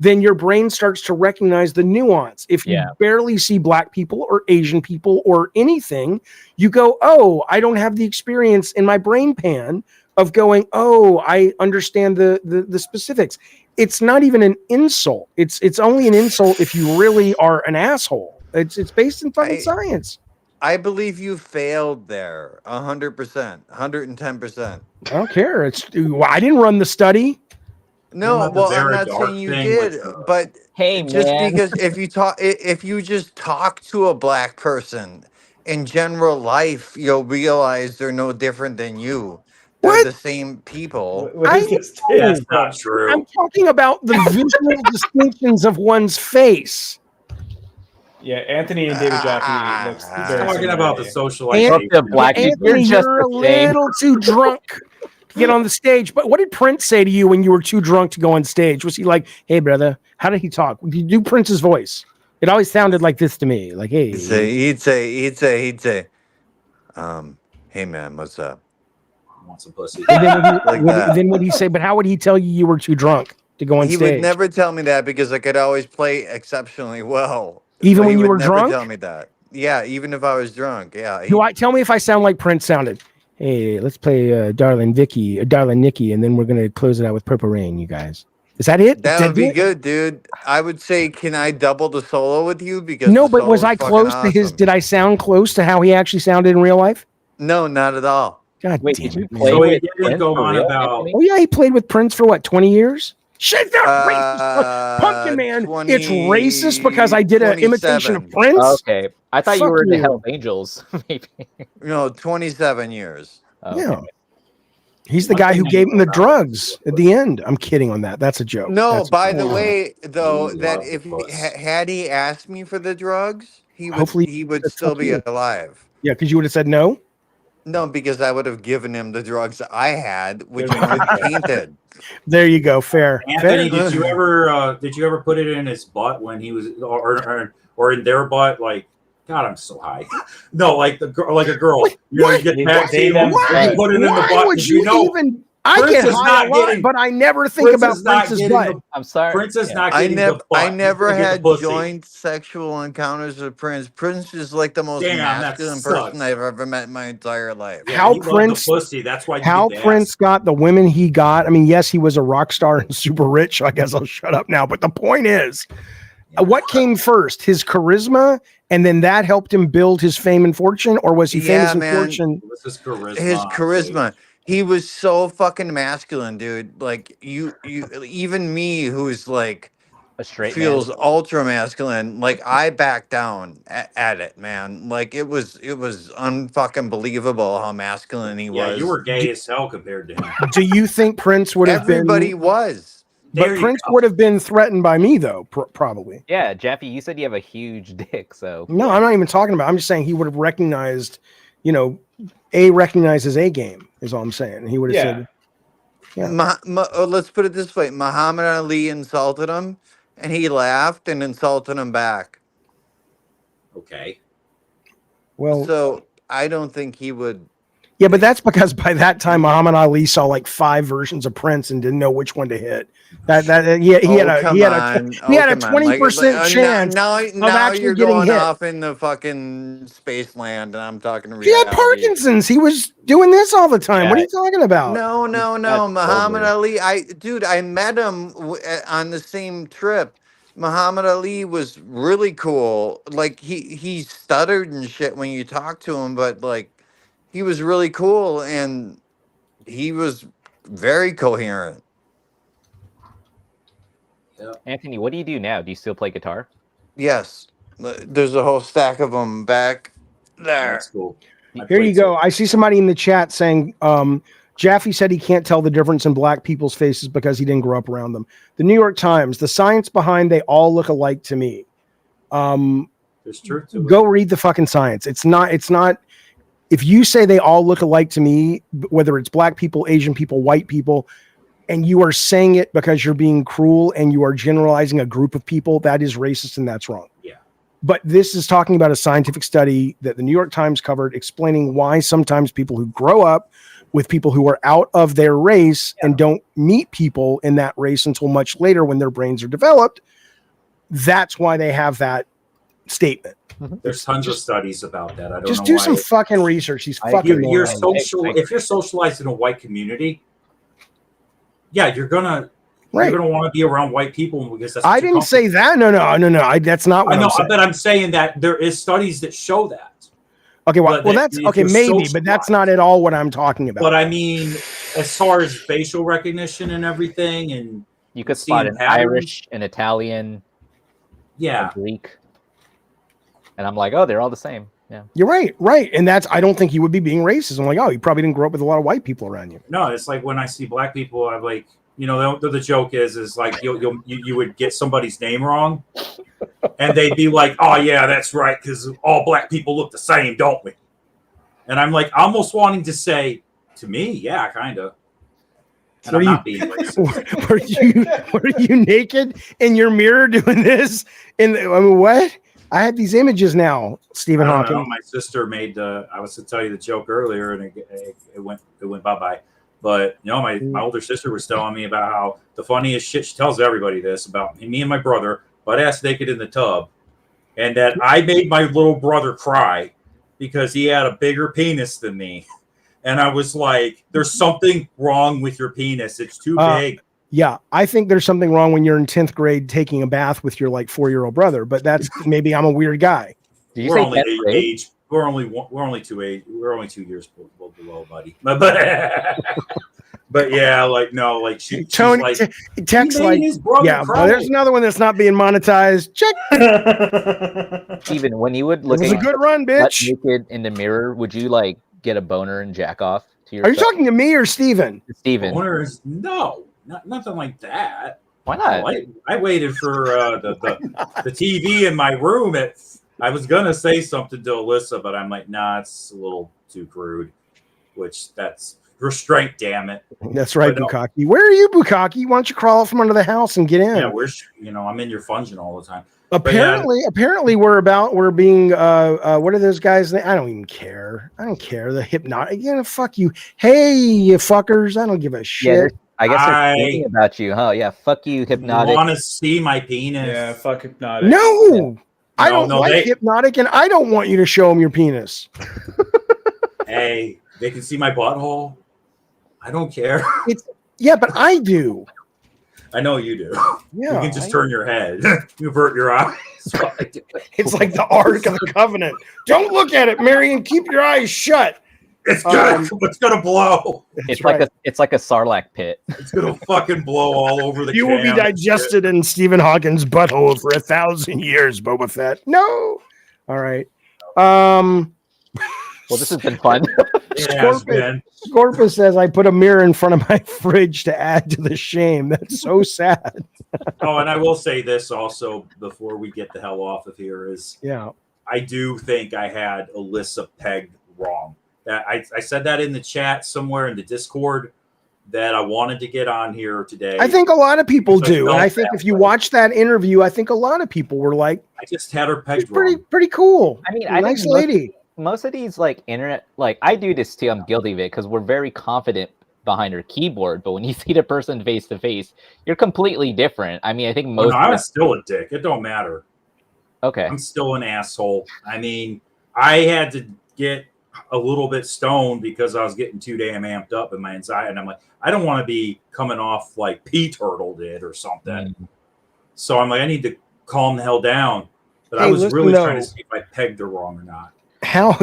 then your brain starts to recognize the nuance. If you barely see black people or Asian people or anything, you go, oh, I don't have the experience in my brain pan of going, oh, I understand the specifics. It's not even an insult. It's only an insult if you really are an asshole. It's based in fucking science.
I believe you failed there 100%, 110%.
I don't care. I didn't run the study.
No, well, I'm not saying you did, but just because if you just talk to a black person in general life, you'll realize they're no different than you. They're the same people.
That's not true.
I'm talking about the visual distinctions of one's face.
Yeah, Anthony and David Jaffe looks very
talking
similar
about
to
the
you.
socialization.
Anthony, you're a little too drunk to get on the stage. But what did Prince say to you when you were too drunk to go on stage? Was he like, hey, brother, how did he talk? Did you do Prince's voice? It always sounded like this to me. Like, hey.
He'd say, hey, man, what's up?
I want some pussy.
And then would he say, but how would he tell you were too drunk to go on
He
stage?
would never tell me that because I could always play exceptionally well.
Even
But
when
he
you
would
were
never
drunk?
tell me that. Yeah, even if I was drunk. Yeah.
Tell me if I sound like Prince sounded. Hey, let's play Darling Nikki, and then we're gonna close it out with Purple Rain, you guys. Is that it?
That would be good, dude. I would say, can I double the solo with you? Because
No,
the
but was
solo's
I
fucking
close to his?
awesome.
Did I sound close to how he actually sounded in real life?
No, not at all.
God
Wait,
damn
did you
it,
play
man.
with
didn't
Prince
go
for
on
real,
about-
Anthony?
Oh yeah, he played with Prince for what, 20 years? Shit, not racist, Pumpkin Man. It's racist because I did an imitation of Prince.
Okay, I thought you
Fuck
were in the
you.
Hells Angels. Maybe.
No, 27 years.
Okay.
Yeah. He's the guy who gave him the drugs at the end. I'm kidding on that. That's a joke.
No,
That's
by the way, though,
He
that
loved
if
the
he,
puss.
had he asked me for the drugs,
Hopefully
he would
said,
still
"Fuck
be
you."
alive.
Yeah, because you would have said no.
No, because I would have given him the drugs I had, which weren't tainted.
There you go. Fair.
Anthony,
Fair.
did you ever put it in his butt when he was, or in their butt? Like, God, I'm so high. No, like a girl. You get back to you, and you put it in the
Why
butt.
would
'cause
you
know,
even? I
Prince
get
is
high
not
a lot,
getting-
but I never think
Prince
about
is not
Prince's
getting
butt.
I'm sorry.
Prince is not
I
getting the butt.
I
He's
never
gonna get the
had
pussy.
joint sexual encounters with Prince. Prince is like the most
Damn, that
masculine
sucks.
person I've ever met in my entire life.
Yeah,
How
he loved
Prince-
the pussy. That's why you
How
get the
Prince
ass.
got the women he got. I mean, yes, he was a rock star and super rich. So I guess I'll shut up now. But the point is, what came first? His charisma, and then that helped him build his fame and fortune, or was he famous and fortune?
It was his charisma.
His charisma. He was so fucking masculine, dude. Like you even me, who's like
A straight
feels
man.
ultra masculine. Like I backed down at it, man. Like it was unfucking believable how masculine he
Yeah,
was.
you were gay as hell compared to him.
Do you think Prince would have
Everybody
been?
was.
But
There you
Prince
go.
would have been threatened by me, though, probably.
Yeah, Jeffy, you said you have a huge dick, so
No, I'm not even talking about. I'm just saying he would have recognized, recognized his A game is all I'm saying. He would have said, yeah.
Let's put it this way: Muhammad Ali insulted him, and he laughed and insulted him back.
Okay.
Well,
So I don't think he would.
yeah, but that's because by that time Muhammad Ali saw like 5 versions of Prince and didn't know which one to hit. He had a 20% chance
Now
of actually
you're
getting
going
hit.
off in the fucking space land, and I'm talking
He
reality.
had Parkinson's. He was doing this all the time. What are you talking about?
No, Muhammad Ali. I met him on the same trip. Muhammad Ali was really cool. Like he stuttered and shit when you talked to him, but like he was really cool and he was very coherent.
Anthony, what do you do now? Do you still play guitar?
Yes, there's a whole stack of them back there.
That's cool.
Here you go. I see somebody in the chat saying, Jaffe said he can't tell the difference in black people's faces because he didn't grow up around them. The New York Times, the science behind they all look alike to me.
There's truth to it.
Go read the fucking science. It's not, if you say they all look alike to me, whether it's black people, Asian people, white people, and you are saying it because you're being cruel and you are generalizing a group of people, that is racist and that's wrong.
Yeah.
But this is talking about a scientific study that the New York Times covered explaining why sometimes people who grow up with people who are out of their race and don't meet people in that race until much later when their brains are developed, that's why they have that statement.
There's tons of studies about that. I don't
Just
know
do
why
some fucking research. These fucking
you're
morons.
if you're socialized in a white community, yeah, you're gonna
Right.
you're gonna want to be around white people because that's what
I
you're
didn't say that. No. That's not what
I know,
I'm saying.
but I'm saying that there is studies that show that.
Okay, well,
But
that's
if
okay,
you're
maybe, but that's not at all what I'm talking about.
But I mean, as far as facial recognition and everything, and
you could spot
seeing
an
patterns,
Irish, an Italian,
yeah,
a Greek, and I'm like, oh, they're all the same. Yeah,
you're right, and that's I don't think you would be being racist. I'm like, oh, you probably didn't grow up with a lot of white people around you.
no, it's like when I see black people, I'm like, you know, the joke is like you would get somebody's name wrong, and they'd be like, oh yeah, that's right, because all black people look the same, don't we? And I'm like almost wanting to say, to me, yeah, kind of. And I'm not being racist.
Were you naked in your mirror doing this? I mean, what? I had these images now, Stephen
I don't
Hawking.
know. My sister made. I was to tell you the joke earlier, and it went bye bye. But you know, my older sister was telling me about how the funniest shit. She tells everybody this about me and my brother, butt ass naked in the tub, and that I made my little brother cry because he had a bigger penis than me. And I was like, there's something wrong with your penis. It's too big.
Yeah, I think there's something wrong when you're in 10th grade taking a bath with your like 4-year-old brother, but that's maybe I'm a weird guy.
We're only 2 years below, buddy. But yeah, like no, like
Tony
she's like,
text like, yeah, well, there's another one that's not being monetized. Check.
Steven, when you would look
It was
at
a good run, bitch.
naked in the mirror, would you like get a boner and jack off to yourself?
Are you talking to me or Steven?
Steven.
Boners? No, nothing like that.
Why not?
I waited for the TV in my room. I was gonna say something to Alyssa, but I'm like, nah, it's a little too crude. Which that's restraint, damn it.
That's right, Bukaki. Where are you, Bukaki? Why don't you crawl out from under the house and get in?
Yeah, I'm in your fungin all the time.
Apparently, we're being what are those guys? I don't even care. I don't care. The hypnotic. Fuck you. Hey, you fuckers. I don't give a shit.
Yeah, I guess they're thinking about you, huh? Yeah, fuck you, Hypnotic.
Want to see my penis?
Yeah, fuck Hypnotic.
No, I don't like Hypnotic, and I don't want you to show them your penis.
Hey, they can see my butthole. I don't care.
Yeah, but I do.
I know you do.
Yeah,
you can just turn your head, you avert your eyes.
It's like the Ark of the Covenant. Don't look at it, Marion. Keep your eyes shut.
It's gonna blow.
It's like a Sarlacc pit.
It's gonna fucking blow all over the.
You will be digested in Stephen Hawking's butthole for 1,000 years, Boba Fett. No. All right.
Well, this has been fun.
Scorpus says, I put a mirror in front of my fridge to add to the shame. That's so sad.
Oh, and I will say this also before we get the hell off of here is, I do think I had Alyssa pegged wrong. I said that in the chat somewhere in the Discord that I wanted to get on here today.
I think a lot of people do. And I think if you watch that interview, I think a lot of people were like,
I just had her pegged
pretty cool.
I mean,
nice lady.
Most of these like internet, like I do this too. I'm guilty of it because we're very confident behind our keyboard, but when you see the person face to face, you're completely different. I mean, I think most.
I'm still a dick. It don't matter.
Okay.
I'm still an asshole. I mean, I had to get a little bit stoned because I was getting too damn amped up in my anxiety, and I'm like, I don't want to be coming off like P Turtle did or something. So I'm like, I need to calm the hell down. But I was really trying to see if I pegged her wrong or not.
How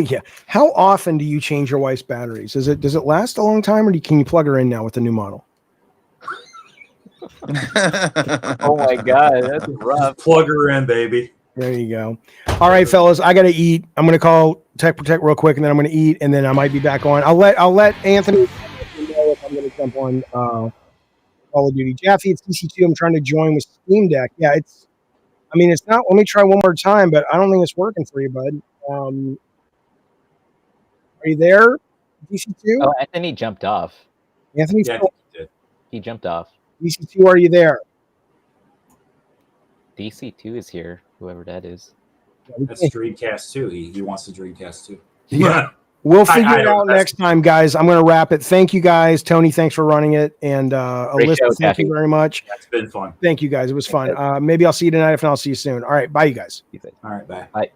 often do you change your wife's batteries? Does it last a long time, or can you plug her in now with the new model?
Oh my god, that's rough.
Plug her in, baby.
There you go. All right, fellas, I gotta eat. I'm gonna call Tech Protect real quick, and then I'm gonna eat, and then I might be back on. I'll let Anthony know if I'm gonna jump on Call of Duty. Jaffe, it's DC2. I'm trying to join with Steam Deck. Yeah, it's not. Let me try one more time, but I don't think it's working for you, bud. Are you there, DC2?
Oh, Anthony jumped off.
Anthony,
He jumped off.
DC2, are you there?
DC2 is here, whoever that is.
That's Dreamcast too. He wants the Dreamcast too.
Yeah. We'll figure it out next time, guys. I'm going to wrap it. Thank you, guys. Tony, thanks for running it. And Alyssa, thank you very much.
It's been fun.
Thank you, guys. It was fun. Maybe I'll see you tonight. If not, I'll see you soon. All right. Bye, you guys.
All right. Bye.
Bye.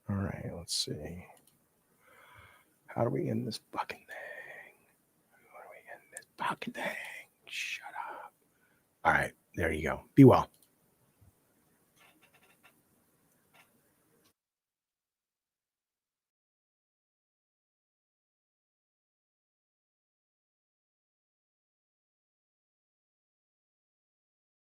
All right. Let's see. How do we end this fucking thing? How do we end this fucking thing? Shut up. All right. There you go. Be well.